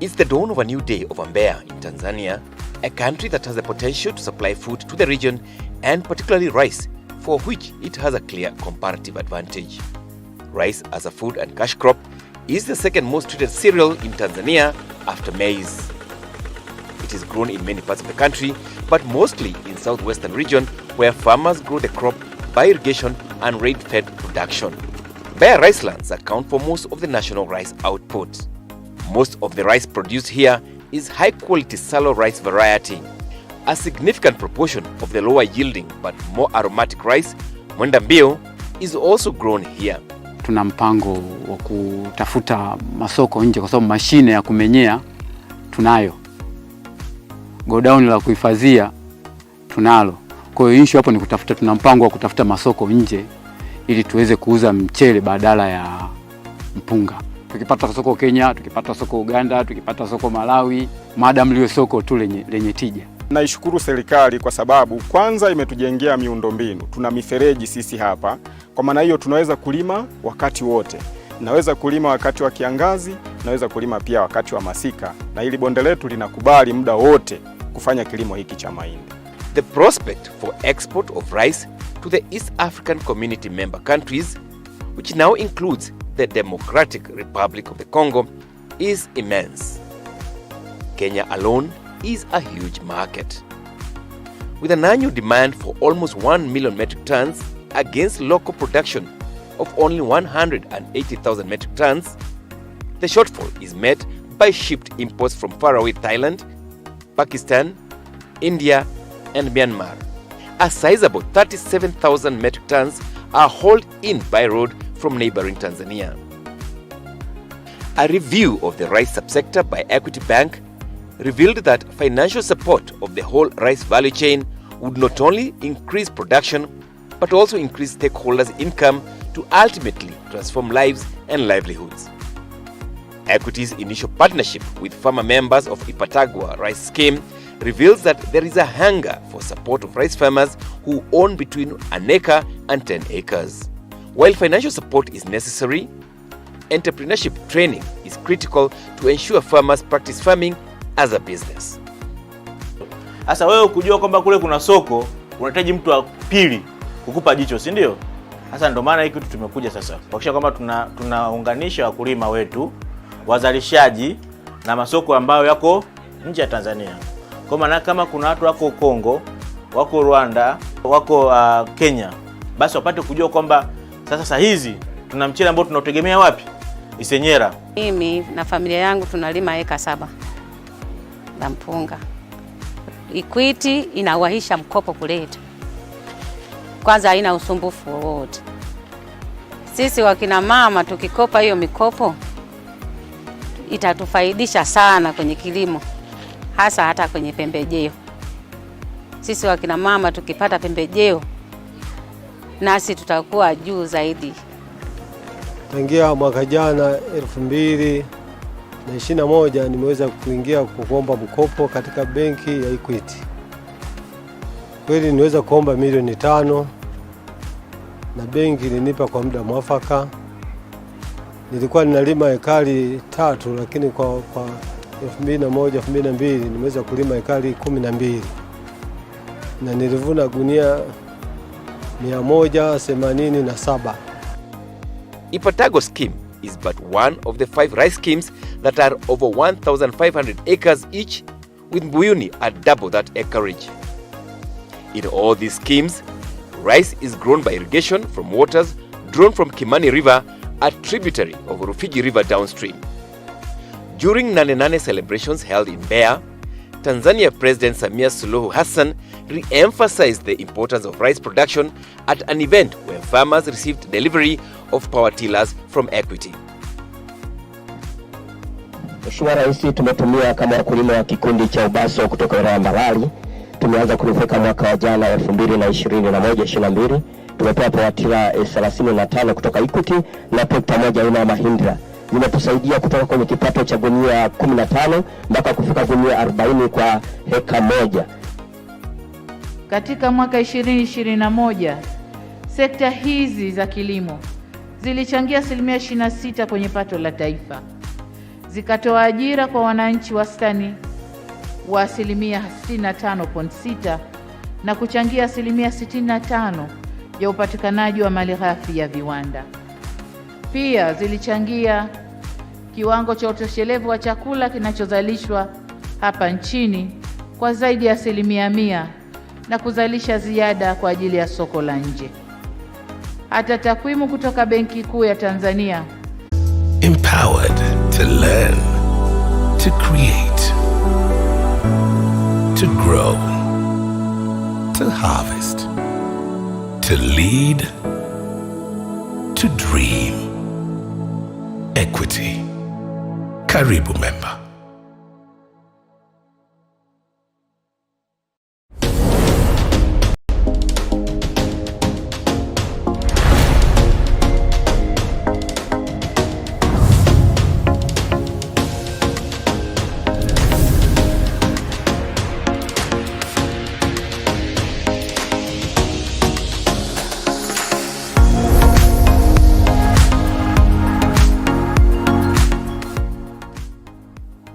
It's the dawn of a new day over Mbeya in Tanzania, a country that has the potential to supply food to the region and particularly rice, for which it has a clear comparative advantage. Rice as a food and cash crop is the second most treated cereal in Tanzania after maize. It is grown in many parts of the country, but mostly in southwestern region where farmers grow the crop by irrigation and rain-fed production. Mbeya rice lands account for most of the national rice output. Most of the rice produced here is high-quality salo rice variety. A significant proportion of the lower-yielding but more aromatic rice, mwenda mbio, is also grown here. Tuna mpango wa kutafuta masoko nje kwa sababu mashine ya kumenyea tunayo. Godown la kuhifadhia tunalo. Kwa hiyo issue hapo ni kutafuta, tuna mpango wa kutafuta masoko nje ili tuweze kuuza mchele badala ya mpunga. Tukipata soko Kenya, tukipata soko Uganda, tukipata soko Malawi, madam liwe soko tu lenye tija. Naishukuru serikali kwa sababu kwanza imetujengea miundombinu. Tuna mifereji sisi hapa. Kwa maana hiyo tunaweza kulima wakati wote. Naweza kulima wakati wa kiangazi, naweza kulima pia wakati wa masika. Na hili bonde letu linakubali muda wote kufanya kilimo hiki cha mahindi. The prospect for export of rice to the East African Community member countries, which now includes the Democratic Republic of the Congo, is immense. Kenya alone is a huge market. With an annual demand for almost 1 million metric tons against local production of only 180,000 metric tons, the shortfall is met by shipped imports from faraway Thailand, Pakistan, India, and Myanmar. A sizable 37,000 metric tons are hauled in by road from neighboring Tanzania. A review of the rice subsector by Equity Bank revealed that financial support of the whole rice value chain would not only increase production, but also increase stakeholders' income to ultimately transform lives and livelihoods. Equity's initial partnership with farmer members of Ipatagwa Rice Scheme reveals that there is a hunger for support of rice farmers who own between an acre and 10 acres. While financial support is necessary, entrepreneurship training is critical to ensure farmers practice farming as a business. Sasa wewe kujua kwamba kule kuna soko, unahitaji mtu wa pili kukupa jicho, si ndio? Sasa ndio maana hiki kitu tumekuja sasa. Kuhakikisha kwamba tunaunganisha wakulima wetu, wazalishaji na masoko ambayo yako nje ya Tanzania. Kwa maana kama kuna watu wako Kongo, wako Rwanda, wako Kenya, basi wapate kujua kwamba sasa hizi tuna mchele ambao tunautegemea wapi? Isenyera. Mimi na familia yangu tunalima eka 7 na mpunga. Equity inawahisha mkopo kuleta. Kwanza haina usumbufu wowote. Sisi wakina mama tukikopa hiyo mikopo itatufaidisha sana kwenye kilimo, hasa hata kwenye pembejeo. Sisi wakina mama tukipata pembejeo nasi tutakuwa juu zaidi. Tangia mwaka jana 2021 nimeweza kuingia kuomba mkopo katika benki ya Equity. Kweli niweza kuomba milioni 5 na benki ilinipa kwa muda mwafaka. Nilikuwa ninalima ekari 3 lakini kwa 2001-2002 nimeweza kulima ekari 12 na nilivuna gunia 187. Ipatagwa scheme is but one of the 5 rice schemes that are over 1,500 acres each, with Mbuyuni at double that acreage. In all these schemes, rice is grown by irrigation from waters drawn from Kimani River, a tributary of Rufiji River downstream. During Nane Nane celebrations held in Mbeya, Tanzania President Samia Suluhu Hassan re-emphasized the importance of rice production at an event where farmers received delivery of power tillers from Equity. Mheshimiwa Rais, tumetumia kama wakulima wa kikundi cha Ubaso kutoka wilaya ya Mbalali. Tumeanza kunufaika mwaka wa jana 2021-2022. Tumepewa power tiller 35 kutoka Equity na trekta moja aina ya Mahindra. Zimetusaidia kutoka kwenye kipato cha gunia 15 mpaka kufika gunia 40 kwa heka moja. Katika mwaka 2021, sekta hizi za kilimo zilichangia 26% kwenye pato la taifa. zikatoa ajira kwa wananchi wastani wa asilimia 65.6 na kuchangia asilimia 65 ya upatikanaji wa malighafi ya viwanda. Pia zilichangia kiwango cha utoshelevu wa chakula kinachozalishwa hapa nchini kwa zaidi ya 100% na kuzalisha ziada kwa ajili ya soko la nje. Hata takwimu kutoka Benki Kuu ya Tanzania. Empowered to learn, to create, to grow, to harvest, to lead, to dream. Equity. Karibu member.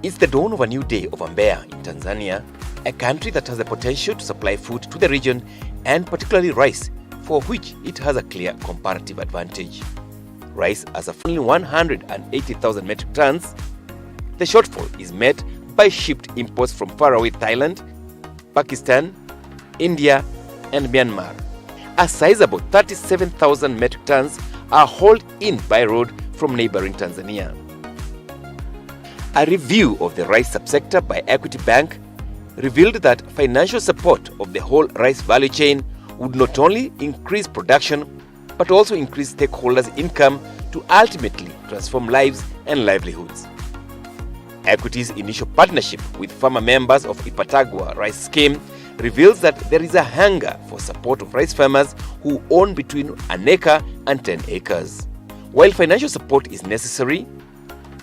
It's the dawn of a new day over Mbeya in Tanzania, a country that has the potential to supply food to the region and particularly rice, for which it has a clear comparative advantage. Rice has only 180,000 metric tons. The shortfall is met by shipped imports from faraway Thailand, Pakistan, India, and Myanmar. A sizable 37,000 metric tons are hauled in by road from neighboring Tanzania. A review of the rice subsector by Equity Bank revealed that financial support of the whole rice value chain would not only increase production but also increase stakeholders' income to ultimately transform lives and livelihoods. Equity's initial partnership with farmer members of Ipatagwa Rice Scheme reveals that there is a hunger for support of rice farmers who own between an acre and 10 acres. While financial support is necessary,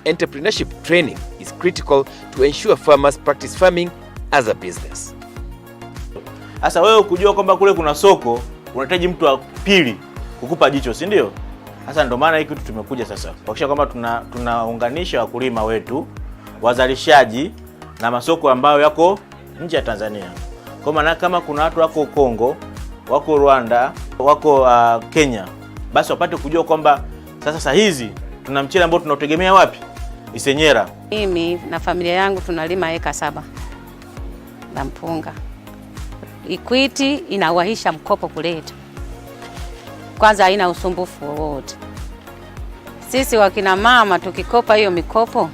entrepreneurship training is critical to ensure farmers practice farming as a business. Sasa wewe kujua kwamba kule kuna soko, unahitaji mtu wa pili kukupa jicho, si ndio? Sasa ndio maana hiki kitu tumekuja sasa. Kuhakikisha kwamba tunaunganisha wakulima wetu, wazalishaji na masoko ambayo yako nje ya Tanzania. Kwa maana kama kuna watu wako Kongo, wako Rwanda, wako Kenya, basi wapate kujua kwamba sasa hizi tuna mchele ambao tunategemea wapi? Isenyera. Mimi na familia yangu tunalima eka 7 la mpunga. Equity inawahisha mkopo kuleta. Kwanza haina usumbufu wowote. Sisi wakina mama tukikopa hiyo mikopo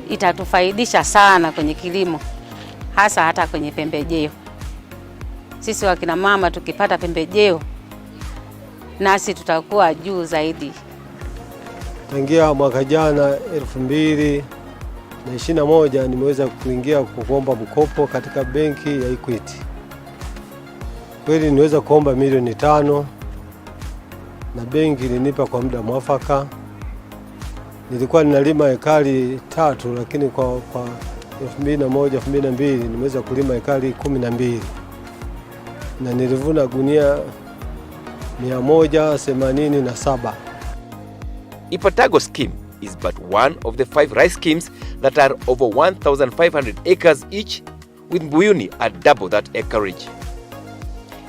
itatufaidisha sana kwenye kilimo, hasa hata kwenye pembejeo. Sisi wakina mama tukipata pembejeo nasi tutakuwa juu zaidi. Tangia mwaka jana 2021 nimeweza kuingia kuomba mkopo katika benki ya Equity. Kweli niweza kuomba milioni 5 na benki ilinipa kwa muda mwafaka. Nilikuwa ninalima ekari 3 lakini kwa 2001-2002 nimeweza kulima ekari 12 na nilivuna gunia 187. Ipatagwa scheme is but one of the 5 rice schemes that are over 1,500 acres each, with Mbuyuni at double that acreage.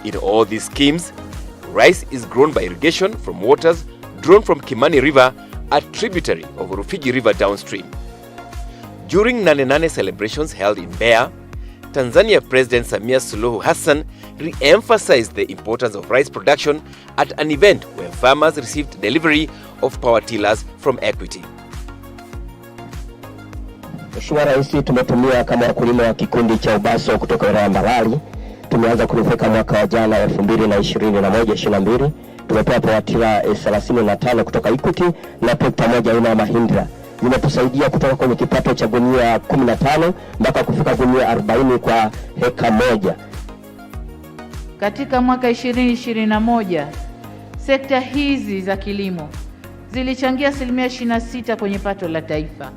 In all these schemes, rice is grown by irrigation from waters drawn from Kimani River, a tributary of Rufiji River downstream. During Nane celebrations held in Mbeya, Tanzania President Samia Suluhu Hassan re-emphasized the importance of rice production at an event where farmers received delivery of power tillers from Equity. Mheshimiwa Rais, tumetumia kama wakulima wa kikundi cha Ubaso kutoka wilaya Mbalali. Tumeanza kunufaika mwaka wa jana 2021-2022. Tumepewa power tiller 35 kutoka Equity na trekta moja aina ya Mahindra. Zimetusaidia kutoka kwenye kipato cha gunia 15 mpaka kufika gunia 40 kwa heka moja. Katika mwaka 2021, sekta hizi za kilimo zilichangia 26% kwenye pato la taifa.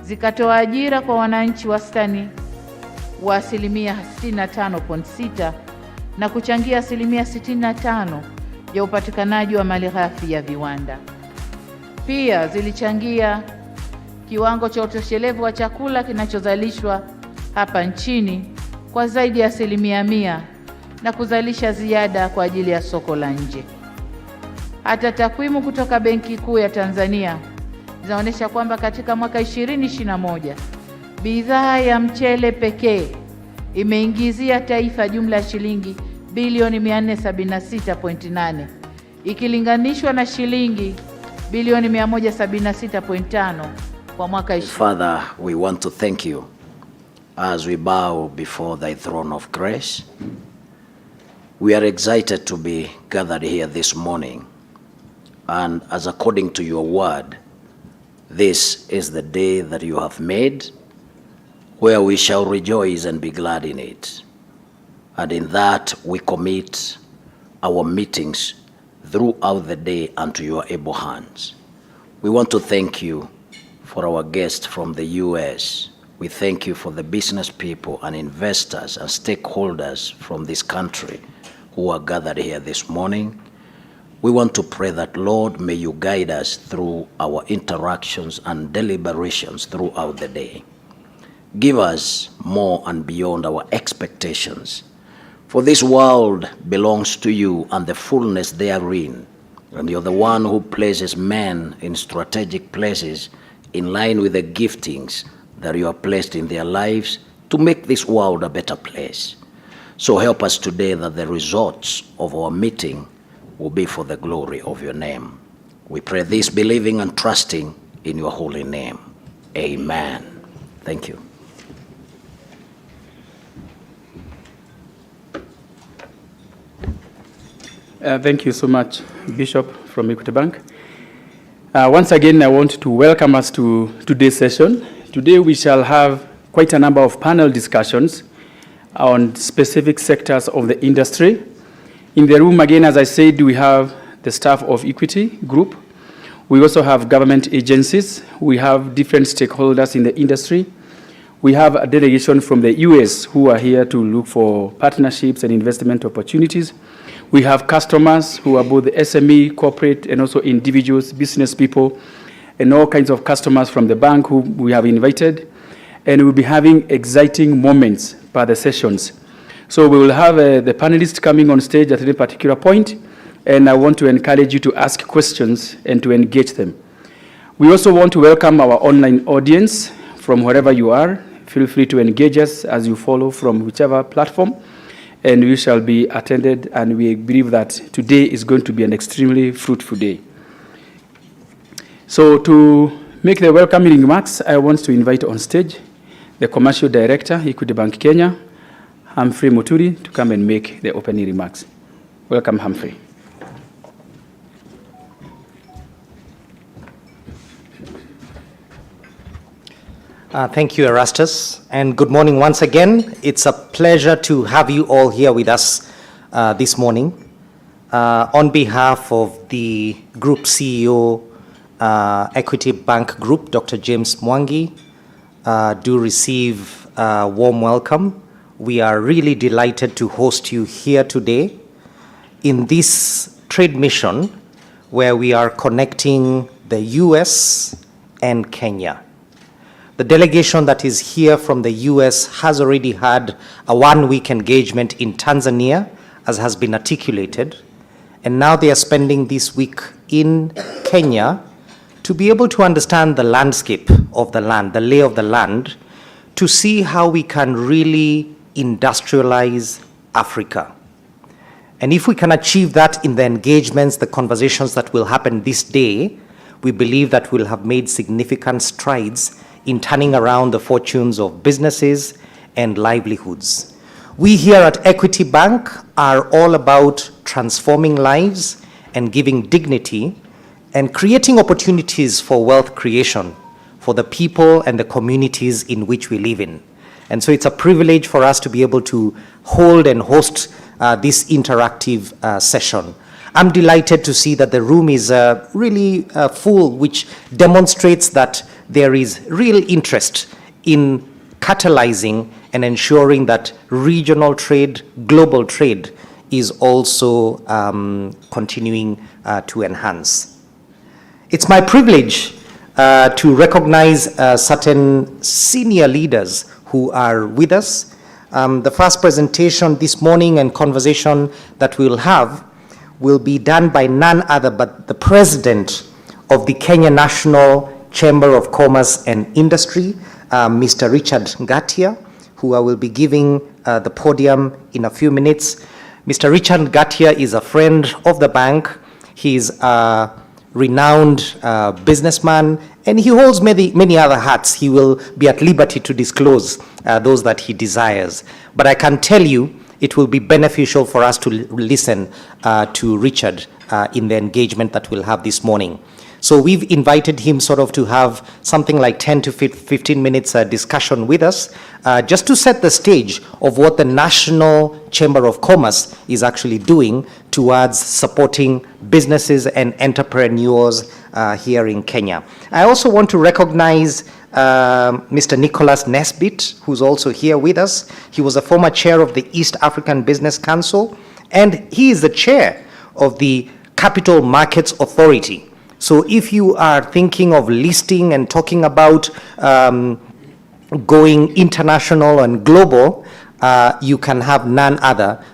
Zikatoa ajira kwa wananchi wastani wa 65.6 na kuchangia 65% ya upatikanaji wa malighafi ya viwanda. Pia zilichangia kiwango cha utoshelevu wa chakula kinachozalishwa hapa nchini kwa zaidi ya 100% na kuzalisha ziada kwa ajili ya soko la nje. Hata takwimu kutoka Benki Kuu ya Tanzania zinaonyesha kwamba katika mwaka 2021 bidhaa ya mchele pekee imeingizia taifa jumla ya shilingi bilioni 476.8 ikilinganishwa na shilingi bilioni 176.5 kwa mwaka Father, we want to thank you as we bow before thy throne of grace. We are excited to be gathered here this morning, and as according to your word, this is the day that you have made, where we shall rejoice and be glad in it. And in that we commit our meetings throughout the day unto your able hands. We want to thank you for our guests from the US. We thank you for the business people and investors and stakeholders from this country who are gathered here this morning. We want to pray that, Lord, may you guide us through our interactions and deliberations throughout the day. Give us more and beyond our expectations. For this world belongs to you and the fullness therein, and you're the one who places men in strategic places in line with the giftings that you have placed in their lives to make this world a better place. So help us today that the results of our meeting will be for the glory of your name. We pray this believing and trusting in your holy name. Amen. Thank you. Thank you so much, Bishop from Equity Bank. Once again, I want to welcome us to today's session. Today we shall have quite a number of panel discussions on specific sectors of the industry. In the room, again, as I said, we have the staff of Equity Group. We also have government agencies. We have different stakeholders in the industry. We have a delegation from the US who are here to look for partnerships and investment opportunities. We have customers who are both SME, corporate, and also individuals, business people, and all kinds of customers from the bank who we have invited. And we'll be having exciting moments by the sessions. So we will have the panelists coming on stage at any particular point, and I want to encourage you to ask questions and to engage them. We also want to welcome our online audience from wherever you are. Feel free to engage us as you follow from whichever platform, and we shall be attended, and we believe that today is going to be an extremely fruitful day. So to make the welcoming remarks, I want to invite on stage the Commercial Director, Equity Bank Kenya, Humphrey Muturi, to come and make the opening remarks. Welcome, Humphrey. Thank you, Erastus, and good morning once again. It's a pleasure to have you all here with us this morning. On behalf of the Group CEO, Equity Bank Group, Dr. James Mwangi, do receive a warm welcome. We are really delighted to host you here today in this trade mission where we are connecting the US and Kenya. The delegation that is here from the US has already had a one-week engagement in Tanzania, as has been articulated, and now they are spending this week in Kenya to be able to understand the landscape of the land, the lay of the land, to see how we can really industrialize Africa. And if we can achieve that in the engagements, the conversations that will happen this day, we believe that we'll have made significant strides in turning around the fortunes of businesses and livelihoods. We here at Equity Bank are all about transforming lives and giving dignity and creating opportunities for wealth creation for the people and the communities in which we live in. And so it's a privilege for us to be able to hold and host this interactive session. I'm delighted to see that the room is really full, which demonstrates that there is real interest in catalyzing and ensuring that regional trade, global trade is also continuing to enhance. It's my privilege to recognize certain senior leaders who are with us. The first presentation this morning and conversation that we'll have will be done by none other but the President of the Kenya National Chamber of Commerce and Industry, Mr. Richard Ngatia, who I will be giving the podium in a few minutes. Mr. Richard Ngatia is a friend of the bank. He's a renowned businessman, and he holds many other hats. He will be at liberty to disclose those that he desires. But I can tell you, it will be beneficial for us to listen to Richard in the engagement that we'll have this morning. So we've invited him sort of to have something like 10 to 15 minutes discussion with us, just to set the stage of what the National Chamber of Commerce is actually doing towards supporting businesses and entrepreneurs here in Kenya. I also want to recognize Mr. Nicholas Nesbitt, who's also here with us. He was a former chair of the East African Business Council, and he is the chair of the Capital Markets Authority. So if you are thinking of listing and talking about going international and global, you can have none other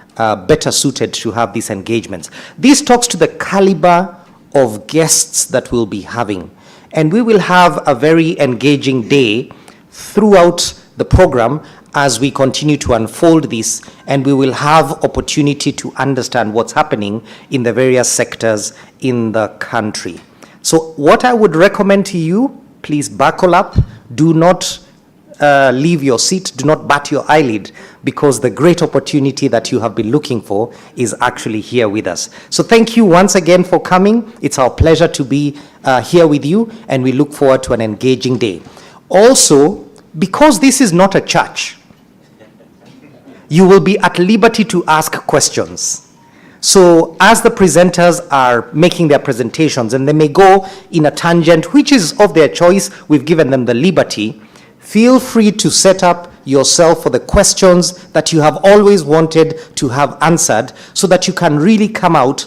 better suited to have these engagements. This talks to the caliber of guests that we'll be having. And we will have a very engaging day throughout the program as we continue to unfold this, and we will have opportunity to understand what's happening in the various sectors in the country. So what I would recommend to you, please buckle up, do not leave your seat, do not bat your eyelid, because the great opportunity that you have been looking for is actually here with us. So thank you once again for coming. It's our pleasure to be here with you, and we look forward to an engaging day. Also, because this is not a church, you will be at liberty to ask questions. So as the presenters are making their presentations, and they may go in a tangent which is of their choice, we've given them the liberty, feel free to set up yourself for the questions that you have always wanted to have answered, so that you can really come out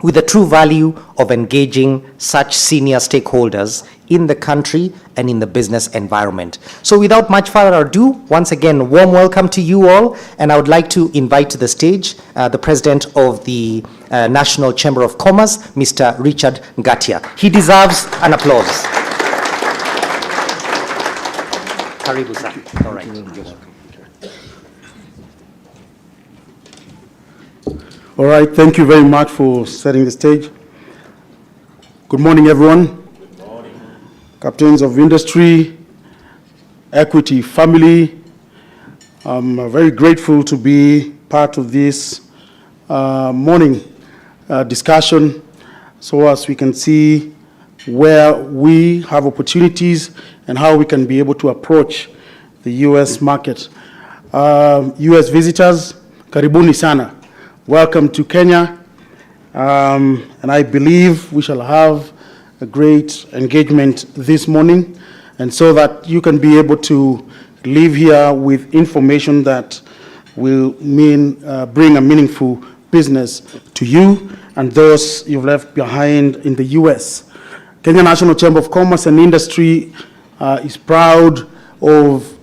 with the true value of engaging such senior stakeholders in the country and in the business environment. So without much further ado, once again, warm welcome to you all, and I would like to invite to the stage the President of the National Chamber of Commerce, Mr. Richard Ngatia. He deserves an applause. Karibu sana. All right. All right, thank you very much for setting the stage. Good morning, everyone. Good morning. Captains of industry, equity family, I'm very grateful to be part of this morning discussion, so as we can see where we have opportunities and how we can be able to approach the U.S. market. U.S. visitors, karibuni sana. Welcome to Kenya, and I believe we shall have a great engagement this morning, and so that you can be able to leave here with information that will bring a meaningful business to you and those you've left behind in the U.S. Kenya National Chamber of Commerce and Industry is proud of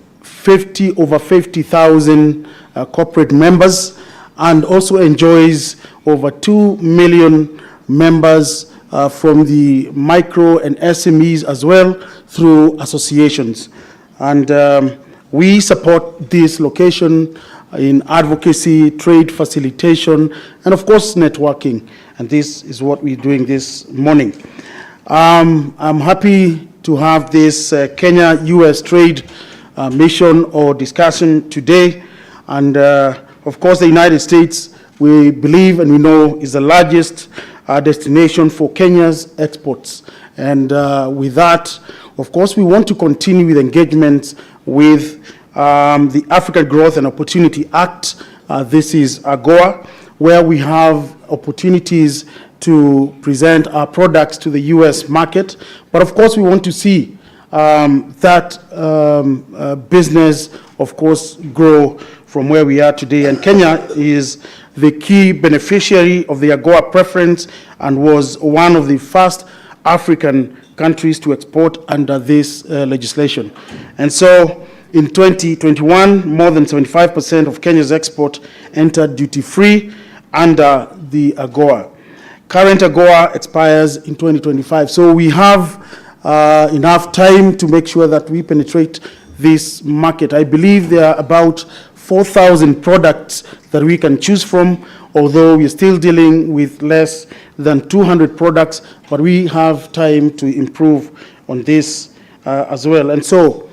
over 50,000 corporate members, and also enjoys over 2 million members from the micro and SMEs as well through associations. And we support this location in advocacy, trade facilitation, and of course networking. And this is what we're doing this morning. I'm happy to have this Kenya-US trade mission or discussion today. And of course, the United States, we believe and we know, is the largest destination for Kenya's exports. And with that, of course, we want to continue with engagements with the African Growth and Opportunity Act. This is AGOA, where we have opportunities to present our products to the U.S. market. But of course, we want to see that business, of course, grow from where we are today. And Kenya is the key beneficiary of the AGOA preference and was one of the first African countries to export under this legislation. And so in 2021, more than 75% of Kenya's export entered duty-free under the AGOA. Current AGOA expires in 2025. So we have enough time to make sure that we penetrate this market. I believe there are about 4,000 products that we can choose from, although we're still dealing with less than 200 products, but we have time to improve on this as well. And so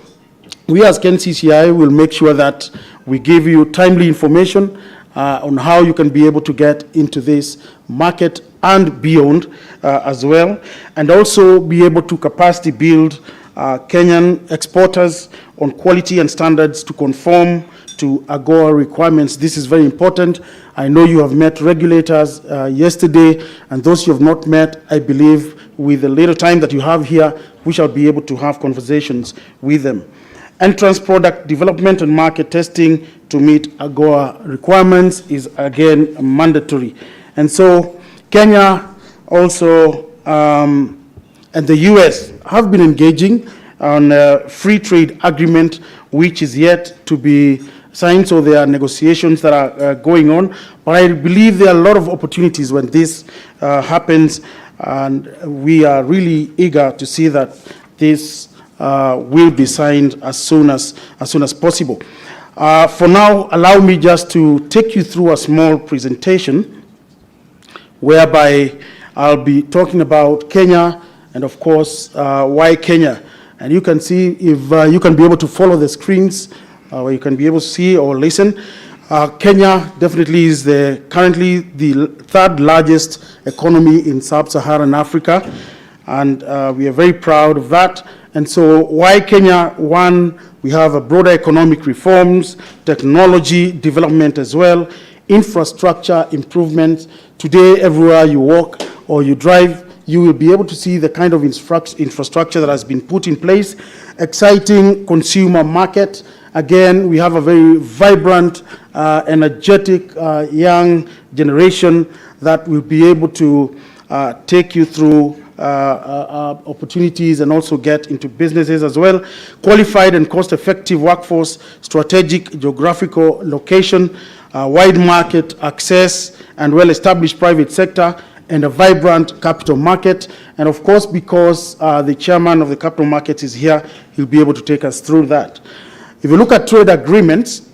we as KNCCI will make sure that we give you timely information on how you can be able to get into this market and beyond as well, and also be able to capacity build Kenyan exporters on quality and standards to conform to AGOA requirements. This is very important. I know you have met regulators yesterday, and those you have not met, I believe with the little time that you have here, we shall be able to have conversations with them. Entrance product development and market testing to meet AGOA requirements is again mandatory. And so Kenya also and the US have been engaging on a free trade agreement which is yet to be signed, so there are negotiations that are going on. But I believe there are a lot of opportunities when this happens, and we are really eager to see that this will be signed as soon as possible. For now, allow me just to take you through a small presentation whereby I'll be talking about Kenya and, of course, why Kenya. And you can see if you can be able to follow the screens, where you can be able to see or listen. Kenya definitely is currently the third largest economy in sub-Saharan Africa, and we are very proud of that. And so why Kenya? One, we have a broader economic reforms, technology development as well, infrastructure improvements. Today, everywhere you walk or you drive, you will be able to see the kind of infrastructure that has been put in place. Exciting consumer market. Again, we have a very vibrant, energetic, young generation that will be able to take you through opportunities and also get into businesses as well. Qualified and cost-effective workforce, strategic geographical location, wide market access, and well-established private sector, and a vibrant capital market. And of course, because the chairman of the capital markets is here, he'll be able to take us through that. If you look at trade agreements,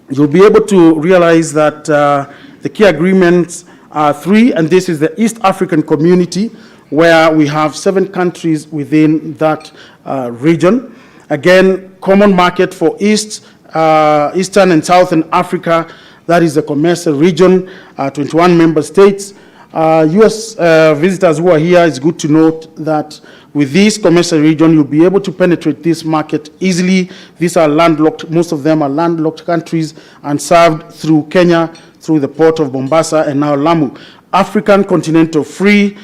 you'll be able to realize that the key agreements are three, and this is the East African Community, where we have 7 countries within that region. Again, common market for Eastern and Southern Africa, that is the COMESA region, 21 member states. US visitors who are here, it's good to note that with this COMESA region, you'll be able to penetrate this market easily. These are landlocked, most of them are landlocked countries and served through Kenya, through the port of Mombasa and now Lamu. African Continental Free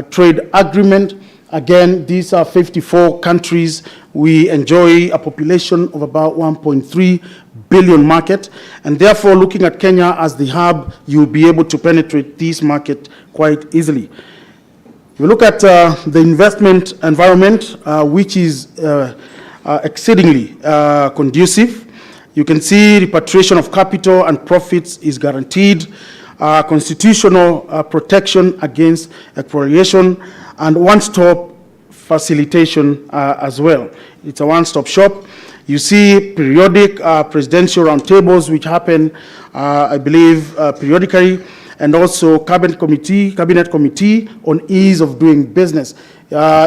Trade Agreement. Again, these are 54 countries. We enjoy a population of about 1.3 billion market, and therefore looking at Kenya as the hub, you'll be able to penetrate this market quite easily. If you look at the investment environment, which is exceedingly conducive, you can see repatriation of capital and profits is guaranteed, constitutional protection against expropriation, and one-stop facilitation as well. It's a one-stop shop. You see periodic presidential roundtables which happen, I believe, periodically, and also cabinet committee on ease of doing business.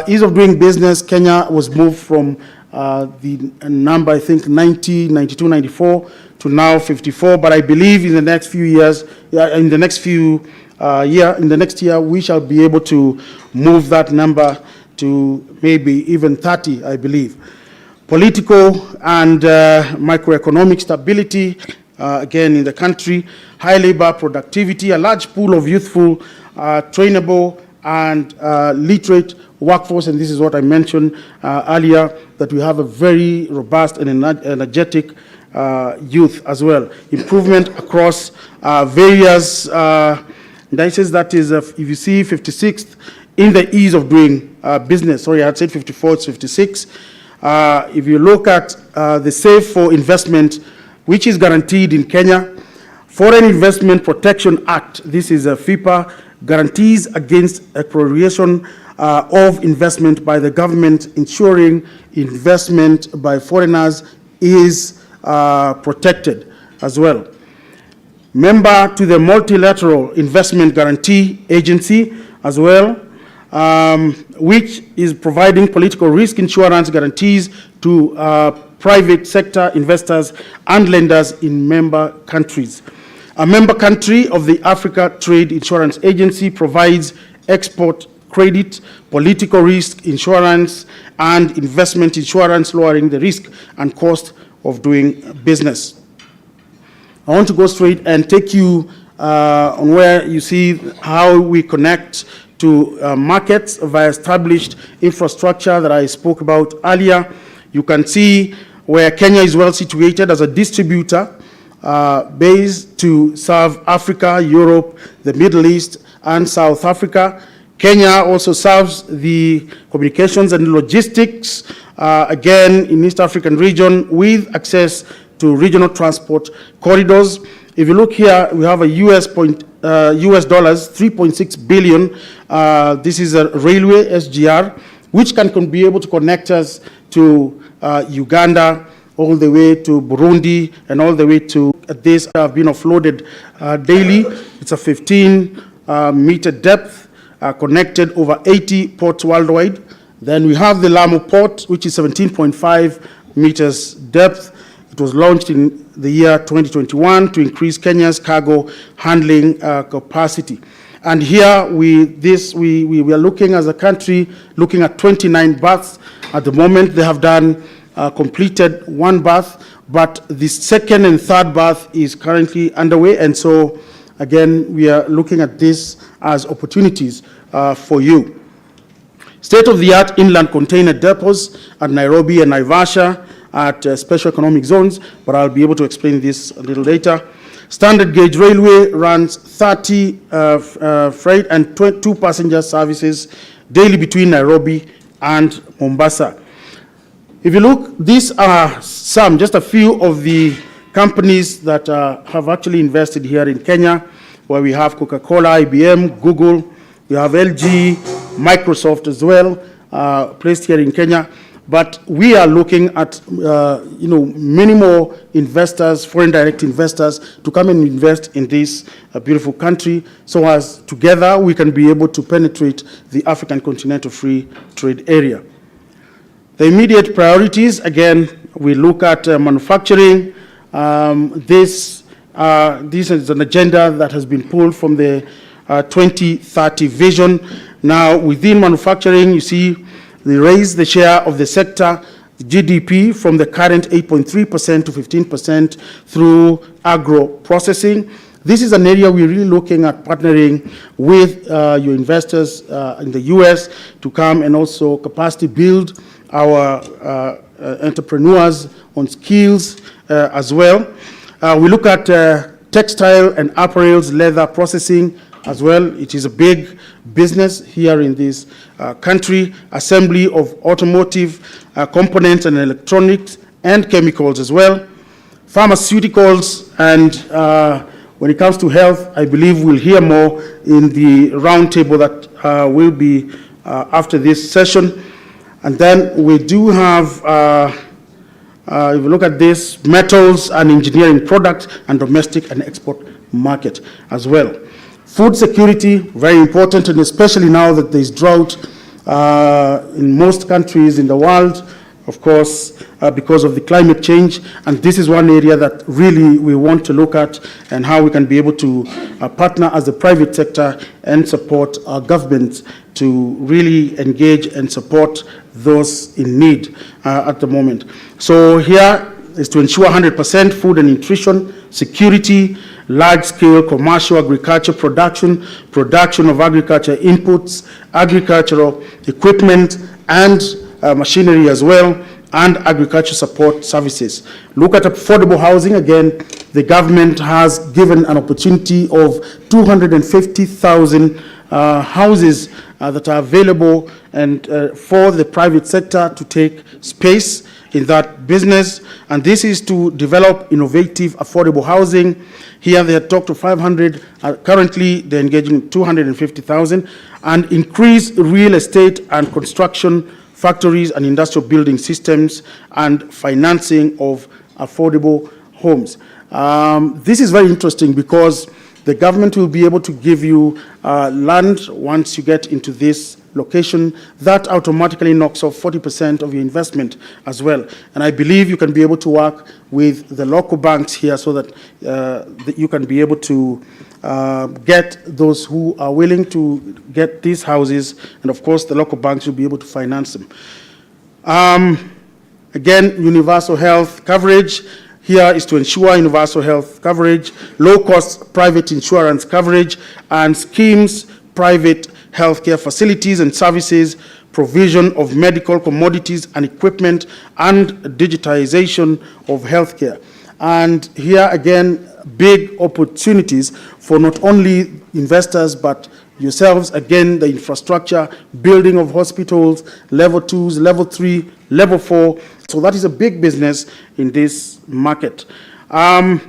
Ease of doing business, Kenya was moved from the number, I think, 90, 92, 94 to now 54. But I believe in the next few years, in the next year, we shall be able to move that number to maybe even 30, I believe. Political and microeconomic stability, again, in the country, high labor productivity, a large pool of youthful, trainable, and literate workforce, and this is what I mentioned earlier, that we have a very robust and energetic youth as well. Improvement across various indices, that is, if you see 56th in the ease of doing business. Sorry, I had said 54, it's 56. If you look at the Save for Investment, which is guaranteed in Kenya, Foreign Investment Protection Act, this is a FIPA, guarantees against expropriation of investment by the government, ensuring investment by foreigners is protected as well. Member to the Multilateral Investment Guarantee Agency as well, which is providing political risk insurance guarantees to private sector investors and lenders in member countries. A member country of the Africa Trade Insurance Agency provides export credit, political risk insurance, and investment insurance, lowering the risk and cost of doing business. I want to go straight and take you on where you see how we connect to markets via established infrastructure that I spoke about earlier. You can see where Kenya is well situated as a distributor based to serve Africa, Europe, the Middle East, and South Africa. Kenya also serves the communications and logistics, again, in East African region with access to regional transport corridors. If you look here, we have a US dollars 3.6 billion. This is a railway, SGR, which can be able to connect us to Uganda, all the way to Burundi, and all the way to this have been offloaded daily. It's a 15-meter depth, connected over 80 ports worldwide. Then we have the Lamu port, which is 17.5 meters depth. It was launched in the year 2021 to increase Kenya's cargo handling capacity. And here we are looking as a country, looking at 29 berths. At the moment, they have done completed one berth, but the second and third berth is currently underway. And so, again, we are looking at this as opportunities for you. State-of-the-art inland container depots at Nairobi and Naivasha at special economic zones, but I'll be able to explain this a little later. Standard gauge railway runs 30 freight and 2 passenger services daily between Nairobi and Mombasa. If you look, these are just a few of the companies that have actually invested here in Kenya, where we have Coca-Cola, IBM, Google, we have LG, Microsoft as well, placed here in Kenya. But we are looking at many more investors, foreign direct investors, to come and invest in this beautiful country, so as together we can be able to penetrate the African Continental Free Trade Area. The immediate priorities, again, we look at manufacturing. This is an agenda that has been pulled from the 2030 vision. Now, within manufacturing, you see, they raise the share of the sector, the GDP, from the current 8.3% to 15% through agro-processing. This is an area we're really looking at partnering with your investors in the US to come and also capacity build our entrepreneurs on skills as well. We look at textile and apparels, leather processing as well. It is a big business here in this country. Assembly of automotive components and electronics and chemicals as well. Pharmaceuticals, and when it comes to health, I believe we'll hear more in the roundtable that will be after this session. And then we do have, if you look at this, metals and engineering products and domestic and export market as well. Food security, very important, and especially now that there's drought in most countries in the world, of course, because of the climate change. And this is one area that really we want to look at, and how we can be able to partner as the private sector and support our governments to really engage and support those in need at the moment. So here is to ensure 100% food and nutrition security, large-scale commercial agriculture production of agriculture inputs, agricultural equipment, and machinery as well, and agriculture support services. Look at affordable housing. Again, the government has given an opportunity of 250,000 houses that are available and for the private sector to take space in that business, and this is to develop innovative, affordable housing. Here they had talked to 500, currently they're engaging 250,000, and increase real estate and construction, factories and industrial building systems, and financing of affordable homes. This is very interesting because the government will be able to give you land once you get into this location. That automatically knocks off 40% of your investment as well. And I believe you can be able to work with the local banks here so that, that you can be able to get those who are willing to get these houses, and of course the local banks will be able to finance them. Again, universal health coverage. Here is to ensure universal health coverage, low-cost private insurance coverage, and schemes, private healthcare facilities and services, provision of medical commodities and equipment, and digitization of healthcare. And here again, big opportunities for not only investors but yourselves. Again, the infrastructure, building of hospitals, level 2s, level 3, level 4. So that is a big business in this market. If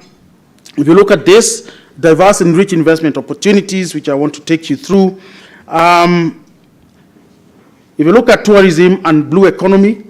you look at this, diverse and rich investment opportunities, which I want to take you through. If you look at tourism and blue economy,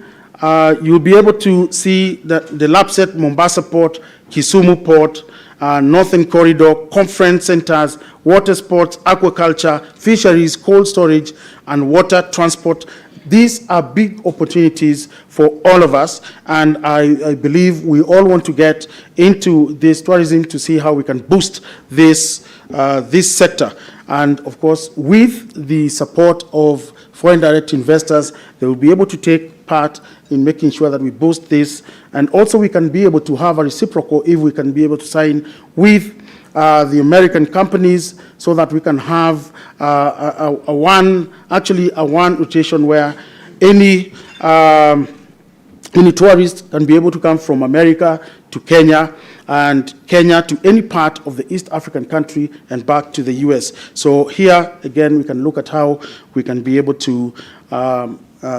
you'll be able to see that the Lapset Mombasa Port, Kisumu Port, Northern Corridor, conference centers, water sports, aquaculture, fisheries, cold storage, and water transport. These are big opportunities for all of us, and I believe we all want to get into this tourism to see how we can boost this, this sector. And of course, with the support of foreign direct investors, they will be able to take part in making sure that we boost this. And also we can be able to have a reciprocal if we can be able to sign with the American companies so that we can have a one rotation where any tourist can be able to come from America to Kenya, and Kenya to any part of the East African country and back to the US. So here, again, we can look at how we can be able to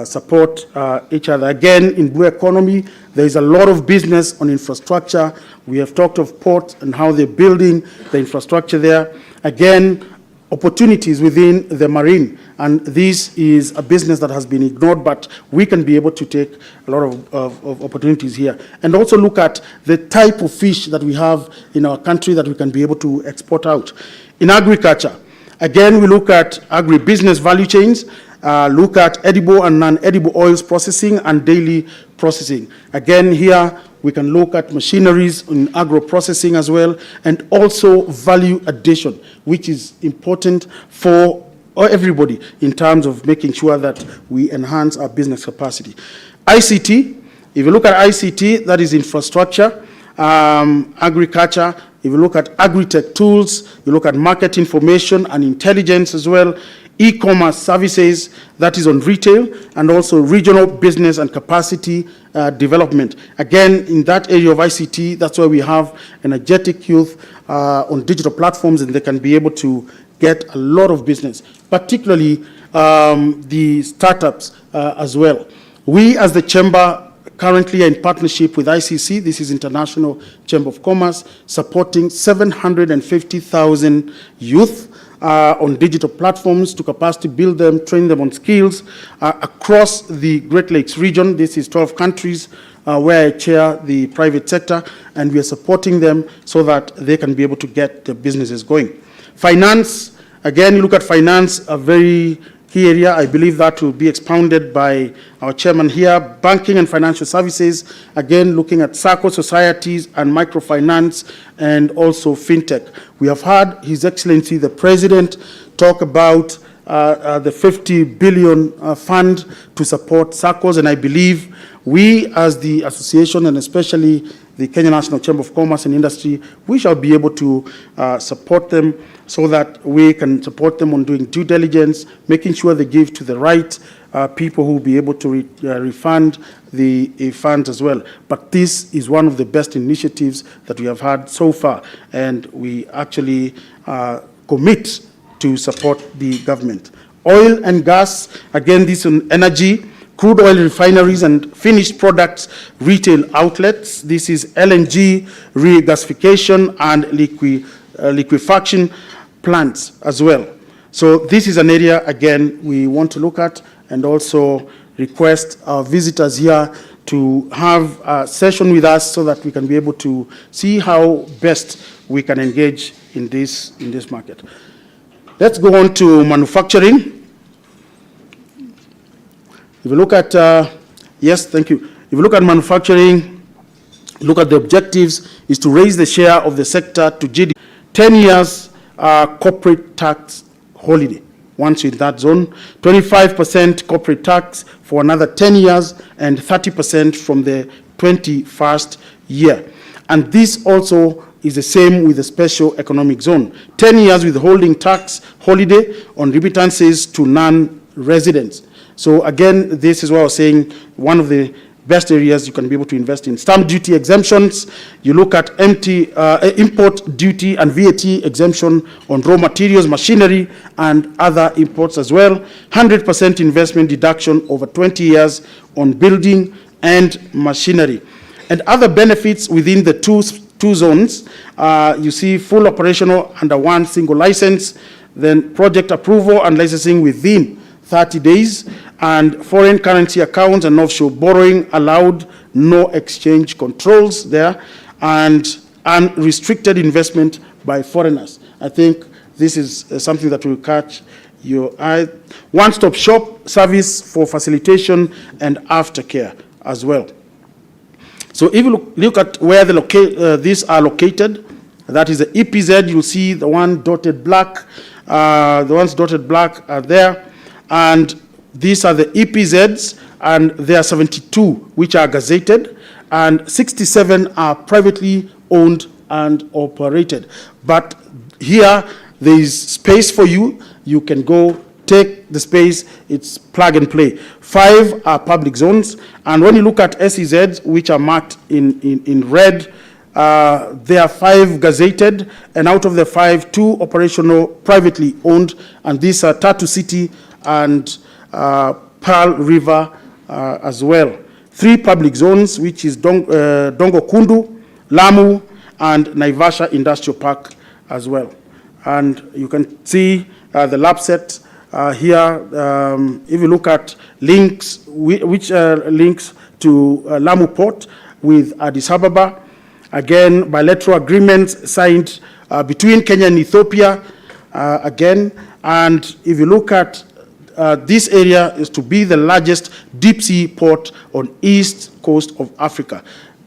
support each other. Again, in blue economy, there is a lot of business on infrastructure. We have talked of ports and how they're building the infrastructure there. Again, opportunities within the marine, and this is a business that has been ignored, but we can be able to take a lot of opportunities here. And also look at the type of fish that we have in our country that we can be able to export out. In agriculture, again, we look at agribusiness value chains, look at edible and non-edible oils processing and daily processing. Again, here we can look at machineries in agro-processing as well, and also value addition, which is important for everybody in terms of making sure that we enhance our business capacity. ICT, if you look at ICT, that is infrastructure, agriculture. If you look at agri-tech tools, you look at market information and intelligence as well, e-commerce services, that is on retail, and also regional business and capacity development. Again, in that area of ICT, that's where we have energetic youth on digital platforms, and they can be able to get a lot of business, particularly the startups as well. We as the Chamber currently are in partnership with ICC, this is International Chamber of Commerce, supporting 750,000 youth on digital platforms to capacity build them, train them on skills across the Great Lakes region. This is 12 countries where I chair the private sector, and we are supporting them so that they can be able to get their businesses going. Finance, again, you look at finance, a very key area. I believe that will be expounded by our chairman here. Banking and financial services, again, looking at SACCO societies and microfinance, and also fintech. We have heard His Excellency the President talk about the 50 billion fund to support SACCOs, and I believe we as the association, and especially the Kenya National Chamber of Commerce and Industry, we shall be able to support them so that we can support them on doing due diligence, making sure they give to the right people who will be able to refund the funds as well. But this is one of the best initiatives that we have had so far, and we actually commit to support the government. Oil and gas, again, this on energy, crude oil refineries and finished products retail outlets. This is LNG, regasification, and liquefaction plants as well. So this is an area, again, we want to look at, and also request our visitors here to have a session with us so that we can be able to see how best we can engage in this market. Let's go on to manufacturing. If you look at, yes, thank you. If you look at manufacturing, look at the objectives is to raise the share of the sector to GDP. 10 years corporate tax holiday, once in that zone, 25% corporate tax for another 10 years, and 30% from the 21st year. And this also is the same with the special economic zone. 10 years withholding tax holiday on remittances to non-residents. So again, this is what I was saying, one of the best areas you can be able to invest in. Stamp duty exemptions, you look at import duty and VAT exemption on raw materials, machinery, and other imports as well. 100% investment deduction over 20 years on building and machinery. And other benefits within the two zones, you see full operational under one single license, then project approval and licensing within 30 days, and foreign currency accounts and offshore borrowing allowed, no exchange controls there, and unrestricted investment by foreigners. I think this is something that will catch your eye. One-stop shop service for facilitation and aftercare as well. So if you look at where these are located, that is the EPZ, you'll see the one dotted black, the ones dotted black are there. And these are the EPZs, and there are 72 which are gazetted, and 67 are privately owned and operated. But here, there is space for you. You can go take the space. It's plug and play. 5 are public zones, and when you look at SEZs, which are marked in red, there are 5 gazetted, and out of the 5, 2 operational privately owned, and these are Tatu City and Pearl River as well. 3 public zones, which is Dongo Kundu, Lamu, and Naivasha Industrial Park as well. And you can see the lab set here. If you look at links, which links to Lamu Port with Addis Ababa, again, bilateral agreements signed between Kenya and Ethiopia, again. And if you look at this area is to be the largest deep sea port on east coast of Africa.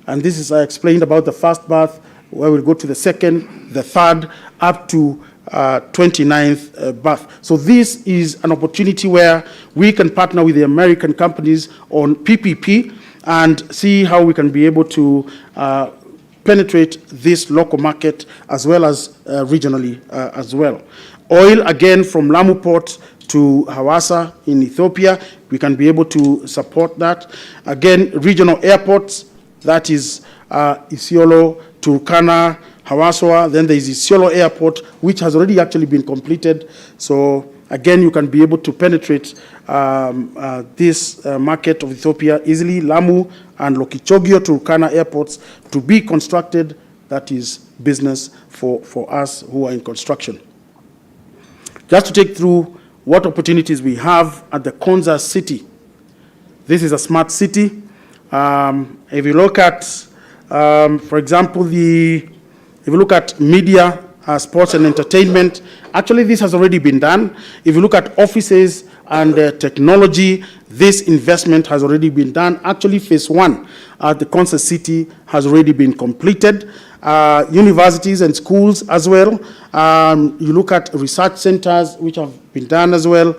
And this is, I explained about the first berth, where we'll go to the second, the third, up to 29th berth. So this is an opportunity where we can partner with the American companies on PPP and see how we can be able to penetrate this local market as well as regionally as well. Oil, again, from Lamu Port to Hawassa in Ethiopia, we can be able to support that. Again, regional airports, that is Isiolo, Turkana, Hawassa, then there is Isiolo Airport, which has already actually been completed. So again, you can be able to penetrate this market of Ethiopia easily. Lamu and Lokichogio, Turkana airports to be constructed, that is business for us who are in construction. Just to take through what opportunities we have at the Konza city. This is a smart city. If you look at, for example, if you look at media, sports and entertainment, actually this has already been done. If you look at offices and technology, this investment has already been done. Actually, phase 1 at the Konza city has already been completed. Universities and schools as well. You look at research centers, which have been done as well.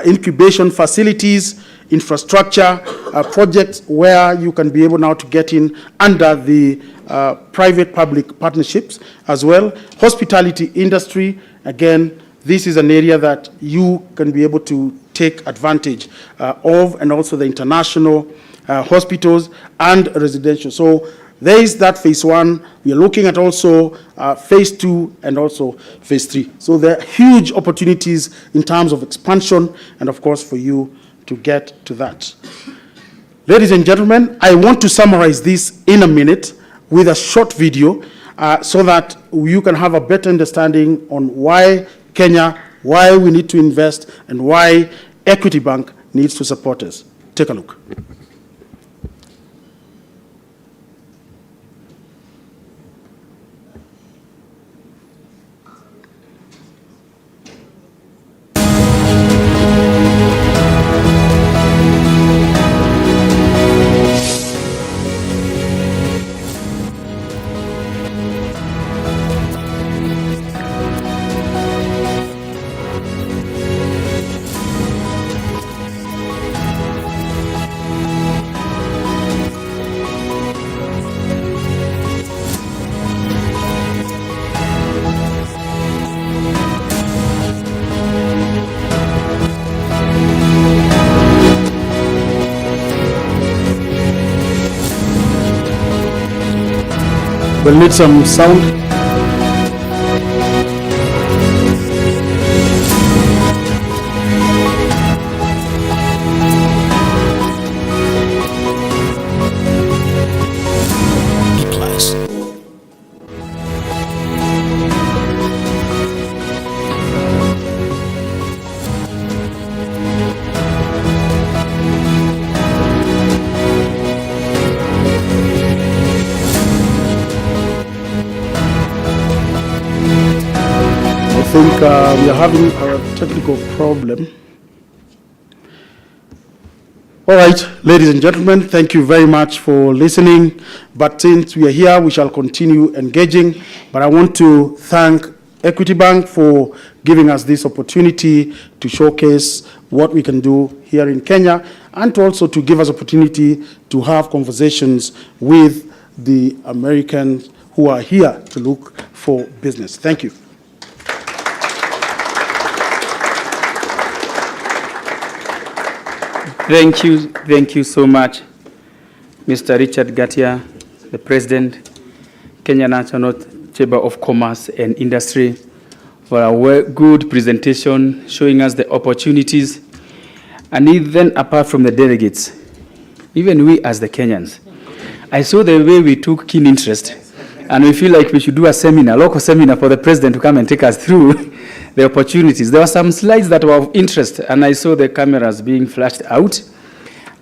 Incubation facilities, infrastructure projects where you can be able now to get in under the private-public partnerships as well. Hospitality industry, again, this is an area that you can be able to take advantage of, and also the international hospitals and residential. So There is that phase 1. We are looking at also phase 2 and also phase 3. So there are huge opportunities in terms of expansion and, of course, for you to get to that. Ladies and gentlemen, I want to summarize this in a minute with a short video so that you can have a better understanding on why Kenya, why we need to invest, and why Equity Bank needs to support us. Take a look. We'll need some sound. I think we are having a technical problem. All right, ladies and gentlemen, thank you very much for listening. But since we are here, we shall continue engaging. But I want to thank Equity Bank for giving us this opportunity to showcase what we can do here in Kenya, and also to give us opportunity to have conversations with the Americans who are here to look for business. Thank you. Thank you so much, Mr. Richard Gatia, the President, Kenya National Chamber of Commerce and Industry, for a good presentation showing us the opportunities. And even apart from the delegates, even we as the Kenyans, I saw the way we took keen interest, and we feel like we should do a seminar, local seminar for the President to come and take us through the opportunities. There were some slides that were of interest, and I saw the cameras being flashed out.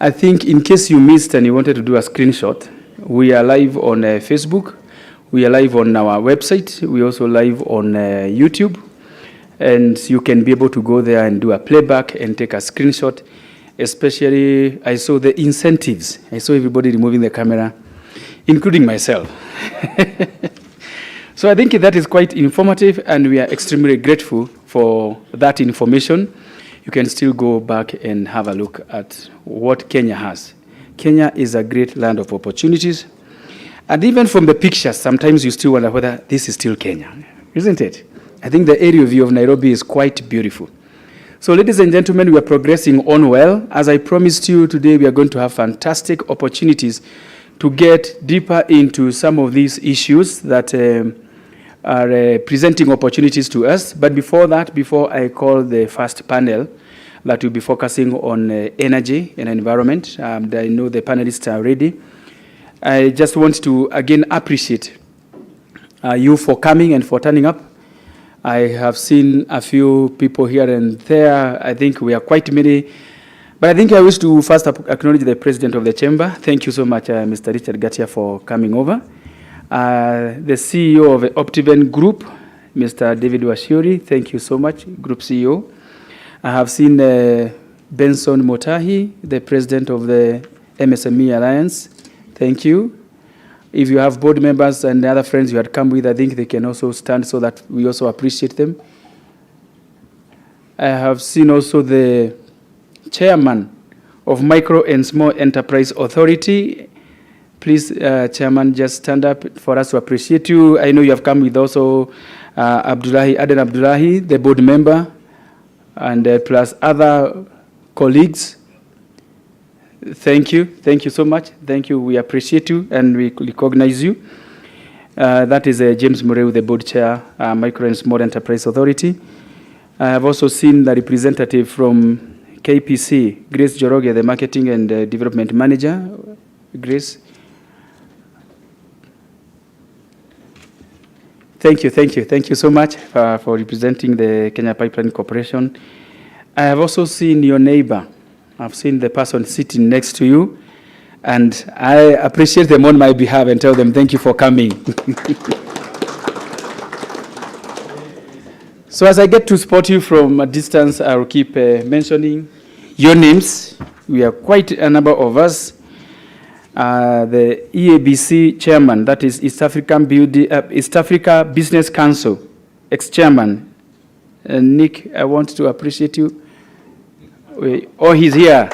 I think in case you missed and you wanted to do a screenshot, we are live on Facebook, we are live on our website, we are also live on YouTube, and you can be able to go there and do a playback and take a screenshot. Especially, I saw the incentives. I saw everybody removing the camera, including myself. So I think that is quite informative, and we are extremely grateful for that information. You can still go back and have a look at what Kenya has. Kenya is a great land of opportunities. And even from the pictures, sometimes you still wonder whether this is still Kenya, isn't it? I think the area view of Nairobi is quite beautiful. So ladies and gentlemen, we are progressing on well. As I promised you today, we are going to have fantastic opportunities to get deeper into some of these issues that are presenting opportunities to us. But before that, before I call the first panel that will be focusing on energy and environment, I know the panelists are ready. I just want to again appreciate you for coming and for turning up. I have seen a few people here and there. I think we are quite many. But I think I wish to first acknowledge the President of the Chamber. Thank you so much, Mr. Richard Gatia, for coming over. The CEO of the Optiven Group, Mr. David Washiori, thank you so much, Group CEO. I have seen Benson Motahi, the President of the MSME Alliance. Thank you. If you have board members and other friends you had come with, I think they can also stand so that we also appreciate them. I have seen also the Chairman of Micro and Small Enterprise Authority. Please, Chairman, just stand up for us to appreciate you. I know you have come with also Aden Abdullahi, the board member, and plus other colleagues. Thank you so much. Thank you. We appreciate you and we recognize you. That is James Murray, the board chair, Micro and Small Enterprise Authority. I have also seen the representative from KPC, Grace Joroge, the marketing and development manager. Grace. Thank you so much for representing the Kenya Pipeline Corporation. I have also seen your neighbor. I've seen the person sitting next to you, and I appreciate them on my behalf and tell them thank you for coming. So as I get to spot you from a distance, I will keep mentioning your names. We are quite a number of us. The EABC chairman, that is East Africa Business Council, ex-chairman. Nick, I want to appreciate you. Oh, he's here.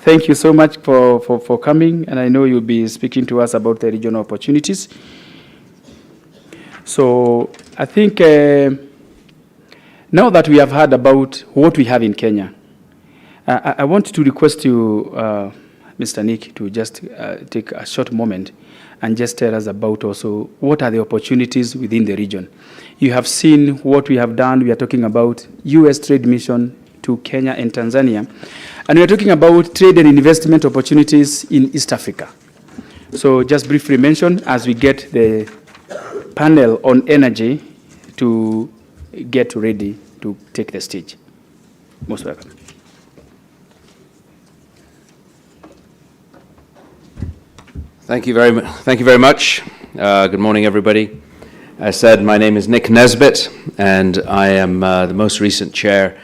Thank you so much for coming, and I know you'll be speaking to us about the regional opportunities. So I think now that we have heard about what we have in Kenya, I want to request you, Mr. Nick, to just take a short moment and just tell us about also what are the opportunities within the region. You have seen what we have done. We are talking about U.S. trade mission to Kenya and Tanzania. And we are talking about trade and investment opportunities in East Africa. So just briefly mention as we get the panel on energy to get ready to take the stage. Most welcome. Thank you very much. Good morning, everybody. As said, my name is Nick Nesbitt, and I am the most recent chair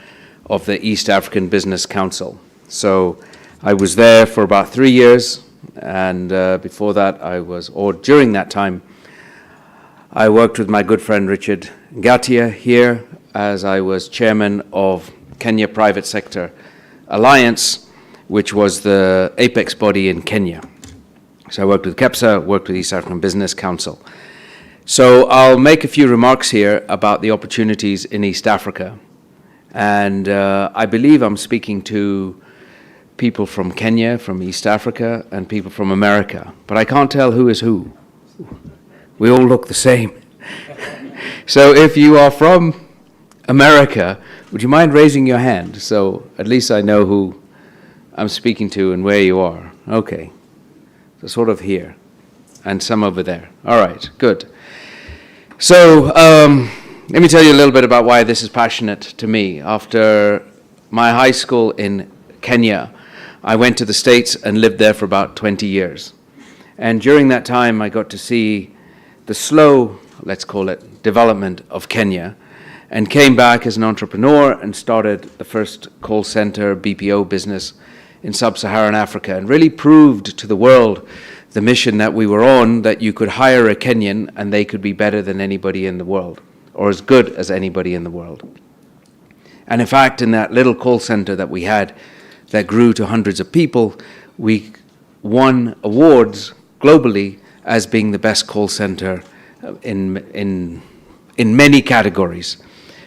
of the East African Business Council. So I was there for about 3 years, and before that during that time, I worked with my good friend Richard Ngatia here as I was chairman of Kenya Private Sector Alliance, which was the apex body in Kenya. So I worked with KEPSA, worked with East African Business Council. So I'll make a few remarks here about the opportunities in East Africa. And I believe I'm speaking to people from Kenya, from East Africa, and people from America. But I can't tell who is who. We all look the same. So if you are from America, would you mind raising your hand? So at least I know who I'm speaking to and where you are. Okay. So sort of here. And some over there. All right, good. So let me tell you a little bit about why this is passionate to me. After my high school in Kenya, I went to the States and lived there for about 20 years. And during that time, I got to see the slow, let's call it, development of Kenya, and came back as an entrepreneur and started the first call center BPO business in sub-Saharan Africa, and really proved to the world the mission that we were on, that you could hire a Kenyan and they could be better than anybody in the world, or as good as anybody in the world. And in fact, in that little call center that we had that grew to hundreds of people, we won awards globally as being the best call center in many categories.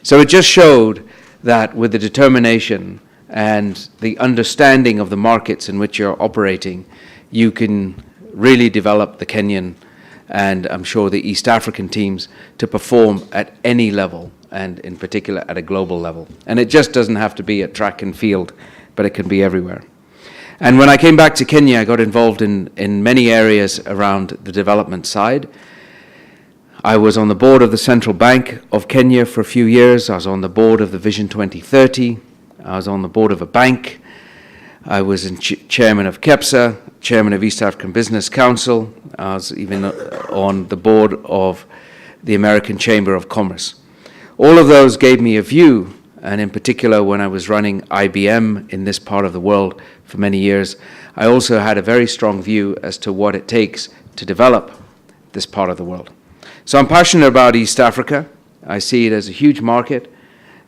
So it just showed that with the determination and the understanding of the markets in which you're operating, you can really develop the Kenyan and I'm sure the East African teams to perform at any level, and in particular at a global level. And it just doesn't have to be at track and field, but it can be everywhere. And when I came back to Kenya, I got involved in many areas around the development side. I was on the board of the Central Bank of Kenya for a few years. I was on the board of the Vision 2030. I was on the board of a bank. I was chairman of KEPSA, chairman of East African Business Council. I was even on the board of the American Chamber of Commerce. All of those gave me a view, and in particular when I was running IBM in this part of the world for many years, I also had a very strong view as to what it takes to develop this part of the world. So I'm passionate about East Africa. I see it as a huge market.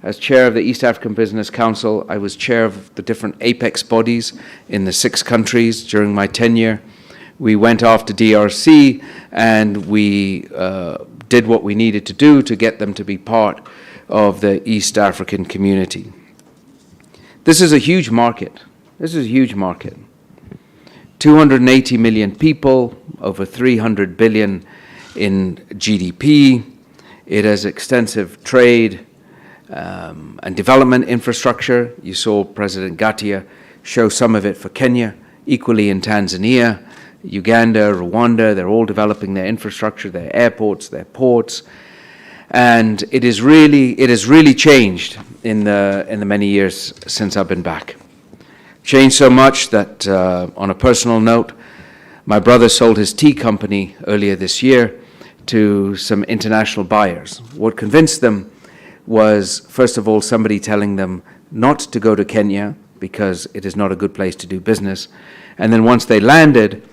As chair of the East African Business Council, I was chair of the different apex bodies in the 6 countries during my tenure. We went after DRC and we did what we needed to do to get them to be part of the East African community. This is a huge market. This is a huge market. 280 million people, over 300 billion in GDP. It has extensive trade and development infrastructure. You saw President Gatia show some of it for Kenya, equally in Tanzania, Uganda, Rwanda. They're all developing their infrastructure, their airports, their ports. And it has really changed in the many years since I've been back. Changed so much that, on a personal note, my brother sold his tea company earlier this year to some international buyers. What convinced them was, first of all, somebody telling them not to go to Kenya because it is not a good place to do business. And then once they landed,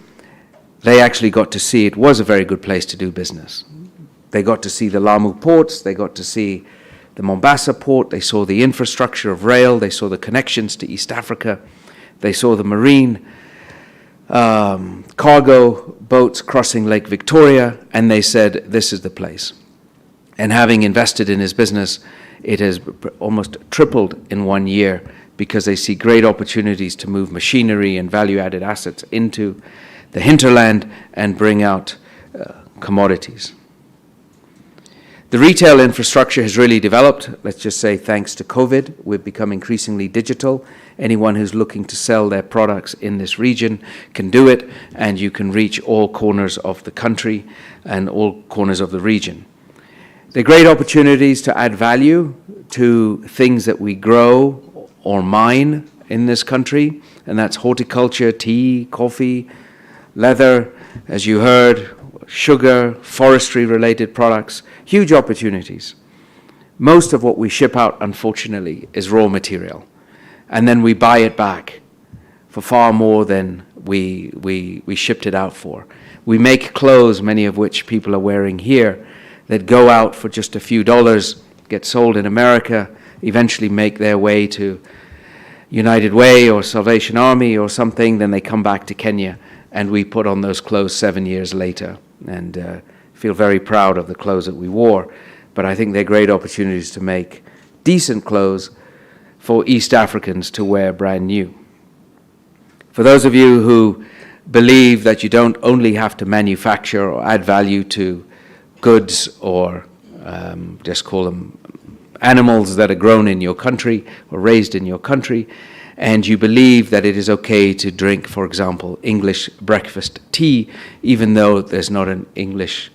they actually got to see it was a very good place to do business. They got to see the Lamu ports, they got to see the Mombasa port, they saw the infrastructure of rail, they saw the connections to East Africa, they saw the marine cargo boats crossing Lake Victoria, and they said, this is the place. And having invested in his business, it has almost tripled in 1 year because they see great opportunities to move machinery and value-added assets into the hinterland and bring out commodities. The retail infrastructure has really developed. Let's just say thanks to COVID, we've become increasingly digital. Anyone who's looking to sell their products in this region can do it, and you can reach all corners of the country and all corners of the region. There are great opportunities to add value to things that we grow or mine in this country, and that's horticulture, tea, coffee, leather, as you heard, sugar, forestry-related products, huge opportunities. Most of what we ship out, unfortunately, is raw material, and then we buy it back for far more than we shipped it out for. We make clothes, many of which people are wearing here, that go out for just a few dollars, get sold in America, eventually make their way to United Way or Salvation Army or something, then they come back to Kenya, and we put on those clothes 7 years later, and feel very proud of the clothes that we wore. But I think they're great opportunities to make decent clothes for East Africans to wear brand new. For those of you who believe that you don't only have to manufacture or add value to goods or just call them animals that are grown in your country or raised in your country, and you believe that it is okay to drink, for example, English breakfast tea, even though there's not an English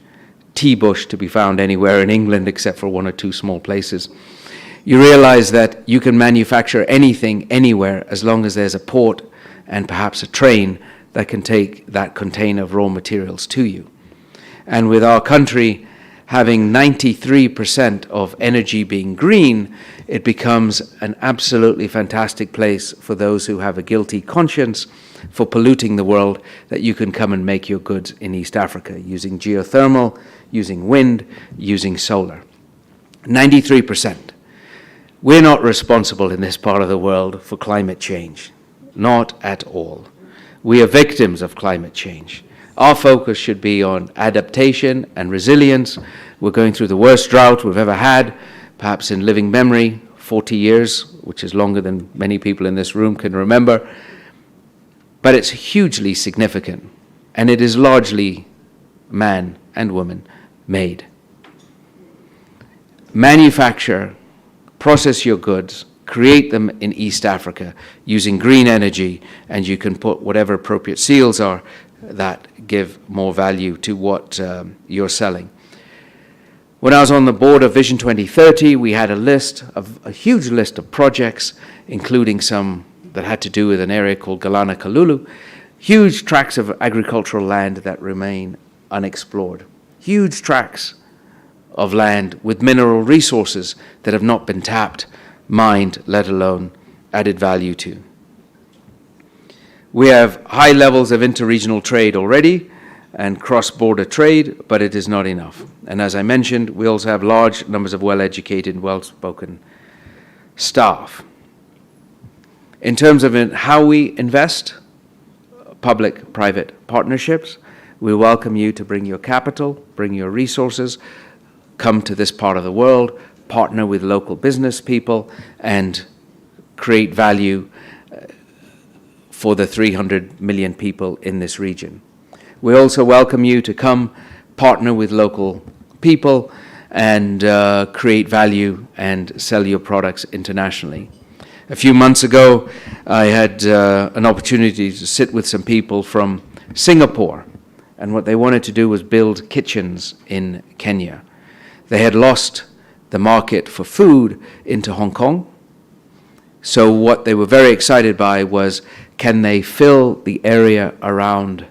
tea bush to be found anywhere in England except for one or two small places, you realize that you can manufacture anything anywhere as long as there's a port and perhaps a train that can take that container of raw materials to you. And with our country having 93% of energy being green, it becomes an absolutely fantastic place for those who have a guilty conscience for polluting the world, that you can come and make your goods in East Africa using geothermal, using wind, using solar. 93%. We're not responsible in this part of the world for climate change. Not at all. We are victims of climate change. Our focus should be on adaptation and resilience. We're going through the worst drought we've ever had, perhaps in living memory, 40 years, which is longer than many people in this room can remember. But it's hugely significant, and it is largely man and woman made. Manufacture, process your goods, create them in East Africa using green energy, and you can put whatever appropriate seals are that give more value to what you're selling. When I was on the board of Vision 2030, we had a huge list of projects, including some that had to do with an area called Galana Kalulu, huge tracts of agricultural land that remain unexplored, huge tracts of land with mineral resources that have not been tapped, mined, let alone added value to. We have high levels of interregional trade already and cross-border trade, but it is not enough. And as I mentioned, we also have large numbers of well-educated, well-spoken staff. In terms of how we invest, public-private partnerships, we welcome you to bring your capital, bring your resources, come to this part of the world, partner with local business people, and create value for the 300 million people in this region. We also welcome you to come partner with local people and create value and sell your products internationally. A few months ago, I had an opportunity to sit with some people from Singapore, and what they wanted to do was build kitchens in Kenya. They had lost the market for food into Hong Kong, so what they were very excited by was, can they fill the area around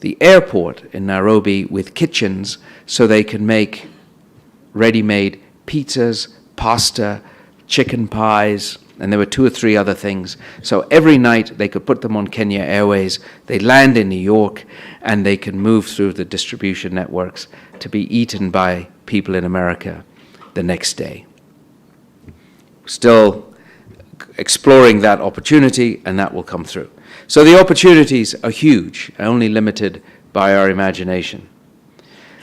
the airport in Nairobi with kitchens so they can make ready-made pizzas, pasta, chicken pies, and there were 2 or 3 other things. So every night they could put them on Kenya Airways, they land in New York, and they can move through the distribution networks to be eaten by people in America the next day. Still exploring that opportunity, and that will come through. So the opportunities are huge, only limited by our imagination.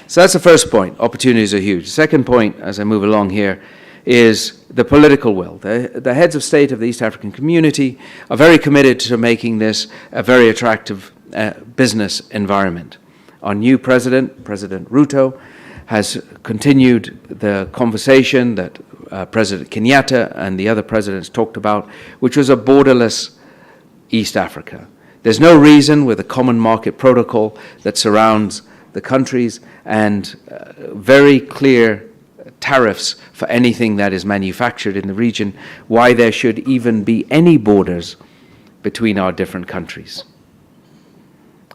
So that's the first point. Opportunities are huge. Second point, as I move along here, is the political will. The heads of state of the East African community are very committed to making this a very attractive business environment. Our new president, President Ruto, has continued the conversation that President Kenyatta and the other presidents talked about, which was a borderless East Africa. There's no reason with a common market protocol that surrounds the countries and very clear tariffs for anything that is manufactured in the region, why there should even be any borders between our different countries.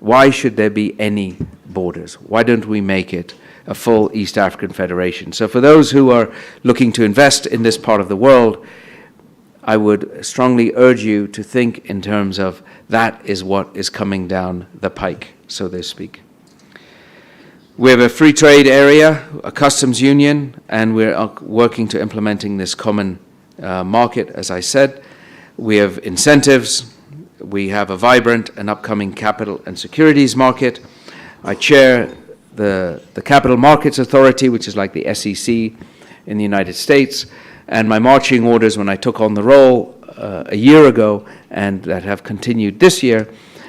Why should there be any borders? Why don't we make it a full East African Federation? So for those who are looking to invest in this part of the world, I would strongly urge you to think in terms of that is what is coming down the pike, so to speak. We have a free trade area, a customs union, and we're working to implementing this common market, as I said. We have incentives. We have a vibrant and upcoming capital and securities market. I chair the Capital Markets Authority, which is like the SEC in the United States, and my marching orders when I took on the role a year ago and that have continued this year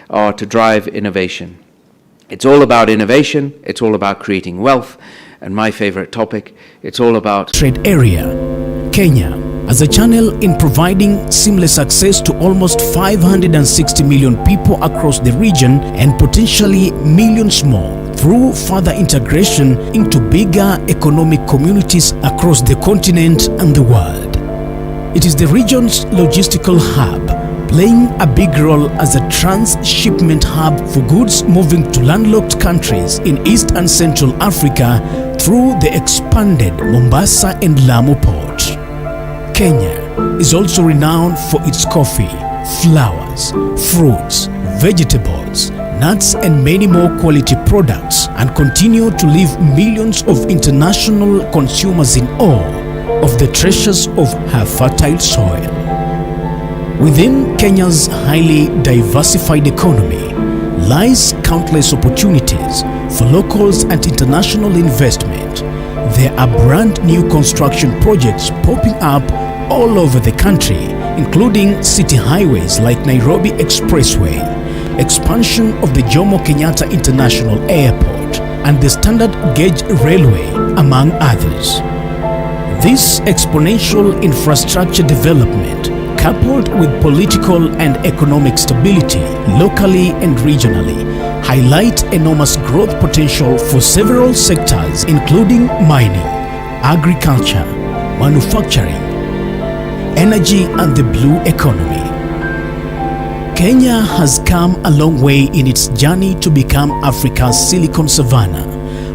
are to drive innovation. It's all about innovation, it's all about creating wealth, and my favorite topic, it's all about trade area. Kenya, as a channel in providing seamless access to almost 560 million people across the region and potentially millions more through further integration into bigger economic communities across the continent and the world. It is the region's logistical hub, playing a big role as a transshipment hub for goods moving to landlocked countries in East and Central Africa through the expanded Mombasa and Lamu port. Kenya is also renowned for its coffee, flowers, fruits, vegetables, nuts and many more quality products, and continue to leave millions of international consumers in awe of the treasures of her fertile soil. Within Kenya's highly diversified economy lies countless opportunities for locals and international investment. There are brand new construction projects popping up all over the country, including city highways like Nairobi Expressway, expansion of the Jomo Kenyatta International Airport, and the Standard Gauge Railway, among others. This exponential infrastructure development, coupled with political and economic stability locally and regionally, highlight enormous growth potential for several sectors including mining, agriculture, manufacturing, energy and the blue economy. Kenya has come a long way in its journey to become Africa's Silicon Savannah,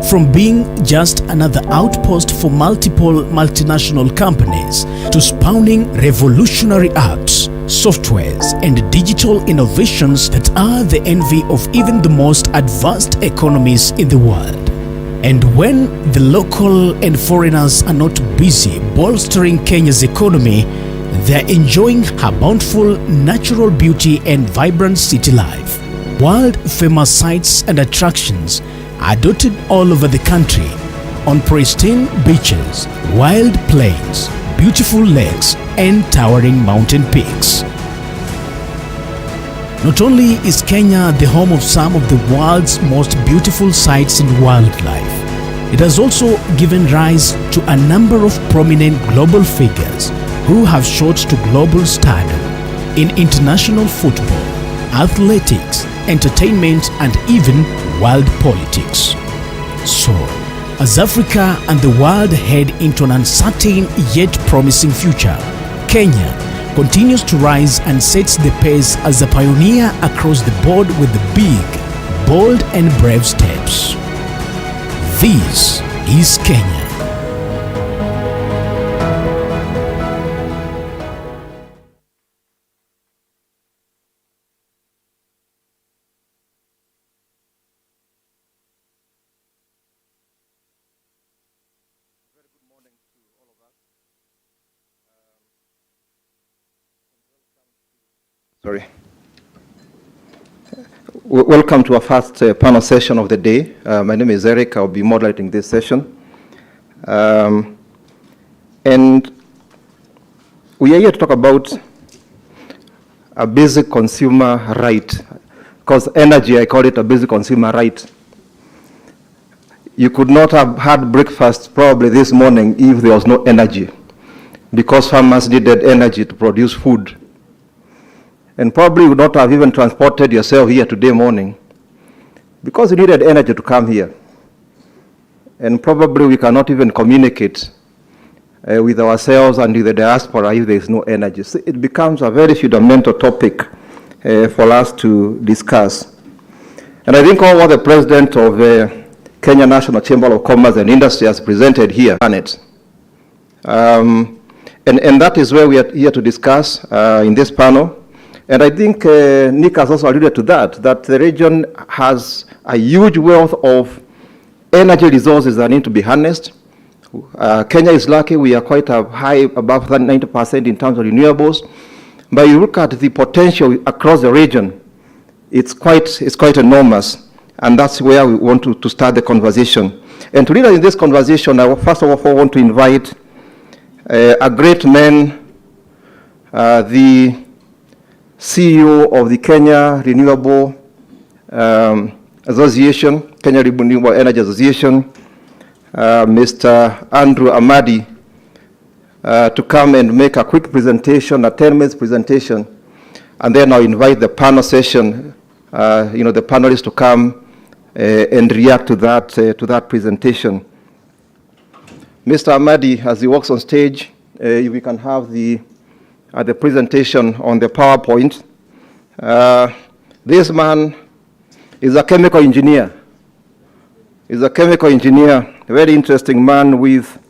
from being just another outpost for multiple multinational companies to spawning revolutionary apps, softwares, and digital innovations that are the envy of even the most advanced economies in the world. And when the local and foreigners are not busy bolstering Kenya's economy, they're enjoying her bountiful natural beauty and vibrant city life. World-famous sites and attractions are dotted all over the country, on pristine beaches, wild plains, beautiful lakes, and towering mountain peaks. Not only is Kenya the home of some of the world's most beautiful sights and wildlife, it has also given rise to a number of prominent global figures who have shot to global stardom in international football, athletics, entertainment, and even world politics. So, as Africa and the world head into an uncertain yet promising future, Kenya continues to rise and sets the pace as a pioneer across the board with the big, bold, and brave steps. This is Kenya. Sorry. Welcome to our first panel session of the day. My name is Eric. I'll be moderating this session. And we are here to talk about a basic consumer right. Because energy, I call it a basic consumer right. You could not have had breakfast probably this morning if there was no energy, because farmers needed energy to produce food. And probably would not have even transported yourself here today morning because you needed energy to come here. And probably we cannot even communicate with ourselves and with the diaspora if there is no energy. So it becomes a very fundamental topic for us to discuss. And I think all what the president of Kenya National Chamber of Commerce and Industry has presented here on it. And that is where we are here to discuss in this panel. And I think Nick has also alluded to that the region has a huge wealth of energy resources that need to be harnessed. Kenya is lucky, we are quite a high, above 90% in terms of renewables. But you look at the potential across the region, it's quite enormous. And that's where we want to start the conversation. And to lead us in this conversation, I first of all want to invite a great man, the CEO of the Kenya Renewable Association, Kenya Renewable Energy Association, Mr. Andrew Amadi, to come and make a quick presentation, a 10-minute presentation, and then I'll invite the panel session, the panelists to come and react to that presentation. Mr. Amadi, as he walks on stage, we can have the presentation on the PowerPoint. This man is a chemical engineer. He's a chemical engineer, a very interesting man with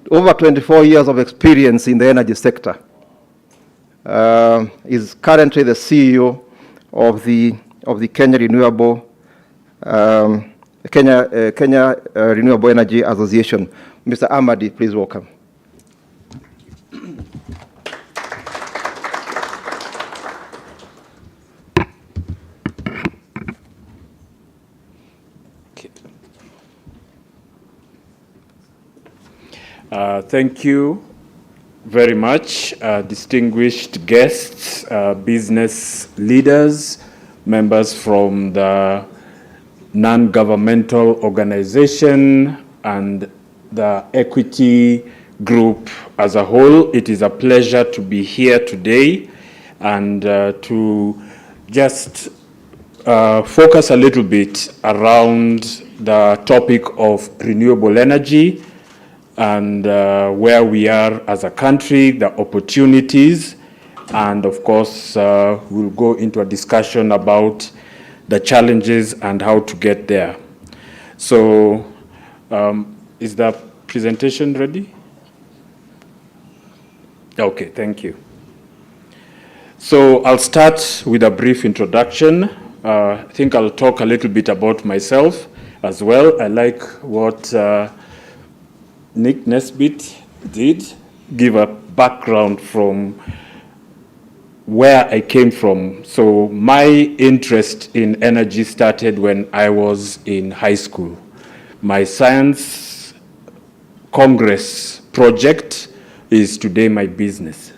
over 24 years of experience in the energy sector. He's currently the CEO of the Kenya Renewable Renewable Energy Association. Mr. Amadi, please welcome. Thank you very much, distinguished guests, business leaders, members from the non-governmental organization and the equity group as a whole. It is a pleasure to be here today and to just focus a little bit around the topic of renewable energy and where we are as a country, the opportunities, and of course we'll go into a discussion about the challenges and how to get there. So is the presentation ready? Okay, thank you. So I'll start with a brief introduction. I think I'll talk a little bit about myself as well. I like what Nick Nesbitt did, give a background from where I came from. So my interest in energy started when I was in high school. My science congress project is today my business.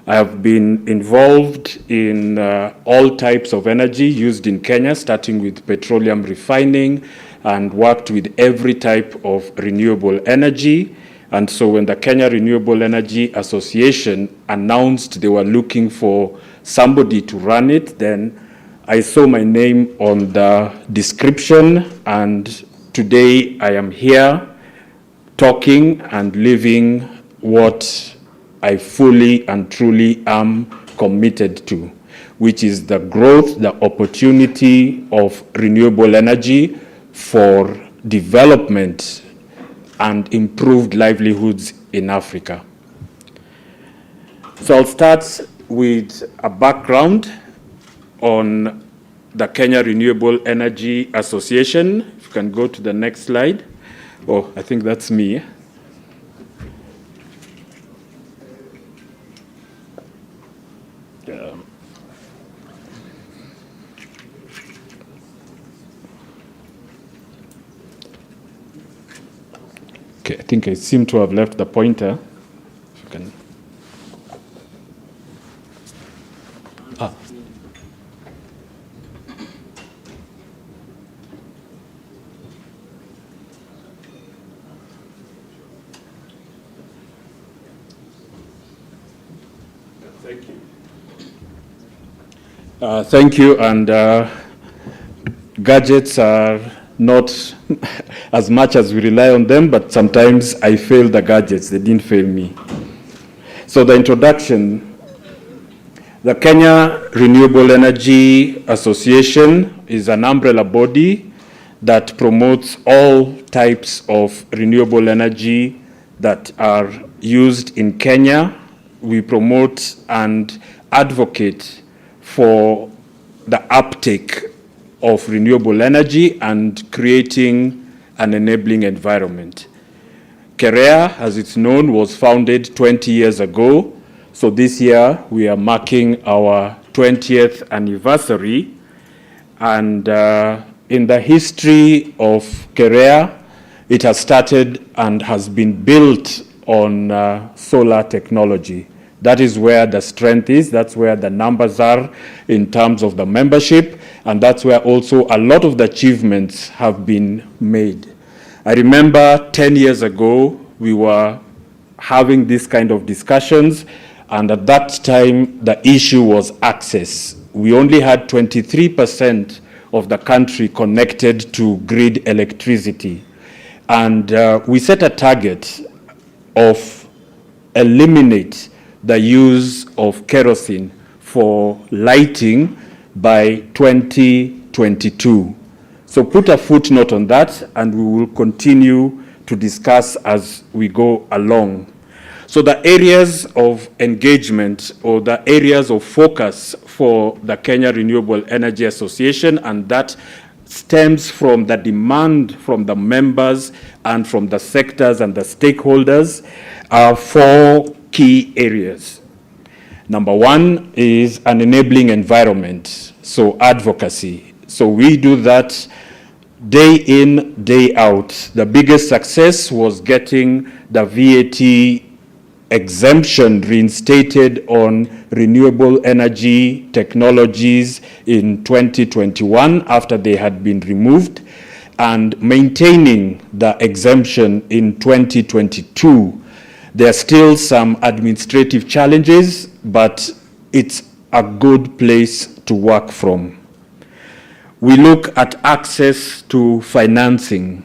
I have been involved in all types of energy used in Kenya, starting with petroleum refining, and worked with every type of renewable energy. And so when the Kenya Renewable Energy Association announced they were looking for somebody to run it, then I saw my name on the description, and today I am here talking and living what I fully and truly am committed to, which is the growth, the opportunity of renewable energy for development and improved livelihoods in Africa. So I'll start with a background on the Kenya Renewable Energy Association. If you can go to the next slide. Oh, I think that's me. Okay, I think I seem to have left the pointer. If you can. Thank you. Thank you, and gadgets are not as much as we rely on them, but sometimes I fail the gadgets. They didn't fail me. So the introduction, the Kenya Renewable Energy Association is an umbrella body that promotes all types of renewable energy that are used in Kenya. We promote and advocate for the uptake of renewable energy and creating an enabling environment. KEREA, as it's known, was founded 20 years ago. So this year we are marking our 20th anniversary. And in the history of KEREA, it has started and has been built on solar technology. That is where the strength is. That's where the numbers are in terms of the membership. And that's where also a lot of the achievements have been made. I remember 10 years ago, we were having this kind of discussions. And at that time, the issue was access. We only had 23% of the country connected to grid electricity. And we set a target of eliminate the use of kerosene for lighting by 2022. So put a footnote on that, and we will continue to discuss as we go along. So the areas of engagement or the areas of focus for the Kenya Renewable Energy Association, and that stems from the demand from the members and from the sectors and the stakeholders, are four key areas. Number one is an enabling environment, so advocacy. So we do that day in, day out. The biggest success was getting the VAT exemption reinstated on renewable energy technologies in 2021 after they had been removed, and maintaining the exemption in 2022. There are still some administrative challenges, but it's a good place to work from. We look at access to financing.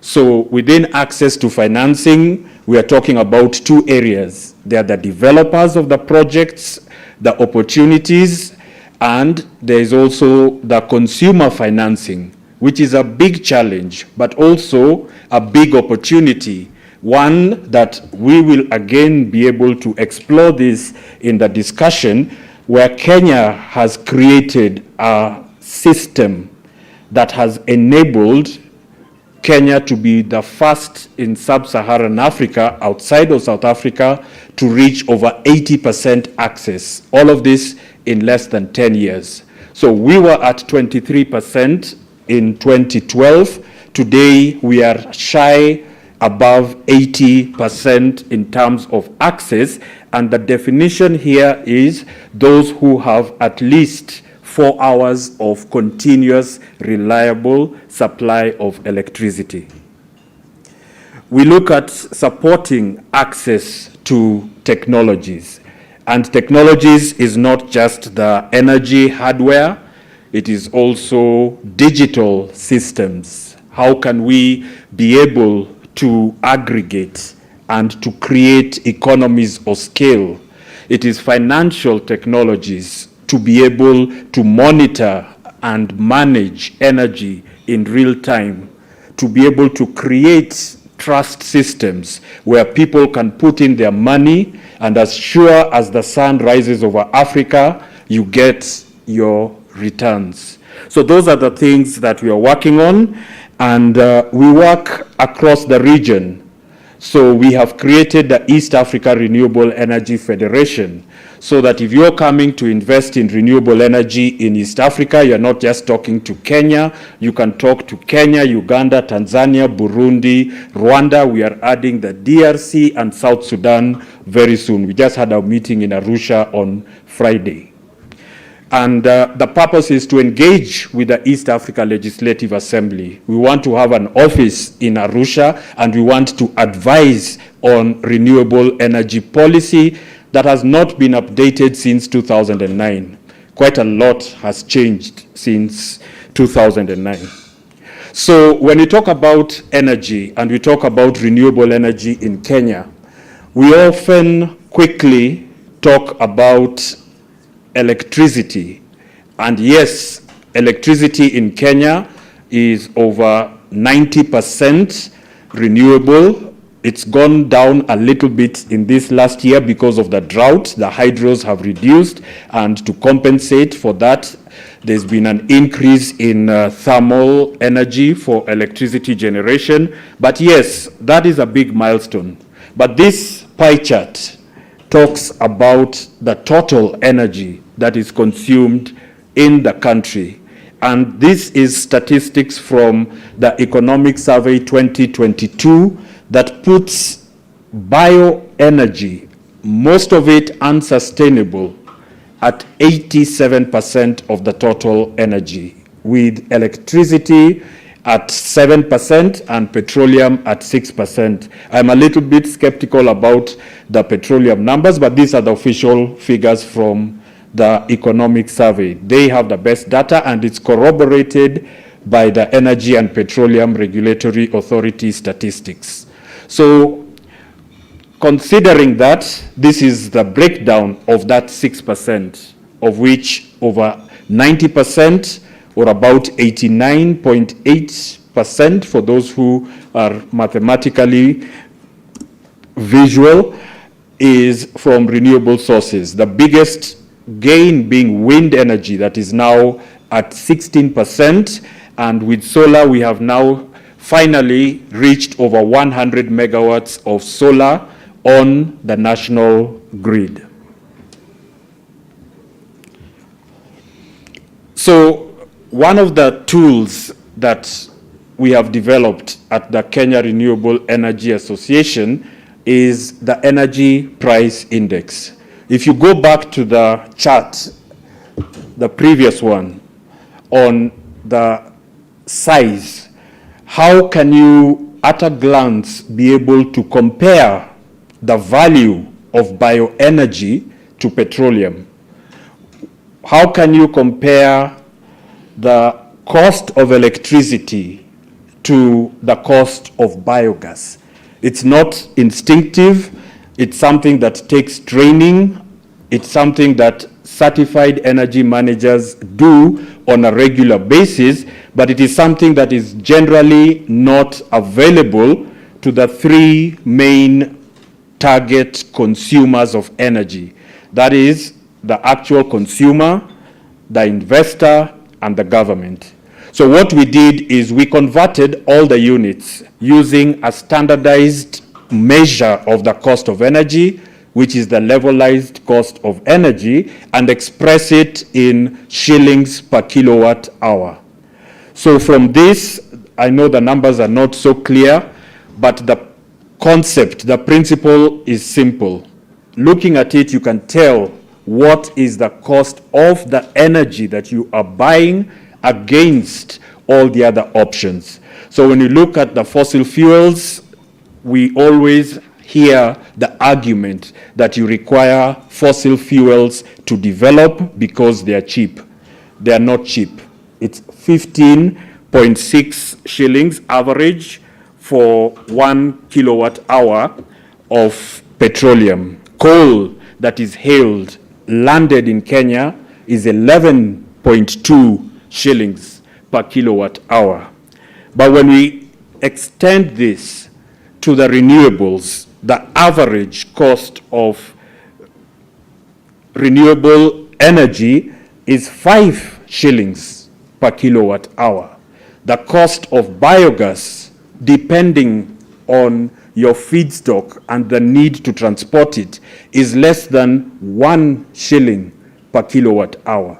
So within access to financing, we are talking about two areas. They are the developers of the projects, the opportunities, and there is also the consumer financing, which is a big challenge, but also a big opportunity. One that we will again be able to explore this in the discussion, where Kenya has created a system that has enabled Kenya to be the first in sub-Saharan Africa, outside of South Africa, to reach over 80% access. All of this in less than 10 years. So we were at 23% in 2012. Today we are shy above 80% in terms of access, and the definition here is those who have at least 4 hours of continuous, reliable supply of electricity. We look at supporting access to technologies. And technologies is not just the energy hardware, it is also digital systems. How can we be able to aggregate and to create economies of scale? It is financial technologies to be able to monitor and manage energy in real time, to be able to create trust systems where people can put in their money, and as sure as the sun rises over Africa, you get your returns. So those are the things that we are working on, and we work across the region. So we have created the East Africa Renewable Energy Federation, so that if you're coming to invest in renewable energy in East Africa, you're not just talking to Kenya. You can talk to Kenya, Uganda, Tanzania, Burundi, Rwanda. We are adding the DRC and South Sudan very soon. We just had a meeting in Arusha on Friday. And the purpose is to engage with the East Africa Legislative Assembly. We want to have an office in Arusha, and we want to advise on renewable energy policy that has not been updated since 2009. Quite a lot has changed since 2009. So when we talk about energy and we talk about renewable energy in Kenya, we often quickly talk about electricity. And yes, electricity in Kenya is over 90% renewable. It's gone down a little bit in this last year because of the drought. The hydros have reduced, and to compensate for that, there's been an increase in thermal energy for electricity generation. But yes, that is a big milestone. But this pie chart talks about the total energy that is consumed in the country. And this is statistics from the Economic Survey 2022 that puts bioenergy, most of it unsustainable, at 87% of the total energy, with electricity at 7% and petroleum at 6%. I'm a little bit skeptical about the petroleum numbers, but these are the official figures from the Economic Survey. They have the best data, and it's corroborated by the Energy and Petroleum Regulatory Authority statistics. So considering that, this is the breakdown of that 6%, of which over 90%, or about 89.8% for those who are mathematically visual, is from renewable sources. The biggest gain being wind energy, that is now at 16%, and with solar we have now finally reached over 100 megawatts of solar on the national grid. So one of the tools that we have developed at the Kenya Renewable Energy Association is the Energy Price Index. If you go back to the chart, the previous one, on the size, how can you at a glance be able to compare the value of bioenergy to petroleum? How can you compare the cost of electricity to the cost of biogas? It's not instinctive. It's something that takes training. It's something that certified energy managers do on a regular basis, but it is something that is generally not available to the three main target consumers of energy. That is the actual consumer, the investor, and the government. So what we did is we converted all the units using a standardized measure of the cost of energy, which is the levelized cost of energy, and express it in shillings per kilowatt hour. So from this, I know the numbers are not so clear, but the concept, the principle is simple. Looking at it, you can tell what is the cost of the energy that you are buying against all the other options. So when you look at the fossil fuels, we always hear the argument that you require fossil fuels to develop because they are cheap. They are not cheap. It's 15.6 shillings average for 1 kilowatt hour of petroleum. Coal that is hailed, landed in Kenya, is 11.2 shillings per kilowatt hour. But when we extend this to the renewables, the average cost of renewable energy is 5 shillings per kilowatt hour. The cost of biogas, depending on your feedstock and the need to transport it, is less than 1 shilling per kilowatt hour.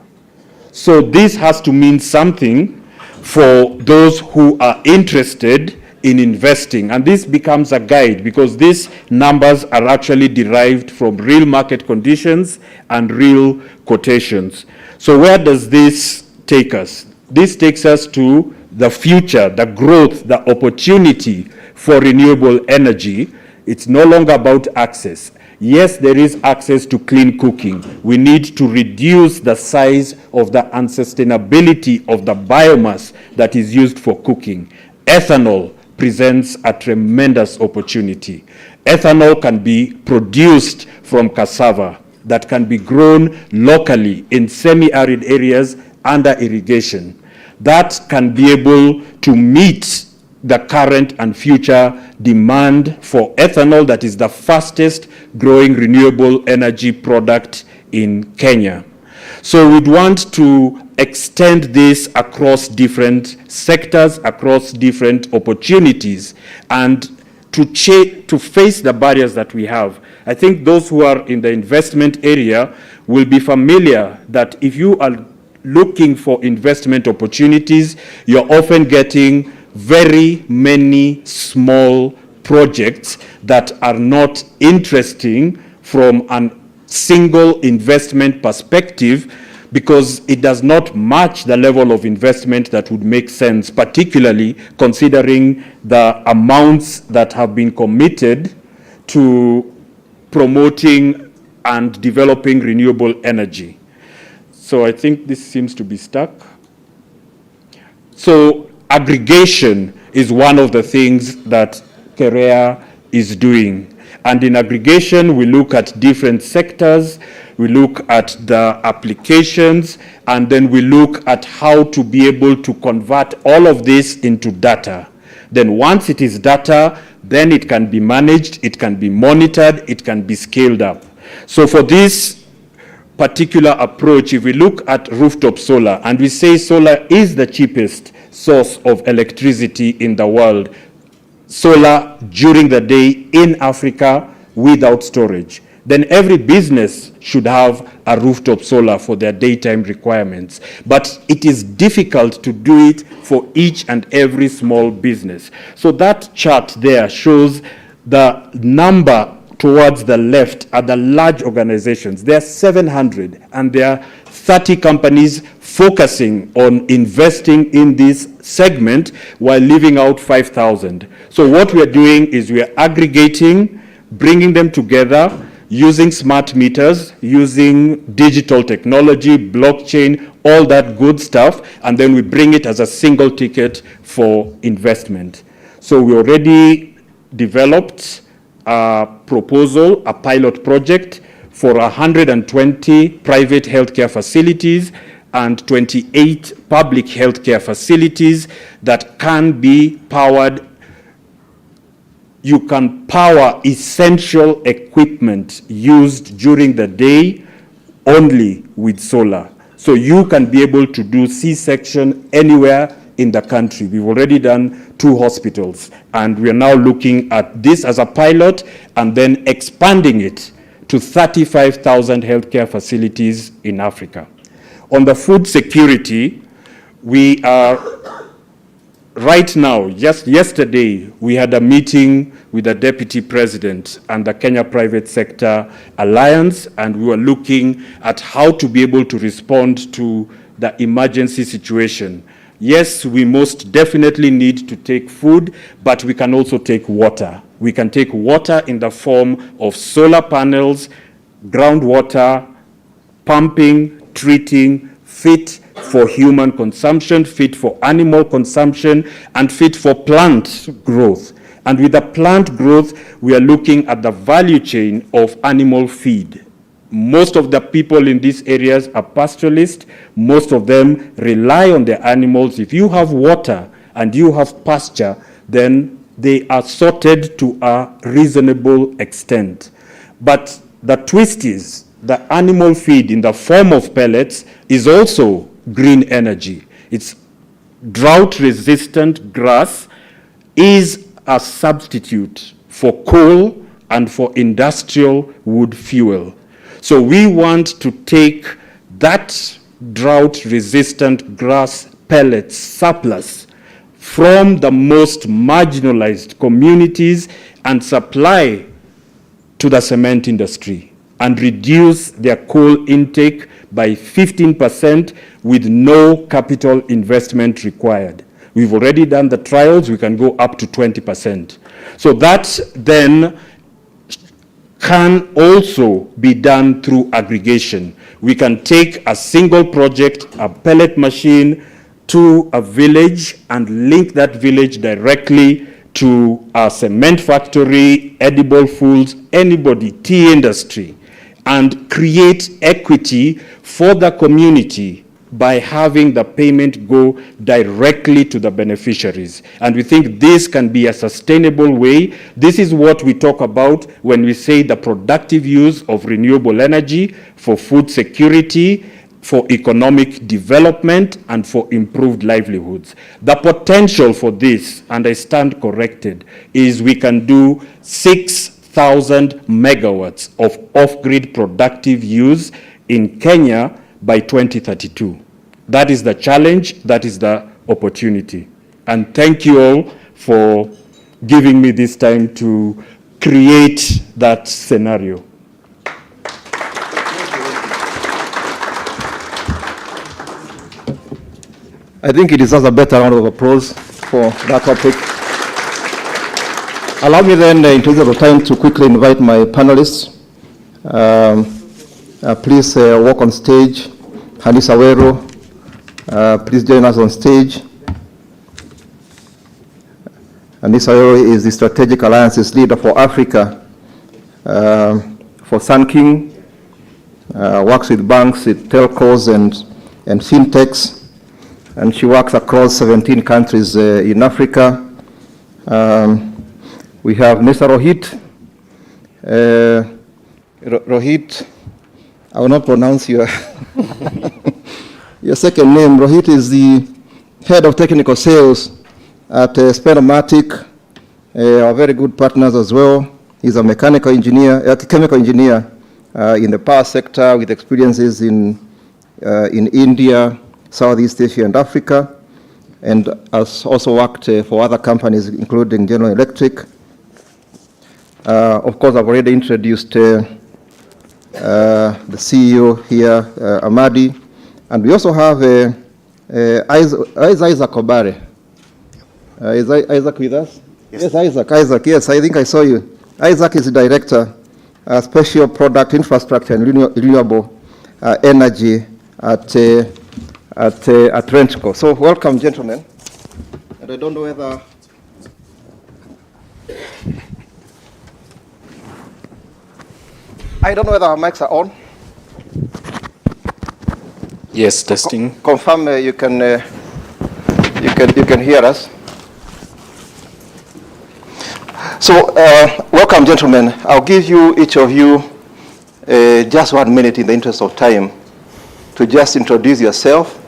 So this has to mean something for those who are interested in investing. And this becomes a guide because these numbers are actually derived from real market conditions and real quotations. So where does this take us? This takes us to the future, the growth, the opportunity for renewable energy. It's no longer about access. Yes, there is access to clean cooking. We need to reduce the size of the unsustainability of the biomass that is used for cooking. Ethanol presents a tremendous opportunity. Ethanol can be produced from cassava that can be grown locally in semi-arid areas under irrigation. That can be able to meet the current and future demand for ethanol that is the fastest growing renewable energy product in Kenya. So we'd want to extend this across different sectors, across different opportunities, and to face the barriers that we have. I think those who are in the investment area will be familiar that if you are looking for investment opportunities, you're often getting very many small projects that are not interesting from a single investment perspective because it does not match the level of investment that would make sense, particularly considering the amounts that have been committed to promoting and developing renewable energy. So I think this seems to be stuck. So aggregation is one of the things that KEREA is doing. And in aggregation, we look at different sectors, we look at the applications, and then we look at how to be able to convert all of this into data. Then once it is data, then it can be managed, it can be monitored, it can be scaled up. So for this particular approach, if we look at rooftop solar, and we say solar is the cheapest source of electricity in the world, solar during the day in Africa without storage, then every business should have a rooftop solar for their daytime requirements. But it is difficult to do it for each and every small business. So that chart there shows the number towards the left are the large organizations. There are 700, and there are 30 companies focusing on investing in this segment while leaving out 5,000. So what we are doing is we are aggregating, bringing them together, using smart meters, using digital technology, blockchain, all that good stuff, and then we bring it as a single ticket for investment. So we already developed a proposal, a pilot project for 120 private healthcare facilities and 28 public healthcare facilities that can be powered. You can power essential equipment used during the day only with solar. So you can be able to do C-section anywhere in the country. We've already done 2 hospitals, and we are now looking at this as a pilot and then expanding it to 35,000 healthcare facilities in Africa. On the food security, we are right now, just yesterday, we had a meeting with the Deputy President and the Kenya Private Sector Alliance, and we were looking at how to be able to respond to the emergency situation. Yes, we most definitely need to take food, but we can also take water. We can take water in the form of solar panels, groundwater, pumping, treating, fit for human consumption, fit for animal consumption, and fit for plant growth. And with the plant growth, we are looking at the value chain of animal feed. Most of the people in these areas are pastoralists. Most of them rely on their animals. If you have water and you have pasture, then they are sorted to a reasonable extent. But the twist is, the animal feed in the form of pellets is also green energy. It's drought-resistant grass, is a substitute for coal and for industrial wood fuel. So we want to take that drought-resistant grass pellets surplus from the most marginalized communities and supply to the cement industry and reduce their coal intake by 15% with no capital investment required. We've already done the trials, we can go up to 20%. So that then can also be done through aggregation. We can take a single project, a pellet machine, to a village and link that village directly to a cement factory, edible foods, anybody, tea industry, and create equity for the community by having the payment go directly to the beneficiaries. And we think this can be a sustainable way. This is what we talk about when we say the productive use of renewable energy for food security, for economic development, and for improved livelihoods. The potential for this, and I stand corrected, is we can do 6,000 megawatts of off-grid productive use in Kenya by 2032. That is the challenge, that is the opportunity. And thank you all for giving me this time to create that scenario. I think it deserves a better round of applause for that topic. Allow me then, in terms of time, to quickly invite my panelists. Please walk on stage. Hanisa Wero, please join us on stage. Hanisa Wero is the Strategic Alliances Leader for Africa for Sun King, works with banks, with telcos and fintechs, and she works across 17 countries in Africa. We have Mr. Rohit. Rohit, I will not pronounce your your second name. Rohit is the head of technical sales at Spermatic, our very good partners as well. He's a mechanical engineer, a chemical engineer in the power sector with experiences in India, Southeast Asia, and Africa, and has also worked for other companies, including General Electric. Of course, I've already introduced the CEO here, Amadi, and we also have Isaac Obare. Is Isaac with us? Yes. Yes, Isaac, yes, I think I saw you. Isaac is the director, special product infrastructure and renewable energy at Rentsco. So welcome, gentlemen. And I don't know whether our mics are on. Yes, testing. Confirm you can hear us. So welcome, gentlemen. I'll give you, each of you, just 1 minute in the interest of time to just introduce yourself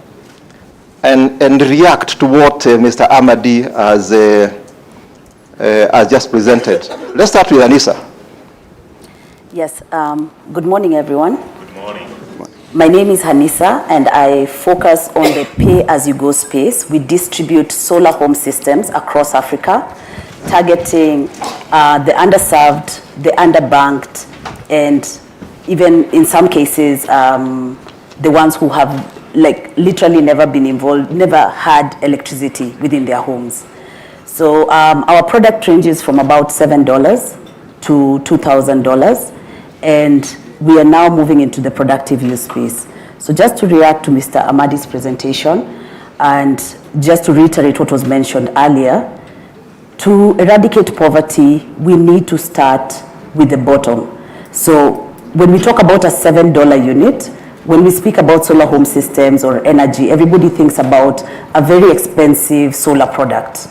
and react to what Mr. Amadi has just presented. Let's start with Anissa. Yes, good morning, everyone. Good morning. My name is Hanisa, and I focus on the pay-as-you-go space. We distribute solar home systems across Africa, targeting the underserved, the underbanked, and even in some cases, the ones who have literally never been involved, never had electricity within their homes. So our product ranges from about $7 to $2,000, and we are now moving into the productive use space. So just to react to Mr. Amadi's presentation, and just to reiterate what was mentioned earlier, to eradicate poverty, we need to start with the bottom. So when we talk about a $7 unit, when we speak about solar home systems or energy, everybody thinks about a very expensive solar product.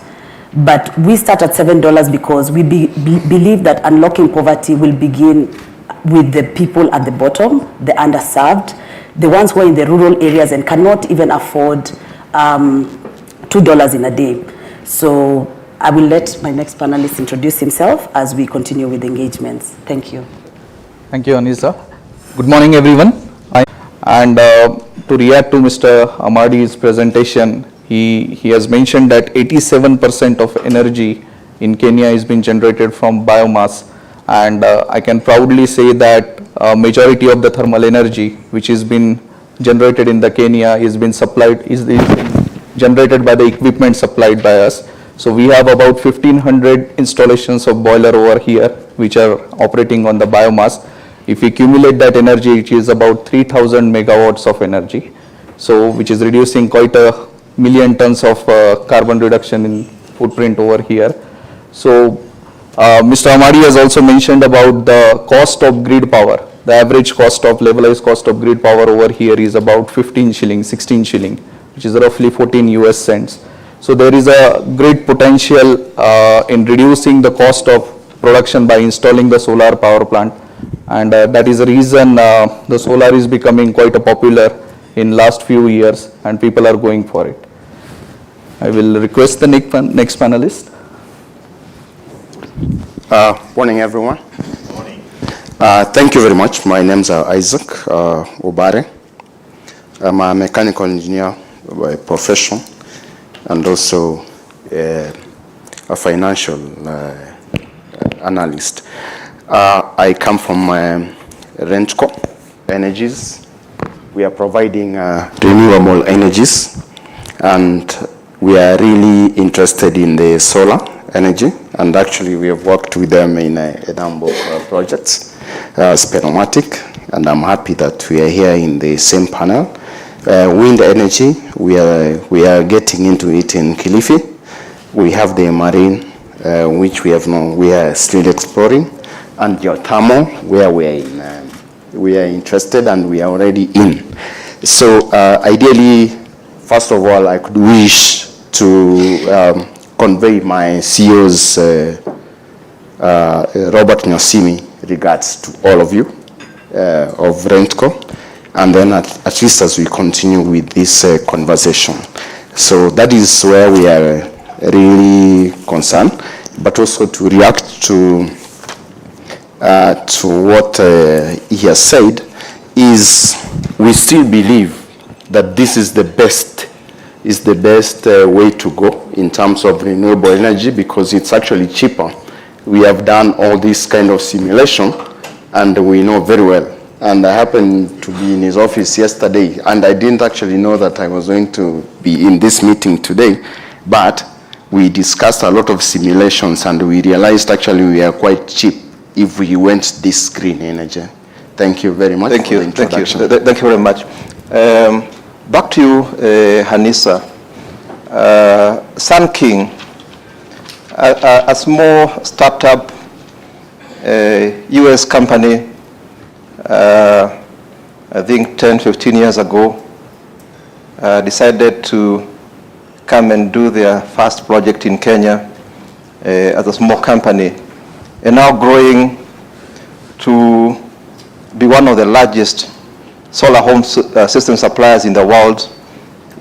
But we start at $7 because we believe that unlocking poverty will begin with the people at the bottom, the underserved, the ones who are in the rural areas and cannot even afford $2 in a day. So I will let my next panelist introduce himself as we continue with engagements. Thank you. Thank you, Anisa. Good morning, everyone. To react to Mr. Amadi's presentation, he has mentioned that 87% of energy in Kenya is being generated from biomass, and I can proudly say that majority of the thermal energy which is been generated in the Kenya is being generated by the equipment supplied by us. So we have about 1,500 installations of boiler over here which are operating on the biomass. If we accumulate that energy, it is about 3,000 megawatts of energy, so which is reducing quite a million tons of carbon reduction in footprint over here. So Mr. Amadi has also mentioned about the cost of grid power. The average cost of levelized cost of grid power over here is about 15 shilling, 16 shilling, which is roughly 14 US cents. So there is a great potential in reducing the cost of production by installing the solar power plant. And that is the reason the solar is becoming quite a popular in last few years, and people are going for it. I will request the next panelist. Morning, everyone. Morning. Thank you very much. My name is Isaac Obare. I'm a mechanical engineer by profession and also a financial analyst. I come from Rentco Energies. We are providing renewable energies, and we are really interested in the solar energy, and actually we have worked with them in a number of projects, Speromatic, and I'm happy that we are here in the same panel. Wind energy, we are getting into it in Kilifi. We have the marine, which we are still exploring, and geothermal, where we are interested and we are already in. So ideally, first of all, I could wish to convey my CEO's Robert Nyosimi regards to all of you of Rentco, and then at least as we continue with this conversation. So that is where we are really concerned, but also to react to what he has said is we still believe that this is the best way to go in terms of renewable energy, because it's actually cheaper. We have done all this kind of simulation and we know very well. And I happened to be in his office yesterday, and I didn't actually know that I was going to be in this meeting today, but we discussed a lot of simulations and we realized actually we are quite cheap if we went this green energy. Thank you very much. Thank you. Thank you. Thank you very much. Back to you, Hanisa. Sun King, a small startup US company, I think 10, 15 years ago, decided to come and do their first project in Kenya as a small company, and now growing to be one of the largest solar home system suppliers in the world,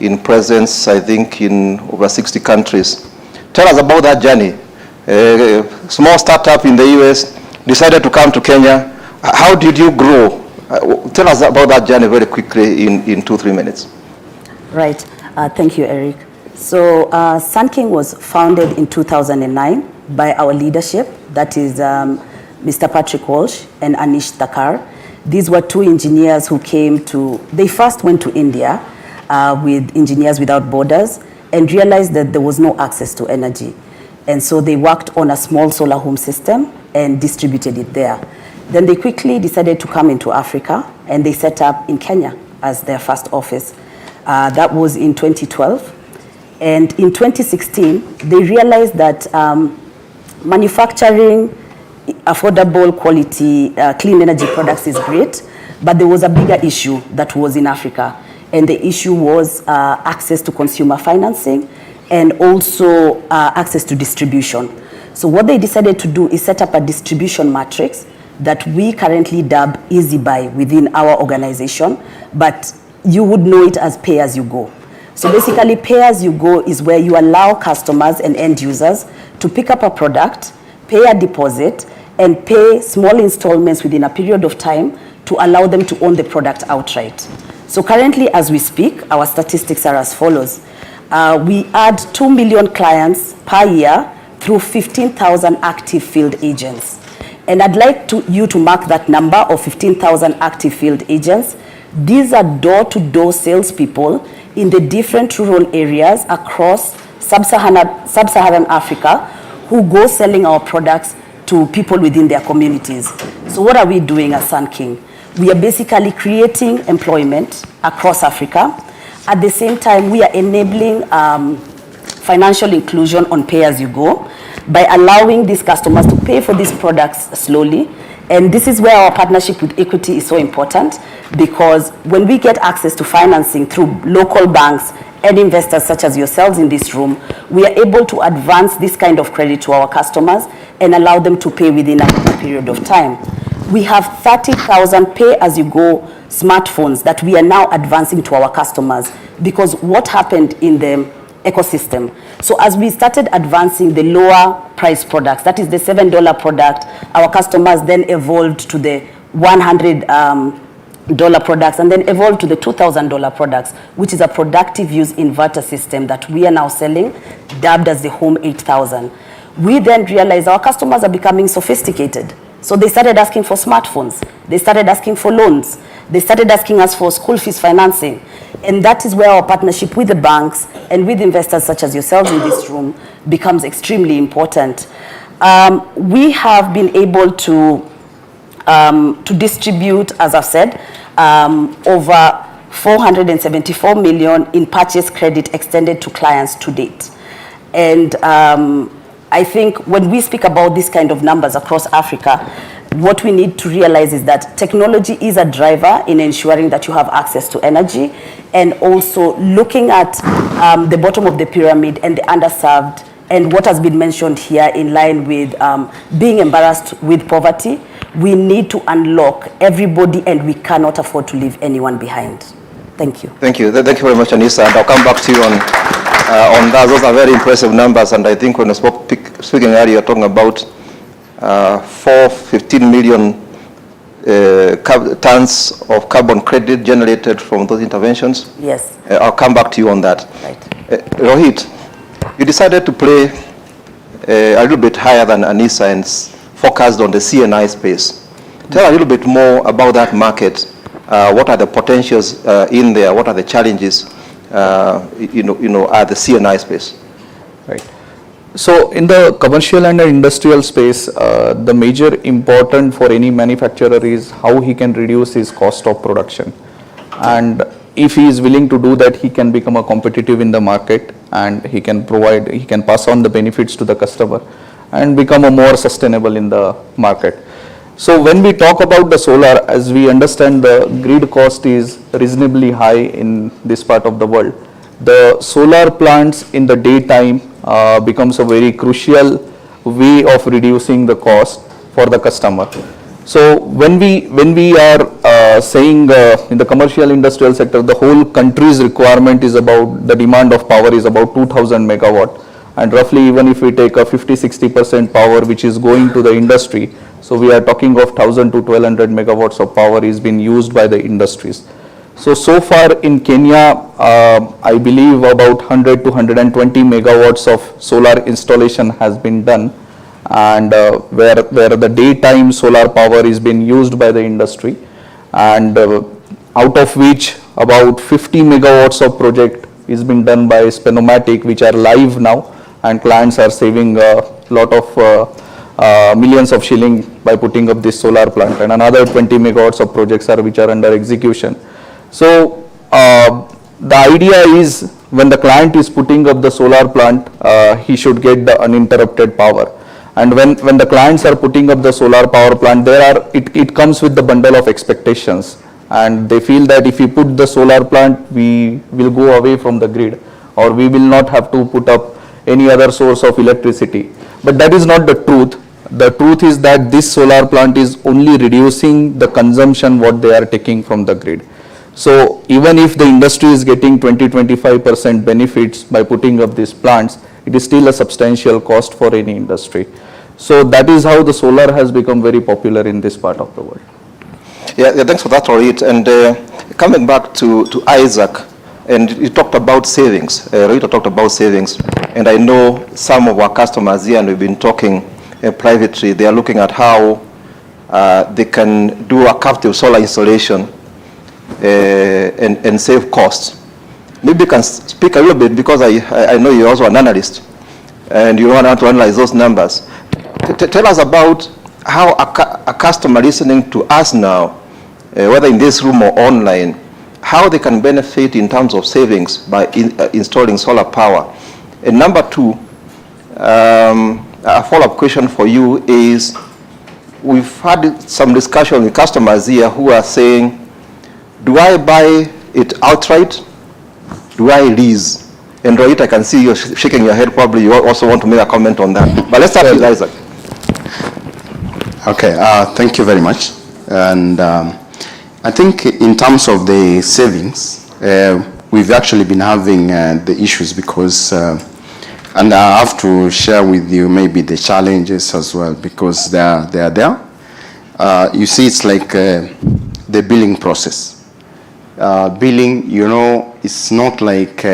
in presence, I think, in over 60 countries. Tell us about that journey. A small startup in the US decided to come to Kenya. How did you grow Tell us about that journey very quickly in 2-3 minutes. Right. Thank you, Eric. So Sun King was founded in 2009 by our leadership, that is Mr. Patrick Walsh and Anish Thakkar. These were two engineers who they first went to India with Engineers Without Borders and realized that there was no access to energy. And so they worked on a small solar home system and distributed it there. Then they quickly decided to come into Africa, and they set up in Kenya as their first office. That was in 2012. And in 2016, they realized that manufacturing affordable quality clean energy products is great, but there was a bigger issue that was in Africa. And the issue was access to consumer financing and also access to distribution. So what they decided to do is set up a distribution matrix that we currently dub Easy Buy within our organization, but you would know it as pay as you go. So basically, pay as you go is where you allow customers and end users to pick up a product, pay a deposit, and pay small installments within a period of time to allow them to own the product outright. So currently, as we speak, our statistics are as follows. We add 2 million clients per year through 15,000 active field agents. And I'd like you to mark that number of 15,000 active field agents. These are door-to-door salespeople in the different rural areas across sub-Saharan Africa who go selling our products to people within their communities. So what are we doing at Sun King? We are basically creating employment across Africa. At the same time, we are enabling financial inclusion on pay-as-you-go by allowing these customers to pay for these products slowly. And this is where our partnership with Equity is so important, because when we get access to financing through local banks and investors such as yourselves in this room, we are able to advance this kind of credit to our customers and allow them to pay within a period of time. We have 30,000 pay-as-you-go smartphones that we are now advancing to our customers, because what happened in the ecosystem. So as we started advancing the lower price products, that is the $7 product, our customers then evolved to the $100 products, and then evolved to the $2,000 products, which is a productive use inverter system that we are now selling, dubbed as the Home 8000. We then realized our customers are becoming sophisticated. So they started asking for smartphones. They started asking for loans. They started asking us for school fees financing. And that is where our partnership with the banks and with investors such as yourselves in this room becomes extremely important. We have been able to distribute, as I've said, over 474 million in purchase credit extended to clients to date. And I think when we speak about these kind of numbers across Africa, what we need to realize is that technology is a driver in ensuring that you have access to energy, and also looking at the bottom of the pyramid and the underserved, and what has been mentioned here in line with being embarrassed with poverty. We need to unlock everybody, and we cannot afford to leave anyone behind. Thank you. Thank you. Thank you very much, Anissa. And I'll come back to you on that. Those are very impressive numbers. And I think when I speaking earlier, talking about 415 million tons of carbon credit generated from those interventions. Yes. I'll come back to you on that. Right. Rohit, you decided to play a little bit higher than Anissa and focused on the CNI space. Tell a little bit more about that market. What are the potentials in there? What are the challenges, at the CNI space? Right. So in the commercial and industrial space, the major important for any manufacturer is how he can reduce his cost of production. And if he is willing to do that, he can become a competitive in the market, and he can pass on the benefits to the customer and become a more sustainable in the market. So when we talk about the solar, as we understand, the grid cost is reasonably high in this part of the world. The solar plants in the daytime becomes a very crucial way of reducing the cost for the customer. So when we are saying in the commercial industrial sector, the whole country's requirement is about, the demand of power is about 2000 megawatt. And roughly, even if we take a 50-60% power which is going to the industry, So we are talking of 1,000 to 1,200 megawatts of power is being used by the industries. So far in Kenya, I believe about 100 to 120 megawatts of solar installation has been done, and where the daytime solar power is being used by the industry, and out of which about 50 megawatts of project is being done by Spenomatic, which are live now, and clients are saving a lot of millions of shilling by putting up this solar plant, and another 20 megawatts of projects which are under execution. So the idea is when the client is putting up the solar plant, he should get the uninterrupted power. And when the clients are putting up the solar power plant, it comes with the bundle of expectations, and they feel that if we put the solar plant, we will go away from the grid, or we will not have to put up any other source of electricity. But that is not the truth. The truth is that this solar plant is only reducing the consumption what they are taking from the grid. So even if the industry is getting 20-25% benefits by putting up these plants, it is still a substantial cost for any industry. So that is how the solar has become very popular in this part of the world. Yeah, thanks for that, Rohit. And coming back to Isaac, and you talked about savings. Rohit talked about savings, and I know some of our customers here, and we've been talking privately, they are looking at how they can do a captive solar installation and save costs. Maybe you can speak a little bit, because I know you're also an analyst and you want to analyze those numbers. Tell us about how a customer listening to us now, whether in this room or online, how they can benefit in terms of savings by installing solar power. And number two, a follow-up question for you is, we've had some discussion with customers here who are saying, do I buy it outright? Do I lease? And Rohit, I can see you shaking your head. Probably you also want to make a comment on that. But let's start with Isaac. Okay, thank you very much. And I think in terms of the savings, we've actually been having the issues because, and I have to share with you maybe the challenges as well, because they are there. You see, it's like the billing process. Billing, you know, it's not like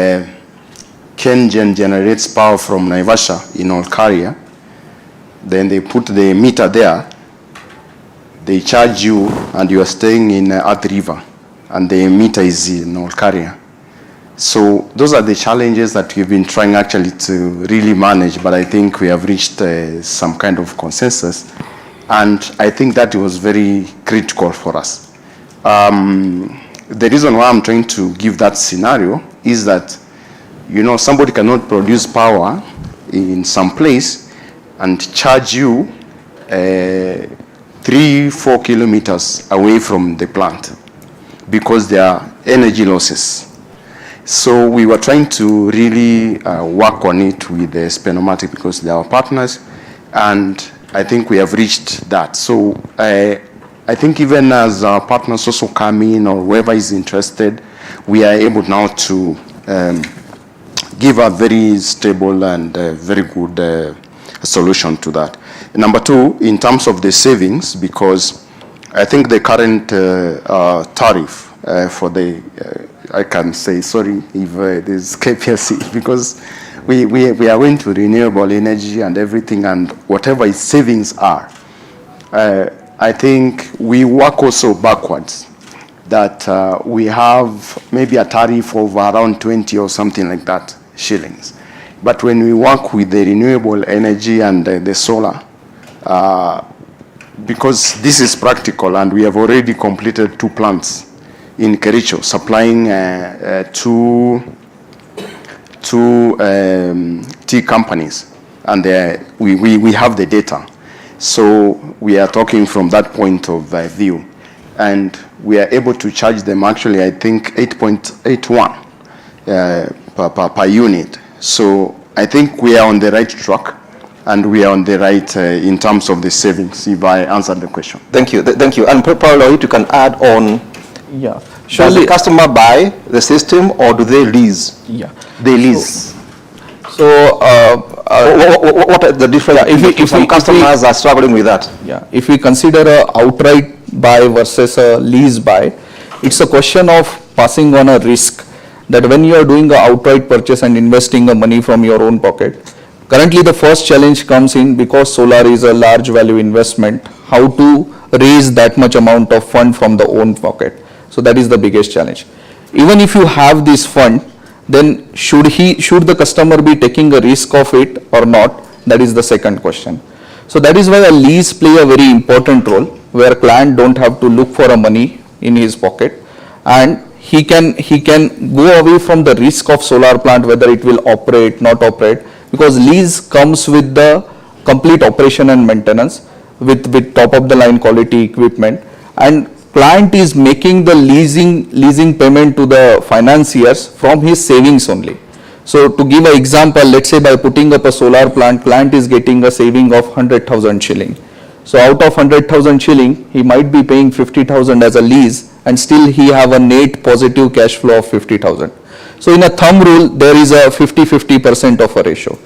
KenGen generates power from Naivasha in Olkaria, then they put the meter there, they charge you, and you are staying in Earth River, and the meter is in Olkaria. So those are the challenges that we've been trying actually to really manage, but I think we have reached some kind of consensus, and I think that was very critical for us. The reason why I'm trying to give that scenario is that, you know, somebody cannot produce power in some place and charge you 3-4 kilometers away from the plant because there are energy losses. So we were trying to really work on it with the Spenomatic because they are our partners, and I think we have reached that. So I think even as our partners also come in, or whoever is interested, we are able now to give a very stable and very good solution to that. Number two, in terms of the savings, because I think the current tariff for the, I can say, sorry if there's KPLC, because we are going to renewable energy and everything, and whatever its savings are, I think we work also backwards, that we have maybe a tariff of around 20 or something like that shillings. But when we work with the renewable energy and the solar, because this is practical, and we have already completed 2 plants in Kericho, supplying two tea companies, and we have the data. So we are talking from that point of view, and we are able to charge them actually, I think, 8.81 per unit. So I think we are on the right track, and we are on the right in terms of the savings, if I answered the question. Thank you. Thank you. And probably you can add on. Yeah. Does the customer buy the system, or do they lease? Yeah. They lease. So what are the difference? If some customers are struggling with that. Yeah, if we consider a outright buy versus a lease buy, it's a question of passing on a risk that when you are doing an outright purchase and investing the money from your own pocket, currently the first challenge comes in because solar is a large value investment, how to raise that much amount of fund from the own pocket. So that is the biggest challenge. Even if you have this fund, then should the customer be taking a risk of it or not? That is the second question. So that is why a lease play a very important role, where client don't have to look for a money in his pocket, and he can go away from the risk of solar plant, whether it will operate, not operate, because lease comes with the complete operation and maintenance with top of the line quality equipment, and client is making the leasing payment to the financiers from his savings only. So to give an example, let's say by putting up a solar plant, client is getting a saving of 100,000 shilling. So out of 100,000 shilling, he might be paying 50,000 as a lease, and still he have a net positive cash flow of 50,000. So in a thumb rule, there is a 50-50% of a ratio.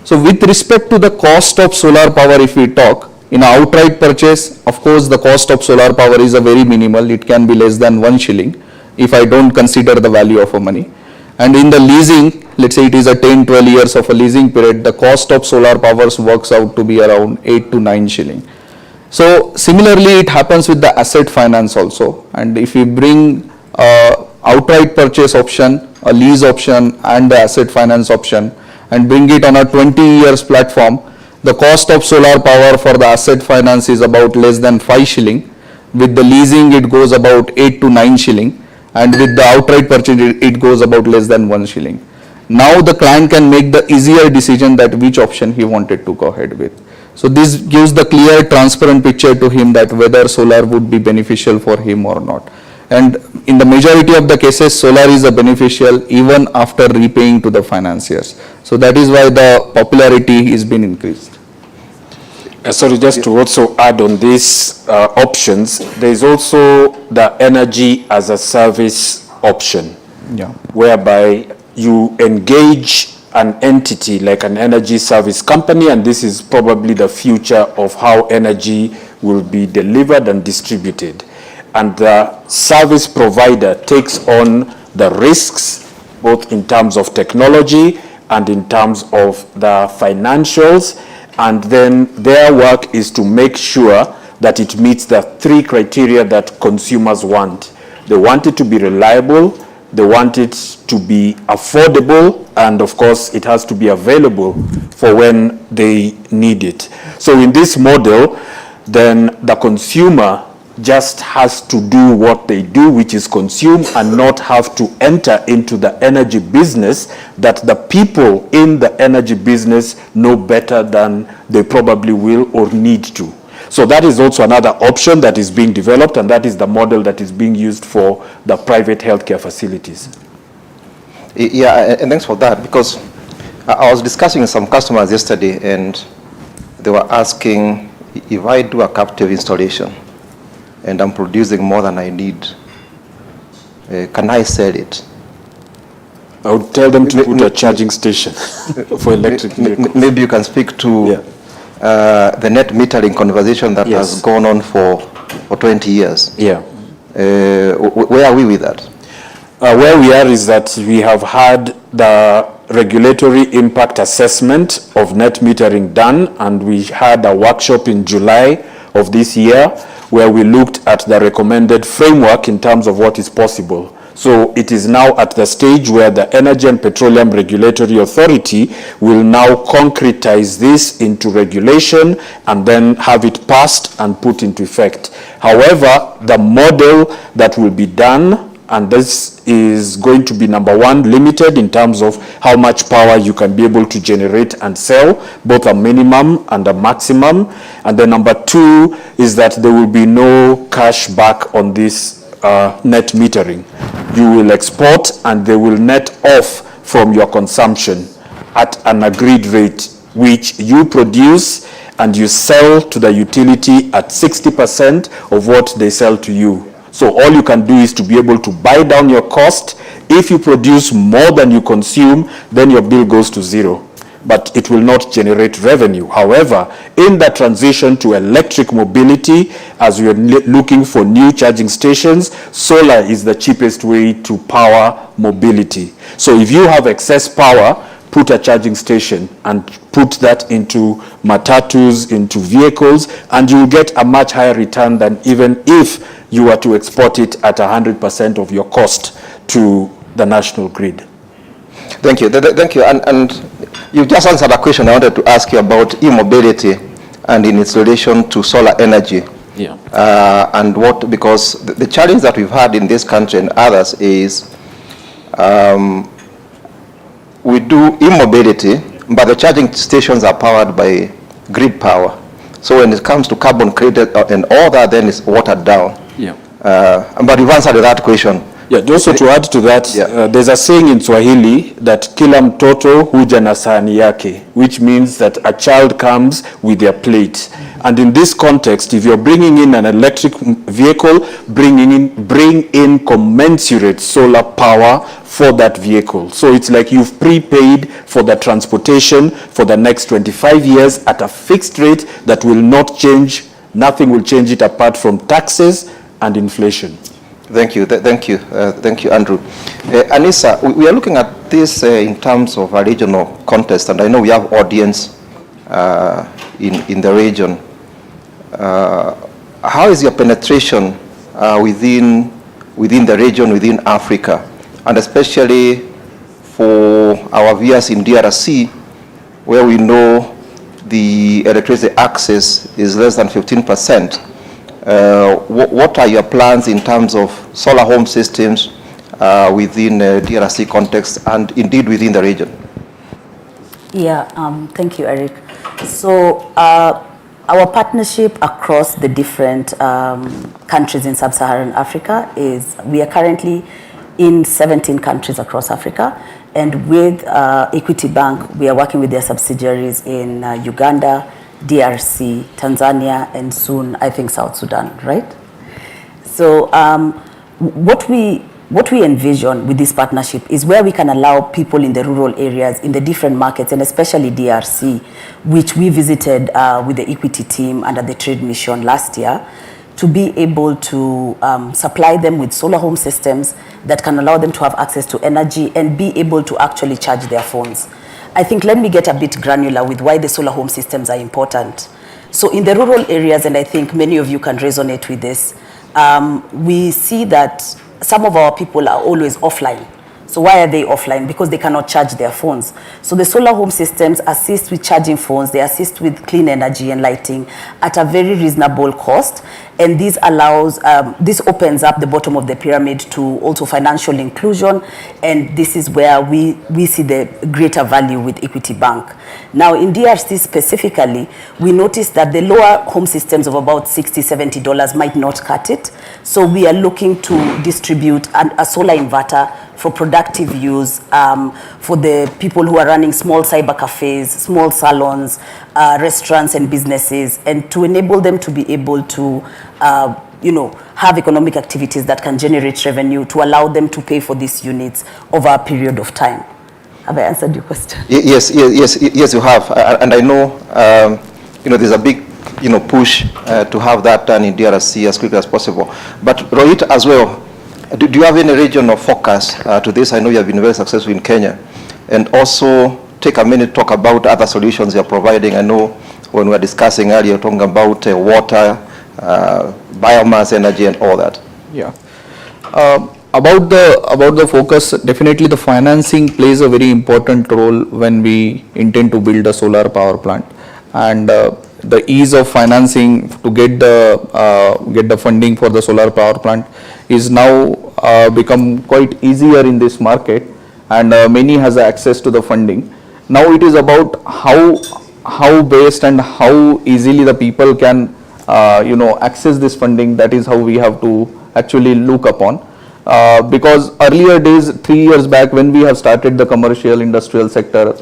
So with respect to the cost of solar power, if we talk, in an outright purchase, of course, the cost of solar power is a very minimal. It can be less than 1 shilling if I don't consider the value of a money. And in the leasing, let's say it is a 10-12 years of a leasing period, the cost of solar powers works out to be around 8 to 9 shilling. So similarly, it happens with the asset finance also. And if we bring outright purchase option, a lease option, and the asset finance option, and bring it on a 20 years platform, the cost of solar power for the asset finance is about less than 5 shilling. With the leasing, it goes about 8 to 9 shilling. And with the outright purchase, it goes about less than 1 shilling. Now the client can make the easier decision that which option he wanted to go ahead with. So this gives the clear, transparent picture to him that whether solar would be beneficial for him or not. And in the majority of the cases, solar is a beneficial even after repaying to the financiers. So that is why the popularity has been increased. Sorry, just to also add on these options, there is also the energy as a service option, whereby you engage an entity like an energy service company, and this is probably the future of how energy will be delivered and distributed. And the service provider takes on the risks, both in terms of technology and in terms of the financials, and then their work is to make sure that it meets the 3 criteria that consumers want. They want it to be reliable, they want it to be affordable, and of course it has to be available for when they need it. So in this model, then the consumer just has to do what they do, which is consume, and not have to enter into the energy business that the people in the energy business know better than they probably will or need to. So that is also another option that is being developed, and that is the model that is being used for the private healthcare facilities. Yeah, and thanks for that, because I was discussing with some customers yesterday, and they were asking, if I do a captive installation and I'm producing more than I need, can I sell it? I would tell them to put a charging station for electric vehicles. Maybe you can speak to the net metering conversation that has gone on for 20 years. Yeah. Where are we with that? Where we are is that we have had the regulatory impact assessment of net metering done, and we had a workshop in July of this year where we looked at the recommended framework in terms of what is possible. So it is now at the stage where the Energy and Petroleum Regulatory Authority will now concretize this into regulation and then have it passed and put into effect. However, the model that will be done, and this is going to be, number one, limited in terms of how much power you can be able to generate and sell, both a minimum and a maximum. And then number two is that there will be no cash back on this net metering. You will export and they will net off from your consumption at an agreed rate, which you produce and you sell to the utility at 60% of what they sell to you. So all you can do is to be able to buy down your cost. If you produce more than you consume, then your bill goes to zero. but it will not generate revenue. However, in the transition to electric mobility, as we are looking for new charging stations, solar is the cheapest way to power mobility. So if you have excess power, put a charging station and put that into matatus, into vehicles, and you will get a much higher return than even if you were to export it at 100% of your cost to the national grid. Thank you. Thank you. And you just answered a question I wanted to ask you about e-mobility and in its relation to solar energy. Yeah. And what, because the challenge that we've had in this country and others is we do e-mobility, but the charging stations are powered by grid power. So when it comes to carbon credit and all that, then it's watered down. Yeah. But you've answered that question. Yeah, also to add to that, there's a saying in Swahili that kila mtoto huja na sahani yake, which means that a child comes with their plate. And in this context, if you're bringing in an electric vehicle, bring in commensurate solar power for that vehicle. So it's like you've prepaid for the transportation for the next 25 years at a fixed rate that will not change. Nothing will change it apart from taxes and inflation. Thank you. Thank you, Andrew. Anissa, we are looking at this in terms of a regional context, and I know we have audience in the region. How is your penetration within the region, within Africa, and especially for our viewers in DRC, where we know the electricity access is less than 15%? What are your plans in terms of solar home systems within DRC context and indeed within the region? Yeah, thank you, Eric. So our partnership across the different countries in sub-Saharan Africa is, we are currently in 17 countries across Africa, and with Equity Bank, we are working with their subsidiaries in Uganda, DRC, Tanzania, and soon, I think, South Sudan, right? So what we envision with this partnership is where we can allow people in the rural areas, in the different markets, and especially DRC, which we visited with the Equity team under the Trade Mission last year, to be able to supply them with solar home systems that can allow them to have access to energy and be able to actually charge their phones. I think let me get a bit granular with why the solar home systems are important. So in the rural areas, and I think many of you can resonate with this, we see that some of our people are always offline. So why are they offline? Because they cannot charge their phones. So the solar home systems assist with charging phones, they assist with clean energy and lighting at a very reasonable cost. And this allows, this opens up the bottom of the pyramid to also financial inclusion. And this is where we see the greater value with Equity Bank. Now in DRC specifically, we noticed that the lower home systems of about $60, $70 might not cut it. So we are looking to distribute a solar inverter for productive use, for the people who are running small cyber cafes, small salons, restaurants and businesses, and to enable them to be able to have economic activities that can generate revenue, to allow them to pay for these units over a period of time. Have I answered your question? Yes, you have. And I know, there's a big, push to have that done in DRC as quickly as possible. But Rohit as well, do you have any regional focus to this? I know you have been very successful in Kenya. And also take a minute to talk about other solutions you're providing. I know when we were discussing earlier, talking about water, biomass energy and all that. Yeah. About the focus, definitely the financing plays a very important role when we intend to build a solar power plant. And the ease of financing to get the funding for the solar power plant is now become quite easier in this market, and many has access to the funding. Now it is about how best and how easily the people can access this funding. That is how we have to actually look upon, because earlier days, 3 years back, when we have started the commercial industrial sector,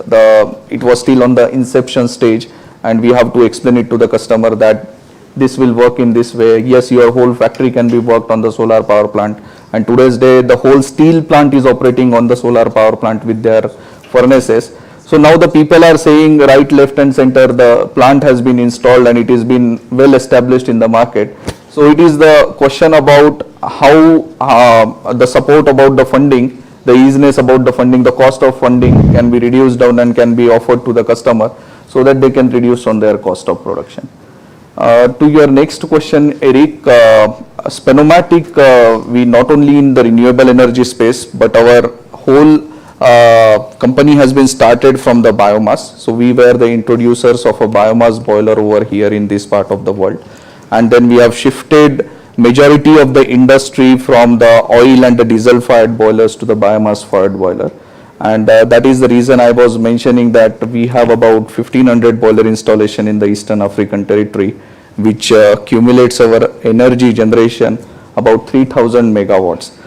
it was still on the inception stage, and we have to explain it to the customer that this will work in this way. Yes, your whole factory can be worked on the solar power plant, and today's day the whole steel plant is operating on the solar power plant with their furnaces. So now the people are saying right, left and center, the plant has been installed and it has been well established in the market. So it is the question about how the support about the funding, the easiness about the funding, the cost of funding can be reduced down and can be offered to the customer so that they can reduce on their cost of production. To your next question, Eric, Spenomatic, we not only in the renewable energy space, but our whole company has been started from the biomass. So we were the introducers of a biomass boiler over here in this part of the world. And then we have shifted majority of the industry from the oil and the diesel fired boilers to the biomass fired boiler. And that is the reason I was mentioning that we have about 1500 boiler installation in the Eastern African territory, which accumulates our energy generation about 3000 megawatts.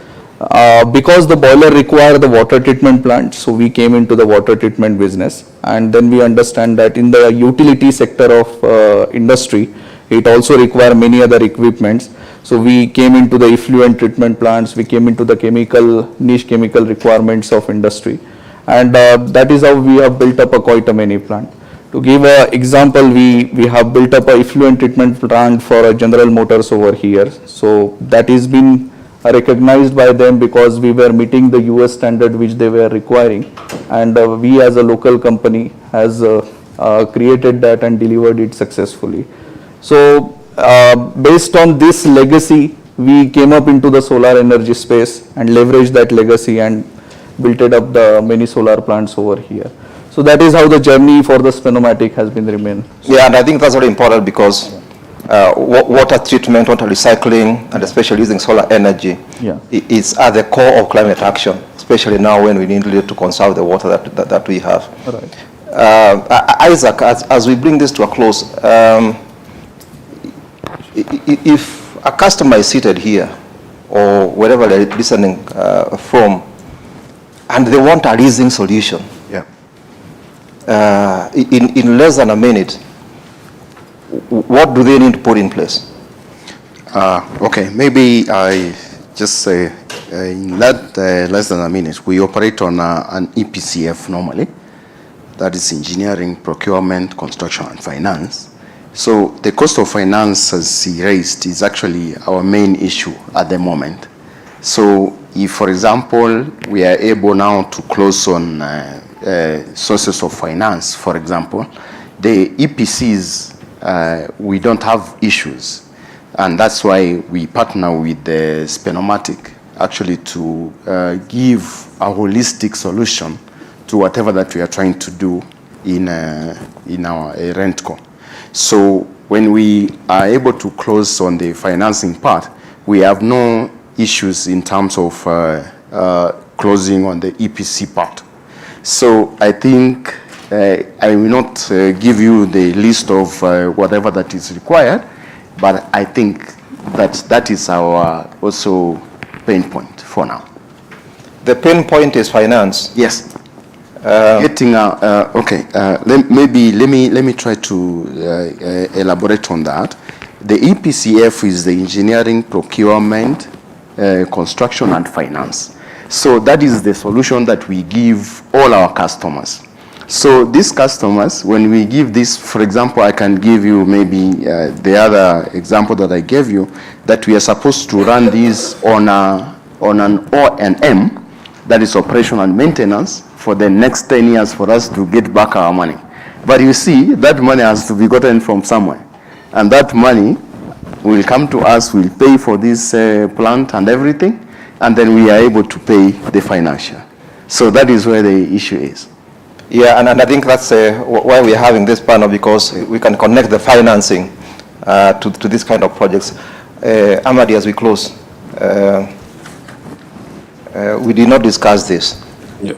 Because the boiler require the water treatment plant, so we came into the water treatment business. And then we understand that in the utility sector of industry, it also require many other equipments. So we came into the effluent treatment plants, we came into the niche chemical requirements of industry. And that is how we have built up quite a many plant. To give an example, we have built up a effluent treatment plant for General Motors over here. So that has been recognized by them because we were meeting the US standard which they were requiring. And we as a local company has created that and delivered it successfully. So based on this legacy, we came up into the solar energy space and leveraged that legacy and built it up the many solar plants over here. So that is how the journey for the Spenomatic has been remained. Yeah, and I think that's very important because water treatment, water recycling, and especially using solar energy is at the core of climate action, especially now when we need to conserve the water that we have. Right. Isaac, as we bring this to a close, if a customer is seated here or wherever they're listening from, and they want a leasing solution, in less than a minute, what do they need to put in place? Okay, maybe I just say in less than a minute, we operate on an EPCF normally. That is engineering, procurement, construction, and finance. So the cost of finance, as he raised, is actually our main issue at the moment. So if, for example, we are able now to close on sources of finance, for example, the EPCs, we don't have issues. And that's why we partner with the Spenomatic actually to give a holistic solution to whatever that we are trying to do in our RentCo. So when we are able to close on the financing part, we have no issues in terms of closing on the EPC part. So I think I will not give you the list of whatever that is required, but I think that is our also pain point for now. The pain point is finance. Yes. Getting okay. Let me try to elaborate on that. The EPCF is the engineering, procurement, construction, and finance. So that is the solution that we give all our customers. So these customers, when we give this, for example, I can give you maybe the other example that I gave you, that we are supposed to run this on an O&M, that is operation and maintenance, for the next 10 years for us to get back our money. But you see, that money has to be gotten from somewhere. And that money will come to us, we'll pay for this plant and everything, and then we are able to pay the financial. So that is where the issue is. Yeah, and I think that's why we're having this panel, because we can connect the financing to this kind of projects. Amadi, as we close, we did not discuss this. Yeah.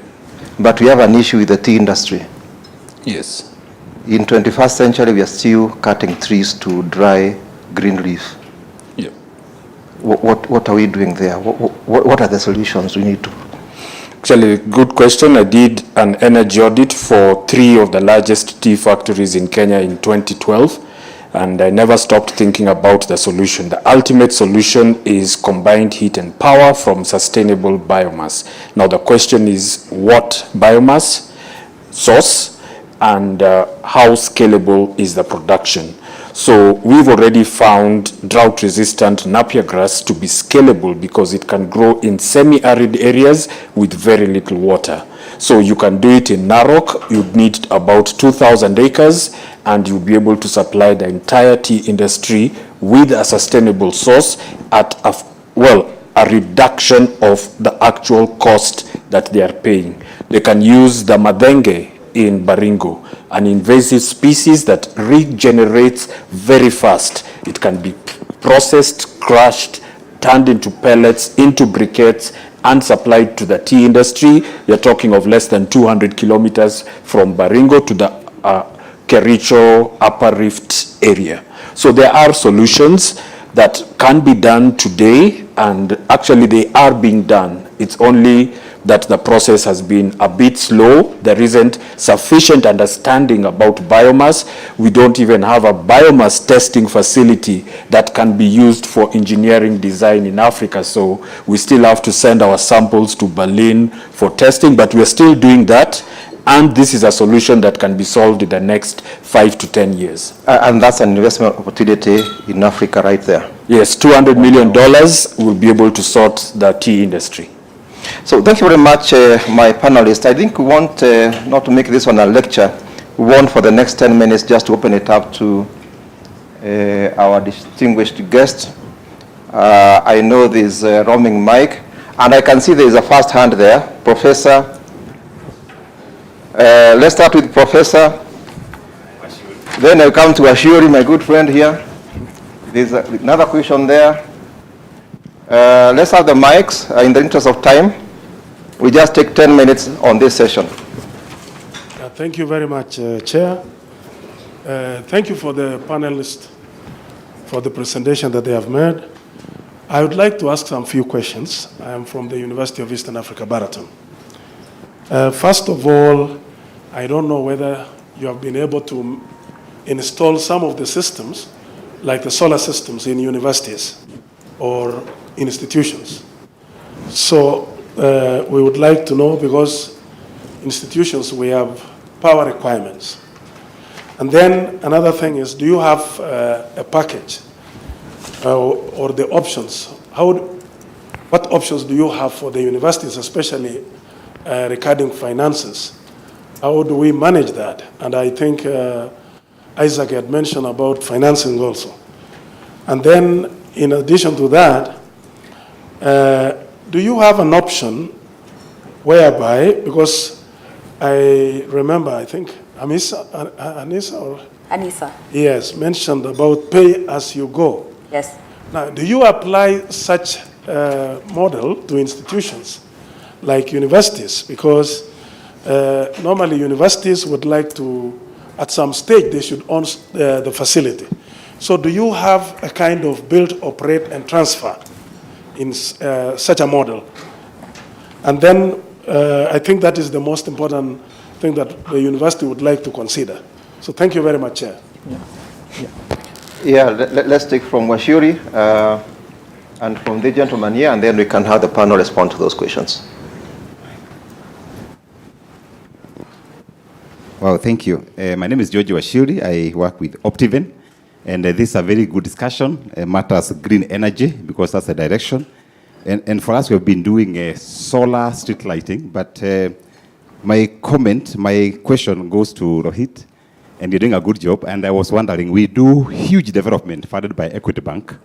But we have an issue with the tea industry. Yes. In 21st century, we are still cutting trees to dry green leaf. Yeah. What are we doing there? What are the solutions we need to? Actually, good question. I did an energy audit for 3 of the largest tea factories in Kenya in 2012, and I never stopped thinking about the solution. The ultimate solution is combined heat and power from sustainable biomass. Now the question is, what biomass? source, and how scalable is the production. So we've already found drought-resistant Napier grass to be scalable because it can grow in semi-arid areas with very little water. So you can do it in Narok. You'd need about 2,000 acres, and you'll be able to supply the entire tea industry with a sustainable source at a reduction of the actual cost that they are paying. They can use the madenge in Baringo, an invasive species that regenerates very fast. It can be processed, crushed, turned into pellets, into briquettes, and supplied to the tea industry. You're talking of less than 200 kilometers from Baringo to the Kericho Upper Rift area. So there are solutions that can be done today, and actually they are being done. It's only that the process has been a bit slow. There isn't sufficient understanding about biomass. We don't even have a biomass testing facility that can be used for engineering design in Africa. So we still have to send our samples to Berlin for testing, but we're still doing that. And this is a solution that can be solved in the next 5 to 10 years. And that's an investment opportunity in Africa right there. Yes, $200 million will be able to sort the tea industry. So thank you very much, my panelists. I think we want, not to make this one a lecture, we want for the next 10 minutes just to open it up to our distinguished guest. I know there's a roaming mic, and I can see there's a first hand there. Professor, let's start with Professor. Then I'll come to Ashuri, my good friend here. There's another question there. Let's have the mics in the interest of time. We just take 10 minutes on this session. Thank you very much, Chair. Thank you for the panelists for the presentation that they have made. I would like to ask some few questions. I am from the University of Eastern Africa, Baraton. First of all, I don't know whether you have been able to install some of the systems, like the solar systems in universities or institutions. So we would like to know, because institutions, we have power requirements. And then another thing is, do you have a package or the options? What options do you have for the universities, especially regarding finances? How do we manage that? And I think Isaac had mentioned about financing also. And then, in addition to that, do you have an option whereby, because I remember, I think, Anissa, yes, mentioned about pay as you go. Yes. Now, do you apply such model to institutions like universities? Because normally universities would like to, at some stage, they should own the facility. So do you have a kind of build, operate, and transfer in such a model? And then I think that is the most important thing that the university would like to consider. So thank you very much, Chair. Let's take from Washuri and from the gentleman here, and then we can have the panel respond to those questions. Wow, thank you. My name is George Washuri. I work with Optiven, and this is a very good discussion. Matters green energy, because that's the direction. And for us, we've been doing solar street lighting, but my question goes to Rohit, and you're doing a good job. And I was wondering, we do huge development funded by Equity Bank.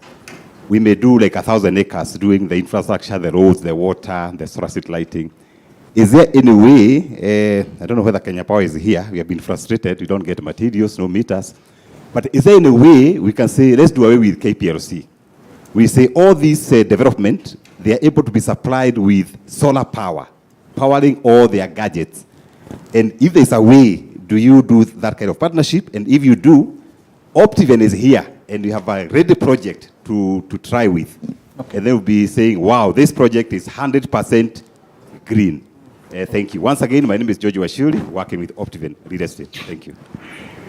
We may do like 1,000 acres doing the infrastructure, the roads, the water, the solar street lighting. Is there any way, I don't know whether Kenya Power is here, we have been frustrated, we don't get materials, no meters, but is there any way we can say, let's do away with KPLC? We say all these development, they are able to be supplied with solar power, powering all their gadgets. And if there's a way, do you do that kind of partnership? And if you do, Optiven is here, and we have a ready project to try with. Okay. And they will be saying, wow, this project is 100% green. Thank you. Once again, my name is George Washuri, working with Optiven Real Estate. Thank you.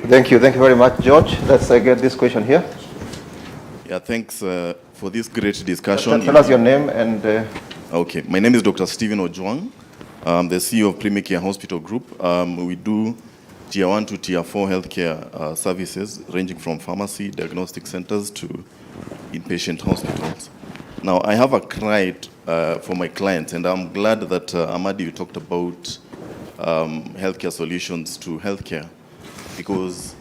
Thank you. Thank you very much, George. Let's get this question here. Yeah, thanks for this great discussion. Tell us your name and... Okay, my name is Dr. Stephen Ojwang. I'm the CEO of Premier Care Hospital Group. We do Tier 1 to Tier 4 healthcare services, ranging from pharmacy, diagnostic centers to inpatient hospitals. Now, I have a cry for my clients, and I'm glad that Amadi, you talked about healthcare solutions to healthcare, because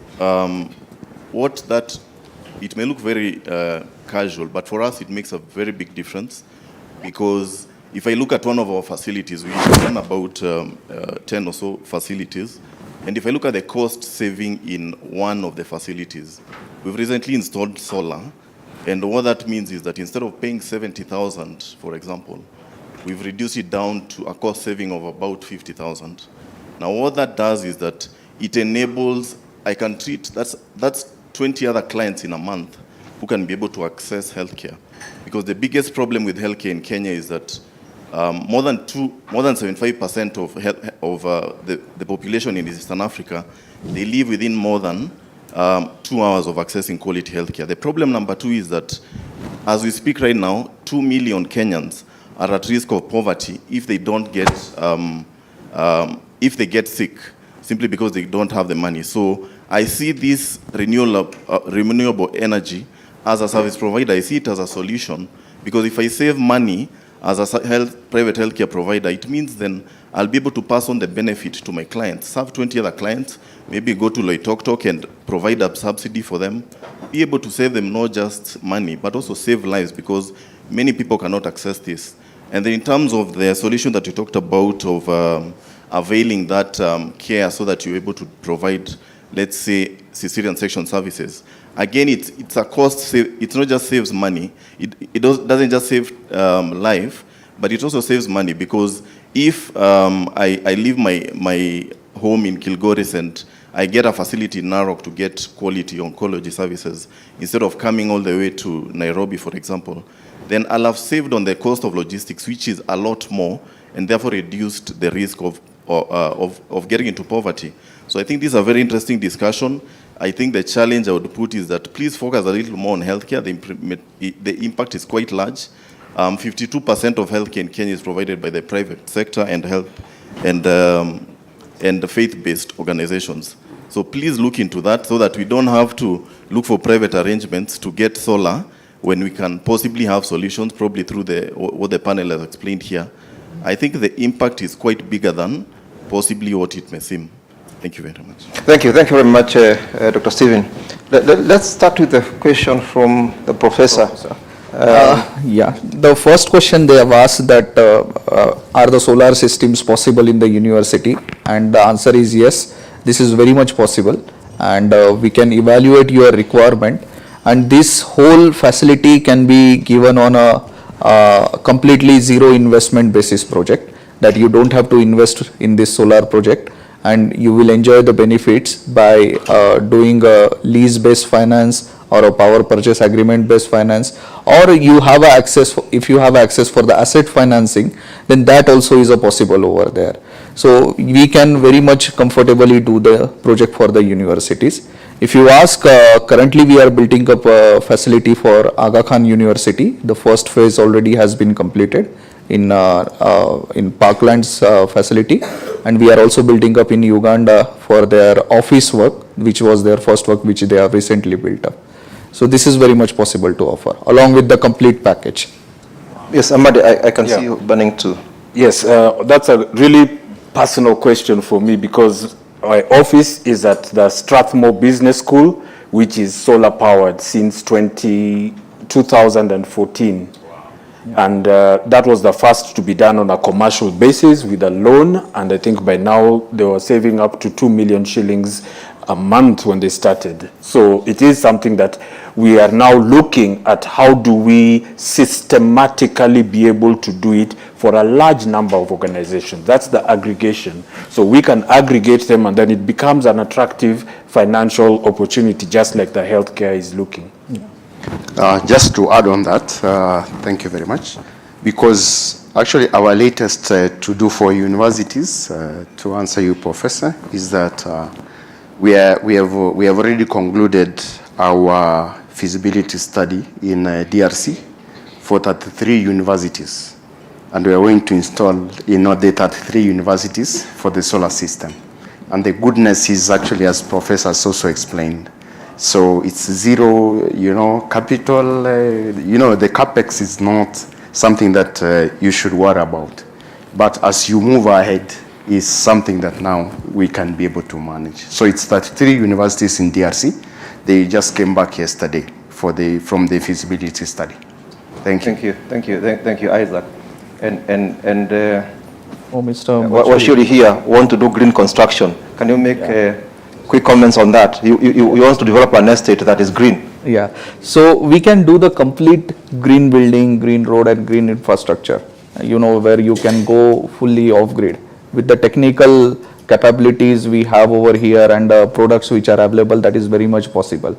it may look very casual, but for us it makes a very big difference, because if I look at one of our facilities, we run about 10 or so facilities, and if I look at the cost saving in one of the facilities, we've recently installed solar, and what that means is that instead of paying 70,000, for example, we've reduced it down to a cost saving of about 50,000. Now, what that does is that it enables, I can treat, that's 20 other clients in a month who can be able to access healthcare. Because the biggest problem with healthcare in Kenya is that more than 75% of the population in Eastern Africa, they live within more than 2 hours of accessing quality healthcare. The problem number 2 is that, as we speak right now, 2 million Kenyans are at risk of poverty if they don't get, if they get sick, simply because they don't have the money. So I see this renewable energy as a service provider. I see it as a solution, because if I save money as a private healthcare provider, it means then I'll be able to pass on the benefit to my clients, serve 20 other clients, maybe go to Loitoktok and provide a subsidy for them, be able to save them not just money, but also save lives, because many people cannot access this. And then in terms of the solution that you talked about of availing that care so that you're able to provide, let's say, cesarean section services, again, it's a cost save. It not just saves money. It doesn't just save life, but it also saves money, because if I leave my home in Kilgoris and I get a facility in Narok to get quality oncology services, instead of coming all the way to Nairobi, for example, then I'll have saved on the cost of logistics, which is a lot more, and therefore reduced the risk of getting into poverty. So I think this is a very interesting discussion. I think the challenge I would put is that please focus a little more on healthcare. The impact is quite large. 52% of healthcare in Kenya is provided by the private sector and the faith-based organizations. So please look into that, so that we don't have to look for private arrangements to get solar when we can possibly have solutions, probably through what the panel has explained here. I think the impact is quite bigger than possibly what it may seem. Thank you very much. Thank you very much, Dr. Stephen. Let's start with the question from the professor. Yeah, the first question they have asked that are the solar systems possible in the university, and the answer is yes, this is very much possible, and we can evaluate your requirement, and this whole facility can be given on a completely zero investment basis project, that you don't have to invest in this solar project, and you will enjoy the benefits by doing a lease-based finance or a power purchase agreement-based finance, or you have access, if you have access for the asset financing, then that also is a possible over there. So we can very much comfortably do the project for the universities. If you ask, currently we are building up a facility for Aga Khan University. The first phase already has been completed in Parkland's facility, and we are also building up in Uganda for their office work, which was their first work which they have recently built up. So this is very much possible to offer, along with the complete package. Yes, Amadi, I can see you burning too. Yes, that's a really personal question for me, because my office is at the Strathmore Business School, which is solar powered since 2014. And that was the first to be done on a commercial basis with a loan, and I think by now they were saving up to 2 million shillings a month when they started. So it is something that we are now looking at, how do we systematically be able to do it for a large number of organizations. That's the aggregation. So we can aggregate them, and then it becomes an attractive financial opportunity, just like the healthcare is looking. Just to add on that, thank you very much, because actually our latest to do for universities, to answer you, Professor, is that we have already concluded our feasibility study in DRC for 33 universities, and we are going to install, the 33 universities for the solar system. And the goodness is actually, as Professor also explained, so it's zero, capital, the capex is not something that you should worry about. But as you move ahead, is something that now we can be able to manage. So it's 33 universities in DRC. They just came back yesterday from the feasibility study. Thank you. Thank you, Isaac. And Mr. Washiri here want to do green construction. Can you make quick comments on that? You want to develop an estate that is green. Yeah, so we can do the complete green building, green road and green infrastructure, where you can go fully off-grid. With the technical capabilities we have over here and the products which are available, that is very much possible.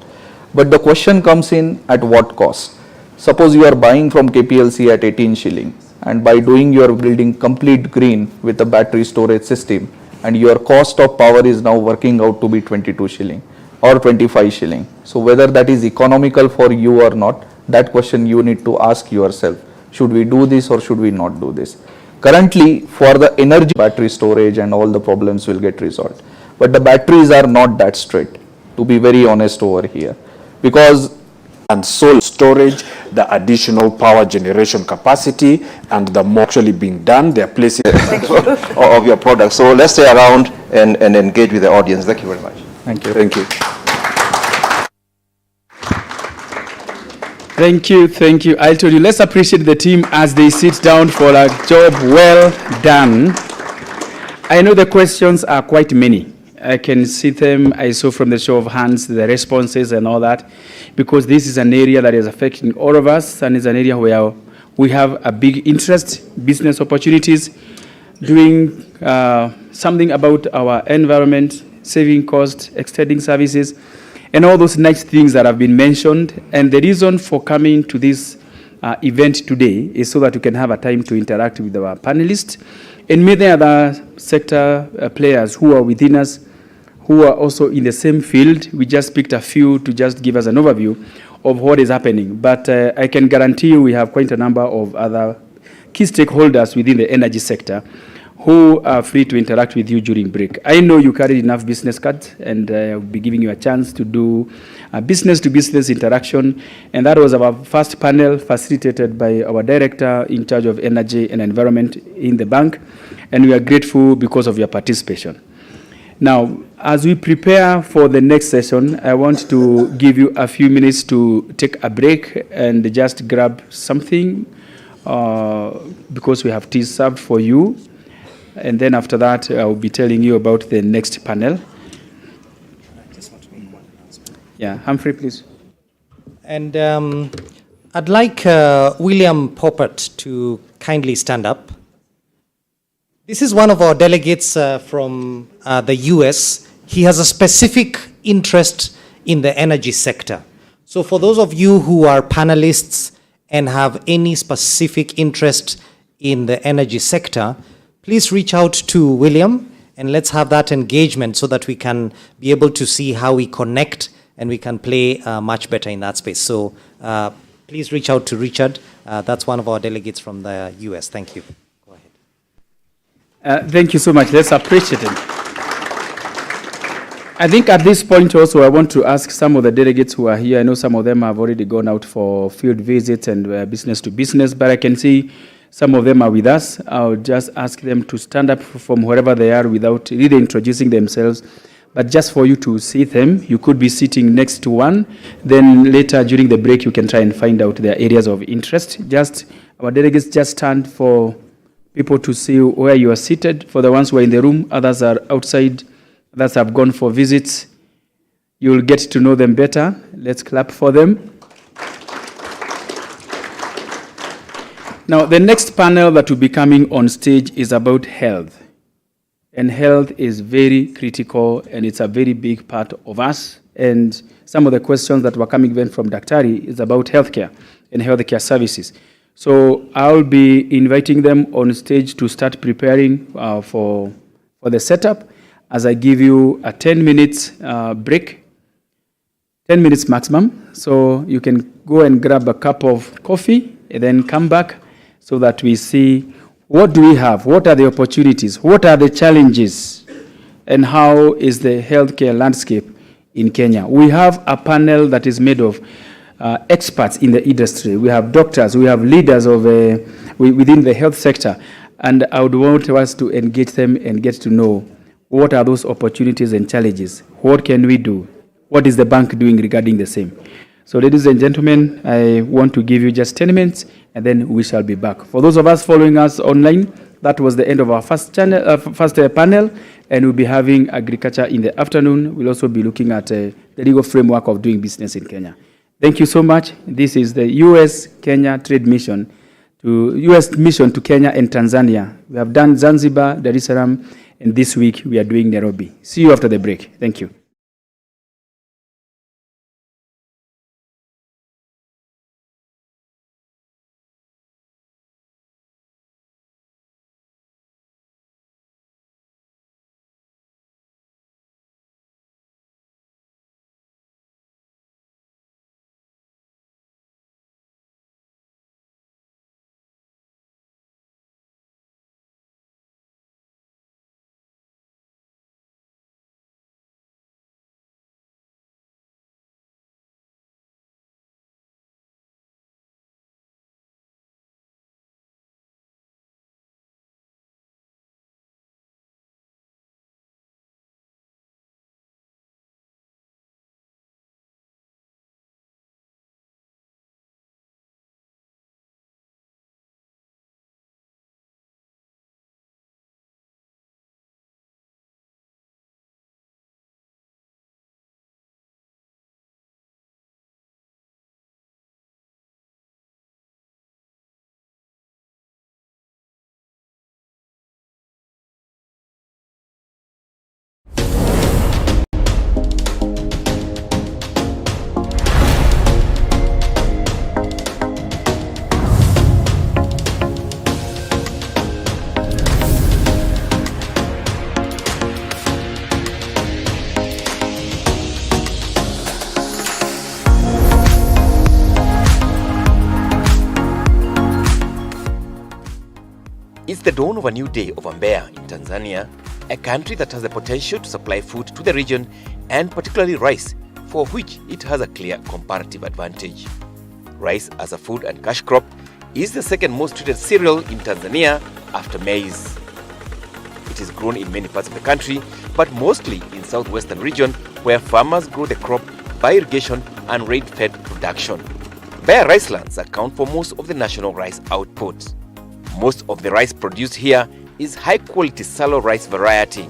But the question comes in, at what cost? Suppose you are buying from KPLC at 18 shilling, and by doing your building complete green with a battery storage system, and your cost of power is now working out to be 22 shilling or 25 shilling. So whether that is economical for you or not, that question you need to ask yourself. Should we do this or should we not do this? Currently, for the energy, battery storage and all the problems will get resolved. But the batteries are not that straight, to be very honest over here. Because and solar storage, the additional power generation capacity, and the more actually being done, there are places of your product. So let's stay around and engage with the audience. Thank you very much. Thank you. Thank you. Thank you. I told you, let's appreciate the team as they sit down for a job well done. I know the questions are quite many. I can see them. I saw from the show of hands the responses and all that, because this is an area that is affecting all of us, and is an area where we have a big interest, business opportunities, doing something about our environment, saving costs, extending services, and all those nice things that have been mentioned. And the reason for coming to this event today is so that we can have a time to interact with our panelists and many other sector players who are within us, who are also in the same field. We just picked a few to just give us an overview of what is happening. But I can guarantee you we have quite a number of other key stakeholders within the energy sector who are free to interact with you during break. I know you carried enough business cards, and I'll be giving you a chance to do a business-to-business interaction. And that was our first panel, facilitated by our director in charge of energy and environment in the bank. And we are grateful because of your participation. Now, as we prepare for the next session, I want to give you a few minutes to take a break and just grab something, because we have tea served for you. And then after that, I will be telling you about the next panel. Yeah, Humphrey, please. And I'd like William Poppert to kindly stand up. This is one of our delegates from the US. He has a specific interest in the energy sector. So for those of you who are panelists and have any specific interest in the energy sector, please reach out to William and let's have that engagement so that we can be able to see how we connect and we can play much better in that space. So please reach out to Richard. That's one of our delegates from the US. Thank you. Go ahead. Thank you so much. Let's appreciate it. I think at this point also I want to ask some of the delegates who are here. I know some of them have already gone out for field visits and business to business, but I can see some of them are with us. I'll just ask them to stand up from wherever they are without really introducing themselves. But just for you to see them, you could be sitting next to one. Then later during the break, you can try and find out their areas of interest. Just our delegates just stand for people to see where you are seated. For the ones who are in the room, others are outside, others have gone for visits. You'll get to know them better. Let's clap for them. Now, the next panel that will be coming on stage is about health. And health is very critical, and it's a very big part of us. And some of the questions that were coming even from Daktari is about healthcare and healthcare services. So I'll be inviting them on stage to start preparing for the setup as I give you a 10 minutes break, 10 minutes maximum. So you can go and grab a cup of coffee and then come back so that we see What do we have? What are the opportunities? What are the challenges? And how is the healthcare landscape in Kenya? We have a panel that is made of experts in the industry. We have doctors, we have leaders of within the health sector, and I would want us to engage them and get to know what are those opportunities and challenges. What can we do? What is the bank doing regarding the same? So ladies and gentlemen, I want to give you just 10 minutes and then we shall be back. For those of us following us online, that was the end of our first panel, and we'll be having agriculture in the afternoon. We'll also be looking at the legal framework of doing business in Kenya. Thank you so much. This is the U.S.-Kenya Trade Mission U.S. mission to Kenya and Tanzania. We have done Zanzibar, Dar es Salaam, and this week we are doing Nairobi. See you after the break. Thank you. It's the dawn of a new day of Mbeya in Tanzania, a country that has the potential to supply food to the region and particularly rice, for which it has a clear comparative advantage. Rice as a food and cash crop is the second most traded cereal in Tanzania after maize. It is grown in many parts of the country, but mostly in southwestern region where farmers grow the crop by irrigation and rain-fed production. Mbeya rice lands account for most of the national rice output. Most of the rice produced here is high-quality salo rice variety.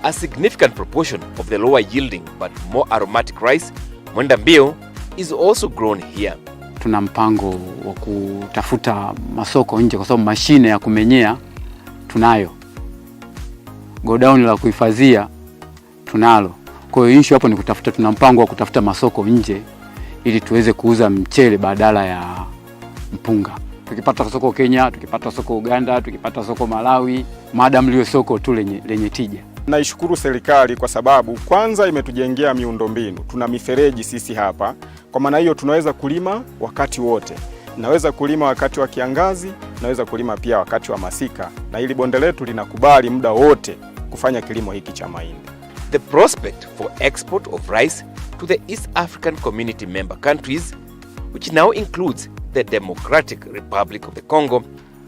A significant proportion of the lower-yielding but more aromatic rice, mwenda mbio, is also grown here. Tuna mpango wa kutafuta masoko nje kwa sababu mashine ya kumenyea tunayo. Godown la kuhifadhia tunalo. Kwa hiyo issue hapo ni kutafuta, tuna mpango wa kutafuta masoko nje ili tuweze kuuza mchele badala ya mpunga. Tukipata soko Kenya, tukipata soko Uganda, tukipata soko Malawi, madam liwe soko tu lenye tija. Naishukuru serikali kwa sababu kwanza imetujengea miundombinu. Tuna mifereji sisi hapa. Kwa maana hiyo tunaweza kulima wakati wote. Naweza kulima wakati wa kiangazi, naweza kulima pia wakati wa masika. Na hili bonde letu linakubali muda wote kufanya kilimo hiki cha mahindi. The prospect for export of rice to the East African Community member countries, which now includes the Democratic Republic of the Congo,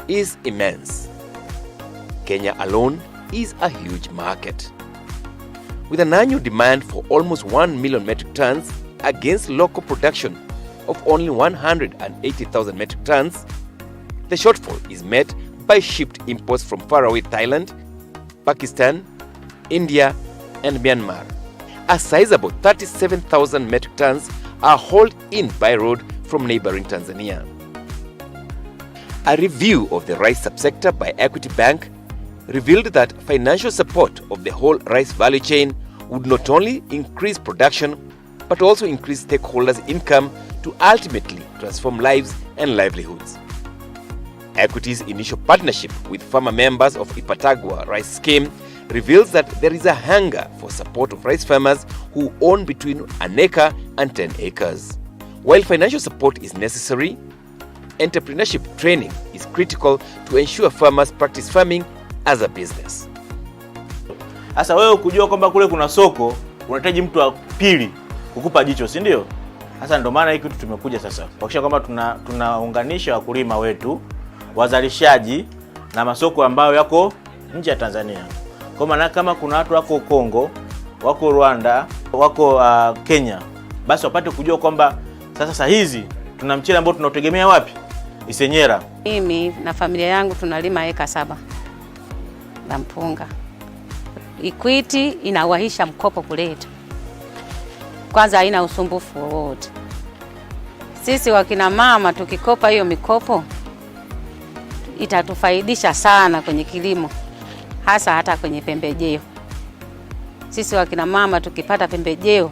is immense. Kenya alone is a huge market. With an annual demand for almost 1 million metric tons against local production of only 180,000 metric tons, the shortfall is met by shipped imports from faraway Thailand, Pakistan, India, and Myanmar. A sizable 37,000 metric tons are hauled in by road from neighboring Tanzania. A review of the rice subsector by Equity Bank revealed that financial support of the whole rice value chain would not only increase production but also increase stakeholders' income to ultimately transform lives and livelihoods. Equity's initial partnership with farmer members of Ipatagwa Rice Scheme reveals that there is a hunger for support of rice farmers who own between an acre and 10 acres. While financial support is necessary, entrepreneurship training is critical to ensure farmers practice farming as a business. Sasa wewe kujua kwamba kule kuna soko, unahitaji mtu wa pili kukupa jicho, si ndio? Sasa ndio maana hiki kitu tumekuja sasa. Kuhakikisha kwamba tunaunganisha wakulima wetu, wazalishaji na masoko ambayo yako nje ya Tanzania. Kwa maana kama kuna watu wako Kongo, wako Rwanda, wako Kenya, basi wapate kujua kwamba sasa hizi tuna mchele ambao tunategemea wapi? Isenyera. Mimi na familia yangu tunalima eka 7 na mpunga. Equity inawahisha mkopo kuletu. Kwanza haina usumbufu wowote. Sisi wakina mama tukikopa hiyo mikopo itatufaidisha sana kwenye kilimo, hasa hata kwenye pembejeo. Sisi wakina mama tukipata pembejeo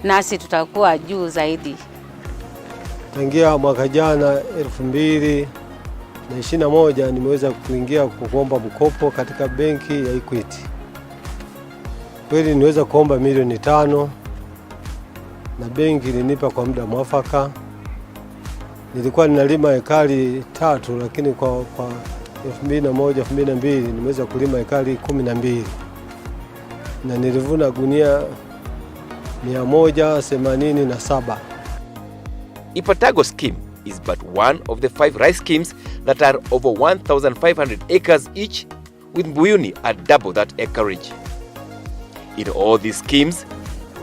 nasi tutakuwa juu zaidi. Tangia mwaka jana 2021 nimeweza kuingia kuomba mkopo katika benki ya Equity. Kweli niweza kuomba milioni 5 na benki ilinipa kwa muda mwafaka. Nilikuwa ninalima ekari 3 lakini kwa 2001-2002 nimeweza kulima ekari 12 na nilivuna gunia 187. Ipatago scheme is but one of the 5 rice schemes that are over 1,500 acres each, with Mbuyuni at double that acreage. In all these schemes,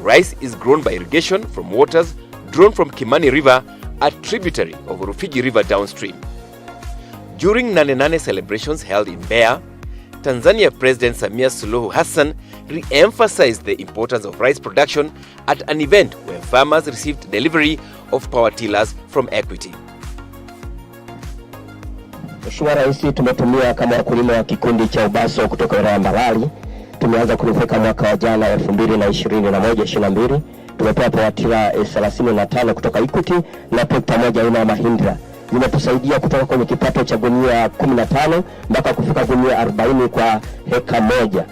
rice is grown by irrigation from waters drawn from Kimani River, a tributary of Rufiji River downstream. During Nane Nane celebrations held in Mbeya, Tanzania President Samia Suluhu Hassan re-emphasized the importance of rice production at an event where farmers received delivery of power tillers from Equity. Mheshimiwa Rais, tumetumia kama wakulima wa kikundi cha Ubaso kutoka wilaya ya Mbalali. Tumeanza kunufaika mwaka wa jana 2021-2022. Tumepewa power tiller 35 kutoka Equity na trekta moja aina ya Mahindra. Zimetusaidia kutoka kwenye kipato cha gunia 15 mpaka kufika gunia 40 kwa heka moja.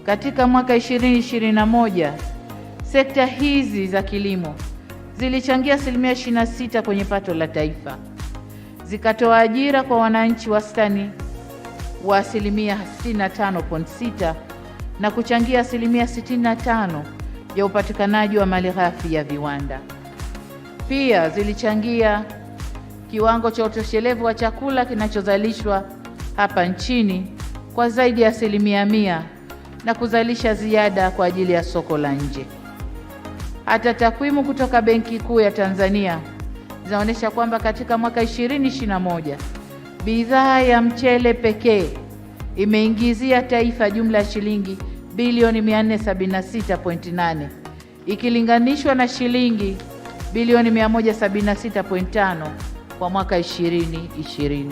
Katika mwaka 2021, sekta hizi za kilimo zilichangia 26% kwenye pato la taifa. Zikatoa ajira kwa wananchi wastani wa 65.6 na kuchangia 65% ya upatikanaji wa malighafi ya viwanda. Pia zilichangia kiwango cha utoshelevu wa chakula kinachozalishwa hapa nchini kwa zaidi ya 100% na kuzalisha ziada kwa ajili ya soko la nje. Hata takwimu kutoka Benki Kuu ya Tanzania zinaonyesha kwamba katika mwaka 2021 bidhaa ya mchele pekee imeingizia taifa jumla ya shilingi bilioni 476.8 ikilinganishwa na shilingi bilioni 176.5 kwa mwaka 2020.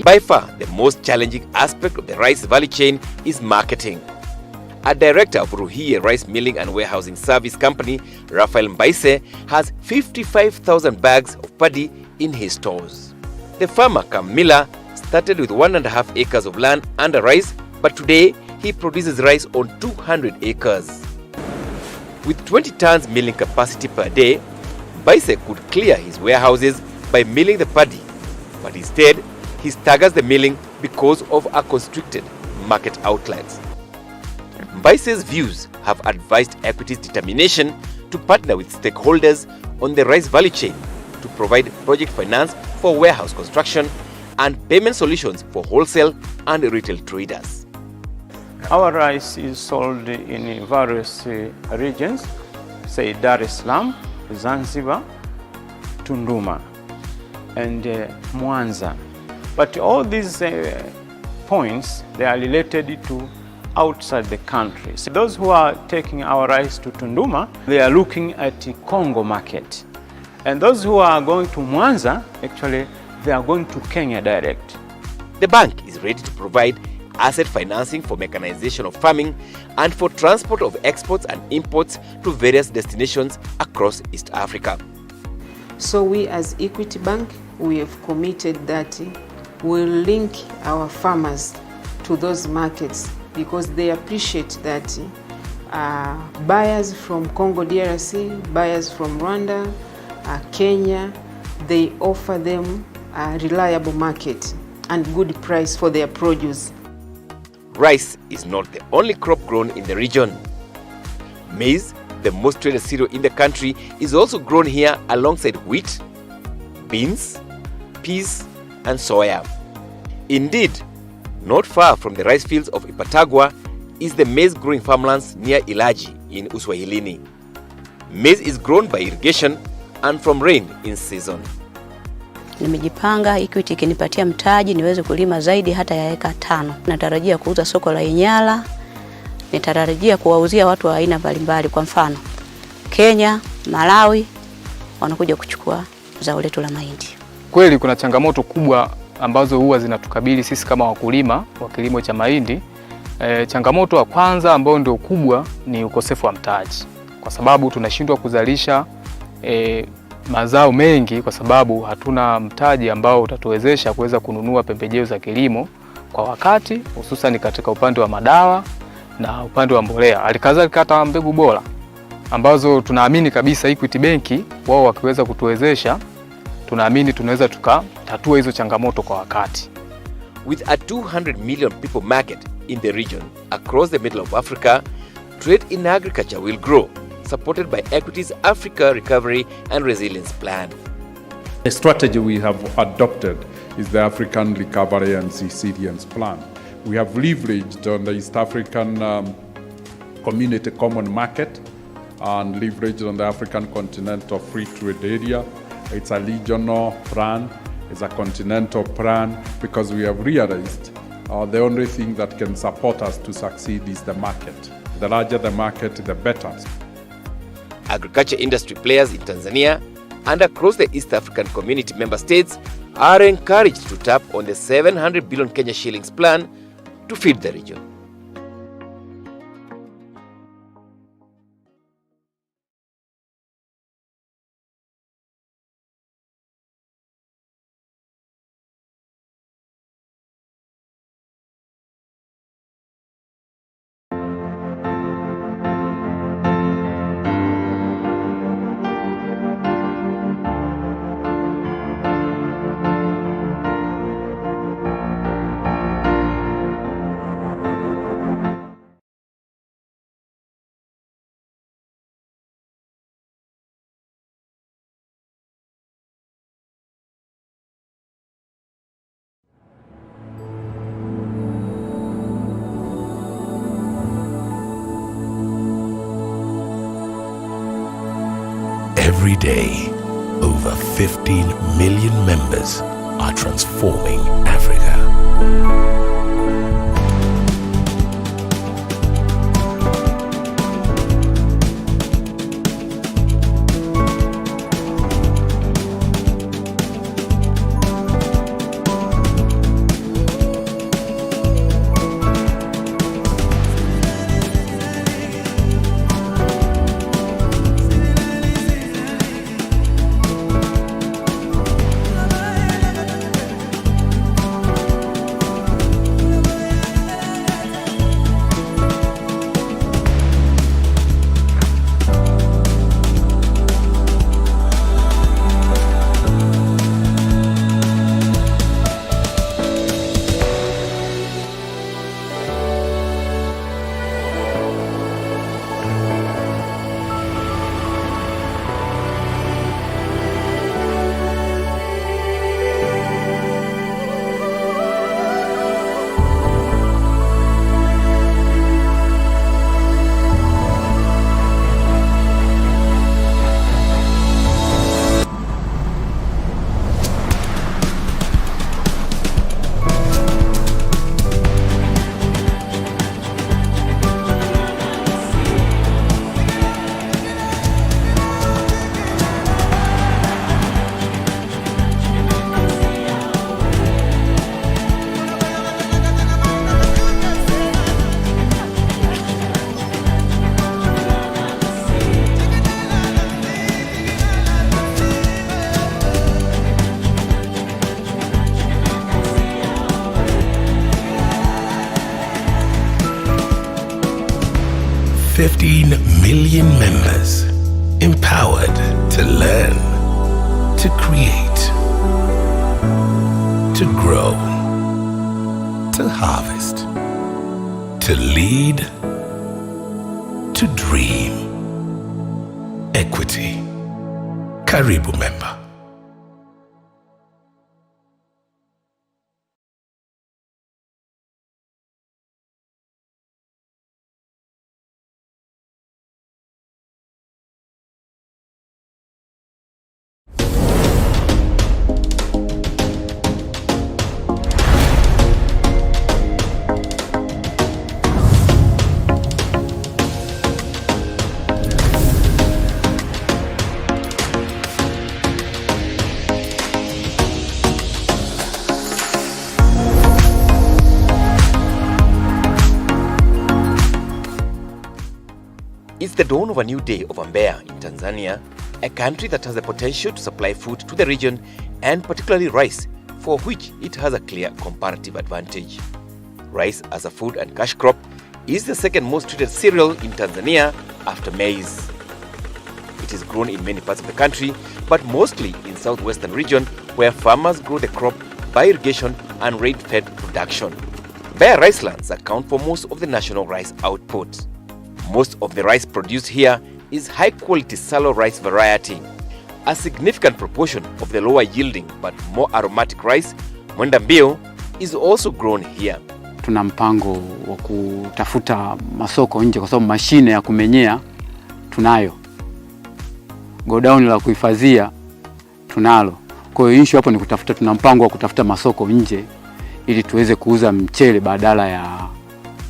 By far, the most challenging aspect of the rice value chain is marketing. A director of Ruhie Rice Milling and Warehousing Service Company, Raphael Mbaise, has 55,000 bags of paddy in his stores. The farmer Kamila started with 1.5 acres of land under rice, but today he produces rice on 200 acres. With 20 tons milling capacity per day, Mbaise could clear his warehouses by milling the paddy, but instead he staggers the milling because of a constricted market outlets. Mbaise's views have advised Equity's determination to partner with stakeholders on the rice value chain to provide project finance for warehouse construction and payment solutions for wholesale and retail traders. Our rice is sold in various regions, say Dar es Salaam, Zanzibar, Tunduma, and Mwanza. But all these points, they are related to outside the country. So those who are taking our rice to Tunduma, they are looking at the Congo market. And those who are going to Mwanza, actually, they are going to Kenya direct. The bank is ready to provide asset financing for mechanization of farming and for transport of exports and imports to various destinations across East Africa. So we as Equity Bank, we have committed that we'll link our farmers to those markets because they appreciate that buyers from Congo DRC, buyers from Rwanda, Kenya, they offer them a reliable market and good price for their produce. Rice is not the only crop grown in the region. Maize, the most traded cereal in the country, is also grown here alongside wheat, beans, peas, and soya. Indeed, not far from the rice fields of Ipatagwa is the maize growing farmlands near Ilaji in Uswahilini. Maize is grown by irrigation and from rain in season. Nimejipanga Equity ikinipatia mtaji niweze kulima zaidi hata ya eka 5. Natarajia kuuza soko la Inyala. Natarajia kuwauzia watu wa aina mbalimbali, kwa mfano Kenya, Malawi wanakuja kuchukua zao letu la mahindi. Kweli kuna changamoto kubwa ambazo huwa zinatukabili sisi kama wakulima wa kilimo cha mahindi. Changamoto ya kwanza ambayo ndio kubwa ni ukosefu wa mtaji. Kwa sababu tunashindwa kuzalisha mazao mengi kwa sababu hatuna mtaji ambao utatuwezesha kuweza kununua pembejeo za kilimo kwa wakati, hususan katika upande wa madawa na upande wa mbolea. Alikadhalika hata mbegu bora ambazo tunaamini kabisa Equity Benki wao wakiweza kutuwezesha, tunaamini tunaweza tukatatua hizo changamoto kwa wakati. With a 200 million people market in the region across the middle of Africa, trade in agriculture will grow, supported by Equity's Africa Recovery and Resilience Plan. The strategy we have adopted is the African Recovery and Resilience Plan. We have leveraged on the East African Community Common Market and leveraged on the African Continental Free Trade Area. It's a regional plan, it's a continental plan, because we have realized the only thing that can support us to succeed is the market. The larger the market, the better. Agriculture industry players in Tanzania and across the East African Community member states are encouraged to tap on the 700 billion Kenya shillings plan to feed the region. Every day, over 15 million members are transforming Africa. $15 million members empowered to learn, to create, To grow, to harvest, to lead, to dream. Equity. Karibu member. It's the dawn of a new day of Mbeya in Tanzania, a country that has the potential to supply food to the region and particularly rice, for which it has a clear comparative advantage. Rice as a food and cash crop is the second most treated cereal in Tanzania after maize. It is grown in many parts of the country, but mostly in southwestern region where farmers grow the crop by irrigation and rain-fed production. Mbeya rice lands account for most of the national rice output. Most of the rice produced here is high-quality salo rice variety. A significant proportion of the lower-yielding but more aromatic rice, mwenda mbio, is also grown here. Tuna mpango wa kutafuta masoko nje kwa sababu mashine ya kumenyea tunayo. Godown la kuhifadhia tunalo. Kwa hiyo issue hapo ni kutafuta, tuna mpango wa kutafuta masoko nje ili tuweze kuuza mchele badala ya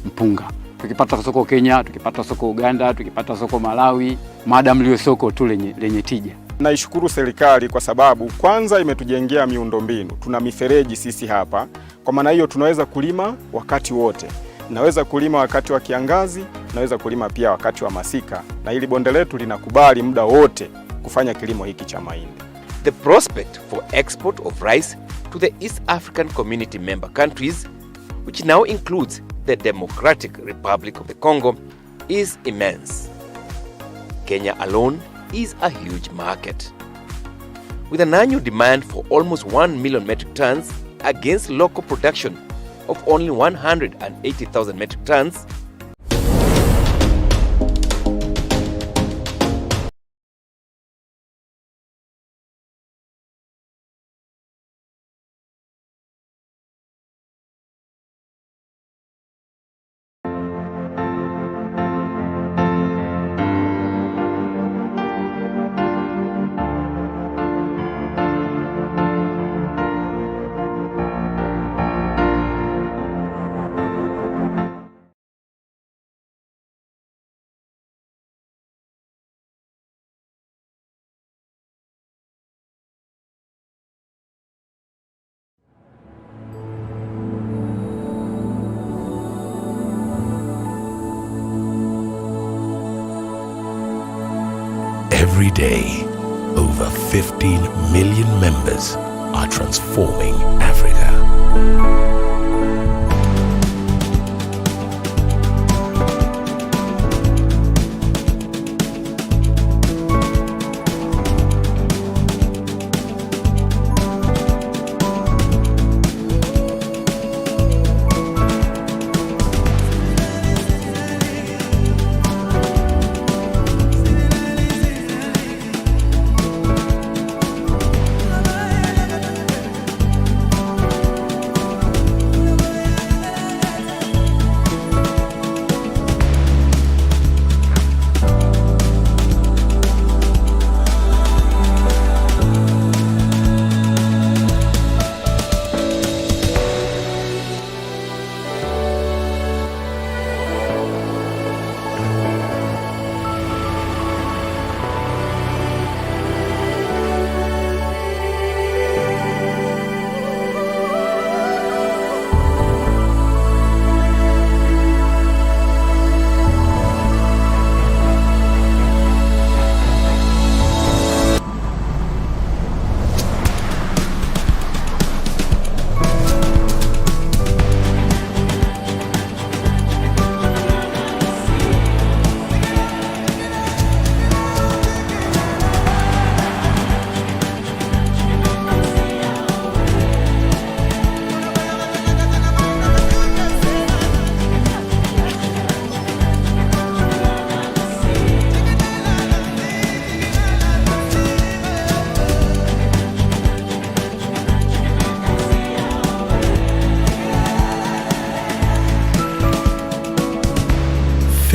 mpunga. Tukipata soko Kenya, tukipata soko Uganda, tukipata soko Malawi, madam liwe soko tu lenye tija. Naishukuru serikali kwa sababu kwanza imetujengea miundombinu. Tuna mifereji sisi hapa. Kwa maana hiyo tunaweza kulima wakati wote. Naweza kulima wakati wa kiangazi, naweza kulima pia wakati wa masika. Na hili bonde letu linakubali muda wote kufanya kilimo hiki cha mahindi. The prospect for export of rice to the East African Community member countries, which now includes the Democratic Republic of the Congo, is immense. Kenya alone is a huge market. With an annual demand for almost 1 million metric tons against local production of only 180,000 metric tons, Every day, over 15 million members are transforming Africa.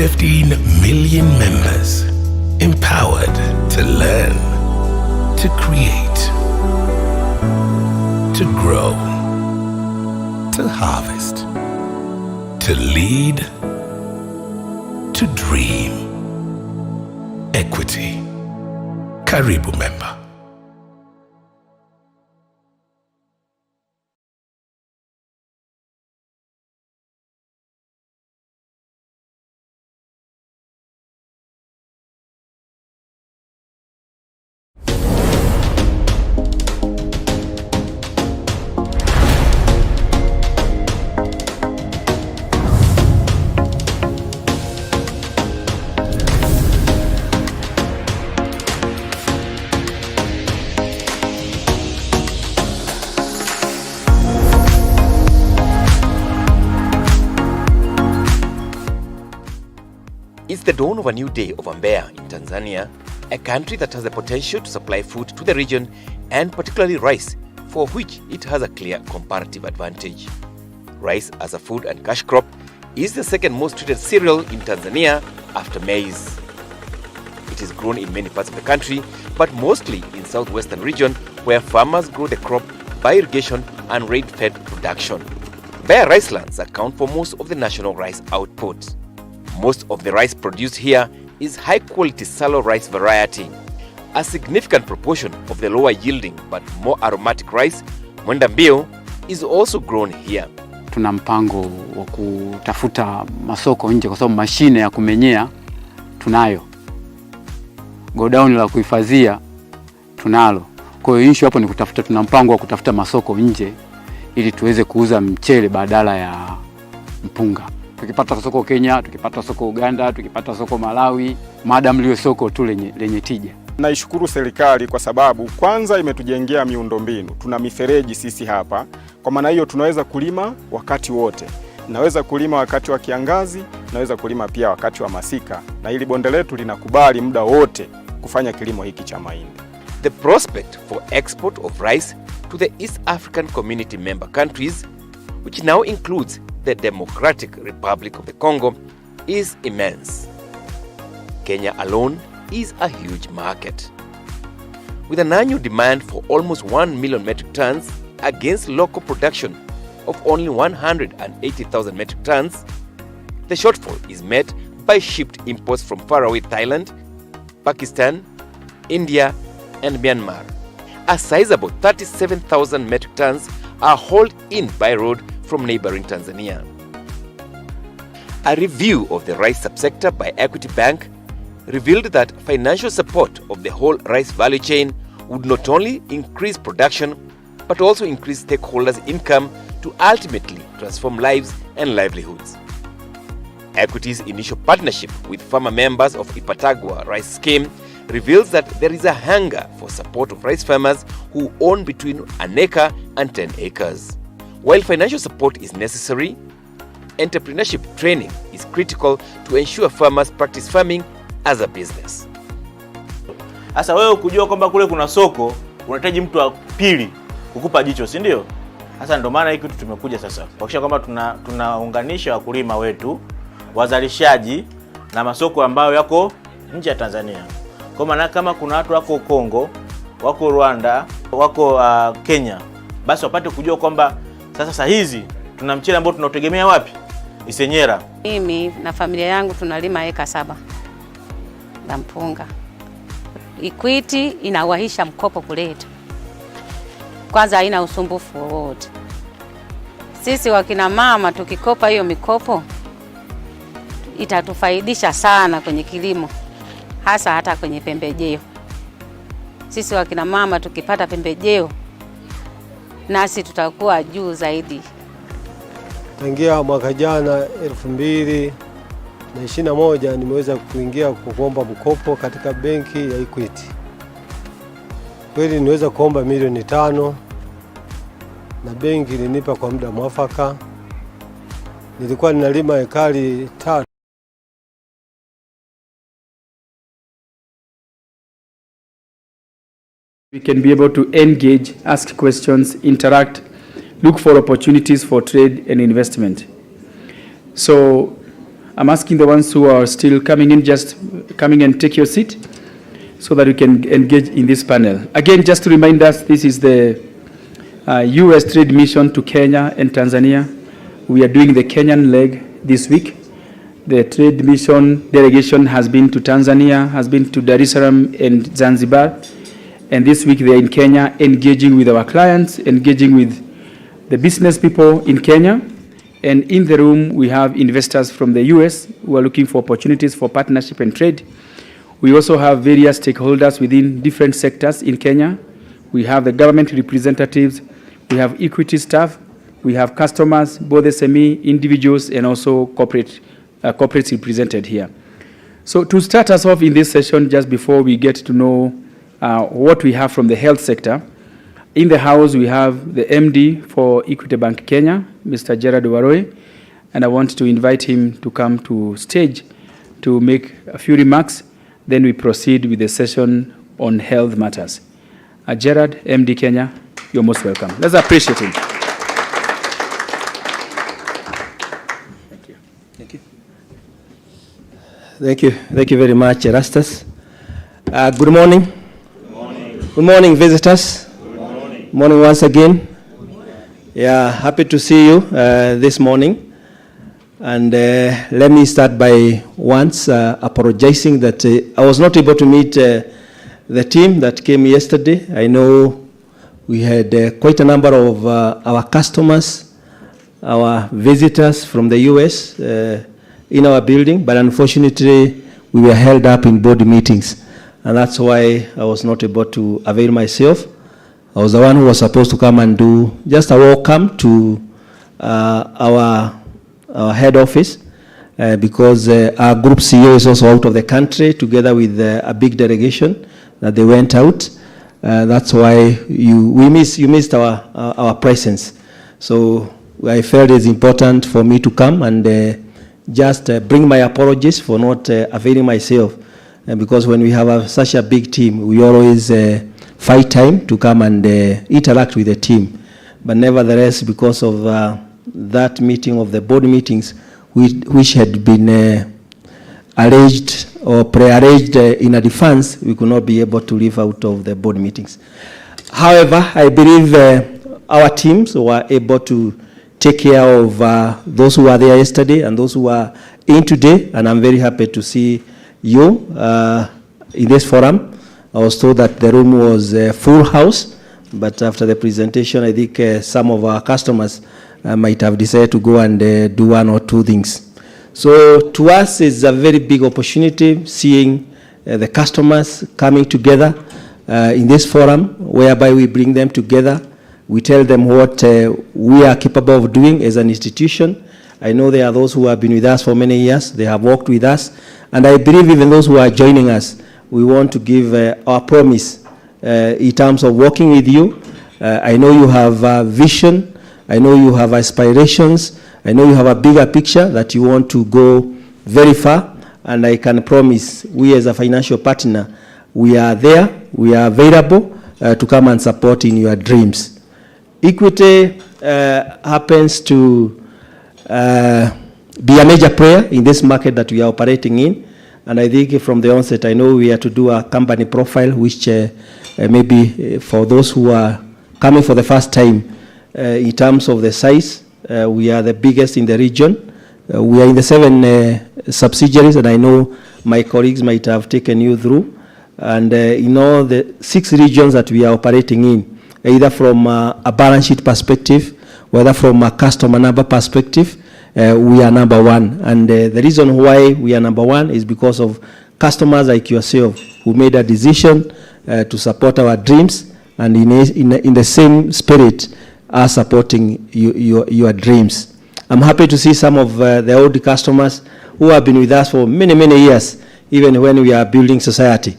15 million members, empowered to learn, to create, to grow, to harvest, to lead, to dream. Equity. Karibu member. It's the dawn of a new day over Mbeya in Tanzania, a country that has the potential to supply food to the region and particularly rice, for which it has a clear comparative advantage. Rice as a food and cash crop is the second most treated cereal in Tanzania after maize. It is grown in many parts of the country, but mostly in southwestern region where farmers grow the crop by irrigation and rain-fed production. Mbeya ricelands account for most of the national rice output. Most of the rice produced here is high-quality Salo rice variety. A significant proportion of the lower-yielding but more aromatic rice, Mwenda Mbio, is also grown here. Tuna mpango wa kutafuta masoko nje kwa sababu mashine ya kumenyea tunayo. Godown la kuhifadhia tunalo. Kwa hiyo issue hapo ni kutafuta, tuna mpango wa kutafuta masoko nje ili tuweze kuuza mchele badala ya mpunga. Tukipata soko Kenya, tukipata soko Uganda, tukipata soko Malawi, madam liwe soko tu lenye tija. Naishukuru serikali kwa sababu kwanza imetujengea miundombinu. Tuna mifereji sisi hapa. Kwa maana hiyo tunaweza kulima wakati wote. Naweza kulima wakati wa kiangazi, naweza kulima pia wakati wa masika. Na hili bonde letu linakubali muda wote kufanya kilimo hiki cha mahindi. The prospect for export of rice to the East African Community member countries, which now includes the Democratic Republic of the Congo, is immense. Kenya alone is a huge market. With an annual demand for almost 1 million metric tons against local production of only 180,000 metric tons, the shortfall is met by shipped imports from faraway Thailand, Pakistan, India, and Myanmar. A sizable 37,000 metric tons are hauled in by road from neighboring Tanzania. A review of the rice subsector by Equity Bank revealed that financial support of the whole rice value chain would not only increase production but also increase stakeholders' income to ultimately transform lives and livelihoods. Equity's initial partnership with farmer members of Ipatagwa Rice Scheme reveals that there is a hunger for support of rice farmers who own between an acre and 10 acres. While financial support is necessary, entrepreneurship training is critical to ensure farmers practice farming as a business. Sasa wewe kujua kwamba kule kuna soko, unahitaji mtu wa pili kukupa jicho, si ndio? Sasa ndio maana hiki kitu tumekuja sasa. Kuhakikisha kwamba tunaunganisha wakulima wetu, wazalishaji na masoko ambayo yako nje ya Tanzania. Kwa maana kama kuna watu wako Kongo, wako Rwanda, wako Kenya, basi wapate kujua kwamba sasa hizi tuna mchele ambao tunautegemea wapi? Isenyera. Mimi na familia yangu tunalima eka 7 za mpunga. Equity inawahisha mkopo kuletu. Kwanza haina usumbufu wowote. Sisi wakina mama tukikopa hiyo mikopo itatufaidisha sana kwenye kilimo, hasa hata kwenye pembejeo. Sisi wakina mama tukipata pembejeo nasi tutakuwa juu zaidi. Tangia mwaka jana 2021 nimeweza kuingia kuomba mkopo katika benki ya Equity. Kweli niweza kuomba milioni 5 na benki ilinipa kwa muda mwafaka. Nilikuwa ninalima ekari 3. We can be able to engage, ask questions, interact, look for opportunities for trade and investment. So I'm asking the ones who are still coming in, just coming and take your seat so that we can engage in this panel. Again, just to remind us, this is the U.S. trade mission to Kenya and Tanzania. We are doing the Kenyan leg this week. The trade mission delegation has been to Tanzania, has been to Dar es Salaam and Zanzibar. And this week they are in Kenya, engaging with our clients, engaging with the business people in Kenya. And in the room, we have investors from the US who are looking for opportunities for partnership and trade. We also have various stakeholders within different sectors in Kenya. We have the government representatives, we have equity staff, we have customers, both SME, individuals, and also corporates represented here. So to start us off in this session, just before we get to know what we have from the health sector, in the house we have the MD for Equity Bank Kenya, Mr. Gerard Waroe, and I want to invite him to come to stage to make a few remarks. Then we proceed with the session on health matters. Gerard, MD Kenya, you're most welcome. Let's appreciate him. Thank you. Thank you. Thank you. Thank you very much, Erastus. Good morning. Good morning. Good morning, visitors. Good morning. Morning once again. Yeah, happy to see you this morning. And let me start by once apologizing that I was not able to meet the team that came yesterday. I know we had quite a number of our customers, our visitors from the US in our building, but unfortunately we were held up in board meetings, and that's why I was not able to avail myself. I was the one who was supposed to come and do just a welcome to our head office because our group CEO is also out of the country together with a big delegation that they went out. That's why you missed our presence. So I felt it's important for me to come and just bring my apologies for not availing myself, because when we have such a big team, we always find time to come and interact with the team. But nevertheless, because of that meeting of the board meetings, which had been arranged or pre-arranged in advance, we could not be able to leave out of the board meetings. However, I believe our teams were able to take care of those who were there yesterday and those who are in today, and I'm very happy to see you in this forum. I was told that the room was a full house, but after the presentation, I think some of our customers might have decided to go and do one or two things. So to us, it's a very big opportunity seeing the customers coming together in this forum, whereby we bring them together. We tell them what we are capable of doing as an institution. I know there are those who have been with us for many years. They have worked with us. And I believe even those who are joining us, we want to give our promise in terms of working with you. I know you have a vision. I know you have aspirations. I know you have a bigger picture that you want to go very far. And I can promise we as a financial partner, we are there, we are available to come and support in your dreams. Equity happens to be a major player in this market that we are operating in. And I think from the onset, I know we are to do a company profile, which maybe for those who are coming for the first time, in terms of the size, we are the biggest in the region. We are in the 7 subsidiaries, and I know my colleagues might have taken you through. And in all the 6 regions that we are operating in, either from a balance sheet perspective, whether from a customer number perspective, we are number 1. And the reason why we are number 1 is because of customers like yourself who made a decision to support our dreams, and in the same spirit are supporting your dreams. I'm happy to see some of the old customers who have been with us for many, many years, even when we are building society.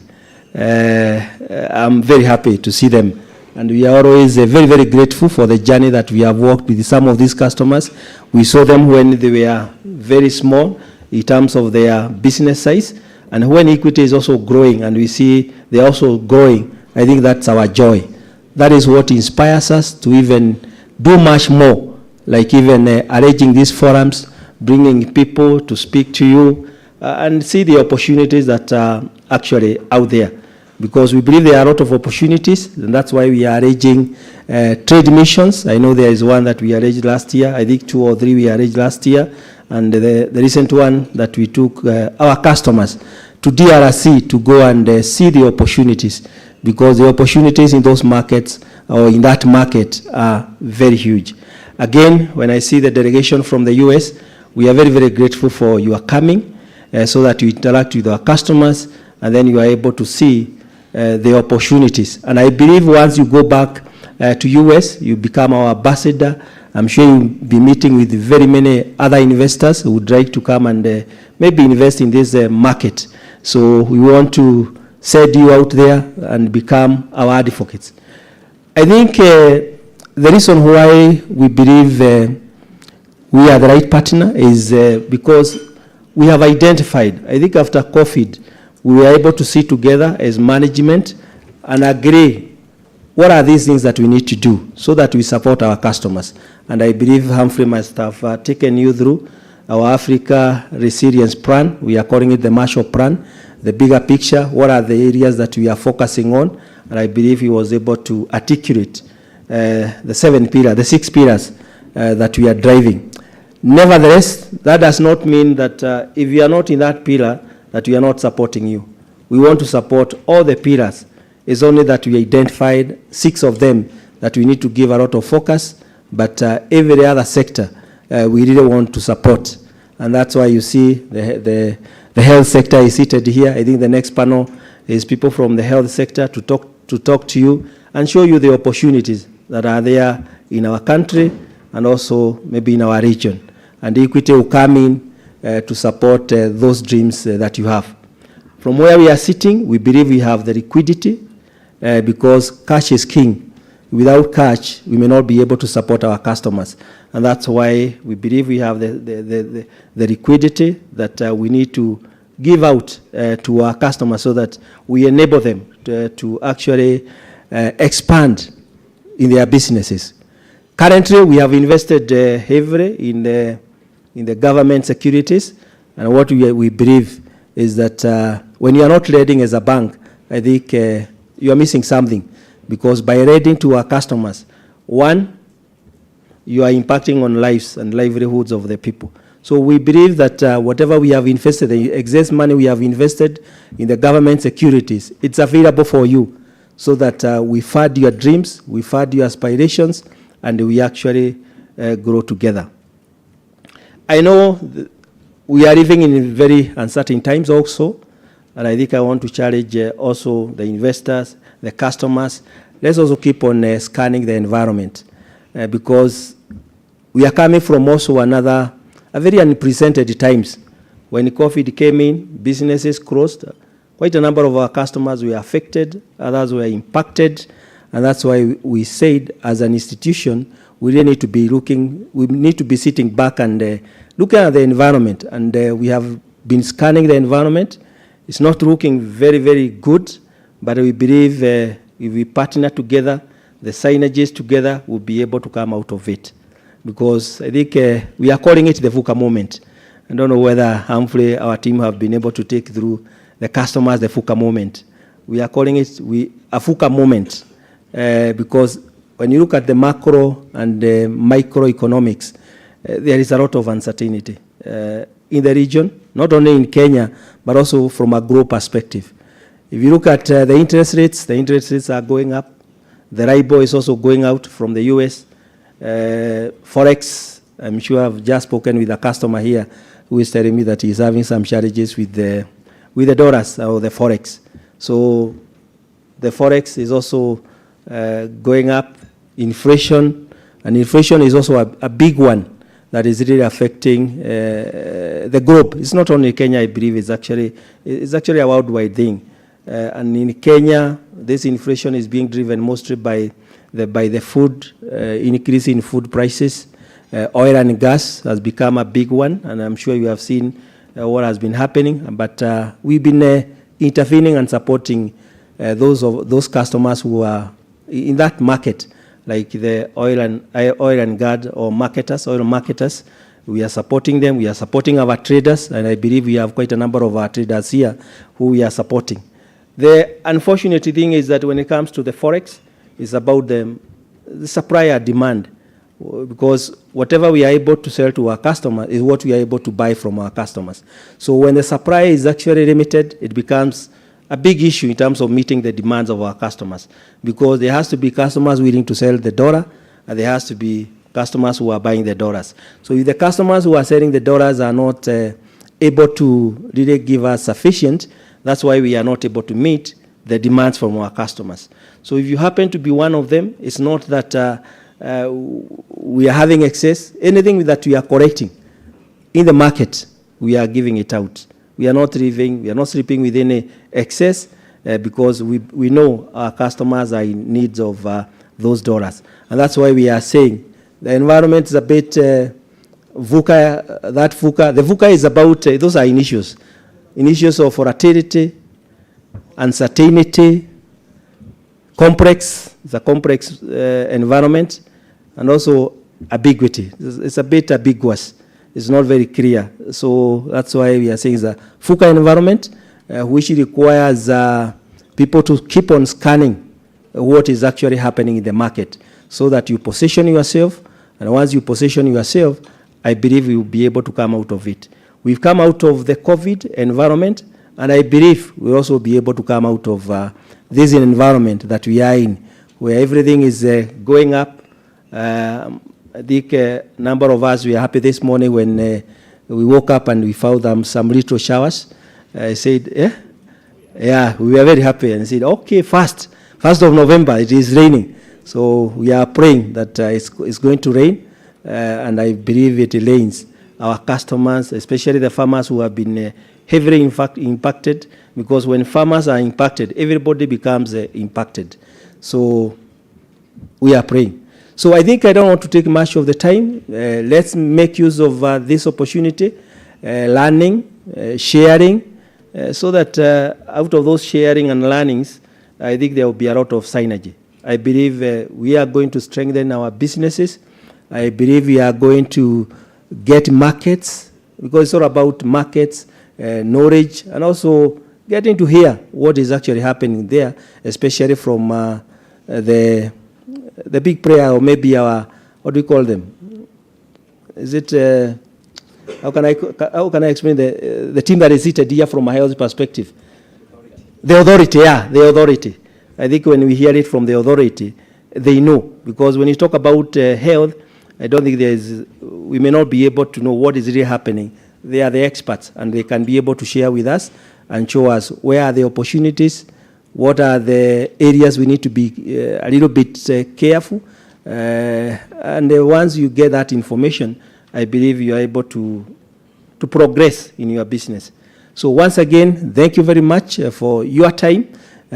I'm very happy to see them. And we are always very, very grateful for the journey that we have walked with some of these customers. We saw them when they were very small in terms of their business size. And when equity is also growing and we see they're also growing, I think that's our joy. That is what inspires us to even do much more, like even arranging these forums, bringing people to speak to you and see the opportunities that are actually out there. Because we believe there are a lot of opportunities, and that's why we are arranging trade missions. I know there is one that we arranged last year. I think 2 or 3 we arranged last year. And the recent one that we took our customers to DRC to go and see the opportunities, because the opportunities in those markets or in that market are very huge. Again, when I see the delegation from the US, we are very, very grateful for your coming so that you interact with our customers, and then you are able to see the opportunities. And I believe once you go back to US, you become our ambassador. I'm sure you'll be meeting with very many other investors who would like to come and maybe invest in this market. So we want to send you out there and become our advocates. I think the reason why we believe we are the right partner is because we have identified, I think after COVID, we were able to sit together as management and agree what are these things that we need to do so that we support our customers. And I believe Humphrey must have taken you through our Africa Resilience Plan. We are calling it the Marshall Plan, the bigger picture, what are the areas that we are focusing on. And I believe he was able to articulate the 7 pillars, the 6 pillars that we are driving. Nevertheless, that does not mean that if you are not in that pillar, that we are not supporting you. We want to support all the pillars. It's only that we identified 6 of them that we need to give a lot of focus, but every other sector we really want to support. And that's why you see the health sector is seated here. I think the next panel is people from the health sector to talk to you and show you the opportunities that are there in our country and also maybe in our region. And Equity will come in to support those dreams that you have. From where we are sitting, we believe we have the liquidity because cash is king. Without cash, we may not be able to support our customers. And that's why we believe we have the liquidity that we need to give out to our customers so that we enable them to actually expand in their businesses. Currently, we have invested heavily in the government securities, and what we believe is that when you are not lending as a bank, I think you are missing something, because by lending to our customers, one, you are impacting on lives and livelihoods of the people. So we believe that whatever we have invested, the excess money we have invested in the government securities, it's available for you so that we fund your dreams, we fund your aspirations, and we actually grow together. I know we are living in very uncertain times also, and I think I want to challenge also the investors, the customers. Let's also keep on scanning the environment because we are coming from also a very unprecedented times. When COVID came in, businesses closed. Quite a number of our customers were affected, others were impacted, and that's why we said as an institution, we really need to be we need to be sitting back and looking at the environment. And we have been scanning the environment. It's not looking very, very good, but we believe if we partner together, the synergies together, will be able to come out of it. Because I think we are calling it the VUCA moment. I don't know whether Humphrey, our team, have been able to take through the customers the VUCA moment. We are calling it a VUCA moment because when you look at the macro and the microeconomics, there is a lot of uncertainty in the region, not only in Kenya, but also from a global perspective. If you look at the interest rates are going up. The RIBOR is also going out from the US. Forex, I'm sure I've just spoken with a customer here who is telling me that he's having some challenges with the dollars or the Forex. So the Forex is also going up. Inflation, and inflation is also a big one that is really affecting the globe. It's not only Kenya, I believe. It's actually a worldwide thing. And in Kenya, this inflation is being driven mostly by the food, increase in food prices. Oil and gas has become a big one, and I'm sure you have seen what has been happening. But we've been intervening and supporting those customers who are in that market, like the oil and gas or marketers, oil marketers. We are supporting them. We are supporting our traders, and I believe we have quite a number of our traders here who we are supporting. The unfortunate thing is that when it comes to the forex, it's about the supply and demand, because whatever we are able to sell to our customers is what we are able to buy from our customers. So when the supply is actually limited, it becomes a big issue in terms of meeting the demands of our customers, because there has to be customers willing to sell the dollar, and there has to be customers who are buying the dollars. So if the customers who are selling the dollars are not able to really give us sufficient, that's why we are not able to meet the demands from our customers. So if you happen to be one of them, it's not that we are having excess. Anything that we are correcting in the market, we are giving it out. We are not sleeping with any excess because we know our customers are in need of those dollars. And that's why we are saying the environment is a bit VUCA, that VUCA. The VUCA is about, those are issues of volatility, uncertainty, complex, it's a complex environment, and also ambiguity. It's a bit ambiguous. It's not very clear. So that's why we are saying it's a VUCA environment, which requires people to keep on scanning what is actually happening in the market, so that you position yourself, and once you position yourself, I believe we will be able to come out of it. We've come out of the COVID environment, and I believe we'll also be able to come out of this environment that we are in, where everything is going up. I think a number of us, we are happy this morning when we woke up and we found some little showers. I said, yeah, we were very happy, and said, okay, 1st of November, it is raining. So we are praying that it's going to rain, and I believe it rains. Our customers, especially the farmers who have been heavily impacted, because when farmers are impacted, everybody becomes impacted. So we are praying. So I think I don't want to take much of the time. Let's make use of this opportunity, learning, sharing, so that out of those sharing and learnings, I think there will be a lot of synergy. I believe we are going to strengthen our businesses. I believe we are going to get markets, because it's all about markets, knowledge, and also getting to hear what is actually happening there, especially from the big player, or maybe our, what do we call them? Is it, how can I explain the team that is seated here from a health perspective? The authority, yeah, the authority. I think when we hear it from the authority, they know, because when you talk about health, I don't think we may not be able to know what is really happening. They are the experts, and they can be able to share with us and show us where are the opportunities, what are the areas we need to be a little bit careful. And once you get that information, I believe you are able to progress in your business. So once again, thank you very much for your time,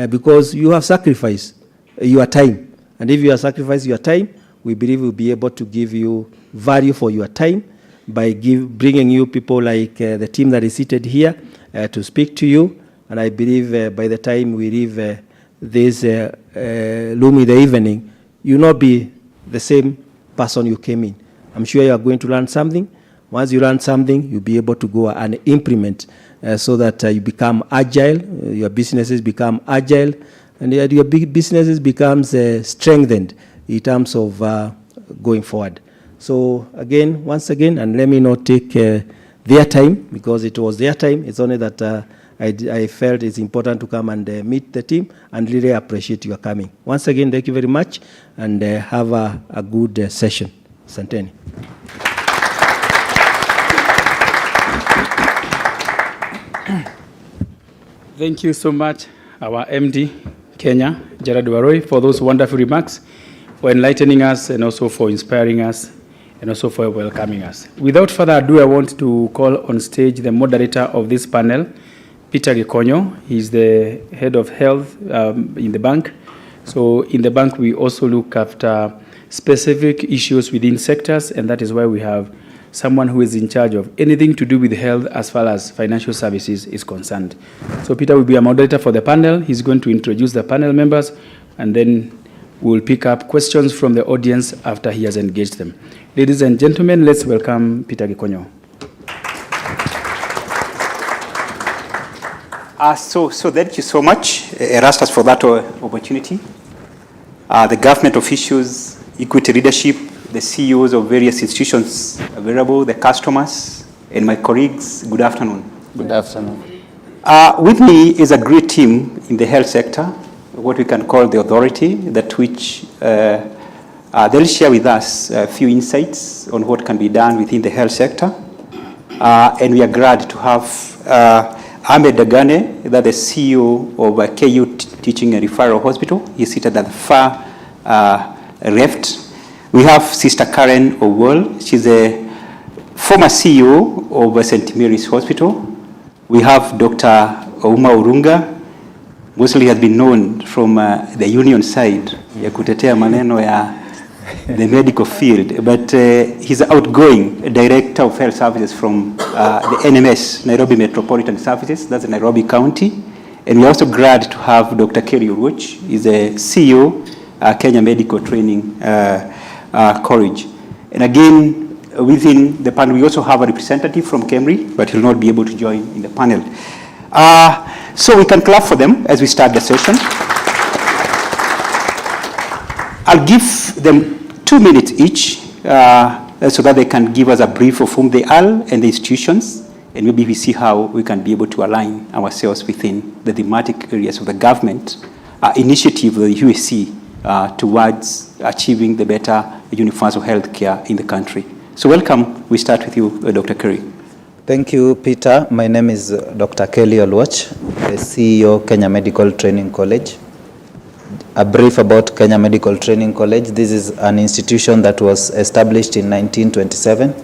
because you have sacrificed your time. And if you have sacrificed your time, we believe we'll be able to give you value for your time by bringing you people like the team that is seated here to speak to you. And I believe by the time we leave this room in the evening, you'll not be the same person you came in. I'm sure you are going to learn something. Once you learn something, you'll be able to go and implement so that you become agile, your businesses become agile, and your big businesses becomes strengthened in terms of going forward. So again, once again, and let me not take their time, because it was their time. It's only that I felt it's important to come and meet the team, and really appreciate your coming. Once again, thank you very much, and have a good session. Santeni. Thank you so much, our MD, Kenya, Gerard Waroi, for those wonderful remarks, for enlightening us, and also for inspiring us, and also for welcoming us. Without further ado, I want to call on stage the moderator of this panel, Peter Gikonyo. He's the head of health in the bank. So in the bank, we also look after specific issues within sectors, and that is why we have someone who is in charge of anything to do with health as far as financial services is concerned. So Peter will be a moderator for the panel. He's going to introduce the panel members, and then We will pick up questions from the audience after he has engaged them. Ladies and gentlemen, let's welcome Peter Gikonyo. So thank you so much, Erastus, for that opportunity. The government officials, equity leadership, the CEOs of various institutions available, the customers, and my colleagues, good afternoon. Good afternoon. With me is a great team in the health sector, what we can call the authority, that which they'll share with us a few insights on what can be done within the health sector. And we are glad to have Ahmed Dagane, that the CEO of KU Teaching and Referral Hospital. He's seated at the far left. We have Sister Karen Owol. She's a former CEO of St. Mary's Hospital. We have Dr. Ouma Urunga, mostly has been known from the union side, ya kutetea maneno ya the medical field, but he's an outgoing director of health services from the NMS, Nairobi Metropolitan Services, that's Nairobi County. And we're also glad to have Dr. Kelly Oluoch, he's a CEO, Kenya Medical Training College. And again, within the panel, we also have a representative from KEMRI, but he'll not be able to join in the panel. So we can clap for them as we start the session. I'll give them 2 minutes each so that they can give us a brief of whom they are and the institutions, and maybe we see how we can be able to align ourselves within the thematic areas of the government initiative of the USC towards achieving the better universal health care in the country. So welcome. We start with you, Dr. Curry. Thank you, Peter. My name is Dr. Kelly Oluoch, the CEO, Kenya Medical Training College. A brief about Kenya Medical Training College. This is an institution that was established in 1927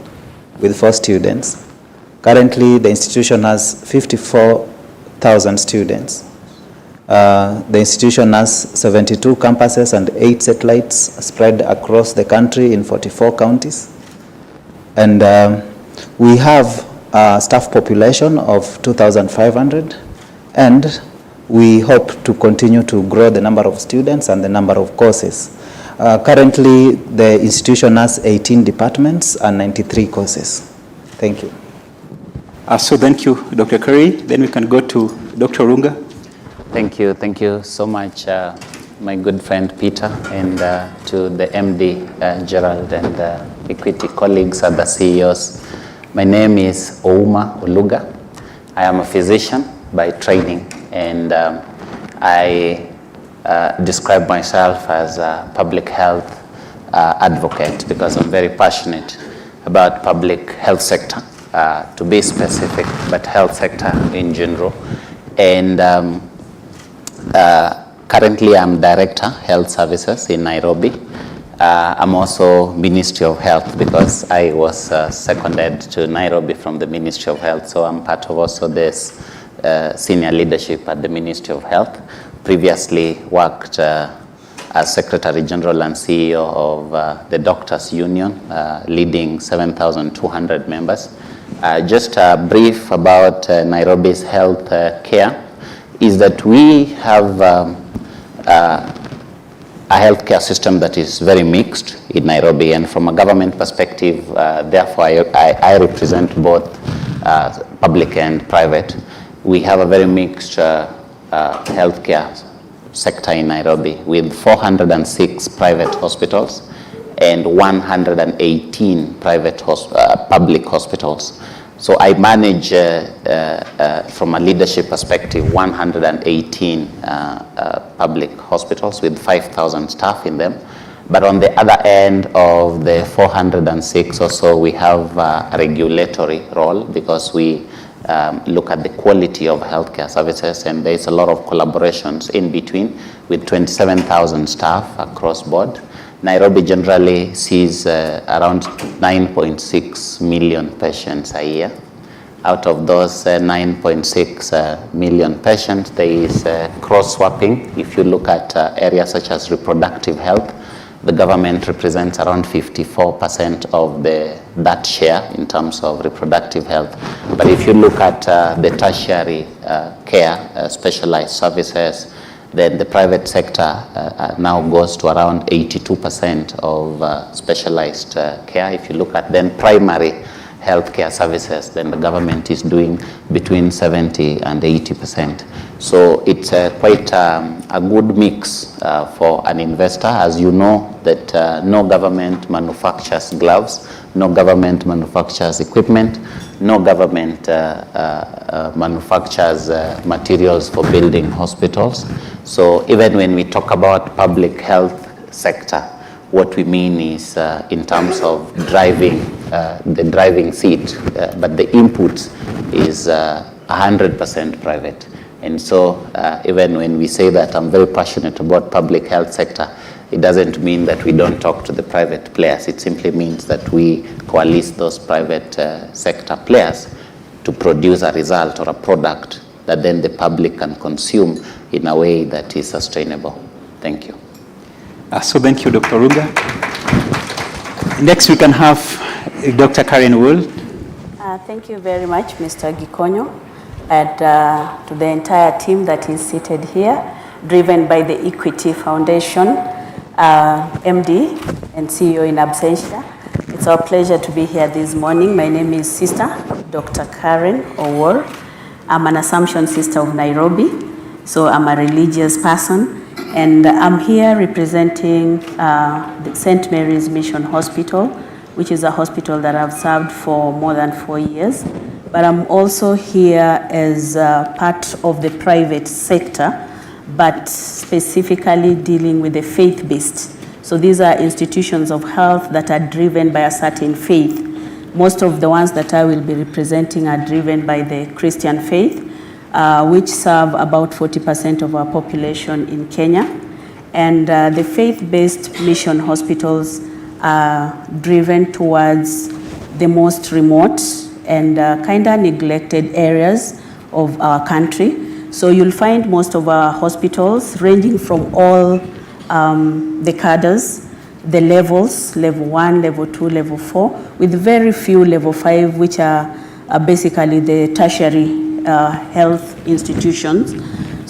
with 4 students. Currently, the institution has 54,000 students. The institution has 72 campuses and 8 satellites spread across the country in 44 counties. And we have a staff population of 2,500, and we hope to continue to grow the number of students and the number of courses. Currently, the institution has 18 departments and 93 courses. Thank you. So thank you, Dr. Curry. Then we can go to Dr. Runga. Thank you so much, my good friend Peter, and to the MD, Gerald, and Equity colleagues and the CEOs. My name is Ouma Oluga. I am a physician by training, and I describe myself as a public health advocate because I'm very passionate about public health sector, to be specific, but health sector in general. And currently I'm Director Health Services in Nairobi. I'm also Ministry of Health because I was seconded to Nairobi from the Ministry of Health, so I'm part of also this senior leadership at the Ministry of Health. Previously worked as Secretary General and CEO of the Doctors Union, leading 7,200 members. Just a brief about Nairobi's health care is that we have a healthcare system that is very mixed in Nairobi, and from a government perspective, therefore I represent both public and private. We have a very mixed healthcare sector in Nairobi with 406 private hospitals and 118 public hospitals. So I manage, from a leadership perspective, 118 public hospitals with 5,000 staff in them. But on the other end of the 406 or so, we have a regulatory role because we look at the quality of healthcare services, and there's a lot of collaborations in between with 27,000 staff across board. Nairobi generally sees around 9.6 million patients a year. Out of those 9.6 million patients, there is cross-swapping. If you look at areas such as reproductive health, the government represents around 54% of that share in terms of reproductive health. But if you look at the tertiary care, specialized services, then the private sector now goes to around 82% of specialized care. If you look at then primary healthcare services, then the government is doing between 70 and 80%. So it's quite a good mix for an investor. As you know, that no government manufactures gloves, no government manufactures equipment, no government manufactures materials for building hospitals. So even when we talk about public health sector, what we mean is in terms of driving, the driving seat, but the input is 100% private. And so even when we say that I'm very passionate about public health sector, it doesn't mean that we don't talk to the private players. It simply means that we coalesce those private sector players to produce a result or a product that then the public can consume in a way that is sustainable. Thank you. So thank you, Dr. Ruga. Next, we can have Dr. Karen Wool. Thank you very much, Mr. Gikonyo, and to the entire team that is seated here, driven by the Equity Foundation, MD and CEO in absentia. It's our pleasure to be here this morning. My name is Sister Dr. Karen Owor. I'm an Assumption Sister of Nairobi, so I'm a religious person. And I'm here representing the St. Mary's Mission Hospital, which is a hospital that I've served for more than 4 years. But I'm also here as part of the private sector, but specifically dealing with the faith-based. So these are institutions of health that are driven by a certain faith. Most of the ones that I will be representing are driven by the Christian faith, which serve about 40% of our population in Kenya. And the faith-based mission hospitals are driven towards the most remote and kind of neglected areas of our country. So you'll find most of our hospitals ranging from all the cadres, the levels, level 1, level 2, level 4, with very few level 5, which are basically the tertiary health institutions.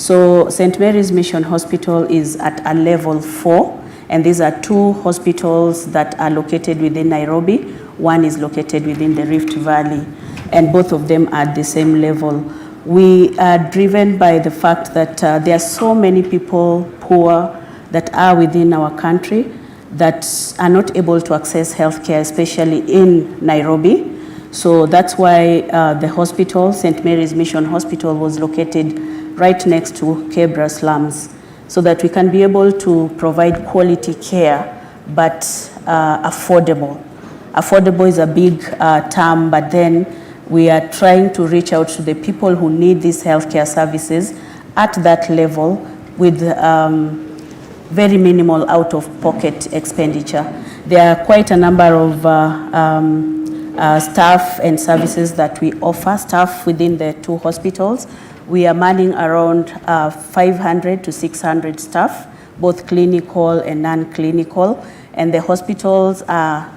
So St. Mary's Mission Hospital is at a level 4, and these are 2 hospitals that are located within Nairobi. One is located within the Rift Valley, and both of them are at the same level. We are driven by the fact that there are so many people poor that are within our country that are not able to access healthcare, especially in Nairobi. So that's why the hospital, St. Mary's Mission Hospital, was located right next to Kebra slums, so that we can be able to provide quality care, but affordable. Affordable is a big term, but then we are trying to reach out to the people who need these healthcare services at that level with very minimal out-of-pocket expenditure. There are quite a number of staff and services that we offer, staff within the 2 hospitals. We are manning around 500 to 600 staff, both clinical and non-clinical, and the hospitals are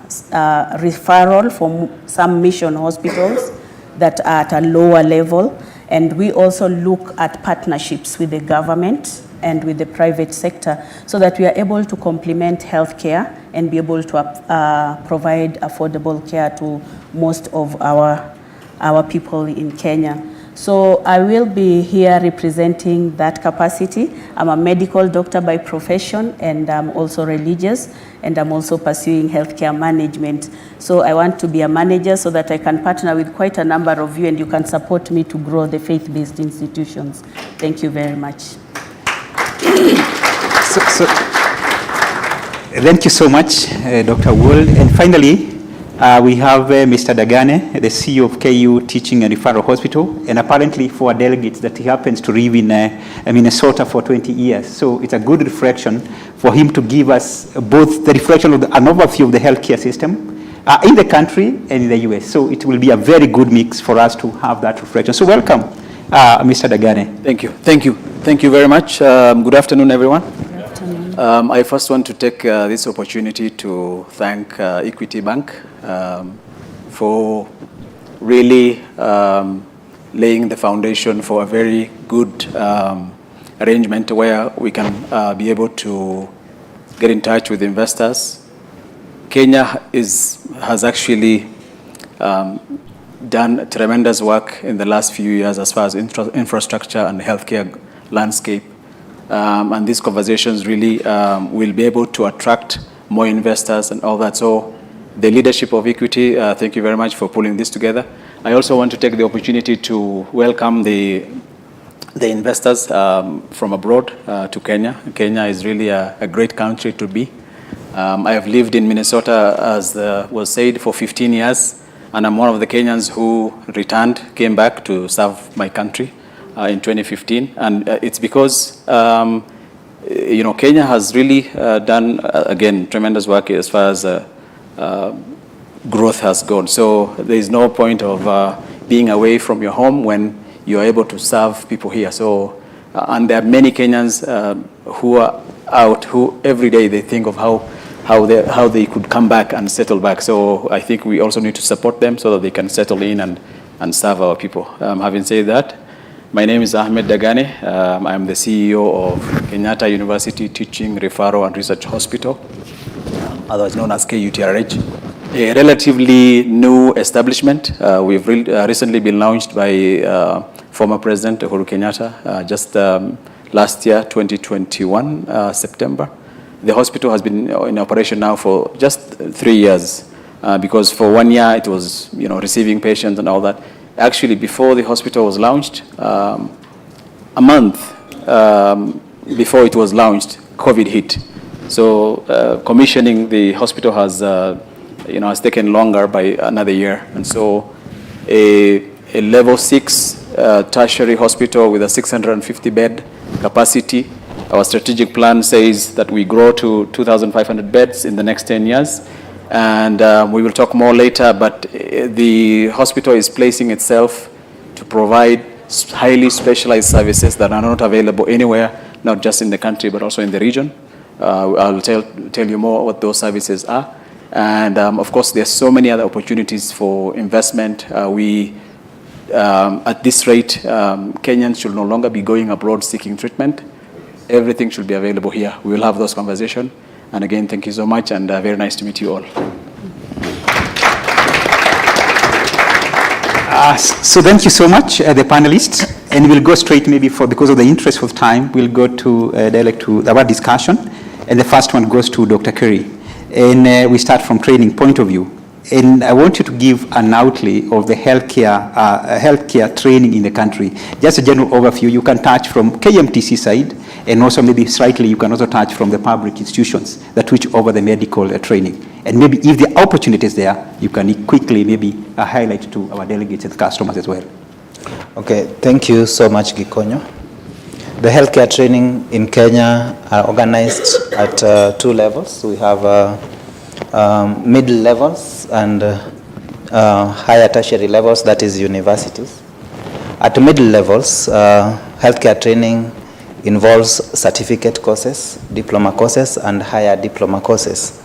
referral from some mission hospitals that are at a lower level, and we also look at partnerships with the government and with the private sector so that we are able to complement healthcare and be able to provide affordable care to most of our people in Kenya. So I will be here representing that capacity. I'm a medical doctor by profession, and I'm also religious, and I'm also pursuing healthcare management. So I want to be a manager so that I can partner with quite a number of you, and you can support me to grow the faith-based institutions. Thank you very much. Thank you so much, Dr. Wool. And finally, we have Mr. Dagane, the CEO of KU Teaching and Referral Hospital, and apparently for delegates that he happens to live in Minnesota for 20 years. So it's a good reflection for him to give us both the reflection of an overview of the healthcare system in the country and in the US. So it will be a very good mix for us to have that reflection. So welcome, Mr. Dagane. Thank you. Thank you. Thank you very much. Good afternoon, everyone. Good afternoon. I first want to take this opportunity to thank Equity Bank for really laying the foundation for a very good arrangement where we can be able to get in touch with investors. Kenya has actually done tremendous work in the last few years as far as infrastructure and healthcare landscape. And these conversations really will be able to attract more investors and all that. So the leadership of Equity, thank you very much for pulling this together. I also want to take the opportunity to welcome the investors from abroad to Kenya. Kenya is really a great country to be. I have lived in Minnesota, as was said, for 15 years, and I'm one of the Kenyans who returned, came back to serve my country in 2015. And it's because, Kenya has really done, again, tremendous work as far as growth has gone. So there is no point of being away from your home when you're able to serve people here. So, and there are many Kenyans who are out, who every day they think of how they could come back and settle back. So I think we also need to support them so that they can settle in and serve our people. Having said that, my name is Ahmed Dagane. I'm the CEO of Kenyatta University Teaching, Referral and Research Hospital, otherwise known as KUTRH. A relatively new establishment. We've recently been launched by former President Uhuru Kenyatta just last year, 2021, September. The hospital has been in operation now for just 3 years because for 1 year it was receiving patients and all that. Actually, before the hospital was launched, a month before it was launched, COVID hit. So commissioning the hospital has taken longer by another year. And so a level 6 tertiary hospital with a 650 bed capacity. Our strategic plan says that we grow to 2,500 beds in the next 10 years. And we will talk more later, but the hospital is placing itself to provide highly specialized services that are not available anywhere, not just in the country, but also in the region. I'll tell you more what those services are. And of course, there's so many other opportunities for investment. At this rate, Kenyans should no longer be going abroad seeking treatment. Everything should be available here. We will have those conversations. And again, thank you so much, and very nice to meet you all. So thank you so much, the panelists. And we'll go straight, because of the interest of time, we'll go to direct to our discussion. And the first one goes to Dr. Curry. And we start from training point of view. And I want you to give an outlay of the healthcare training in the country. Just a general overview. You can touch from KMTC side, and also maybe slightly you can also touch from the public institutions that reach over the medical training. And maybe if the opportunity is there, you can quickly highlight to our delegates and customers as well. Okay, thank you so much, Gikonyo. The healthcare training in Kenya are organized at 2 levels. We have middle levels and higher tertiary levels, that is universities. At middle levels, healthcare training involves certificate courses, diploma courses, and higher diploma courses.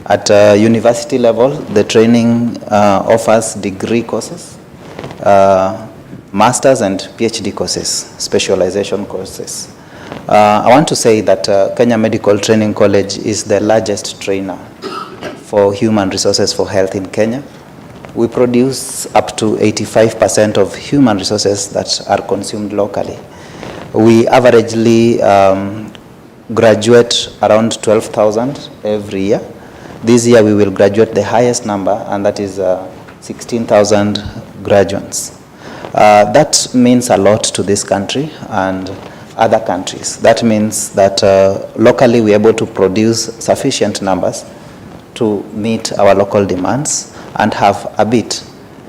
At university level, the training offers degree courses, master's and PhD courses, specialization courses. I want to say that Kenya Medical Training College is the largest trainer for human resources for health in Kenya. We produce up to 85% of human resources that are consumed locally. We averagely graduate around 12,000 every year. This year we will graduate the highest number, and that is 16,000 graduates. That means a lot to this country and other countries. That means that locally we're able to produce sufficient numbers to meet our local demands and have a bit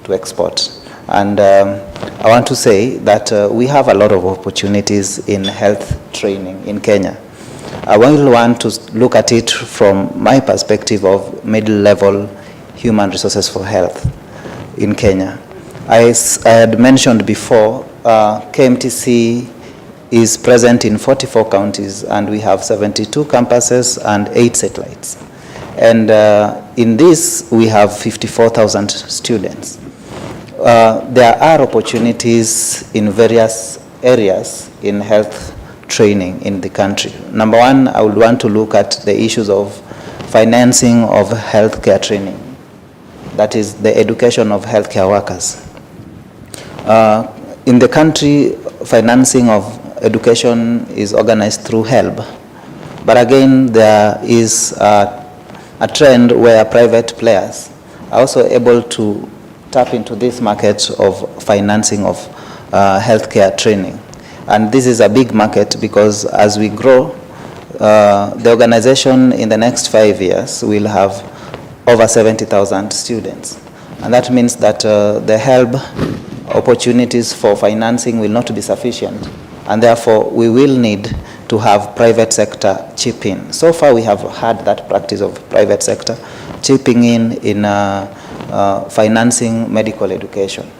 to export. And I want to say that we have a lot of opportunities in health training in Kenya. I will want to look at it from my perspective of middle-level human resources for health in Kenya. As I had mentioned before, KMTC is present in 44 counties, and we have 72 campuses and 8 satellites. And in this, we have 54,000 students. There are opportunities in various areas in health training in the country. Number one, I would want to look at the issues of financing of healthcare training. That is the education of healthcare workers. In the country, financing of education is organized through HELB. But again, there is a trend where private players are also able to tap into this market of financing of healthcare training. And this is a big market because as we grow, the organization in the next 5 years will have over 70,000 students. And that means that the HELB opportunities for financing will not be sufficient. And therefore, we will need to have private sector chip in. So far, we have had that practice of private sector chipping in financing medical education.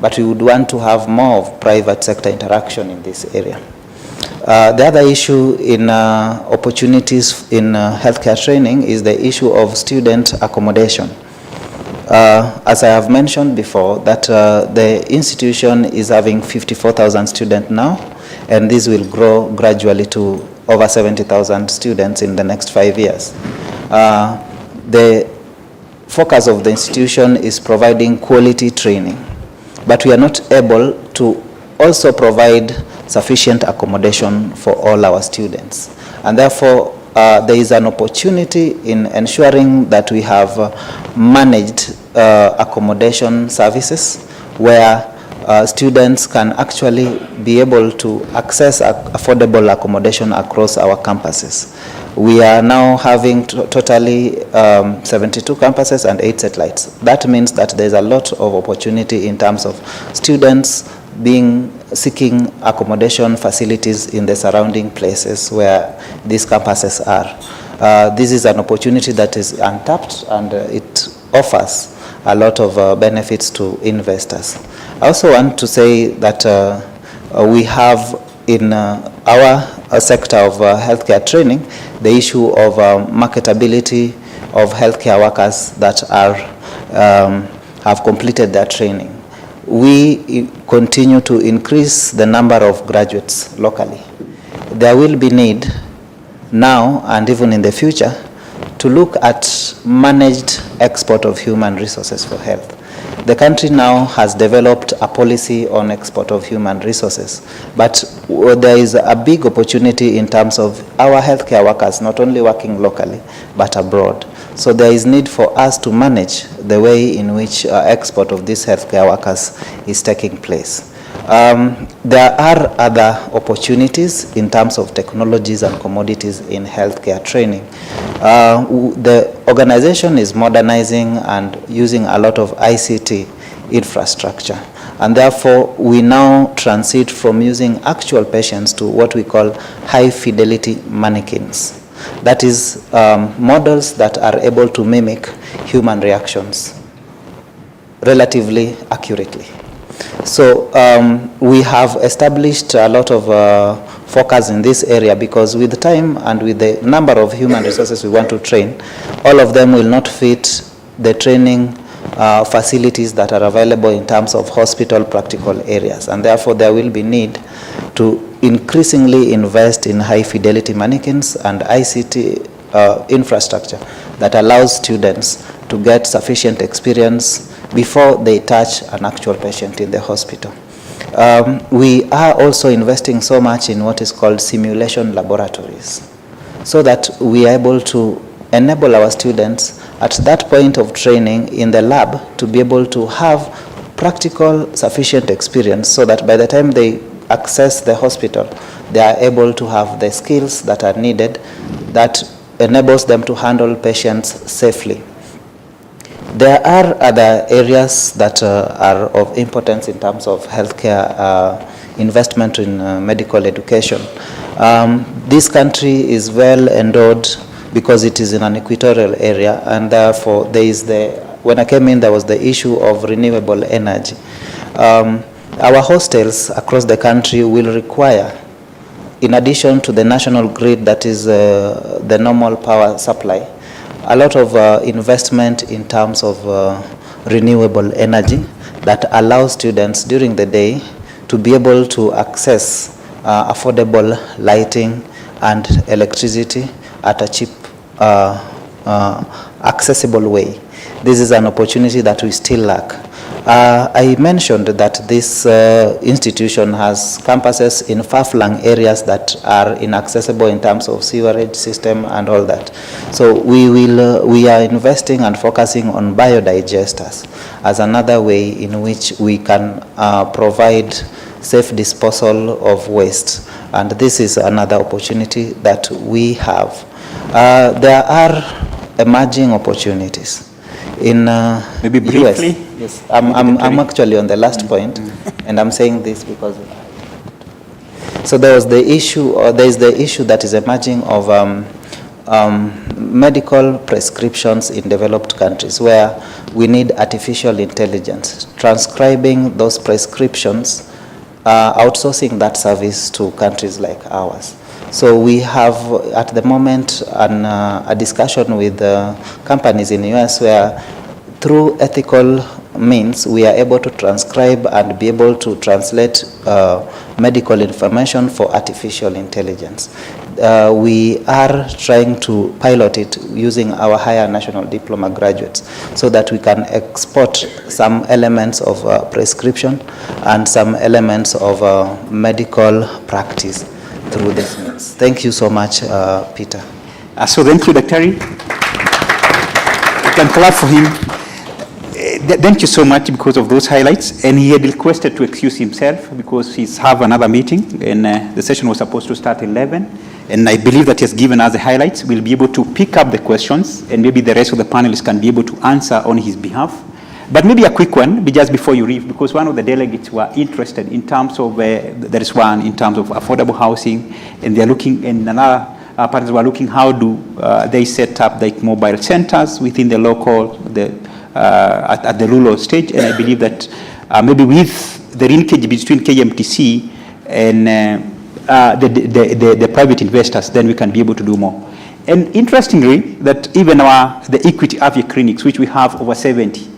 But we would want to have more of private sector interaction in this area. The other issue in opportunities in healthcare training is the issue of student accommodation. As I have mentioned before, that the institution is having 54,000 students now, and this will grow gradually to over 70,000 students in the next 5 years. The focus of the institution is providing quality training, but we are not able to also provide sufficient accommodation for all our students. And therefore, there is an opportunity in ensuring that we have managed accommodation services where students can actually be able to access affordable accommodation across our campuses. We are now having totally 72 campuses and 8 satellites. That means that there's a lot of opportunity in terms of students seeking accommodation facilities in the surrounding places where these campuses are. This is an opportunity that is untapped, and it offers a lot of benefits to investors. I also want to say that we have in our sector of healthcare training the issue of marketability of healthcare workers that have completed their training. We continue to increase the number of graduates locally. There will be need now and even in the future to look at managed export of human resources for health. The country now has developed a policy on export of human resources, but there is a big opportunity in terms of our healthcare workers not only working locally but abroad. So there is need for us to manage the way in which export of these healthcare workers is taking place. There are other opportunities in terms of technologies and commodities in healthcare training. The organization is modernizing and using a lot of ICT infrastructure, and therefore we now transit from using actual patients to what we call high fidelity mannequins. That is models that are able to mimic human reactions relatively accurately. So we have established a lot of focus in this area because with time and with the number of human resources we want to train, all of them will not fit the training facilities that are available in terms of hospital practical areas, and therefore there will be need to increasingly invest in high fidelity mannequins and ICT infrastructure that allows students to get sufficient experience before they touch an actual patient in the hospital. We are also investing so much in what is called simulation laboratories, so that we are able to enable our students at that point of training in the lab to be able to have practical sufficient experience, so that by the time they access the hospital, they are able to have the skills that are needed that enables them to handle patients safely. There are other areas that are of importance in terms of healthcare investment in medical education. This country is well endowed because it is in an equatorial area, and therefore there is when I came in, there was the issue of renewable energy. Our hostels across the country will require, in addition to the national grid that is the normal power supply, a lot of investment in terms of renewable energy that allows students during the day to be able to access affordable lighting and electricity at a cheap, accessible way. This is an opportunity that we still lack. I mentioned that this institution has campuses in far-flung areas that are inaccessible in terms of sewerage system and all that. So we are investing and focusing on biodigesters as another way in which we can provide safe disposal of waste. And this is another opportunity that we have. There are emerging opportunities. In maybe briefly. US, yes, I'm actually on the last point, and I'm saying this because. So there is the issue that is emerging of medical prescriptions in developed countries where we need artificial intelligence transcribing those prescriptions, outsourcing that service to countries like ours. So we have at the moment a discussion with companies in the US where through ethical means we are able to transcribe and be able to translate medical information for artificial intelligence. We are trying to pilot it using our higher national diploma graduates so that we can export some elements of prescription and some elements of medical practice through this means. Thank you so much, Peter. So thank you, Dr. You can clap for him. Thank you so much because of those highlights. And he had requested to excuse himself because he's have another meeting, and the session was supposed to start at 11. And I believe that he has given us the highlights. We'll be able to pick up the questions, and maybe the rest of the panelists can be able to answer on his behalf. But maybe a quick one, just before you leave, because one of the delegates were interested in terms of, there is one in terms of affordable housing, and they're looking, and another partners were looking how do they set up like mobile centers within the local, at the rural stage. And I believe that maybe with the linkage between KMTC and the private investors, then we can be able to do more. And interestingly, that even the Equity Avia clinics, which we have over 70,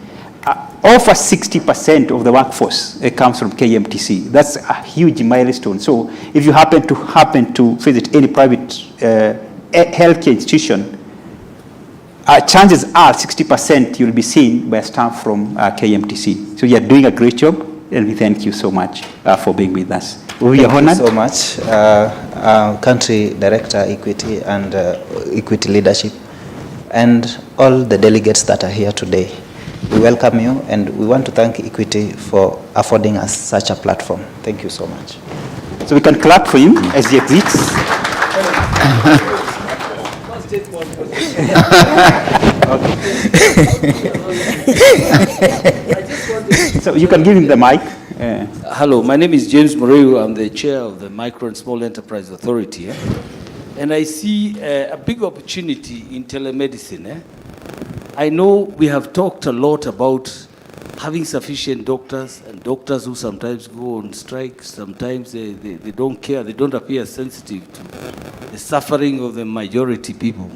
over 60% of the workforce comes from KMTC. That's a huge milestone. So if you happen to visit any private healthcare institution, chances are 60% you'll be seen by staff from KMTC. So you're doing a great job, and we thank you so much for being with us. Thank you so much, Country Director Equity and Equity Leadership, and all the delegates that are here today. We welcome you, and we want to thank Equity for affording us such a platform. Thank you so much. So we can clap for him as he exits. So you can give him the mic. Hello, my name is James Murray. I'm the chair of the Micro and Small Enterprise Authority. And I see a big opportunity in telemedicine. I know we have talked a lot about having sufficient doctors, and doctors who sometimes go on strike, sometimes they don't care, they don't appear sensitive to the suffering of the majority people.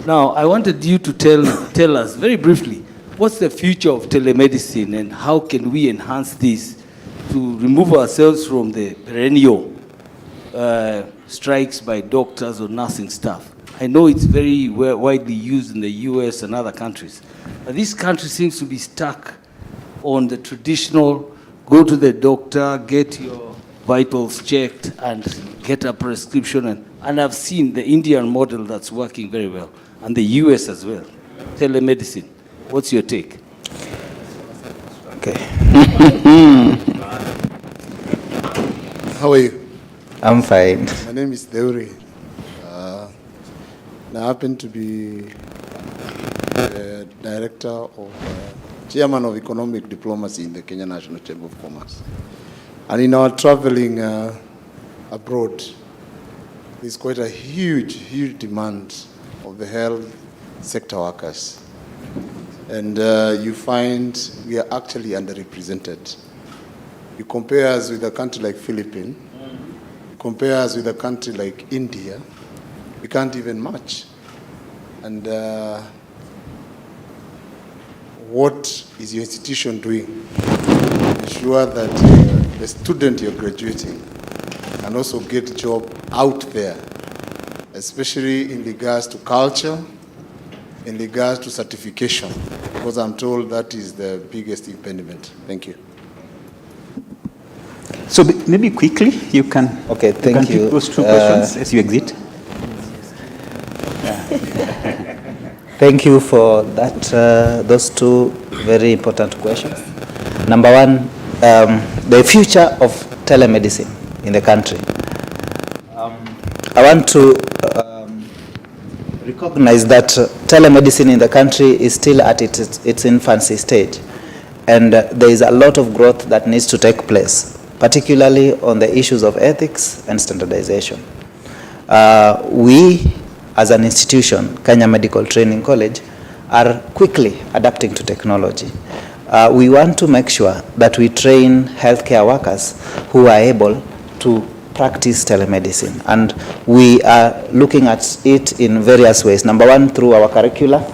Now, I wanted you to tell us very briefly, what's the future of telemedicine and how can we enhance this to remove ourselves from the perennial strikes by doctors or nursing staff? I know it's very widely used in the US and other countries, but this country seems to be stuck on the traditional, go to the doctor, get your vitals checked, and get a prescription. And I've seen the Indian model that's working very well, and the US as well. Telemedicine, what's your take? Okay. How are you? I'm fine. My name is Deuri. I happen to be the director of, chairman of economic diplomacy in the Kenya National Chamber of Commerce. And in our traveling abroad, there's quite a huge demand of the health sector workers. And you find we are actually underrepresented. You compare us with a country like Philippines, you compare us with a country like India, we can't even match. And what is your institution doing to ensure that the student you're graduating and also get job out there, especially in regards to culture, in regards to certification, because I'm told that is the biggest impediment. Thank you. So maybe quickly you can. Okay, thank you. Take those two questions as you exit. Thank you for that. Those two very important questions. Number one, the future of telemedicine in the country. I want to recognize that telemedicine in the country is still at its infancy stage, and there is a lot of growth that needs to take place, particularly on the issues of ethics and standardization. We, as an institution, Kenya Medical Training College, are quickly adapting to technology. We want to make sure that we train healthcare workers who are able to practice telemedicine, and we are looking at it in various ways. Number one, through our curricula,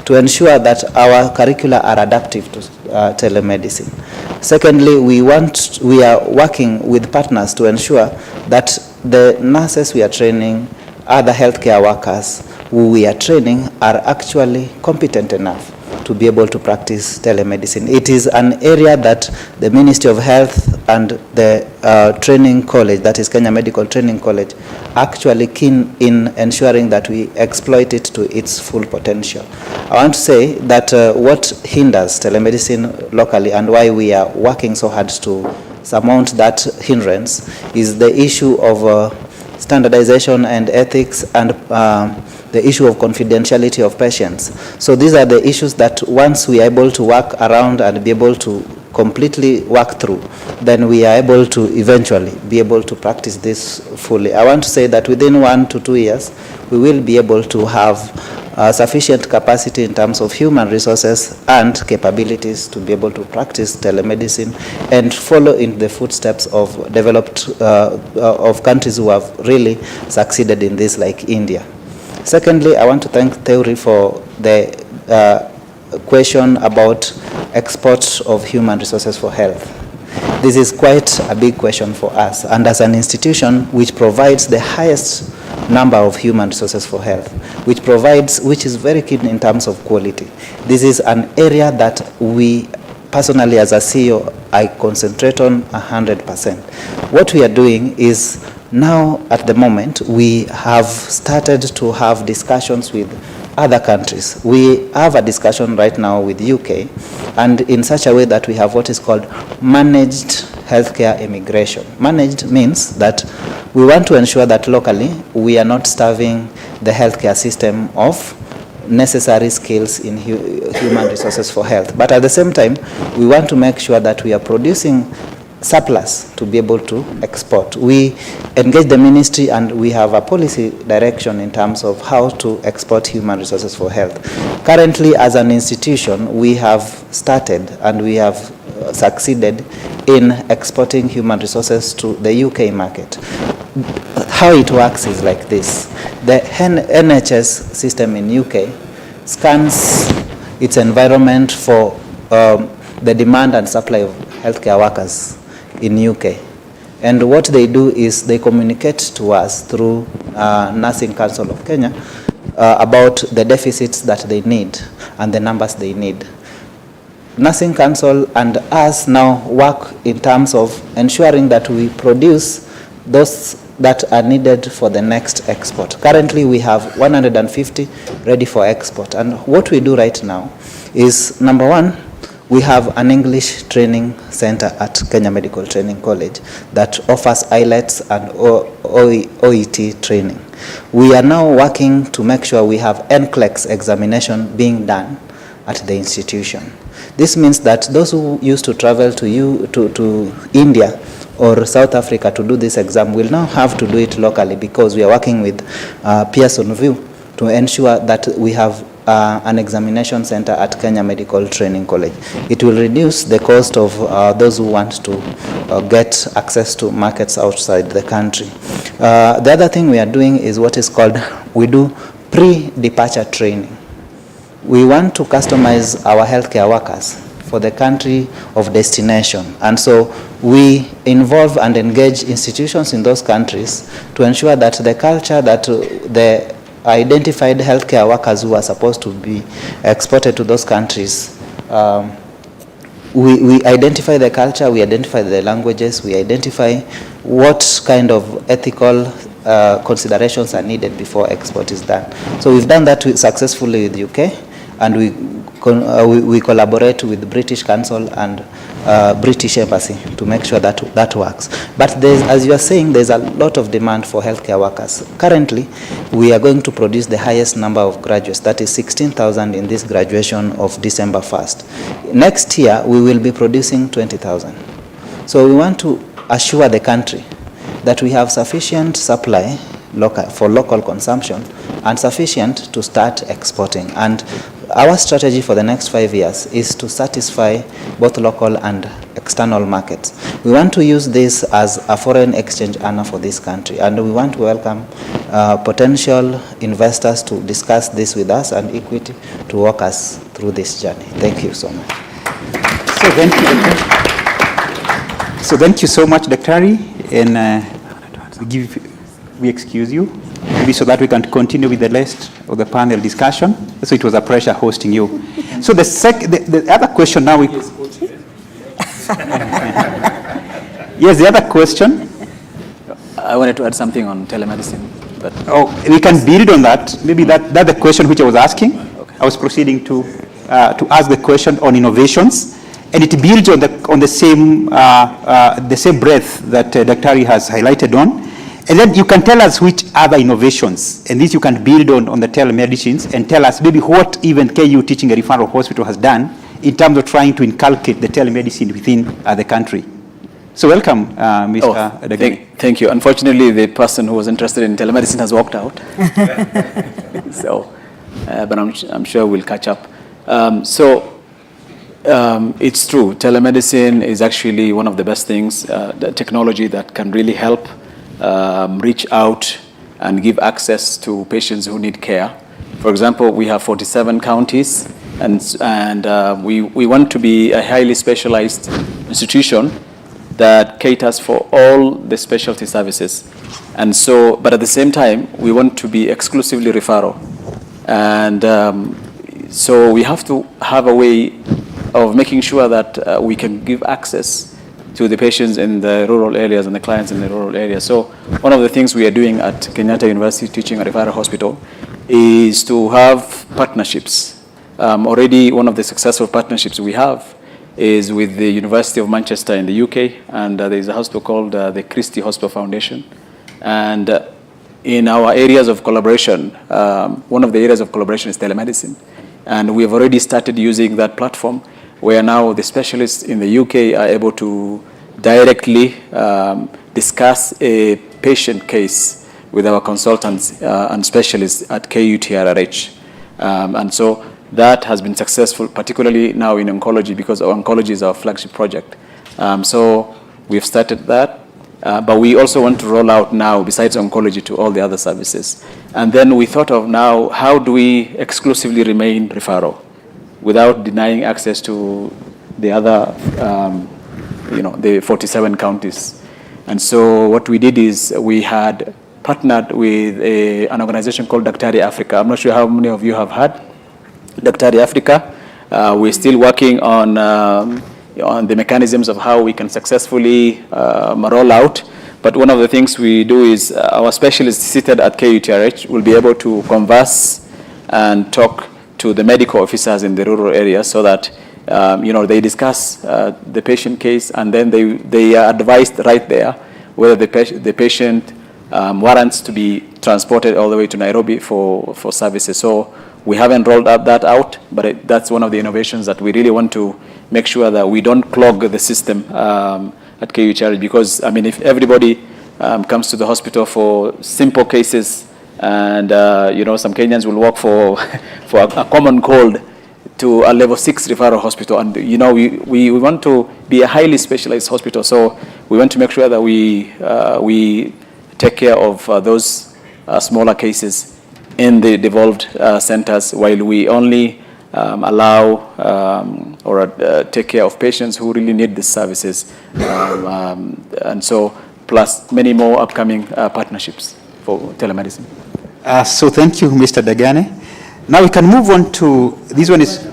to ensure that our curricula are adaptive to telemedicine. Secondly, we are working with partners to ensure that the nurses we are training, other healthcare workers who we are training, are actually competent enough to be able to practice telemedicine. It is an area that the Ministry of Health and the training college, that is Kenya Medical Training College, actually keen in ensuring that we exploit it to its full potential. I want to say that what hinders telemedicine locally and why we are working so hard to surmount that hindrance is the issue of standardization and ethics, and the issue of confidentiality of patients. So these are the issues that once we are able to work around and be able to completely work through, then we are able to eventually be able to practice this fully. I want to say that within 1 to 2 years, we will be able to have sufficient capacity in terms of human resources and capabilities to be able to practice telemedicine and follow in the footsteps of developed of countries who have really succeeded in this, like India. Secondly, I want to thank Theory for the question about export of human resources for health. This is quite a big question for us, and as an institution which provides the highest number of human resources for health, which is very keen in terms of quality. This is an area that we personally, as a CEO, I concentrate on 100%. What we are doing is, now at the moment, we have started to have discussions with other countries. We have a discussion right now with UK, and in such a way that we have what is called managed healthcare immigration. Managed means that we want to ensure that locally we are not starving the healthcare system of necessary skills in human resources for health. But at the same time, we want to make sure that we are producing surplus to be able to export. We engage the ministry and we have a policy direction in terms of how to export human resources for health. Currently, as an institution, we have started and we have succeeded in exporting human resources to the UK market. How it works is like this. The NHS system in UK scans its environment for the demand and supply of healthcare workers in UK. And what they do is they communicate to us through Nursing Council of Kenya about the deficits that they need and the numbers they need. Nursing Council and us now work in terms of ensuring that we produce those that are needed for the next export. Currently, we have 150 ready for export. And what we do right now is, number one, we have an English training center at Kenya Medical Training College that offers IELTS and OET training. We are now working to make sure we have NCLEX examination being done at the institution. This means that those who used to travel to India or South Africa to do this exam will now have to do it locally, because we are working with Pearson VUE to ensure that we have an examination center at Kenya Medical Training College. It will reduce the cost of those who want to get access to markets outside the country. The other thing we are doing is what is called, we do pre-departure training. We want to customize our healthcare workers for the country of destination. And so we involve and engage institutions in those countries to ensure that the culture that the identified healthcare workers who are supposed to be exported to those countries, we identify the culture, we identify the languages, we identify what kind of ethical considerations are needed before export is done. So we've done that successfully with the UK, and we collaborate with the British Council and British Embassy to make sure that that works. But as you are saying, there's a lot of demand for healthcare workers. Currently, we are going to produce the highest number of graduates, that is 16,000 in this graduation of December 1st. Next year, we will be producing 20,000. So we want to assure the country that we have sufficient supply for local consumption and sufficient to start exporting. And our strategy for the next 5 years is to satisfy both local and external markets. We want to use this as a foreign exchange earner for this country, and we want to welcome potential investors to discuss this with us and Equity to walk us through this journey. Thank you so much. So thank you, Dr. So thank you so much, Daktari, and we excuse you, maybe so that we can continue with the rest of the panel discussion. So it was a pleasure hosting you. So the other question now we... Yes, the other question. I wanted to add something on telemedicine. But we can build on that. Maybe that's the question which I was asking. Okay. I was proceeding to ask the question on innovations, and it builds on the same breadth that Daktari has highlighted on. And then you can tell us which other innovations, and this you can build on the telemedicines, and tell us maybe what even KU Teaching and Referral Hospital has done in terms of trying to inculcate the telemedicine within the country. So welcome, Mr. Dagani. Thank you. Unfortunately, the person who was interested in telemedicine has walked out. So, but I'm sure we'll catch up. It's true. Telemedicine is actually one of the best things, the technology that can really help reach out and give access to patients who need care. For example, we have 47 counties, and we want to be a highly specialized institution that caters for all the specialty services. And so, but at the same time, we want to be exclusively referral. And so we have to have a way of making sure that we can give access to the patients in the rural areas and the clients in the rural areas. So one of the things we are doing at Kenyatta University Teaching and Referral Hospital is to have partnerships. Already one of the successful partnerships we have is with the University of Manchester in the UK, and there is a hospital called the Christie Hospital Foundation. And in our areas of collaboration, one of the areas of collaboration is telemedicine. And we have already started using that platform where now the specialists in the UK are able to directly discuss a patient case with our consultants and specialists at KUTRRH. And so that has been successful, particularly now in oncology, because oncology is our flagship project. So we've started that, but we also want to roll out now, besides oncology, to all the other services. And then we thought of now, how do we exclusively remain referral without denying access to the other, the 47 counties. And so what we did is we had partnered with an organization called Daktari Africa. I'm not sure how many of you have heard Daktari Africa. We're still working on the mechanisms of how we can successfully roll out. But one of the things we do is our specialists seated at KUTRH will be able to converse and talk to the medical officers in the rural areas so that they discuss the patient case, and then they are advised right there whether the patient warrants to be transported all the way to Nairobi for services. So we haven't rolled that out, but that's one of the innovations that we really want to make sure that we don't clog the system at KUTRH, because if everybody comes to the hospital for simple cases, and some Kenyans will walk for a common cold to a level 6 referral hospital, and we want to be a highly specialized hospital, so we want to make sure that we take care of those smaller cases in the devolved centers, while we only allow or take care of patients who really need these services. And so, plus many more upcoming partnerships for telemedicine. So thank you, Mr. Dagane. Now we can move on to, this one is,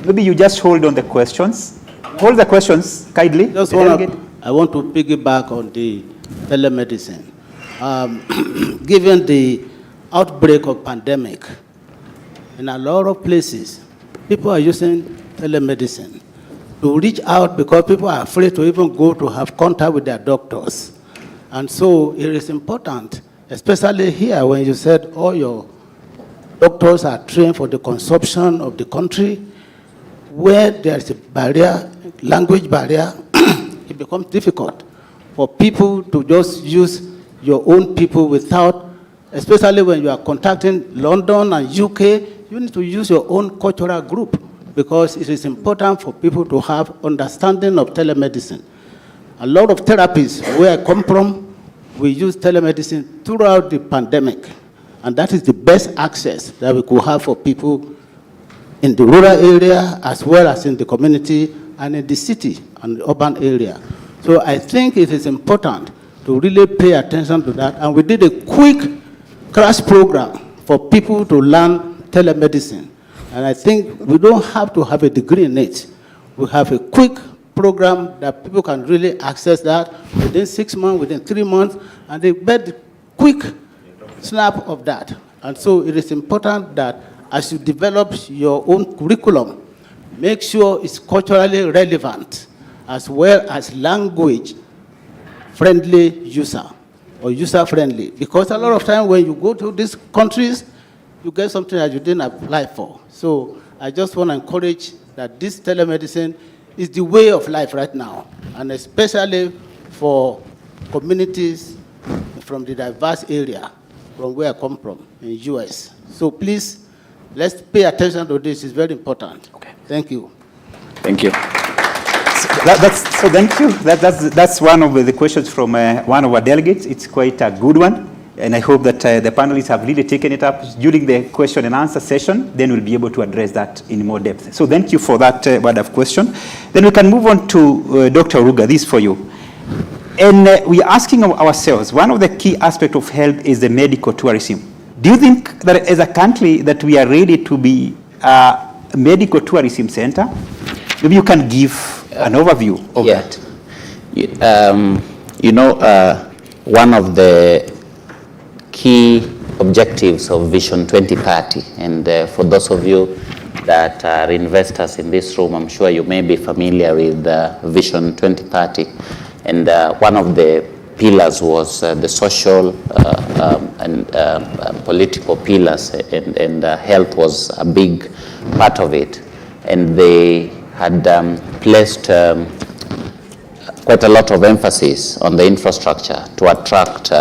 maybe you just hold on the questions. Hold the questions kindly. I want to piggyback on the telemedicine. Given the outbreak of pandemic, in a lot of places, people are using telemedicine to reach out because people are afraid to even go to have contact with their doctors. And so it is important, especially here when you said all your doctors are trained for the consumption of the country, where there is a barrier, language barrier, it becomes difficult for people to just use your own people without, especially when you are contacting London and UK, you need to use your own cultural group because it is important for people to have understanding of telemedicine. A lot of therapies where I come from, we use telemedicine throughout the pandemic, and that is the best access that we could have for people in the rural area as well as in the community and in the city and the urban area. So I think it is important to really pay attention to that, and we did a quick crash program for people to learn telemedicine. And I think we don't have to have a degree in it. We have a quick program that people can really access that within 6 months, within 3 months, and they get the quick snap of that. And so it is important that as you develop your own curriculum, make sure it's culturally relevant as well as language friendly user or user friendly. Because a lot of times when you go to these countries, you get something that you didn't apply for. So I just want to encourage that this telemedicine is the way of life right now, and especially for communities from the diverse area from where I come from in US. So please, let's pay attention to this. It's very important. Okay. Thank you. Thank you. So thank you. That's one of the questions from one of our delegates. It's quite a good one. And I hope that the panelists have really taken it up during the question and answer session. Then we'll be able to address that in more depth. So thank you for that word of question. Then we can move on to Dr. Ruga. This is for you. And we are asking ourselves, one of the key aspects of health is the medical tourism. Do you think that as a country that we are ready to be a medical tourism center? Maybe you can give an overview of that. One of the key objectives of Vision 2030, and for those of you that are investors in this room, I'm sure you may be familiar with Vision 2030, and one of the pillars was the social and political pillars, and health was a big part of it, and they had placed quite a lot of emphasis on the infrastructure to attract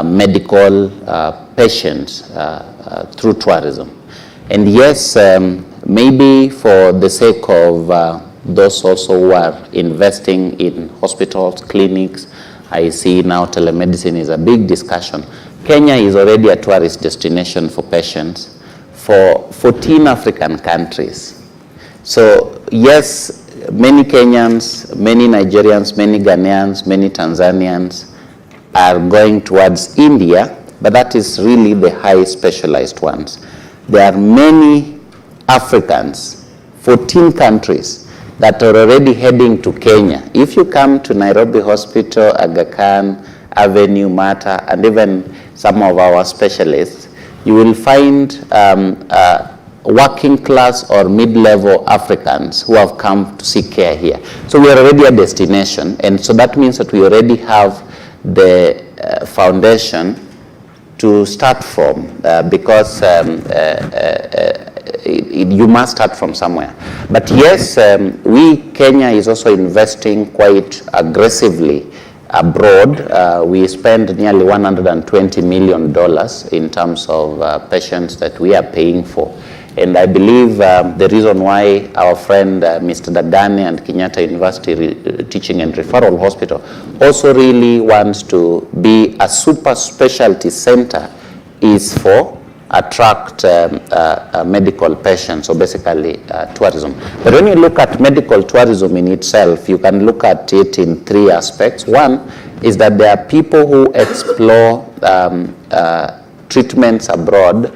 medical patients through tourism. And yes, maybe for the sake of those also who are investing in hospitals, clinics, I see now telemedicine is a big discussion. Kenya is already a tourist destination for patients for 14 African countries. So yes, many Kenyans, many Nigerians, many Ghanaians, many Tanzanians are going towards India, but that is really the high specialized ones. There are many Africans, 14 countries, that are already heading to Kenya. If you come to Nairobi Hospital, Aga Khan, Avenue, Mata, and even some of our specialists, you will find working class or mid-level Africans who have come to seek care here. So we are already a destination, and so that means that we already have the foundation to start from, because you must start from somewhere. But yes, Kenya is also investing quite aggressively abroad. We spend nearly $120 million in terms of patients that we are paying for. And I believe the reason why our friend Mr. Dagane and Kenyatta University Teaching and Referral Hospital also really wants to be a super specialty center is for attract medical patients, so basically tourism. But when you look at medical tourism in itself, you can look at it in three aspects. One is that there are people who explore treatments abroad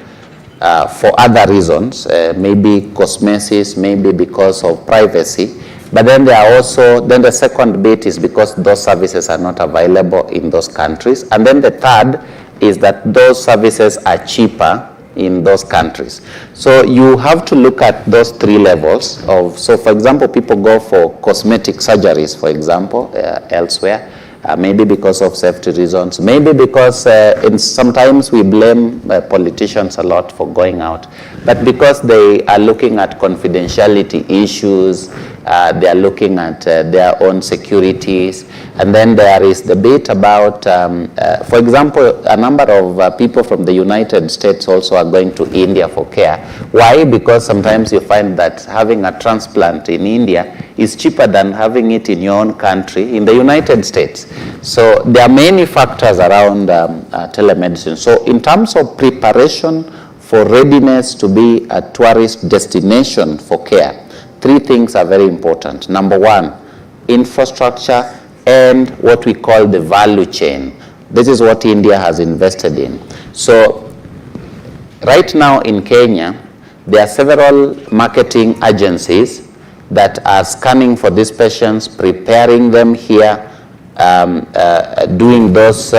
for other reasons, maybe cosmesis, maybe because of privacy. But then there are also, then the second bit is because those services are not available in those countries. And then the third is that those services are cheaper in those countries. So you have to look at those three levels of, so for example, people go for cosmetic surgeries, for example, elsewhere. Maybe because of safety reasons, maybe because sometimes we blame politicians a lot for going out, but because they are looking at confidentiality issues, they are looking at their own securities, and then there is the bit about, for example, a number of people from the United States also are going to India for care. Why? Because sometimes you find that having a transplant in India is cheaper than having it in your own country, in the United States. So there are many factors around telemedicine. So in terms of preparation for readiness to be a tourist destination for care, three things are very important. Number one, infrastructure and what we call the value chain. This is what India has invested in. So right now in Kenya, there are several marketing agencies that are scanning for these patients, preparing them here, doing those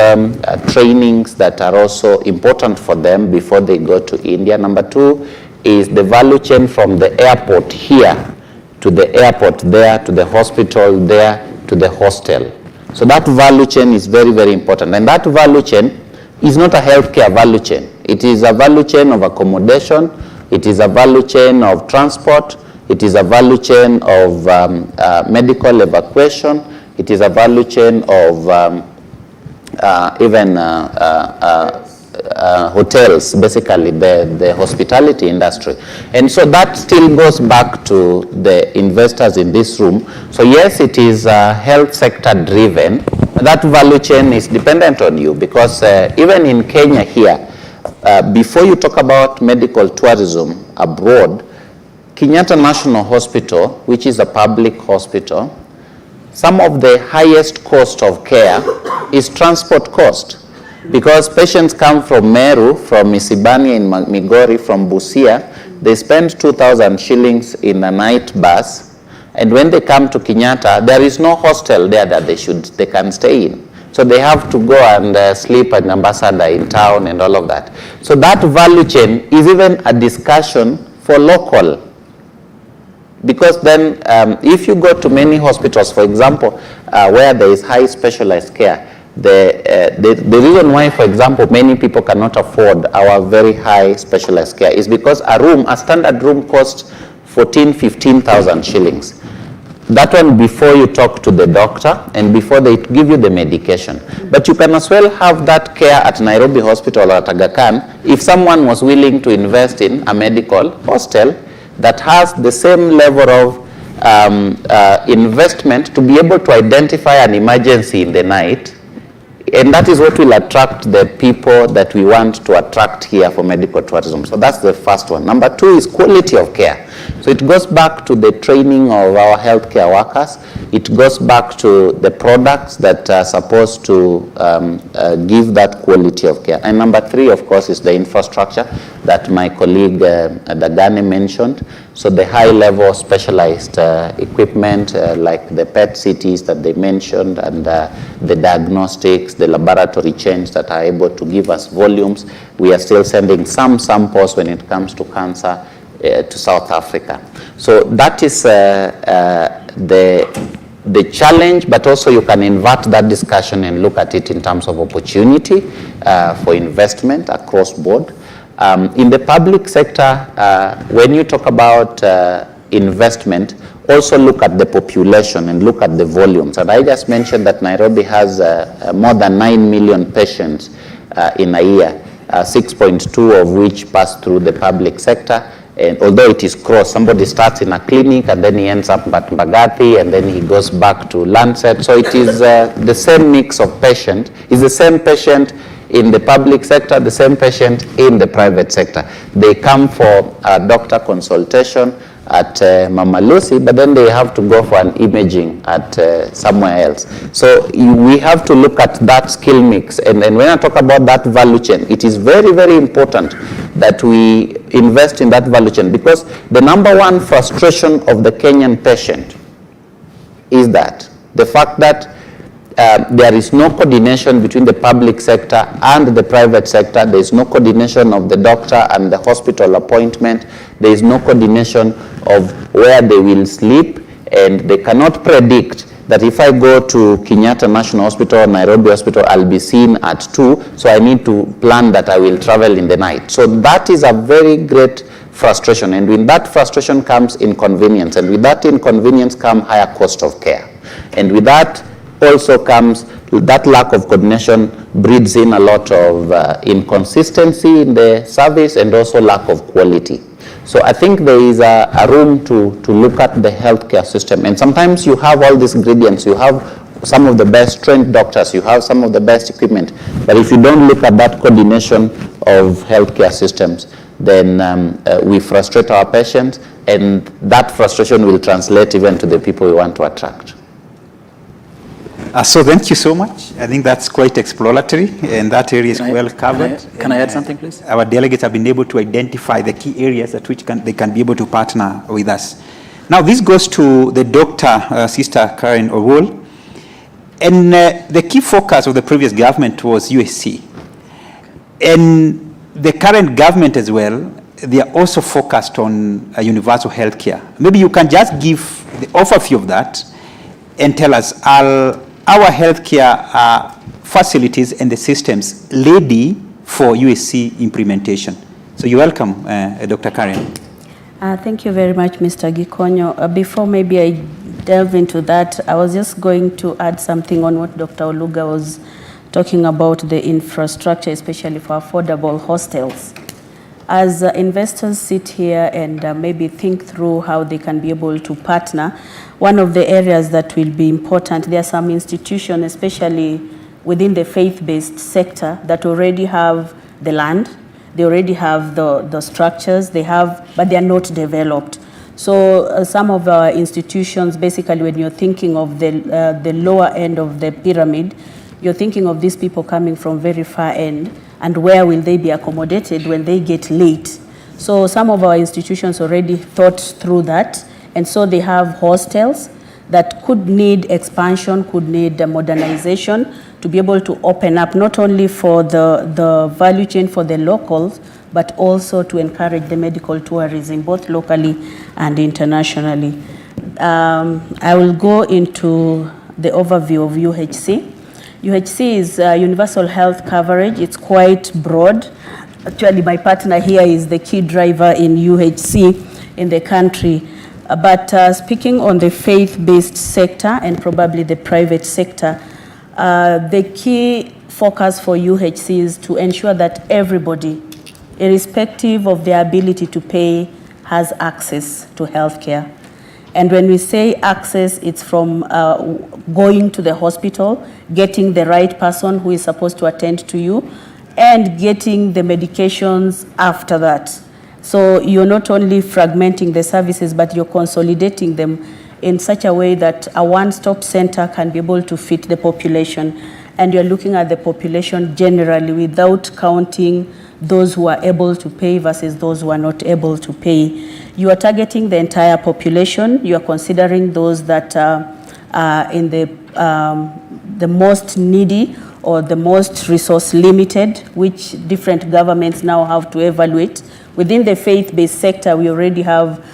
trainings that are also important for them before they go to India. Number two is the value chain from the airport here to the airport there, to the hospital there, to the hostel. So that value chain is very, very important. And that value chain is not a healthcare value chain. It is a value chain of accommodation. It is a value chain of transport. It is a value chain of medical evacuation. It is a value chain of even hotels, basically the hospitality industry. And so that still goes back to the investors in this room. So yes, it is health sector driven. That value chain is dependent on you because even in Kenya here, before you talk about medical tourism abroad, Kenyatta National Hospital, which is a public hospital, some of the highest cost of care is transport cost, because patients come from Meru, from Isibani in Migori, from Busia, they spend 2,000 shillings in a night bus, and when they come to Kenyatta, there is no hostel there that they can stay in. So they have to go and sleep at Ambassador in town and all of that. So that value chain is even a discussion for local. Because then if you go to many hospitals, for example, where there is high specialized care, the reason why, for example, many people cannot afford our very high specialized care is because a standard room costs 15,000 shillings. That one before you talk to the doctor and before they give you the medication. But you can as well have that care at Nairobi Hospital or at Aga Khan if someone was willing to invest in a medical hostel that has the same level of investment to be able to identify an emergency in the night. And that is what will attract the people that we want to attract here for medical tourism. So that's the first one. Number two is quality of care. So it goes back to the training of our healthcare workers. It goes back to the products that are supposed to give that quality of care. And number three, of course, is the infrastructure that my colleague Dagane mentioned. So the high-level specialized equipment like the PET CTs that they mentioned and the diagnostics, the laboratory chains that are able to give us volumes. We are still sending some samples when it comes to cancer to South Africa. So that is the challenge, but also you can invert that discussion and look at it in terms of opportunity for investment across board. In the public sector, when you talk about investment, also look at the population and look at the volumes. And I just mentioned that Nairobi has more than 9 million patients in a year, 6.2 of which pass through the public sector. And although it is cross, somebody starts in a clinic and then he ends up at Mbagathi and then he goes back to Lancet. So it is the same mix of patient. It's the same patient in the public sector, the same patient in the private sector. They come for a doctor consultation at Mama Lucy, but then they have to go for an imaging at somewhere else. So we have to look at that skill mix. And when I talk about that value chain, it is very, very important that we invest in that value chain, because the number one frustration of the Kenyan patient is that the fact that there is no coordination between the public sector and the private sector. There is no coordination of the doctor and the hospital appointment. There is no coordination of where they will sleep, and they cannot predict that if I go to Kenyatta National Hospital, Nairobi Hospital, I'll be seen at 2, so I need to plan that I will travel in the night. So that is a very great frustration, and with that frustration comes inconvenience, and with that inconvenience comes higher cost of care. And with that also comes that lack of coordination breeds in a lot of inconsistency in the service and also lack of quality. So I think there is a room to look at the healthcare system. And sometimes you have all these ingredients. You have some of the best trained doctors. You have some of the best equipment. But if you don't look at that coordination of healthcare systems, then we frustrate our patients, and that frustration will translate even to the people we want to attract. So thank you so much. I think that's quite exploratory, and that area is well covered. Can I add something, please? Our delegates have been able to identify the key areas at which they can be able to partner with us. Now this goes to the doctor, Sister Karen Owol. And the key focus of the previous government was UHC. And the current government as well, they are also focused on universal health care. Maybe you can just give the overview of that and tell us, are our healthcare facilities and the systems ready for UHC implementation? So you're welcome, Dr. Karen. Thank you very much, Mr. Gikonyo. Before maybe I delve into that, I was just going to add something on what Dr. Oluga was talking about, the infrastructure, especially for affordable hostels. As investors sit here and maybe think through how they can be able to partner, one of the areas that will be important, there are some institutions, especially within the faith-based sector, that already have the land, they already have the structures, but they are not developed. So some of our institutions, basically when you're thinking of the lower end of the pyramid, you're thinking of these people coming from very far end, and where will they be accommodated when they get late. So some of our institutions already thought through that, and so they have hostels that could need expansion, could need modernization to be able to open up not only for the value chain for the locals, but also to encourage the medical tourism, both locally and internationally. I will go into the overview of UHC. UHC is universal health coverage. It's quite broad. Actually, my partner here is the key driver in UHC in the country. But speaking on the faith-based sector and probably the private sector, the key focus for UHC is to ensure that everybody, irrespective of their ability to pay, has access to healthcare. And when we say access, it's from going to the hospital, getting the right person who is supposed to attend to you, and getting the medications after that. So you're not only fragmenting the services, but you're consolidating them in such a way that a one-stop center can be able to fit the population. And you're looking at the population generally without counting those who are able to pay versus those who are not able to pay. You are targeting the entire population. You are considering those that are in the most needy or the most resource limited, which different governments now have to evaluate. Within the faith-based sector, we already have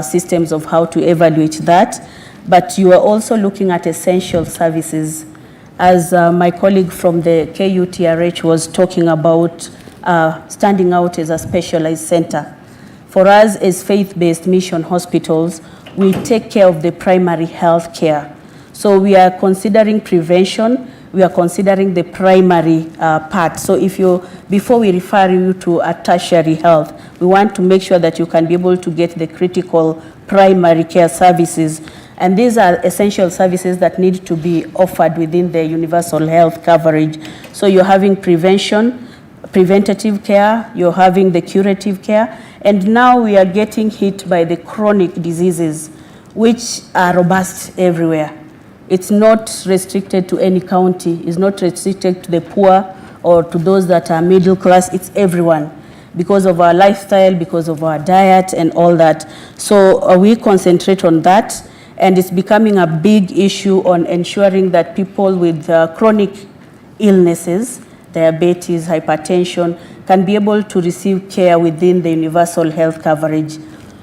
systems of how to evaluate that. But you are also looking at essential services. As my colleague from the KUTRH was talking about, standing out as a specialized center. For us as faith-based mission hospitals, we take care of the primary health care. So we are considering prevention, we are considering the primary part. So before we refer you to a tertiary health, we want to make sure that you can be able to get the critical primary care services. And these are essential services that need to be offered within the universal health coverage. So you're having prevention, preventative care, you're having the curative care, and now we are getting hit by the chronic diseases, which are robust everywhere. It's not restricted to any county, it's not restricted to the poor or to those that are middle class, it's everyone, because of our lifestyle, because of our diet and all that. So we concentrate on that, and it's becoming a big issue on ensuring that people with chronic illnesses, diabetes, hypertension, can be able to receive care within the universal health coverage.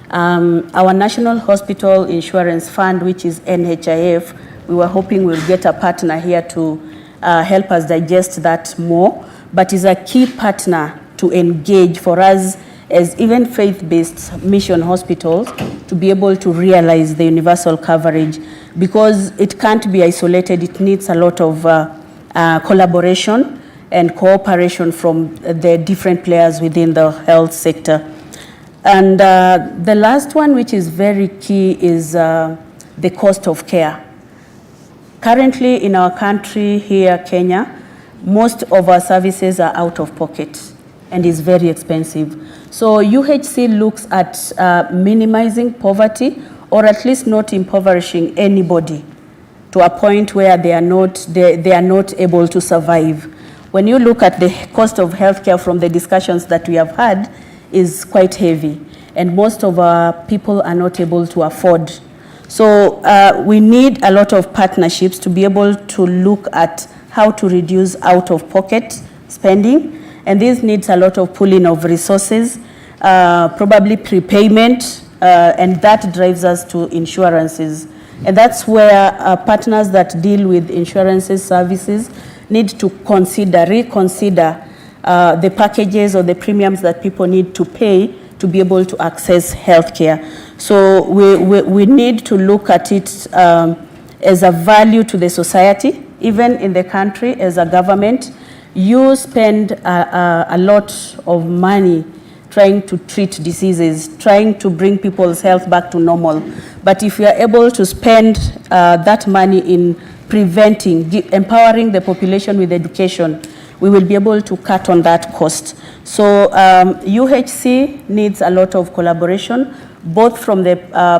Our National Hospital Insurance Fund, which is NHIF, we were hoping we'll get a partner here to help us digest that more, but is a key partner to engage for us as even faith-based mission hospitals to be able to realize the universal coverage, because it can't be isolated. It needs a lot of collaboration and cooperation from the different players within the health sector. And the last one, which is very key, is the cost of care. Currently in our country here, Kenya, most of our services are out of pocket and is very expensive. So UHC looks at minimizing poverty, or at least not impoverishing anybody to a point where they are not able to survive. When you look at the cost of healthcare from the discussions that we have had, is quite heavy, and most of our people are not able to afford. So we need a lot of partnerships to be able to look at how to reduce out-of-pocket spending, and this needs a lot of pooling of resources, probably prepayment, and that drives us to insurances. And that's where partners that deal with insurances services need to reconsider the packages or the premiums that people need to pay to be able to access healthcare. So we need to look at it as a value to the society. Even in the country, as a government, you spend a lot of money trying to treat diseases, trying to bring people's health back to normal. But if you are able to spend that money in preventing, empowering the population with education, we will be able to cut on that cost. So UHC needs a lot of collaboration, both from the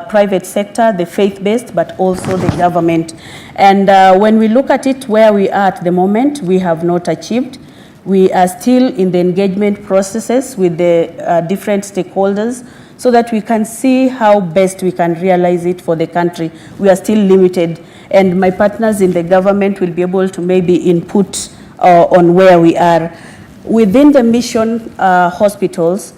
private sector, the faith-based, but also the government. And when we look at it where we are at the moment, we have not achieved. We are still in the engagement processes with the different stakeholders so that we can see how best we can realize it for the country. We are still limited, and my partners in the government will be able to maybe input on where we are. Within the mission hospitals,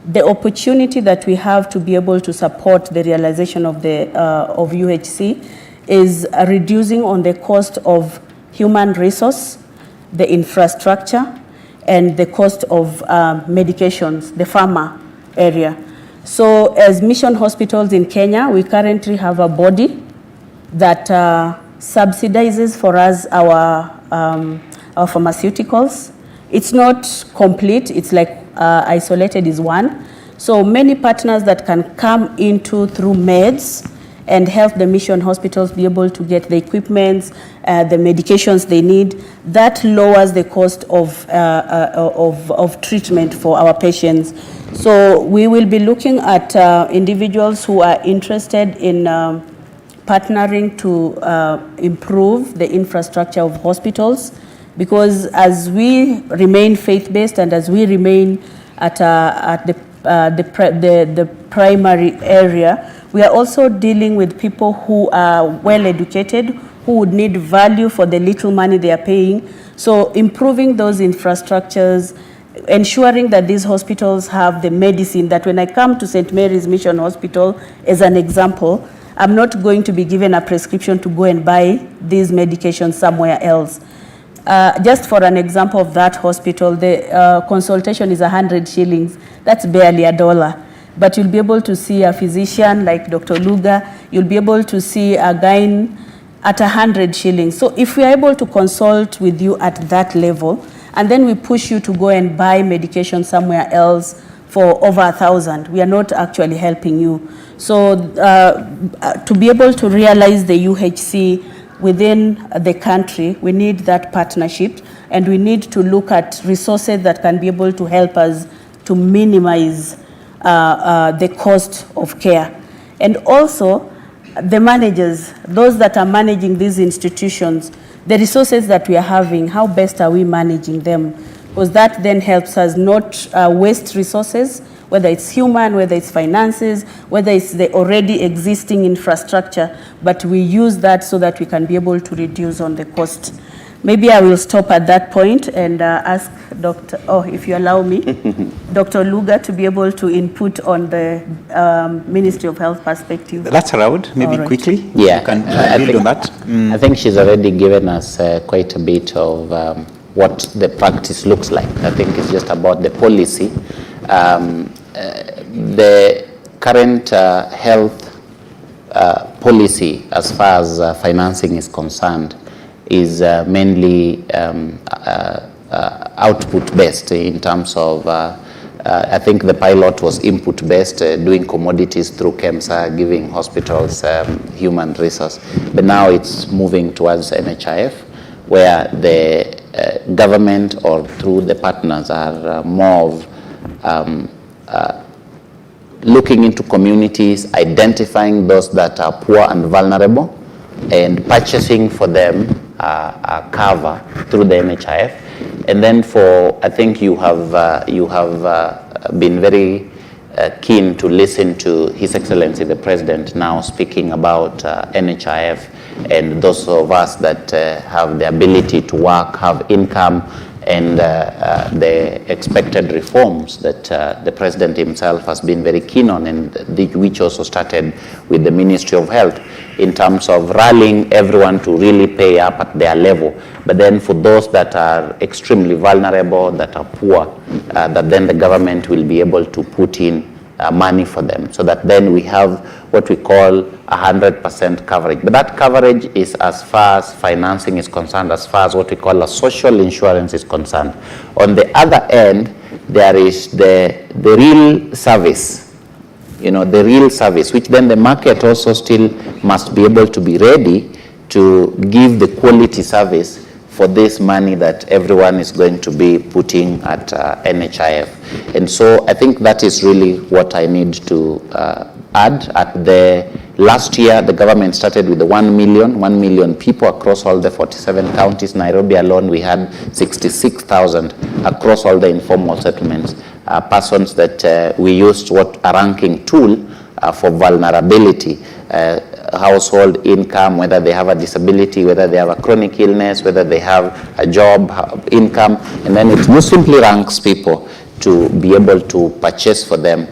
the opportunity that we have to be able to support the realization of UHC is reducing on the cost of human resource, the infrastructure, and the cost of medications, the pharma area. So as mission hospitals in Kenya, we currently have a body that subsidizes for us our pharmaceuticals. It's not complete, it's like isolated is one. So many partners that can come into through meds and help the mission hospitals be able to get the equipments, the medications they need. That lowers the cost of treatment for our patients. So we will be looking at individuals who are interested in partnering to improve the infrastructure of hospitals, because as we remain faith-based and as we remain at the primary area, we are also dealing with people who are well-educated, who would need value for the little money they are paying. So improving those infrastructures, ensuring that these hospitals have the medicine, that when I come to St. Mary's Mission Hospital, as an example, I'm not going to be given a prescription to go and buy these medications somewhere else. Just for an example of that hospital, the consultation is 100 shillings. That's barely $1. But you'll be able to see a physician like Dr. Luga. You'll be able to see a gyne at 100 shillings. So if we are able to consult with you at that level, and then we push you to go and buy medication somewhere else for over 1,000. We are not actually helping you. So to be able to realize the UHC within the country, we need that partnership, and we need to look at resources that can be able to help us to minimize the cost of care. And also, the managers, those that are managing these institutions, the resources that we are having, how best are we managing them? Because that then helps us not waste resources, whether it's human, whether it's finances, whether it's the already existing infrastructure, but we use that so that we can be able to reduce on the cost. Maybe I will stop at that point and ask Dr. if you allow me, Dr. Luga to be able to input on the Ministry of Health perspective. That's allowed, maybe quickly. Yeah, you can build on that. I think she's already given us quite a bit of what the practice looks like. I think it's just about the policy. The current health policy, as far as financing is concerned, is mainly output-based in terms of, I think the pilot was input-based, doing commodities through KEMSA, giving hospitals human resource. But now it's moving towards NHIF, where the government or through the partners are more of looking into communities, identifying those that are poor and vulnerable, and purchasing for them a cover through the NHIF. And then I think you have been very keen to listen to His Excellency the President now speaking about NHIF and those of us that have the ability to work, have income, and the expected reforms that the President himself has been very keen on, and which also started with the Ministry of Health in terms of rallying everyone to really pay up at their level. But then for those that are extremely vulnerable, that are poor, that then the government will be able to put in money for them, so that then we have what we call 100% coverage. But that coverage is as far as financing is concerned, as far as what we call a social insurance is concerned. On the other end, there is the real service, the real service, which then the market also still must be able to be ready to give the quality service for this money that everyone is going to be putting at NHIF. And so I think that is really what I need to add. At the last year, the government started with the 1 million people across all the 47 counties. Nairobi alone, we had 66,000 across all the informal settlements, persons that we used a ranking tool for vulnerability, household income, whether they have a disability, whether they have a chronic illness, whether they have a job, income, and then it most simply ranks people to be able to purchase for them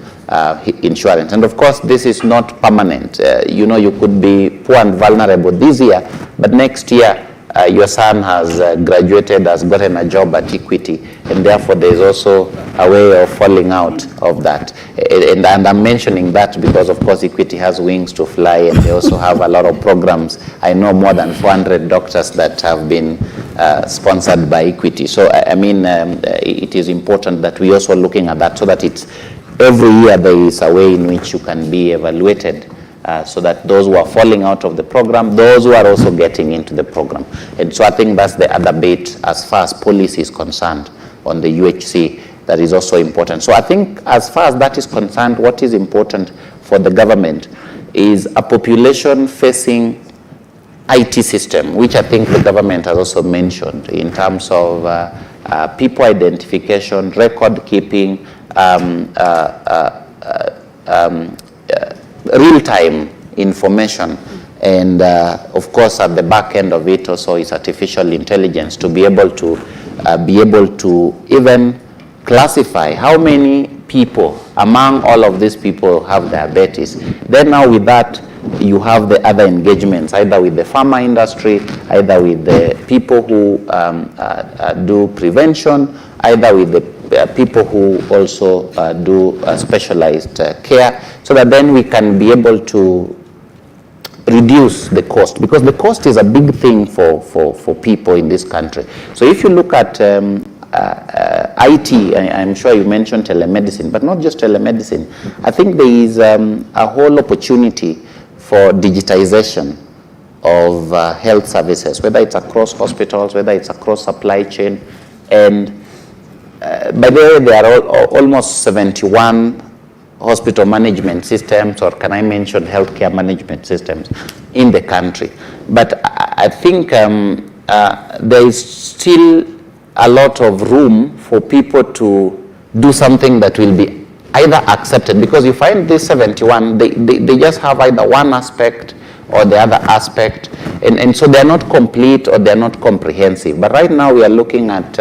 insurance. And of course, this is not permanent. You could be poor and vulnerable this year, but next year your son has graduated, has gotten a job at Equity, and therefore there is also a way of falling out of that. And I'm mentioning that because, of course, Equity has wings to fly, and they also have a lot of programs. I know more than 400 doctors that have been sponsored by Equity. So, I mean, it is important that we also looking at that, so that it's every year there is a way in which you can be evaluated, so that those who are falling out of the program, those who are also getting into the program. And so I think that's the other bit as far as policy is concerned on the UHC that is also important. So I think as far as that is concerned, what is important for the government is a population facing IT system, which I think the government has also mentioned in terms of people identification, record keeping, real-time information, and of course at the back end of it also is artificial intelligence to be able to even classify how many people among all of these people have diabetes. Then now with that you have the other engagements, either with the pharma industry, either with the people who do prevention, either with the people who also do specialized care, so that then we can be able to reduce the cost, because the cost is a big thing for people in this country. So if you look at IT, I'm sure you mentioned telemedicine, but not just telemedicine. I think there is a whole opportunity for digitization of health services, whether it's across hospitals, whether it's across supply chain. And by the way, there are almost 71 hospital management systems, or can I mention healthcare management systems in the country. But I think there is still a lot of room for people to do something that will be either accepted, because you find these 71, they just have either one aspect or the other aspect, and so they're not complete or they're not comprehensive. But right now we are looking at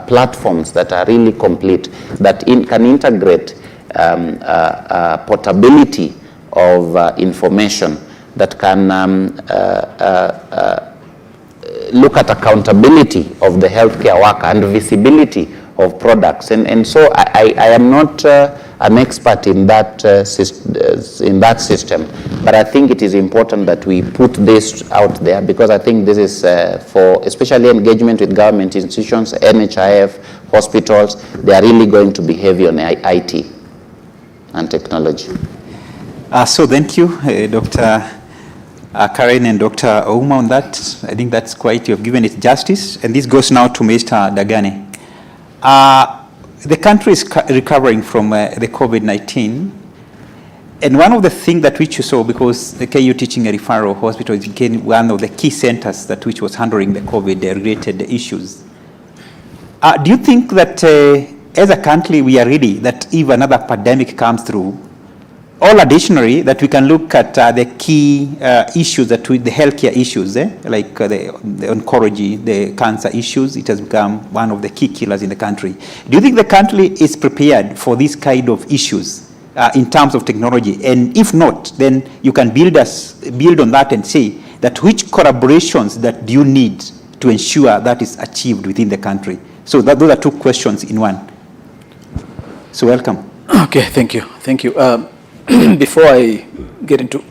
platforms that are really complete, that can integrate portability of information, that can look at accountability of the healthcare worker and visibility of products. And so I am not an expert in that system, but I think it is important that we put this out there, because I think this is for especially engagement with government institutions, NHIF, hospitals. They are really going to be heavy on IT and technology. So thank you, Dr. Karen and Dr. Ouma on that. I think that's quite, you have given it justice. And this goes now to Mr. Dagane. The country is recovering from the COVID-19. And one of the things that which you saw, because the KU Teaching and Referral Hospital became one of the key centers that which was handling the COVID-related issues. Do you think that as a country we are ready that if another pandemic comes through, or additionally, that we can look at the key issues, that the healthcare issues, like the oncology, the cancer issues? It has become one of the key killers in the country. Do you think the country is prepared for these kind of issues in terms of technology? And if not, then you can build on that and say that which collaborations that do you need to ensure that is achieved within the country? So those are two questions in one. So welcome. Okay, thank you. Thank you. Before I get into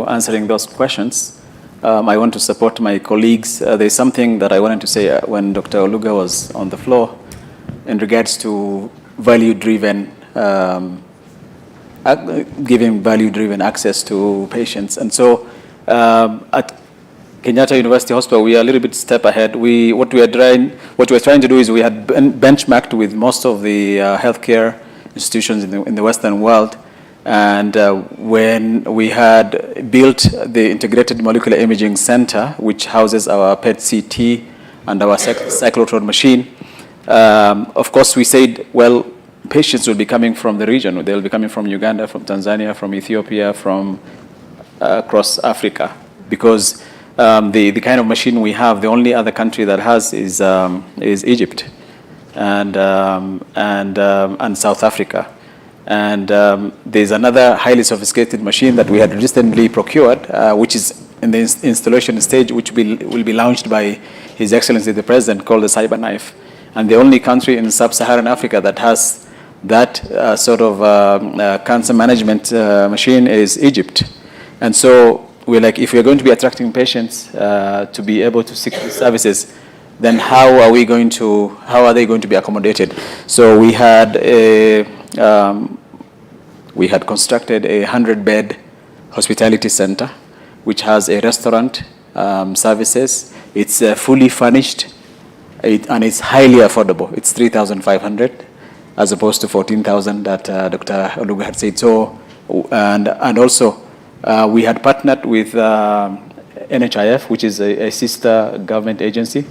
answering those questions, I want to support my colleagues. There's something that I wanted to say when Dr. Oluga was on the floor in regards to value-driven, giving value-driven access to patients. And so at Kenyatta University Hospital, we are a little bit step ahead. What we're trying to do is we had benchmarked with most of the healthcare institutions in the Western world, and when we had built the Integrated Molecular Imaging Center, which houses our PET-CT and our cyclotron machine, of course we said, well, patients will be coming from the region. They'll be coming from Uganda, from Tanzania, from Ethiopia, from across Africa, because the kind of machine we have, the only other country that has is Egypt and South Africa. And there's another highly sophisticated machine that we had recently procured, which is in the installation stage, which will be launched by His Excellency the President, called the CyberKnife. And the only country in sub-Saharan Africa that has that sort of cancer management machine is Egypt. And so we're like, if we're going to be attracting patients to be able to seek these services, then how are they going to be accommodated? So we had constructed a 100-bed hospitality center, which has a restaurant services. It's fully furnished, and it's highly affordable. It's 3,500 as opposed to 14,000 that Dr. Oluga had said. So, and also we had partnered with NHIF, which is a sister government agency,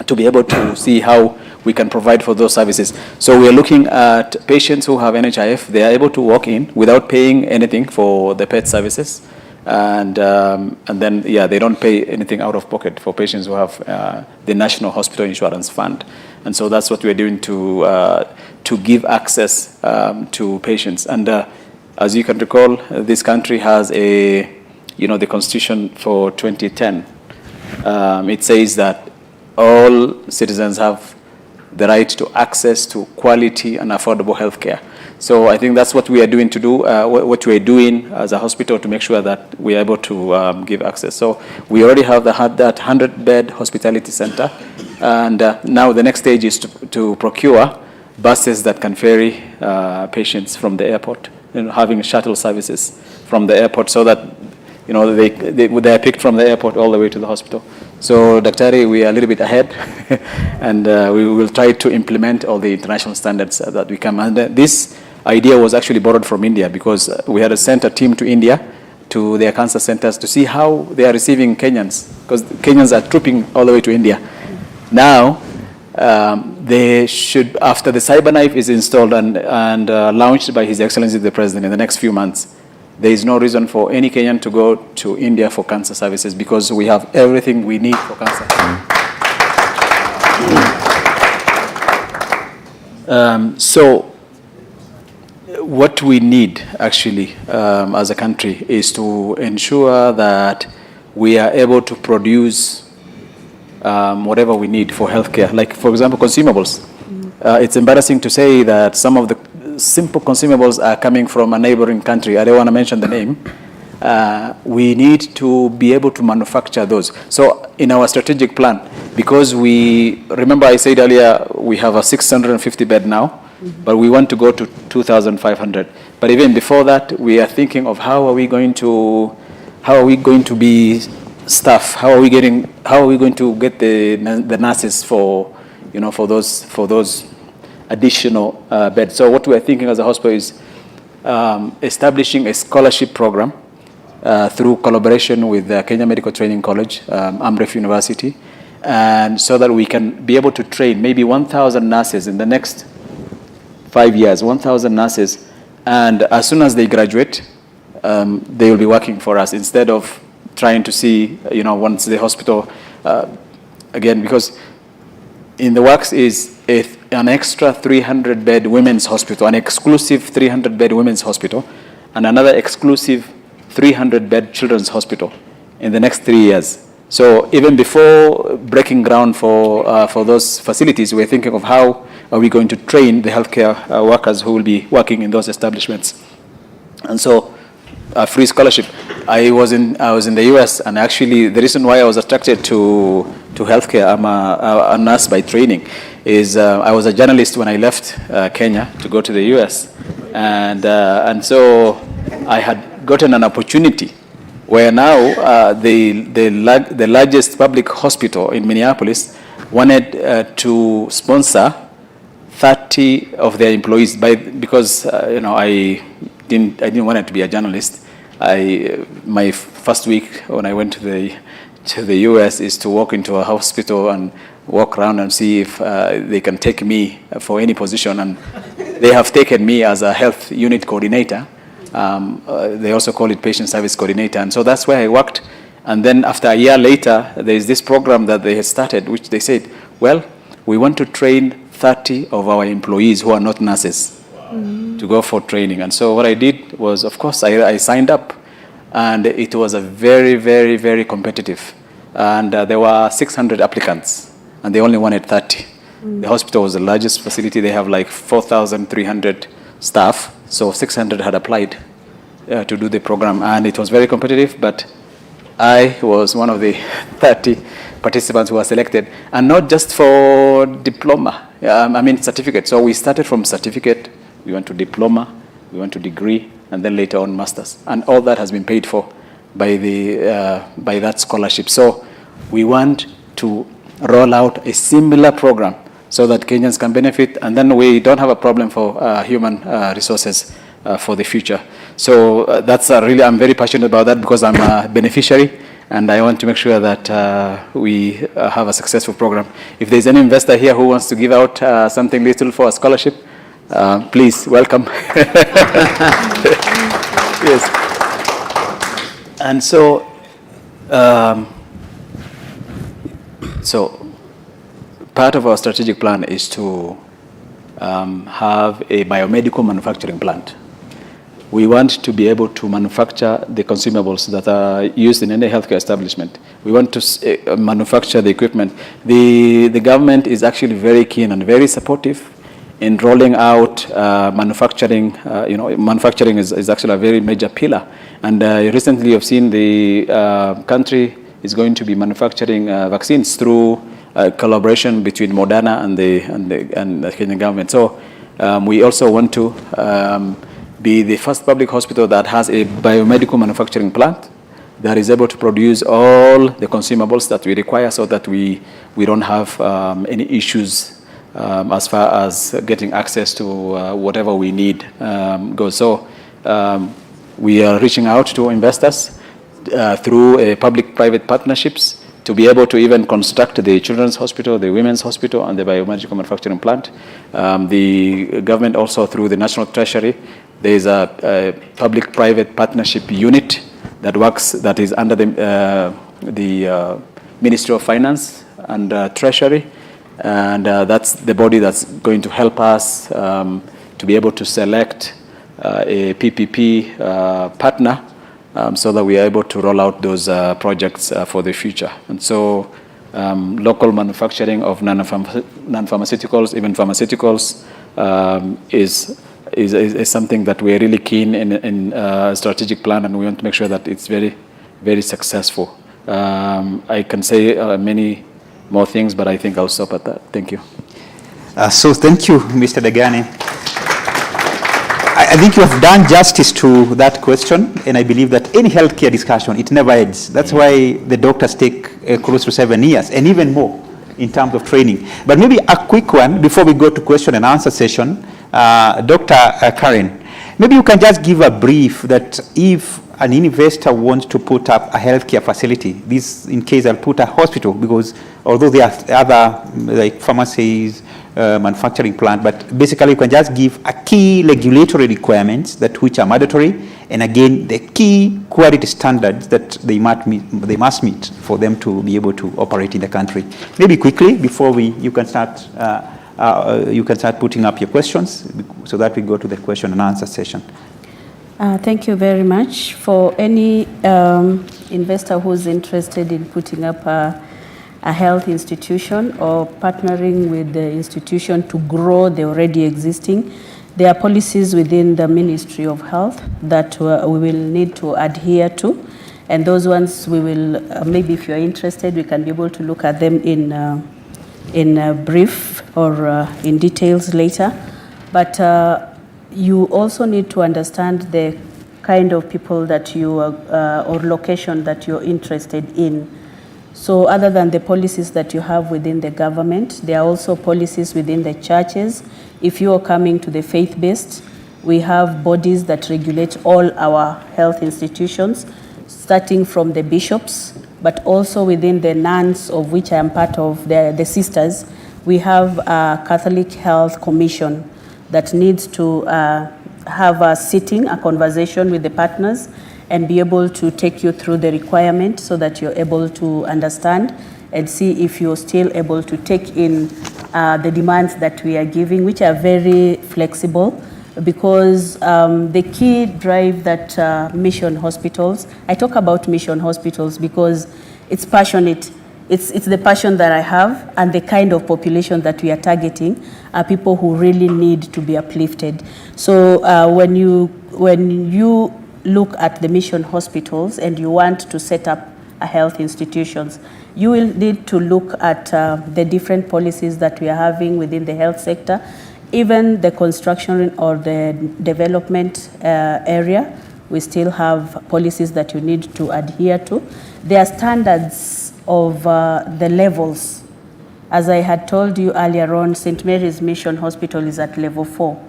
to be able to see how we can provide for those services. So we are looking at patients who have NHIF. They are able to walk in without paying anything for the PET services. And then, yeah, they don't pay anything out of pocket for patients who have the National Hospital Insurance Fund. And so that's what we're doing to give access to patients. And as you can recall, this country has the Constitution for 2010. It says that all citizens have the right to access to quality and affordable health care. So I think that's what we are doing what we are doing as a hospital to make sure that we are able to give access. So we already have that 100-bed hospitality center. And now the next stage is to procure buses that can ferry patients from the airport, having shuttle services from the airport so that they are picked from the airport all the way to the hospital. So, Daktari, we are a little bit ahead, and we will try to implement all the international standards that we can. And this idea was actually borrowed from India, because we had sent a team to India, to their cancer centers, to see how they are receiving Kenyans, because Kenyans are trooping all the way to India. Now, they should, after the CyberKnife is installed and launched by His Excellency the President in the next few months, there is no reason for any Kenyan to go to India for cancer services, because we have everything we need for cancer. So what we need actually as a country is to ensure that we are able to produce whatever we need for healthcare, like, for example, consumables. It's embarrassing to say that some of the simple consumables are coming from a neighboring country. I don't want to mention the name. We need to be able to manufacture those. So in our strategic plan, because remember I said earlier, we have a 650 bed now, but we want to go to 2,500. But even before that, we are thinking of how are we going to be staff? How are we going to get the nurses for those additional beds? So what we are thinking as a hospital is establishing a scholarship program through collaboration with the Kenya Medical Training College, Amref University, and so that we can be able to train maybe 1,000 nurses in the next 5 years, 1,000 nurses, and as soon as they graduate, they will be working for us instead of trying to see, once the hospital, again, because in the works is an extra 300-bed women's hospital, an exclusive 300-bed women's hospital, and another exclusive 300-bed children's hospital in the next 3 years. So even before breaking ground for those facilities, we're thinking of how are we going to train the healthcare workers who will be working in those establishments. And so a free scholarship. I was in the US, and actually the reason why I was attracted to healthcare, I'm a nurse by training, is I was a journalist when I left Kenya to go to the US, and so I had gotten an opportunity where now the largest public hospital in Minneapolis wanted to sponsor 30 of their employees because I didn't want to be a journalist. My first week when I went to the US is to walk into a hospital and walk around and see if they can take me for any position, and they have taken me as a health unit coordinator. They also call it patient service coordinator, and so that's where I worked. And then after a year later, there is this program that they had started, which they said, well, we want to train 30 of our employees who are not nurses to go for training. And so what I did was, of course, I signed up, and it was a very, very, very competitive. And there were 600 applicants, and they only wanted 30. The hospital was the largest facility. They have like 4,300 staff, so 600 had applied to do the program, and it was very competitive, but I was one of the 30 participants who were selected, and not just for diploma, certificate. So we started from certificate, we went to diploma, we went to degree, and then later on masters, and all that has been paid for by that scholarship. So we want to roll out a similar program so that Kenyans can benefit, and then we don't have a problem for human resources for the future. So that's really, I'm very passionate about that because I'm a beneficiary, and I want to make sure that we have a successful program. If there's any investor here who wants to give out something little for a scholarship, please, welcome. Yes. And so, part of our strategic plan is to have a biomedical manufacturing plant. We want to be able to manufacture the consumables that are used in any healthcare establishment. We want to manufacture the equipment. The government is actually very keen and very supportive in rolling out manufacturing. Manufacturing is actually a very major pillar. And recently you've seen the country is going to be manufacturing vaccines through collaboration between Moderna and the Kenyan government. So we also want to be the first public hospital that has a biomedical manufacturing plant that is able to produce all the consumables that we require, so that we don't have any issues as far as getting access to whatever we need goes. So we are reaching out to investors through public-private partnerships to be able to even construct the children's hospital, the women's hospital, and the biomedical manufacturing plant. The government also, through the National Treasury, there is a public-private partnership unit that works, that is under the Ministry of Finance and Treasury, and that's the body that's going to help us to be able to select a PPP partner, so that we are able to roll out those projects for the future. And so local manufacturing of non-pharmaceuticals, even pharmaceuticals, is something that we're really keen in a strategic plan, and we want to make sure that it's very, very successful. I can say many more things, but I think I'll stop at that. Thank you. So thank you, Mr. Degane. I think you have done justice to that question, and I believe that any healthcare discussion, it never ends. That's why the doctors take close to 7 years, and even more in terms of training. But maybe a quick one before we go to question and answer session. Dr. Karen, maybe you can just give a brief that if an investor wants to put up a healthcare facility, this in case I'll put a hospital, because although there are other like pharmacies, manufacturing plant, but basically you can just give a key regulatory requirements that which are mandatory, and again the key quality standards that they must meet for them to be able to operate in the country. Maybe quickly before you can start putting up your questions, so that we go to the question and answer session. Thank you very much. For any investor who's interested in putting up a health institution or partnering with the institution to grow the already existing, there are policies within the Ministry of Health that we will need to adhere to, and those ones we will, maybe if you're interested, we can be able to look at them in brief or in details later. But you also need to understand the kind of people that you or location that you're interested in. So other than the policies that you have within the government, there are also policies within the churches. If you are coming to the faith-based, we have bodies that regulate all our health institutions, starting from the bishops, but also within the nuns, of which I am part of, the sisters. We have a Catholic Health Commission that needs to have a sitting, a conversation with the partners, and be able to take you through the requirement so that you're able to understand and see if you're still able to take in the demands that we are giving, which are very flexible, because the key drive that mission hospitals, I talk about mission hospitals because it's passionate. It's the passion that I have, and the kind of population that we are targeting are people who really need to be uplifted. So when you look at the mission hospitals and you want to set up a health institutions, you will need to look at the different policies that we are having within the health sector, even the construction or the development area. We still have policies that you need to adhere to. There are standards of the levels. As I had told you earlier on, St. Mary's Mission Hospital is at level 4.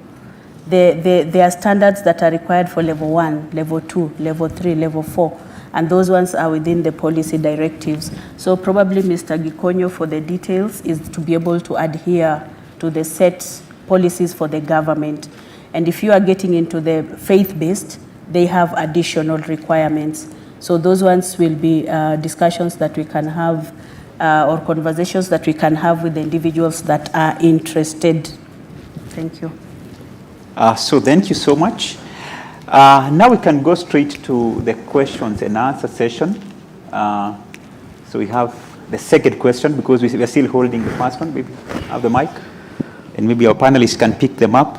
There are standards that are required for level 1, level 2, level 3, level 4, and those ones are within the policy directives. So probably Mr. Gikonyo, for the details, is to be able to adhere to the set policies for the government. And if you are getting into the faith-based, they have additional requirements. So those ones will be discussions that we can have or conversations that we can have with the individuals that are interested. Thank you. So thank you so much. Now we can go straight to the questions and answer session. So we have the second question, because we are still holding the first one. Maybe have the mic, and maybe our panelists can pick them up.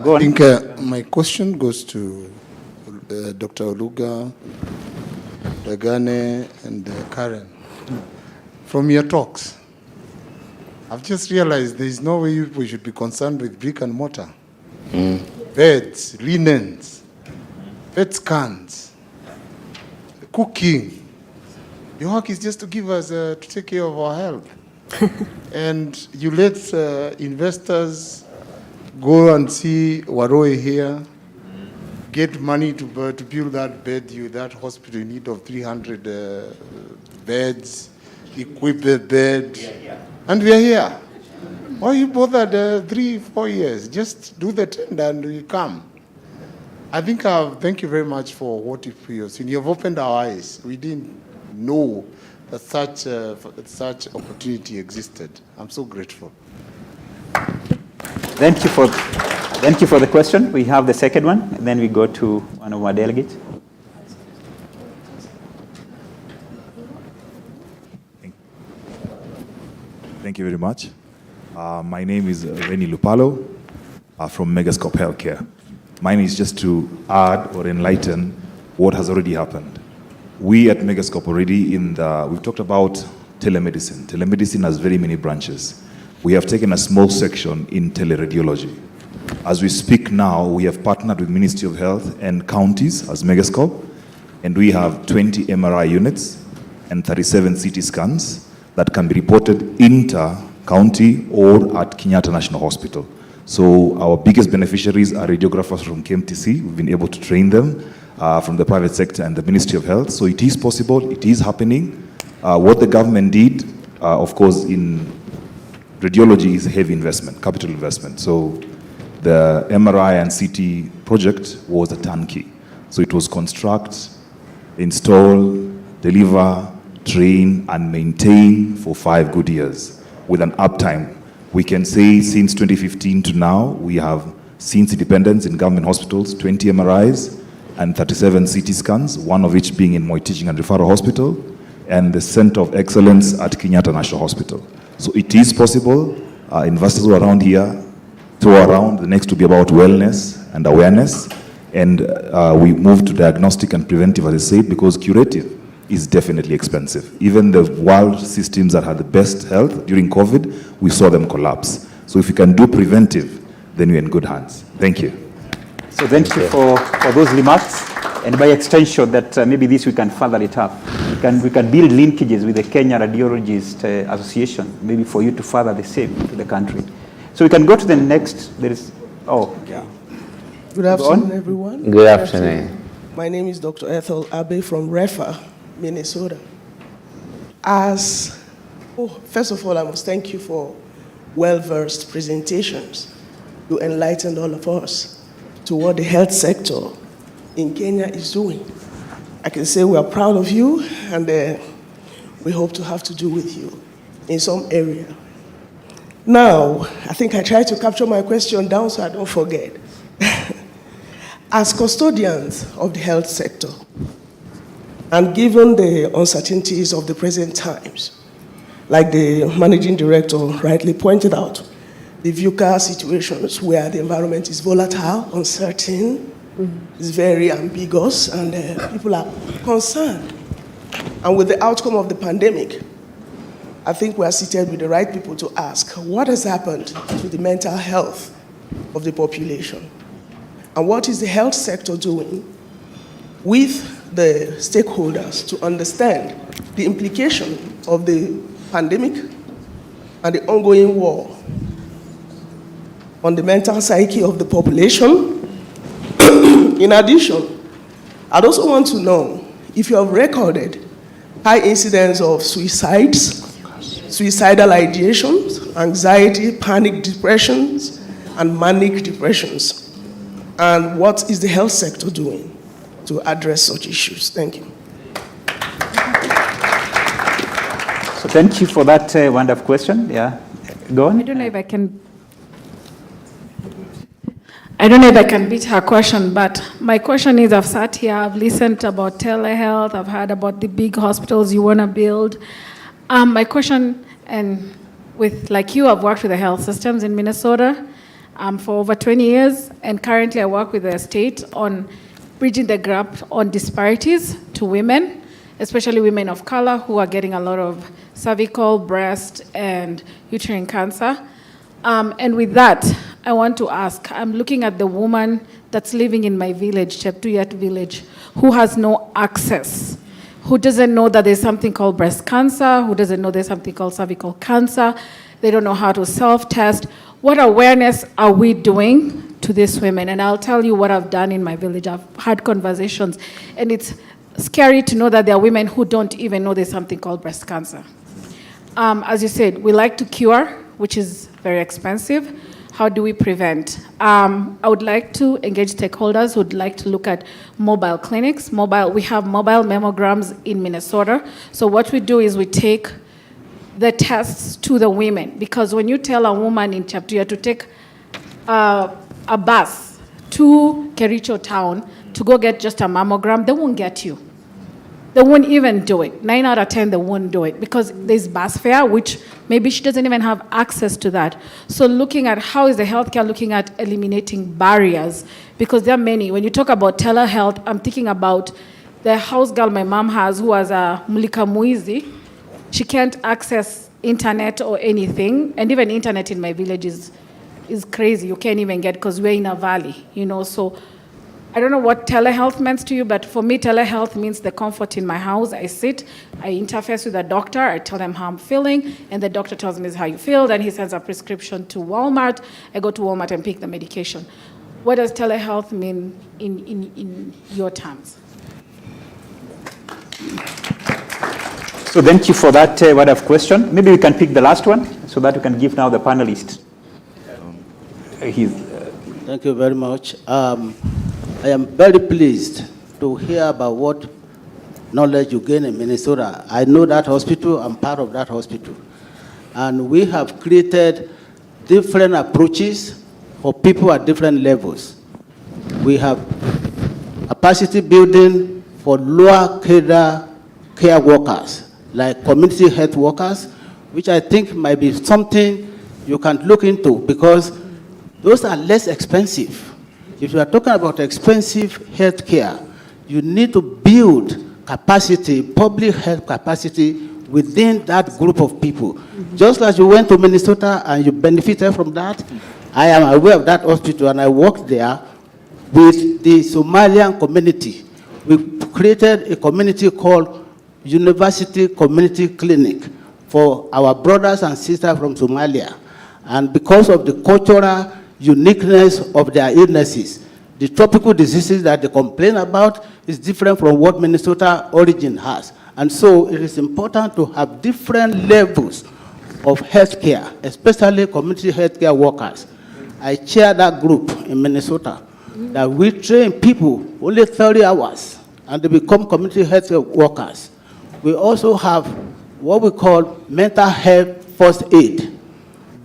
I think my question goes to Dr. Oluga, Gane and Karen, from your talks, I've just realized there is no way we should be concerned with brick and mortar. Beds, linens, bed scans, cooking. Your work is just to give us, to take care of our health. And you let investors go and see Waroe here, get money to build that bed, that hospital in need of 300 beds, equip the bed, and we are here. Why you bothered 3-4 years? Just do the tender and we come. I think thank you very much for what you've seen. You've opened our eyes. We didn't know that such opportunity existed. I'm so grateful. Thank you for the question. We have the second one, and then we go to one of our delegates. Thank you very much. My name is Reni Lupalo from Megascope Healthcare. Mine is just to add or enlighten what has already happened. We at Megascope already we've talked about telemedicine. Telemedicine has very many branches. We have taken a small section in teleradiology. As we speak now, we have partnered with Ministry of Health and counties as Megascope, and we have 20 MRI units and 37 CT scans that can be reported inter-county or at Kenyatta National Hospital. So our biggest beneficiaries are radiographers from KMTC. We've been able to train them from the private sector and the Ministry of Health. So it is possible, it is happening. What the government did, of course, in radiology is heavy investment, capital investment. So the MRI and CT project was a turnkey. So it was construct, install, deliver, train, and maintain for 5 good years with an uptime. We can say since 2015 to now, we have since independence in government hospitals, 20 MRIs and 37 CT scans, one of which being in Moi Teaching and Referral Hospital, and the Center of Excellence at Kenyatta National Hospital. So it is possible. Investors who are around here, throw around, the next to be about wellness and awareness. And we move to diagnostic and preventive, as I said, because curative is definitely expensive. Even the world systems that had the best health during COVID, we saw them collapse. So if you can do preventive, then you're in good hands. Thank you. So thank you for those remarks. And by extension, that maybe this we can further it up. We can build linkages with the Kenya Radiologist Association, maybe for you to further the same to the country. So we can go to the next. There is, yeah. Good afternoon, everyone. Good afternoon. My name is Dr. Ethel Abe from REFA, Minnesota. First of all, I must thank you for well-versed presentations. You enlightened all of us to what the health sector in Kenya is doing. I can say we are proud of you, and we hope to have to do with you in some area. Now, I think I tried to capture my question down so I don't forget. As custodians of the health sector, and given the uncertainties of the present times, like the managing director rightly pointed out, the VUCA situations where the environment is volatile, uncertain, is very ambiguous, and people are concerned. And with the outcome of the pandemic, I think we are seated with the right people to ask, what has happened to the mental health of the population? And what is the health sector doing with the stakeholders to understand the implication of the pandemic and the ongoing war on the mental psyche of the population? In addition, I'd also want to know if you have recorded high incidence of suicides, suicidal ideations, anxiety, panic depressions, and manic depressions. And what is the health sector doing to address such issues? Thank you. So thank you for that wonderful question. Yeah, go on. I don't know if I can beat her question, but my question is, I've sat here, I've listened about telehealth, I've heard about the big hospitals you want to build. My question, and with like you, I've worked with the health systems in Minnesota for over 20 years, and currently I work with the state on bridging the gap on disparities to women especially women of color who are getting a lot of cervical, breast, and uterine cancer. And with that, I want to ask, I'm looking at the woman that's living in my village, Cheptuyat village, who has no access, who doesn't know that there's something called breast cancer, who doesn't know there's something called cervical cancer, they don't know how to self-test. What awareness are we doing to these women? And I'll tell you what I've done in my village. I've had conversations, and it's scary to know that there are women who don't even know there's something called breast cancer. As you said, we like to cure, which is very expensive. How do we prevent? I would like to engage stakeholders who would like to look at mobile clinics. We have mobile mammograms in Minnesota. So what we do is we take the tests to the women, because when you tell a woman in Cheptuya to take a bus to Kericho town to go get just a mammogram, they won't get you. They won't even do it. 9 out of 10, they won't do it because there's bus fare, which maybe she doesn't even have access to that. So looking at how is the healthcare looking at eliminating barriers, because there are many. When you talk about telehealth, I'm thinking about the house girl my mom has who has a mulika muizi. She can't access internet or anything, and even internet in my village is crazy. You can't even get, because we're in a valley, you know. So I don't know what telehealth means to you, but for me, telehealth means the comfort in my house. I sit, I interface with the doctor, I tell them how I'm feeling, and the doctor tells me this is how you feel, then he sends a prescription to Walmart. I go to Walmart and pick the medication. What does telehealth mean in your terms? So thank you for that wonderful question. Maybe we can pick the last one so that we can give now the panelists. Thank you very much. I am very pleased to hear about what knowledge you gain in Minnesota. I know that hospital, I'm part of that hospital. And we have created different approaches for people at different levels. We have capacity building for lower care workers, like community health workers, which I think might be something you can look into, because those are less expensive. If you are talking about expensive health care, you need to build capacity, public health capacity within that group of people. Mm-hmm. Just as you went to Minnesota and you benefited from that, I am aware of that hospital, and I worked there with the Somalian community. We created a community called University Community Clinic for our brothers and sisters from Somalia. And because of the cultural uniqueness of their illnesses, the tropical diseases that they complain about is different from what Minnesota origin has. And so it is important to have different levels of healthcare, especially community healthcare workers. I chair that group in Minnesota, that we train people only 30 hours, and they become community healthcare workers. We also have what we call mental health first aid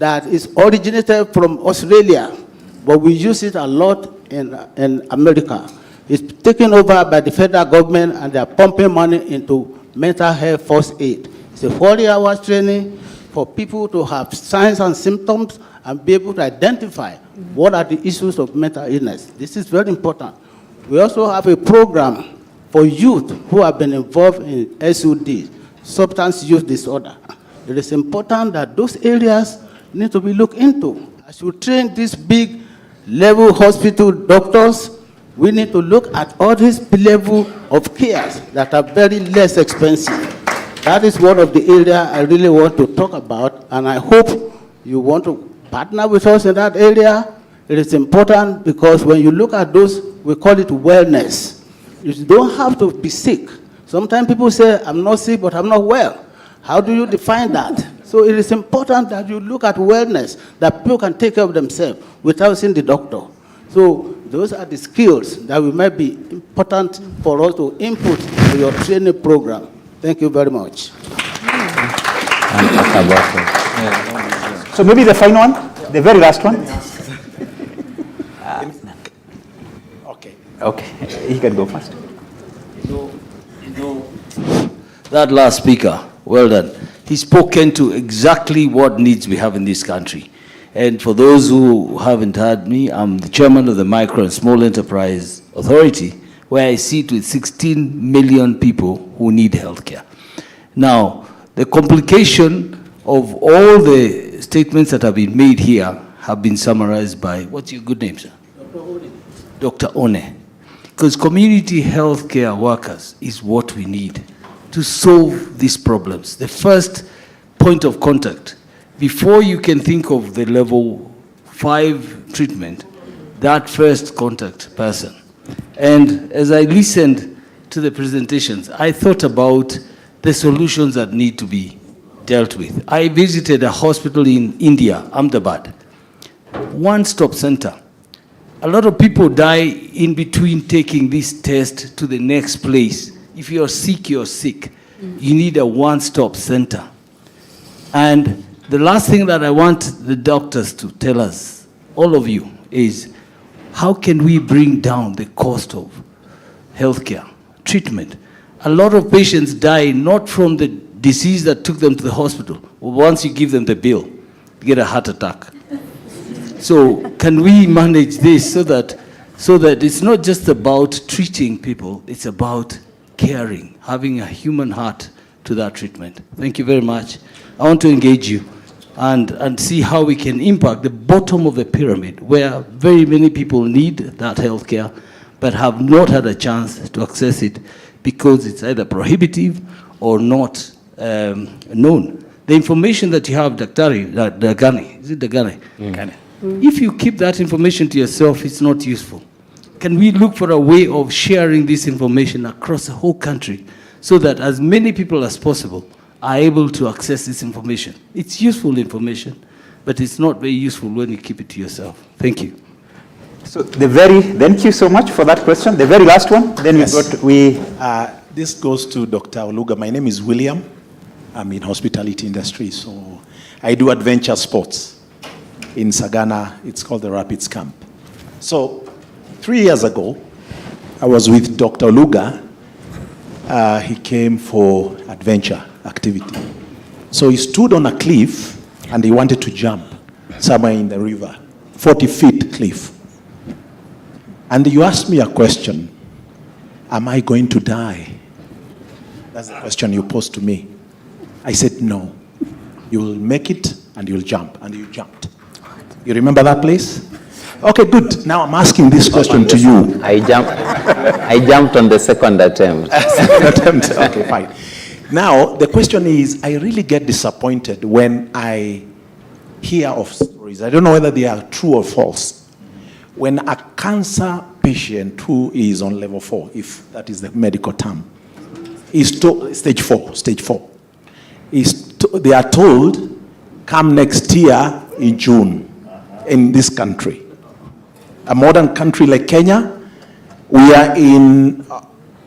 that is originated from Australia, but we use it a lot in America. It's taken over by the federal government, and they're pumping money into mental health first aid. It's a 40-hour training for people to have signs and symptoms and be able to identify what are the issues of mental illness. This is very important. We also have a program for youth who have been involved in SUD, substance use disorder. It is important that those areas need to be looked into. As you train these big level hospital doctors, we need to look at all these level of cares that are very less expensive. That is one of the areas I really want to talk about, and I hope you want to partner with us in that area. It is important because when you look at those, we call it wellness. You don't have to be sick. Sometimes people say, I'm not sick, but I'm not well. How do you define that? So it is important that you look at wellness, that people can take care of themselves without seeing the doctor. So those are the skills that might be important for us to input to your training program. Thank you very much. So maybe the final one, the very last one. Okay, he can go first. That last speaker, well done. He's spoken to exactly what needs we have in this country. And for those who haven't heard me, I'm the chairman of the Micro and Small Enterprise Authority, where I sit with 16 million people who need healthcare. Now, the complication of all the statements that have been made here have been summarized by, what's your good name, sir? Dr. One. Because community healthcare workers is what we need to solve these problems. The first point of contact, before you can think of the level 5 treatment, that first contact person. And as I listened to the presentations, I thought about the solutions that need to be dealt with. I visited a hospital in India, Ahmedabad, one-stop center. A lot of people die in between taking this test to the next place. If you're sick, you're sick. You need a one-stop center. And the last thing that I want the doctors to tell us, all of you, is how can we bring down the cost of healthcare treatment? A lot of patients die not from the disease that took them to the hospital. Once you give them the bill, you get a heart attack. So can we manage this so that it's not just about treating people, it's about caring, having a human heart to that treatment. Thank you very much. I want to engage you and see how we can impact the bottom of the pyramid, where very many people need that healthcare but have not had a chance to access it because it's either prohibitive or not known. The information that you have, Dagani, is it Dagani? Dagani. If you keep that information to yourself, it's not useful. Can we look for a way of sharing this information across the whole country so that as many people as possible are able to access this information? It's useful information, but it's not very useful when you keep it to yourself. Thank you. So thank you so much for that question. The very last one, then yes. This goes to Dr. Oluga. My name is William. I'm in hospitality industry, so I do adventure sports. In Sagana, it's called the Rapids Camp. So 3 years ago, I was with Dr. Oluga. He came for adventure activity. So he stood on a cliff and he wanted to jump somewhere in the river, 40-feet cliff. And you asked me a question, am I going to die? That's the question you posed to me. I said, no, you will make it and you'll jump, and you jumped. You remember that place? Okay, good. Now I'm asking this question to you. I jumped on the second attempt. Okay, fine. Now, the question is, I really get disappointed when I hear of stories. I don't know whether they are true or false. When a cancer patient who is on level 4, if that is the medical term, is stage 4, they are told, come next year in June in this country. A modern country like Kenya, we are in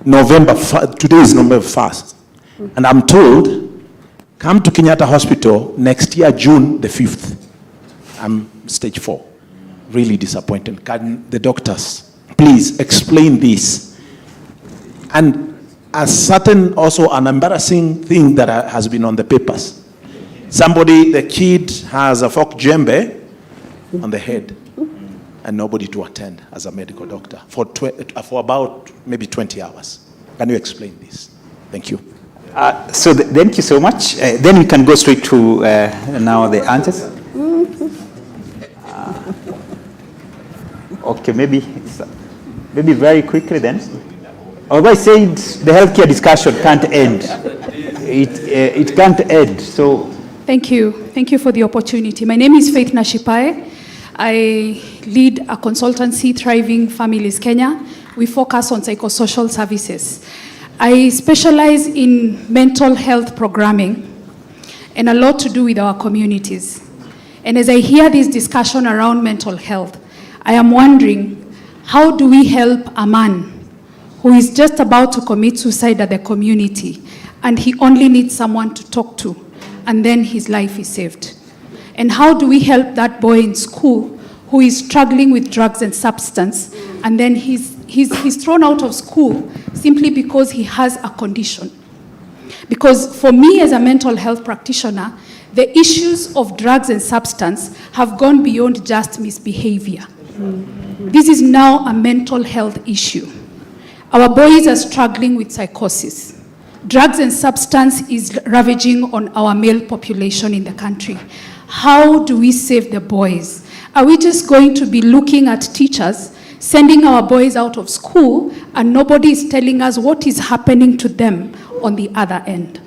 November, today is November 1st. And I'm told, come to Kenyatta Hospital next year, June the 5th. I'm stage 4. Really disappointed. Can the doctors please explain this? And a certain, also an embarrassing thing that has been on the papers. The kid has a fork djembe on the head and nobody to attend as a medical doctor for about maybe 20 hours. Can you explain this? Thank you. Thank you so much. Then we can go straight to now the answers. Okay, maybe very quickly then. Although I said the healthcare discussion can't end. It can't end. So. Thank you for the opportunity. My name is Faith Nashipae. I lead a consultancy, Thriving Families Kenya. We focus on psychosocial services. I specialize in mental health programming and a lot to do with our communities. And as I hear this discussion around mental health, I am wondering, how do we help a man who is just about to commit suicide at the community and he only needs someone to talk to, and then his life is saved? And how do we help that boy in school who is struggling with drugs and substance, and then he's thrown out of school simply because he has a condition? Because for me as a mental health practitioner, the issues of drugs and substance have gone beyond just misbehavior. This is now a mental health issue. Our boys are struggling with psychosis. Drugs and substance is ravaging on our male population in the country. How do we save the boys? Are we just going to be looking at teachers, sending our boys out of school, and nobody is telling us what is happening to them on the other end?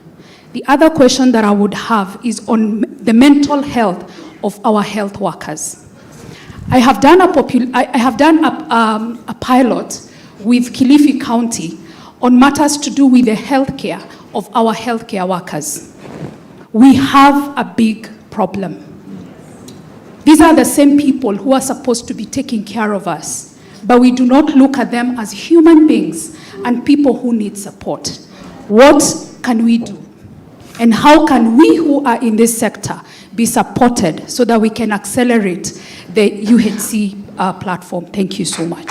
The other question that I would have is on the mental health of our health workers. I have done a pilot with Kilifi County on matters to do with the healthcare of our healthcare workers. We have a big problem. These are the same people who are supposed to be taking care of us, but we do not look at them as human beings and people who need support. What can we do? And how can we who are in this sector be supported so that we can accelerate the UHC platform? Thank you so much.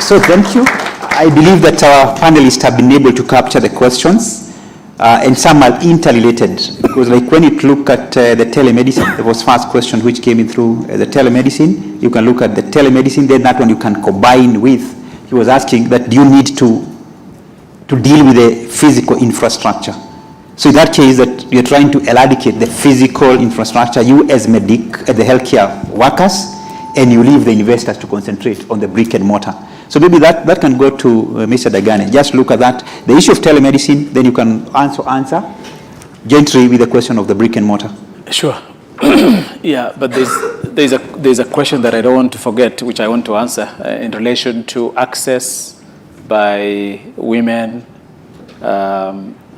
So thank you. I believe that our panelists have been able to capture the questions, and some are interrelated, because like when you look at the telemedicine, there was first question which came in through the telemedicine. You can look at the telemedicine, then that one you can combine with, he was asking that do you need to deal with the physical infrastructure? So in that case, that you're trying to eradicate the physical infrastructure, you as the healthcare workers, and you leave the investors to concentrate on the brick and mortar. So maybe that can go to Mr. Dagane. Just look at that. The issue of telemedicine, then you can answer gently with the question of the brick and mortar. Sure. Yeah, but there's a question that I don't want to forget, which I want to answer in relation to access by women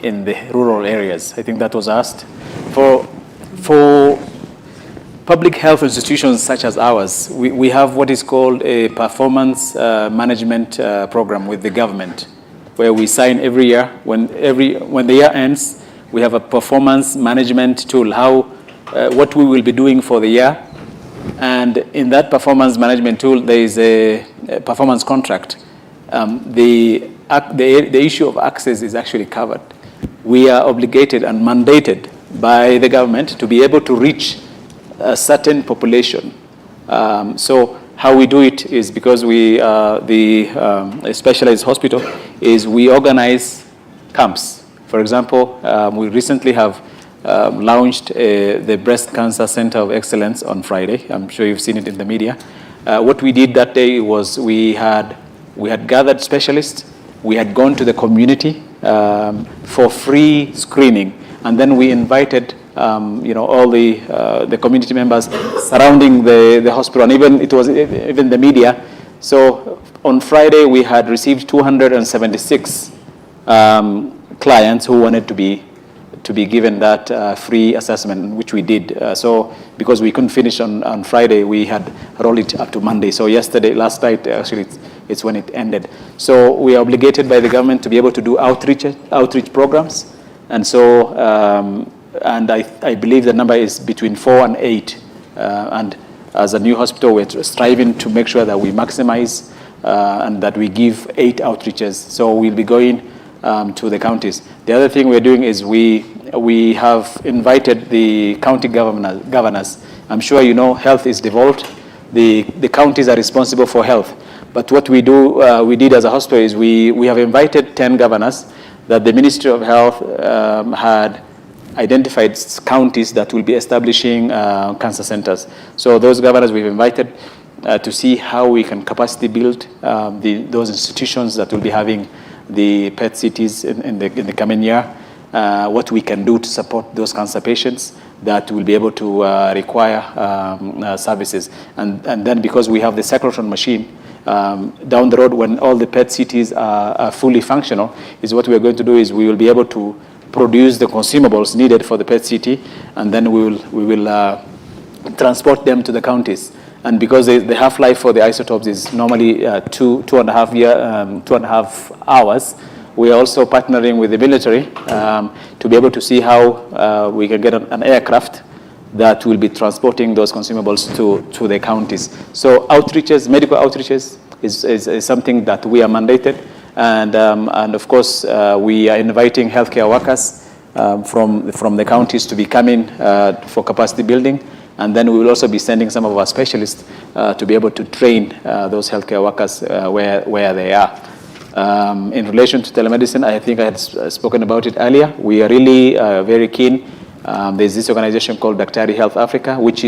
in the rural areas. I think that was asked. For public health institutions such as ours, we have what is called a performance management program with the government, where we sign every year. When the year ends, we have a performance management tool, what we will be doing for the year. And in that performance management tool, there is a performance contract. The issue of access is actually covered. We are obligated and mandated by the government to be able to reach a certain population. So how we do it is because the specialized hospital is we organize camps. For example, we recently have launched the Breast Cancer Center of Excellence on Friday. I'm sure you've seen it in the media. What we did that day was we had gathered specialists. We had gone to the community for free screening, and then we invited all the community members surrounding the hospital, and even the media. So on Friday we had received 276 clients who wanted to be given that free assessment, which we did. So because we couldn't finish on Friday, we had rolled it up to Monday. So last night actually it's when it ended. So we are obligated by the government to be able to do outreach programs, and so and I believe the number is between 4 and 8. And as a new hospital, we're striving to make sure that we maximize and that we give 8 outreaches. So we'll be going to the counties. The other thing we're doing is we have invited the county governors. I'm sure you know health is devolved. The counties are responsible for health. But what we did as a hospital is we have invited 10 governors that the Ministry of Health had identified counties that will be establishing cancer centers. So those governors we've invited to see how we can capacity build those institutions that will be having the PET CTs in the coming year, what we can do to support those cancer patients that will be able to require services. And then because we have the cyclotron machine, down the road when all the PET CTs are fully functional, is what we're going to do is we will be able to produce the consumables needed for the PET CT, and then we will transport them to the counties. And because the half-life for the isotopes is normally 2.5 hours, we are also partnering with the military to be able to see how we can get an aircraft that will be transporting those consumables to the counties. So outreaches, medical outreaches is something that we are mandated. And of course, we are inviting healthcare workers from the counties to be coming for capacity building. And then we will also be sending some of our specialists to be able to train those healthcare workers where they are. In relation to telemedicine, I think I had spoken about it earlier. We are really very keen. There's this organization called Daktari Health Africa, which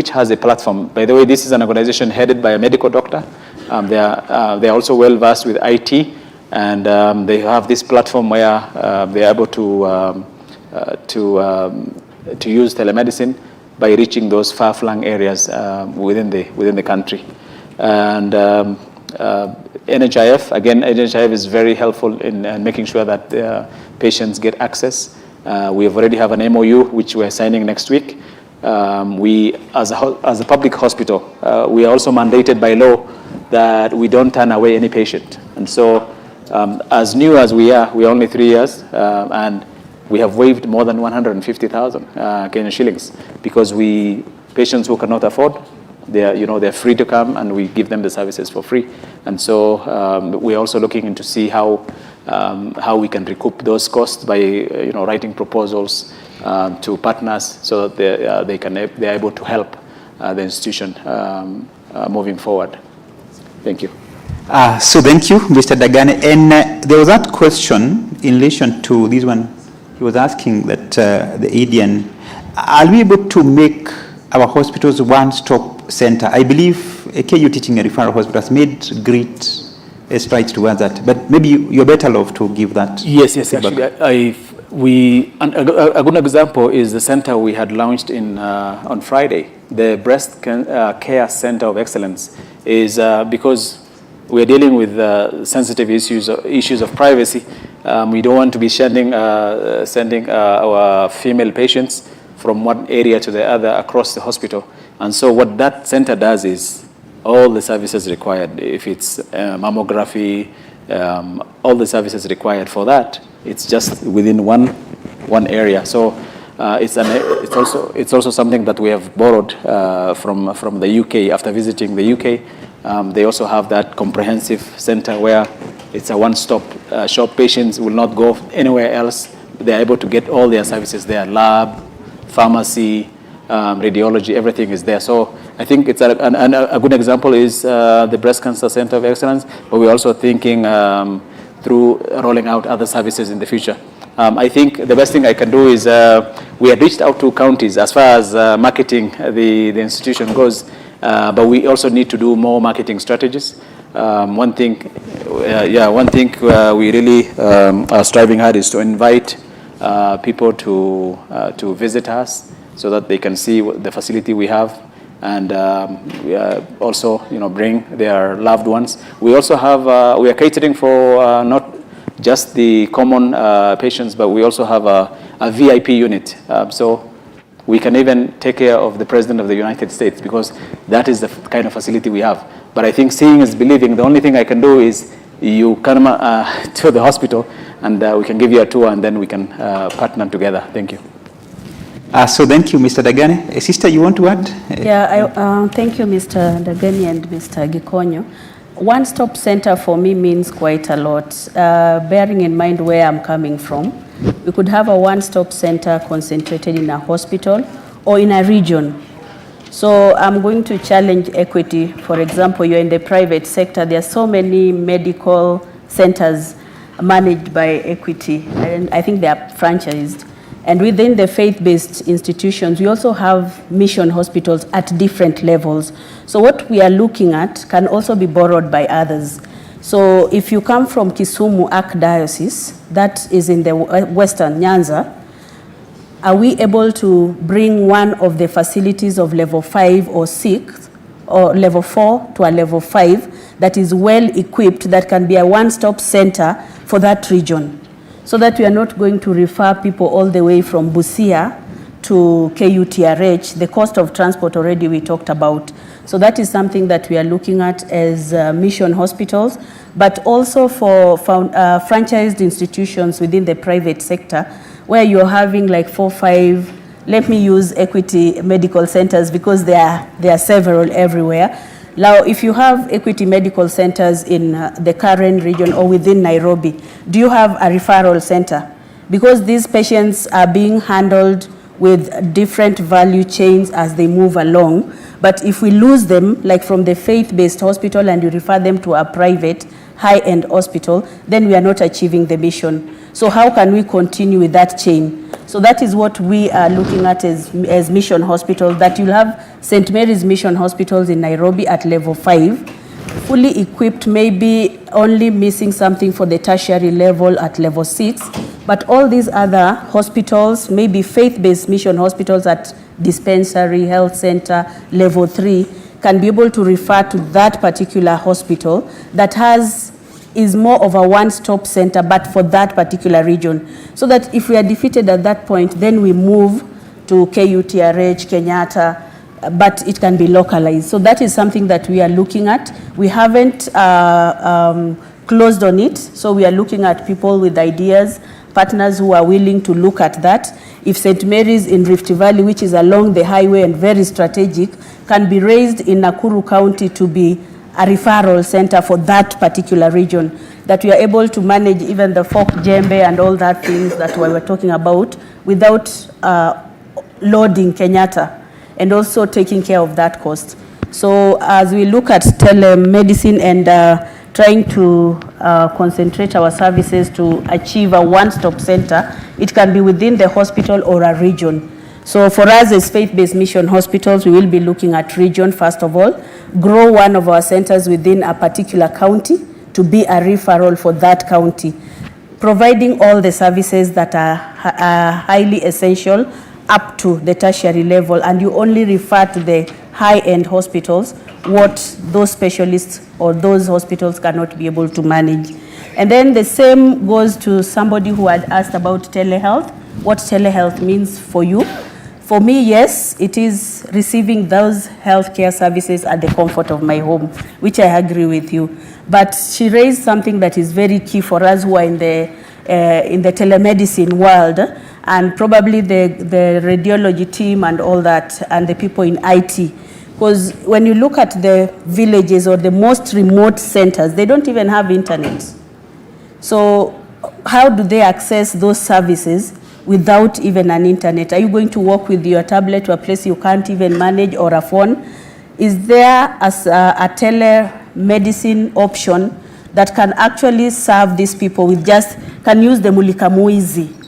has a platform. By the way, this is an organization headed by a medical doctor. They are also well versed with IT, and they have this platform where they are able to use telemedicine by reaching those far-flung areas within the country. And NHIF, again, NHIF is very helpful in making sure that patients get access. We already have an MOU which we're signing next week. We, as a public hospital, we are also mandated by law that we don't turn away any patient. And so, as new as we are only 3 years, and we have waived more than 150,000 Kenyan shillings because patients who cannot afford, they're free to come, and we give them the services for free. And so we're also looking into see how we can recoup those costs by writing proposals to partners so that they're able to help the institution moving forward. Thank you. So thank you, Mr. Dagane. And there was that question in relation to this one. He was asking that the ADN, are we able to make our hospitals one-stop center? I believe KU Teaching and Referral Hospital has made great strides towards that, but maybe you're better off to give that. Yes, actually, a good example is the center we had launched on Friday. The Breast Care Center of Excellence is because we're dealing with sensitive issues of privacy. We don't want to be sending our female patients from one area to the other across the hospital. And so what that center does is all the services required. If it's mammography, all the services required for that, it's just within one area. So it's also something that we have borrowed from the UK. After visiting the UK, they also have that comprehensive center where it's a one-stop shop. Patients will not go anywhere else. They're able to get all their services there: lab, pharmacy, radiology, everything is there. So I think it's a good example is the Breast Cancer Center of Excellence, but we're also thinking through rolling out other services in the future. I think the best thing I can do is we had reached out to counties as far as marketing the institution goes, but we also need to do more marketing strategies. One thing we really are striving hard is to invite people to visit us so that they can see the facility we have, and we also bring their loved ones. We also have we are catering for not just the common patients, but we also have a VIP unit. So we can even take care of the President of the United States, because that is the kind of facility we have. But I think seeing is believing. The only thing I can do is you come to the hospital, and we can give you a tour, and then we can partner together. Thank you. So thank you, Mr. Dagane. Sister, you want to add? Yeah, thank you, Mr. Dagane and Mr. Gikonyo. One-stop center for me means quite a lot, bearing in mind where I'm coming from. We could have a one-stop center concentrated in a hospital or in a region. So I'm going to challenge equity. For example, you're in the private sector. There are so many medical centers managed by equity, and I think they are franchised. And within the faith-based institutions, we also have mission hospitals at different levels. So what we are looking at can also be borrowed by others. So if you come from Kisumu Archdiocese, that is in the Western Nyanza, are we able to bring one of the facilities of level 5 or 6 or level 4 to a level 5 that is well equipped, that can be a one-stop center for that region, so that we are not going to refer people all the way from Busia to KUTRH. The cost of transport already we talked about. So that is something that we are looking at as mission hospitals, but also for franchised institutions within the private sector, where you're having like 4, 5, let me use equity medical centers, because there are several everywhere. Now, if you have equity medical centers in the Karen region or within Nairobi, do you have a referral center? Because these patients are being handled with different value chains as they move along. But if we lose them, like from the faith-based hospital, and you refer them to a private high-end hospital, then we are not achieving the mission. So how can we continue with that chain? So that is what we are looking at as mission hospitals, that you'll have St. Mary's Mission Hospitals in Nairobi at level 5, fully equipped, maybe only missing something for the tertiary level at level 6. But all these other hospitals, maybe faith-based mission hospitals at dispensary, health center, level 3, can be able to refer to that particular hospital that is more of a one-stop center, but for that particular region. So that if we are defeated at that point, then we move to KUTRH, Kenyatta, but it can be localized. So that is something that we are looking at. We haven't closed on it, so we are looking at people with ideas, partners who are willing to look at that. If St. Mary's in Rift Valley, which is along the highway and very strategic, can be raised in Nakuru County to be a referral center for that particular region, that we are able to manage even the folk jembe and all that things that we were talking about without loading Kenyatta, and also taking care of that cost. So as we look at telemedicine and trying to concentrate our services to achieve a one-stop center, it can be within the hospital or a region. So for us as faith-based mission hospitals, we will be looking at region first of all, grow one of our centers within a particular county to be a referral for that county, providing all the services that are highly essential up to the tertiary level, and you only refer to the high-end hospitals what those specialists or those hospitals cannot be able to manage. And then the same goes to somebody who had asked about telehealth, what telehealth means for you. For me, yes, it is receiving those healthcare services at the comfort of my home, which I agree with you. But she raised something that is very key for us who are in the telemedicine world, and probably the radiology team and all that, and the people in IT. Because when you look at the villages or the most remote centers, they don't even have internet. So how do they access those services without even an internet? Are you going to walk with your tablet to a place you can't even manage, or a phone? Is there a telemedicine option that can actually serve these people with just, can use the mulikamuizi?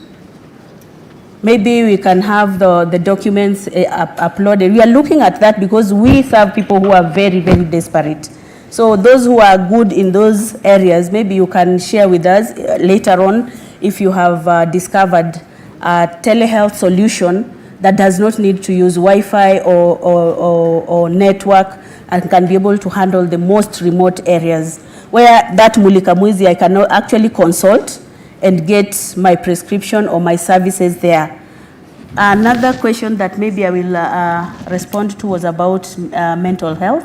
Maybe we can have the documents uploaded. We are looking at that because we serve people who are very, very desperate. So those who are good in those areas, maybe you can share with us later on if you have discovered a telehealth solution that does not need to use Wi-Fi or network, and can be able to handle the most remote areas, where that mulikamuizi I can actually consult and get my prescription or my services there. Another question that maybe I will respond to was about mental health.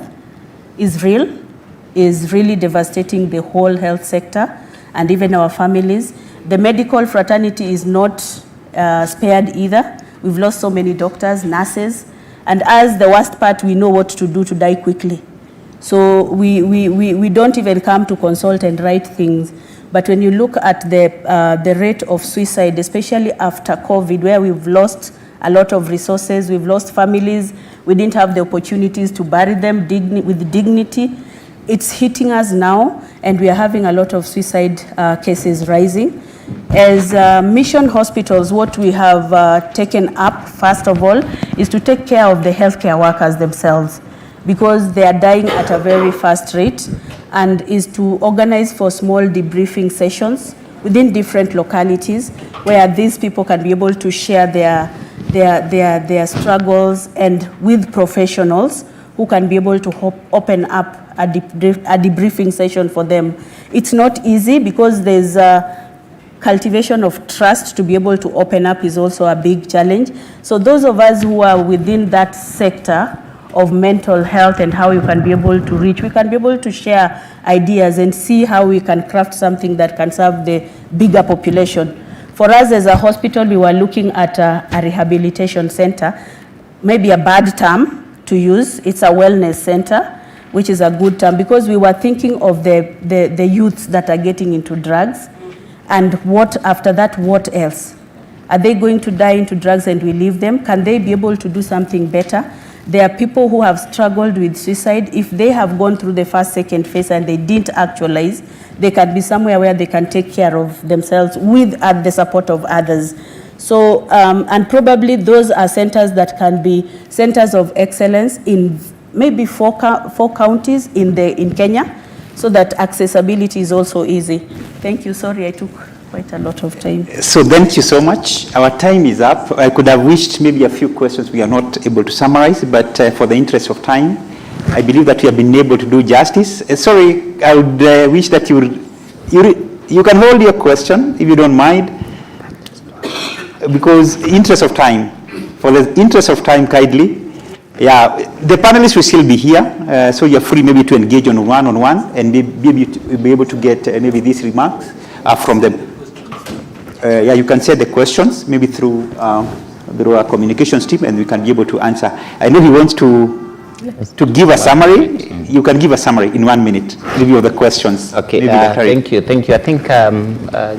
Is really devastating the whole health sector and even our families. The medical fraternity is not spared either. We've lost so many doctors, nurses, and as the worst part, we know what to do to die quickly. So we don't even come to consult and write things. But when you look at the rate of suicide, especially after COVID, where we've lost a lot of resources, we've lost families, we didn't have the opportunities to bury them with dignity, it's hitting us now, and we are having a lot of suicide cases rising. As mission hospitals, what we have taken up, first of all, is to take care of the healthcare workers themselves, because they are dying at a very fast rate, and is to organize for small debriefing sessions within different localities where these people can be able to share their struggles, and with professionals who can be able to open up a debriefing session for them. It's not easy because there's cultivation of trust to be able to open up is also a big challenge. So those of us who are within that sector of mental health and how you can be able to reach, we can be able to share ideas and see how we can craft something that can serve the bigger population. For us as a hospital, we were looking at a rehabilitation center, maybe a bad term to use. It's a wellness center, which is a good term, because we were thinking of the youths that are getting into drugs, and what after that, what else? Are they going to die into drugs and we leave them? Can they be able to do something better? There are people who have struggled with suicide. If they have gone through the first, second phase and they didn't actualize, they can be somewhere where they can take care of themselves with the support of others. So, and probably those are centers that can be centers of excellence in maybe four counties in Kenya, so that accessibility is also easy. Thank you. Sorry, I took quite a lot of time. So thank you so much. Our time is up. I could have wished maybe a few questions we are not able to summarize, but for the interest of time, I believe that we have been able to do justice. Sorry, I would wish that you can hold your question if you don't mind, because interest of time, for the interest of time, kindly. Yeah, the panelists will still be here, so you're free maybe to engage on one-on-one and maybe to be able to get maybe these remarks from them. Yeah, you can set the questions maybe through our communications team, and we can be able to answer. I know he wants to give a summary. You can give a summary in 1 minute, review of the questions. Okay, thank you. I think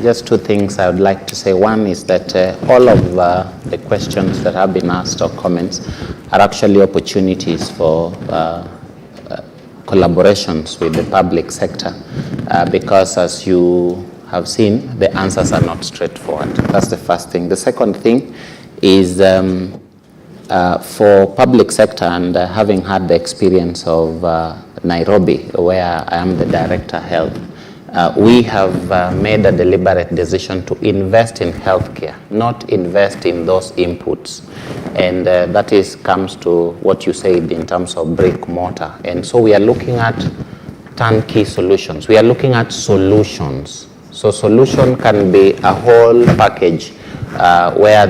just two things I would like to say. One is that all of the questions that have been asked or comments are actually opportunities for collaborations with the public sector, because as you have seen, the answers are not straightforward. That's the first thing. The second thing is for public sector, and having had the experience of Nairobi, where I am the Director of Health, we have made a deliberate decision to invest in healthcare, not invest in those inputs. And that comes to what you said in terms of brick mortar. And so we are looking at turnkey solutions. We are looking at solutions. So solution can be a whole package where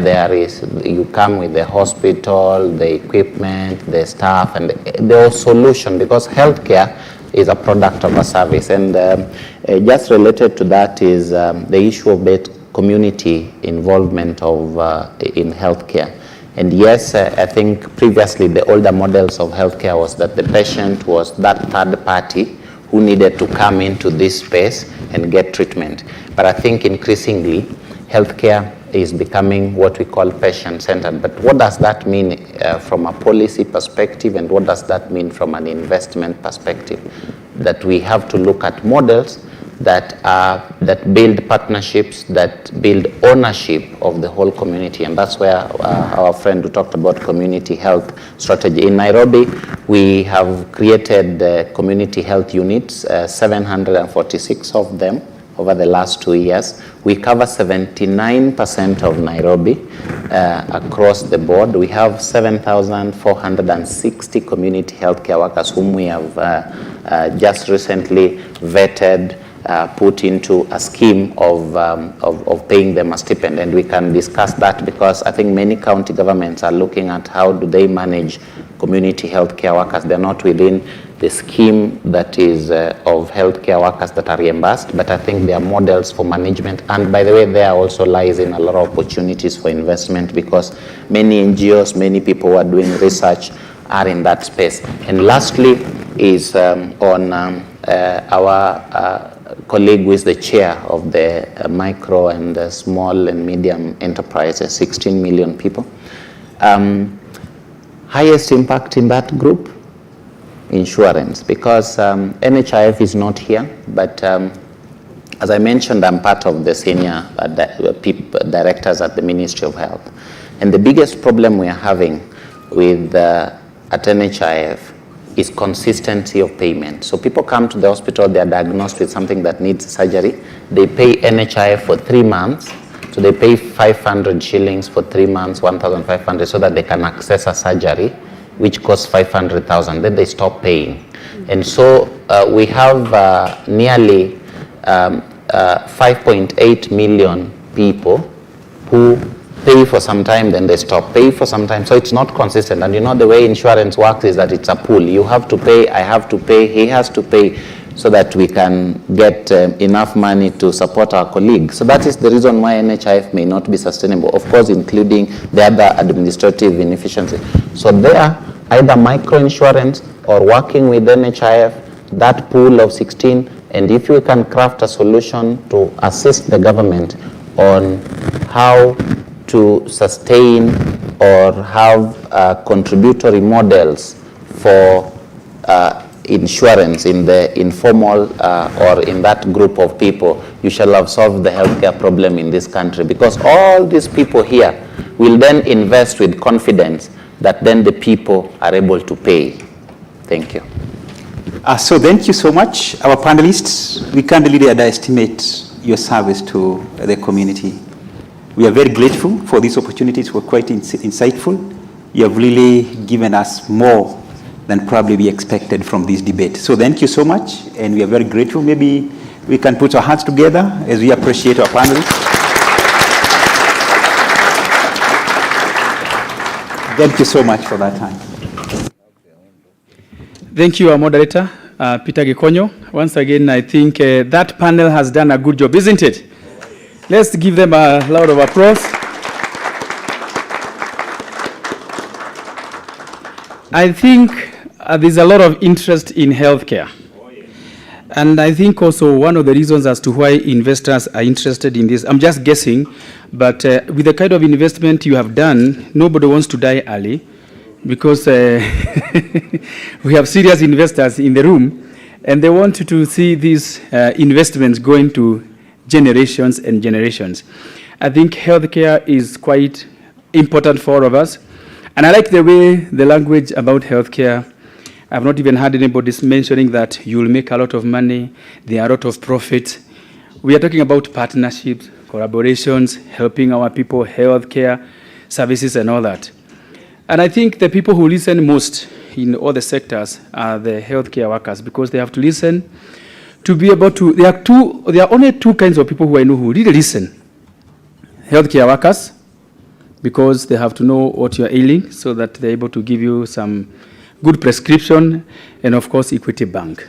you come with the hospital, the equipment, the staff, and the solution, because healthcare is a product of a service. And just related to that is the issue of community involvement in healthcare. And yes, I think previously the older models of healthcare was that the patient was that third party who needed to come into this space and get treatment. But I think increasingly, healthcare is becoming what we call patient-centered. But what does that mean from a policy perspective, and what does that mean from an investment perspective? That we have to look at models that build partnerships, that build ownership of the whole community. And that's where our friend who talked about community health strategy. In Nairobi, we have created community health units, 746 of them over the last 2 years. We cover 79% of Nairobi across the board. We have 7,460 community healthcare workers whom we have just recently vetted, put into a scheme of paying them a stipend. And we can discuss that, because I think many county governments are looking at how do they manage community healthcare workers. They're not within the scheme that is of healthcare workers that are reimbursed, but I think there are models for management. And by the way, there also lies in a lot of opportunities for investment, because many NGOs, many people who are doing research are in that space. And lastly is on our colleague who is the chair of the micro and the small and medium enterprises, 16 million people. Highest impact in that group? Insurance, because NHIF is not here, but as I mentioned, I'm part of the senior directors at the Ministry of Health. And the biggest problem we are having with at NHIF is consistency of payment. So people come to the hospital, they are diagnosed with something that needs surgery. They pay NHIF for 3 months. So they pay 500 shillings for 3 months, 1,500, so that they can access a surgery, which costs 500,000. Then they stop paying. And so we have nearly 5.8 million people who pay for some time, then they stop, pay for some time. So it's not consistent. And you know, the way insurance works is that it's a pool. You have to pay, I have to pay, he has to pay, so that we can get enough money to support our colleagues. So that is the reason why NHIF may not be sustainable, of course, including the other administrative inefficiencies. So there, either microinsurance or working with NHIF, that pool of 16, and if we can craft a solution to assist the government on how to sustain or have contributory models for insurance in the informal or in that group of people, you shall have solved the healthcare problem in this country, because all these people here will then invest with confidence that then the people are able to pay. Thank you. So thank you so much, our panelists. We can't really underestimate your service to the community. We are very grateful for these opportunities. Were quite insightful. You have really given us more than probably we expected from this debate. So thank you so much, and we are very grateful. Maybe we can put our hands together as we appreciate our panelists. Thank you so much for that time. Thank you, our moderator, Peter Gikonyo. Once again, I think that panel has done a good job, isn't it? Let's give them a round of applause. I think there's a lot of interest in healthcare. And I think also one of the reasons as to why investors are interested in this, I'm just guessing, but with the kind of investment you have done, nobody wants to die early, because we have serious investors in the room, and they want to see these investments going to generations and generations. I think healthcare is quite important for all of us. And I like the way the language about healthcare. I've not even heard anybody mentioning that you'll make a lot of money, there are a lot of profit. We are talking about partnerships, collaborations, helping our people, healthcare, services and all that. And I think the people who listen most in all the sectors are the healthcare workers, because they have to listen to be able to, there are only two kinds of people who I know who really listen. Healthcare workers, because they have to know what you're ailing so that they're able to give you some good prescription, and of course Equity Bank,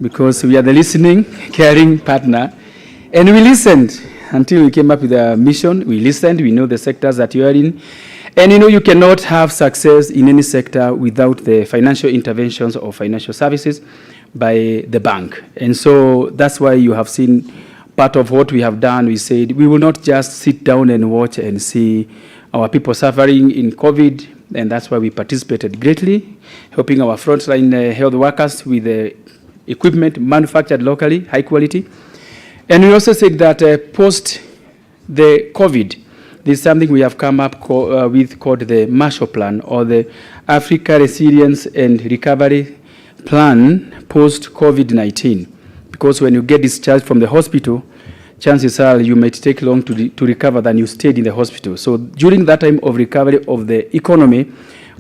because we are the listening, caring partner. And we listened until we came up with a mission. We listened, we know the sectors that you are in. And you cannot have success in any sector without the financial interventions or financial services by the bank. And so that's why you have seen part of what we have done. We said we will not just sit down and watch and see our people suffering in COVID, and that's why we participated greatly, helping our frontline health workers with the equipment manufactured locally, high quality. And we also said that post the COVID, there's something we have come up with called the Marshall Plan, or the Africa Resilience and Recovery Plan post-COVID-19. Because when you get discharged from the hospital, chances are you might take long to recover than you stayed in the hospital. So during that time of recovery of the economy,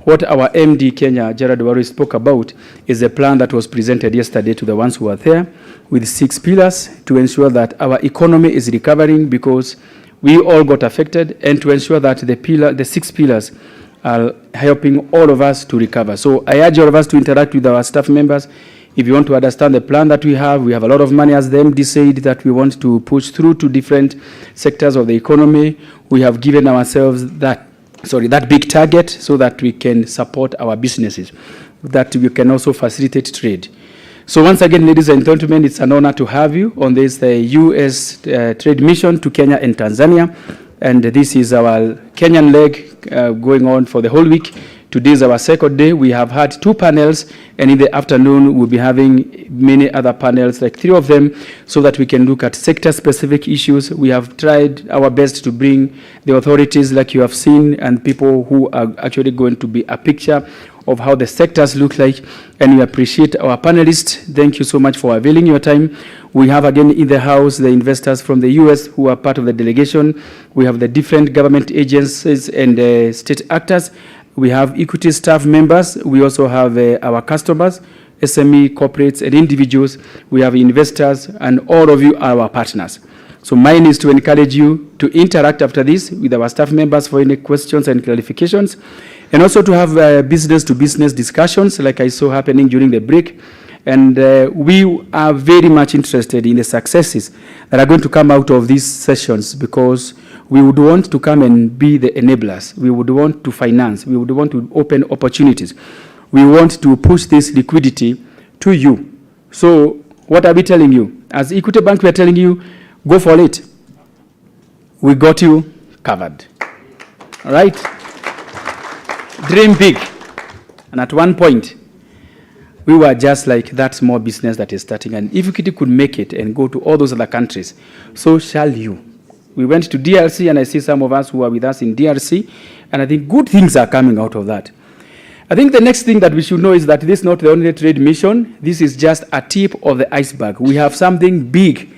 what our MD Kenya, Gerard Waru, spoke about is a plan that was presented yesterday to the ones who are there, with 6 pillars to ensure that our economy is recovering, because we all got affected, and to ensure that the 6 pillars are helping all of us to recover. So I urge all of us to interact with our staff members. If you want to understand the plan that we have a lot of money, as the MD said, that we want to push through to different sectors of the economy. We have given ourselves that big target so that we can support our businesses, that we can also facilitate trade. So once again, ladies and gentlemen, it's an honor to have you on this U.S. trade mission to Kenya and Tanzania. And this is our Kenyan leg going on for the whole week. Today is our second day. We have had 2 panels, and in the afternoon we'll be having many other panels, like 3 of them, so that we can look at sector-specific issues. We have tried our best to bring the authorities, like you have seen, and people who are actually going to be a picture of how the sectors look like, and we appreciate our panelists. Thank you so much for availing your time. We have again in the house the investors from the US who are part of the delegation. We have the different government agencies and state actors. We have equity staff members. We also have our customers, SME, corporates, and individuals. We have investors, and all of you are our partners. So mine is to encourage you to interact after this with our staff members for any questions and clarifications, and also to have business-to-business discussions like I saw happening during the break. And we are very much interested in the successes that are going to come out of these sessions, because we would want to come and be the enablers. We would want to finance. We would want to open opportunities. We want to push this liquidity to you. So what are we telling you? As Equity Bank, we are telling you, go for it. We got you covered. All right? Dream big. And at one point, we were just like that small business that is starting. And if Equity could make it and go to all those other countries, so shall you. We went to DRC, and I see some of us who are with us in DRC, and I think good things are coming out of that. I think the next thing that we should know is that this is not the only trade mission. This is just a tip of the iceberg. We have something big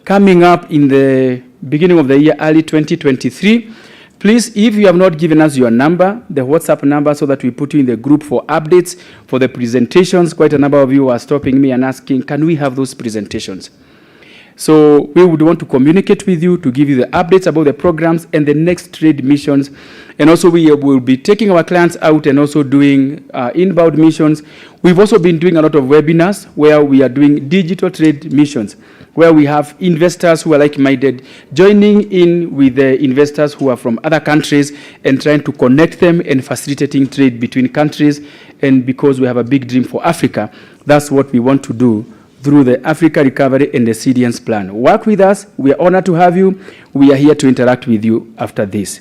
coming up in the beginning of the year, early 2023. Please, if you have not given us your number, the WhatsApp number, so that we put you in the group for updates, for the presentations. Quite a number of you are stopping me and asking, can we have those presentations? So we would want to communicate with you to give you the updates about the programs and the next trade missions. And also we will be taking our clients out and also doing inbound missions. We've also been doing a lot of webinars where we are doing digital trade missions, where we have investors who are like-minded joining in with the investors who are from other countries and trying to connect them and facilitating trade between countries. And because we have a big dream for Africa, that's what we want to do through the Africa Recovery and Resilience Plan. Work with us. We are honored to have you. We are here to interact with you after this.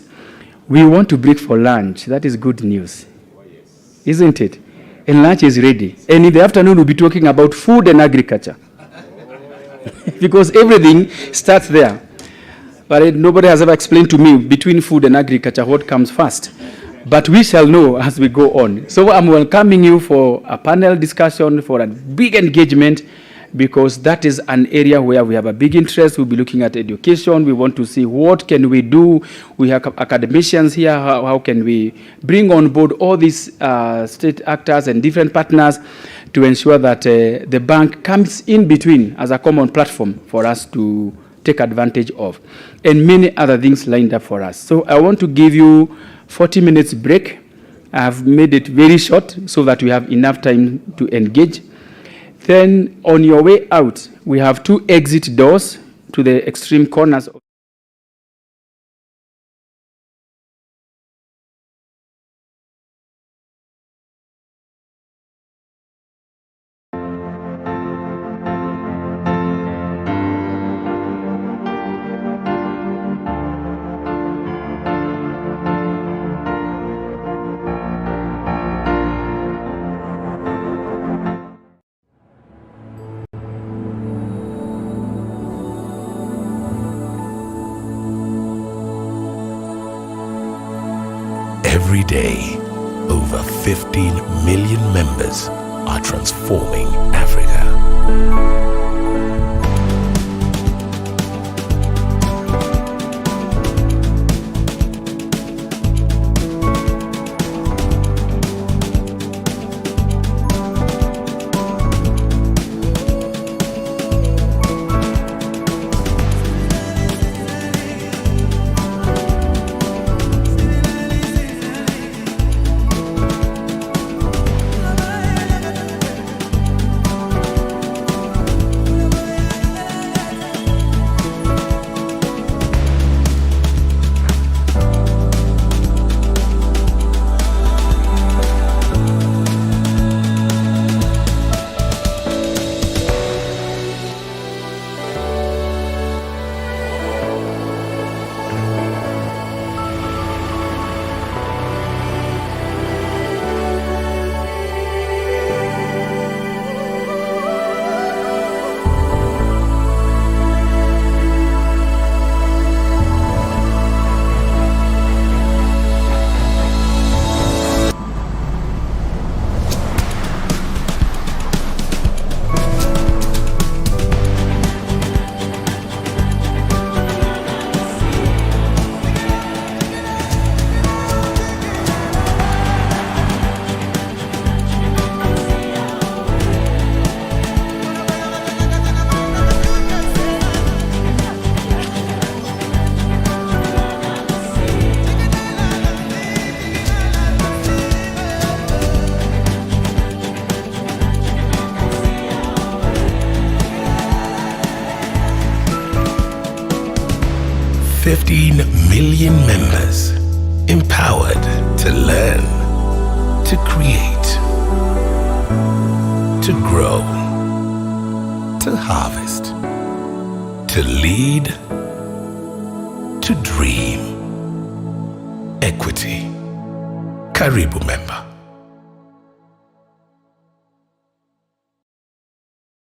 We want to break for lunch. That is good news, isn't it? And lunch is ready. And in the afternoon, we'll be talking about food and agriculture. Because everything starts there. But nobody has ever explained to me between food and agriculture what comes first. But we shall know as we go on. So I'm welcoming you for a panel discussion, for a big engagement, because that is an area where we have a big interest. We'll be looking at education. We want to see what can we do. We have academicians here. How can we bring on board all these state actors and different partners to ensure that the bank comes in between as a common platform for us to take advantage of, and many other things lined up for us. So I want to give you 40 minutes break. I have made it very short so that we have enough time to engage. Then on your way out, we have 2 exit doors to the extreme corners. Every day, over 15 million members are transforming Africa. $15 million members, empowered to learn, to create, to grow, to harvest, to lead, to dream, equity. Karibu member.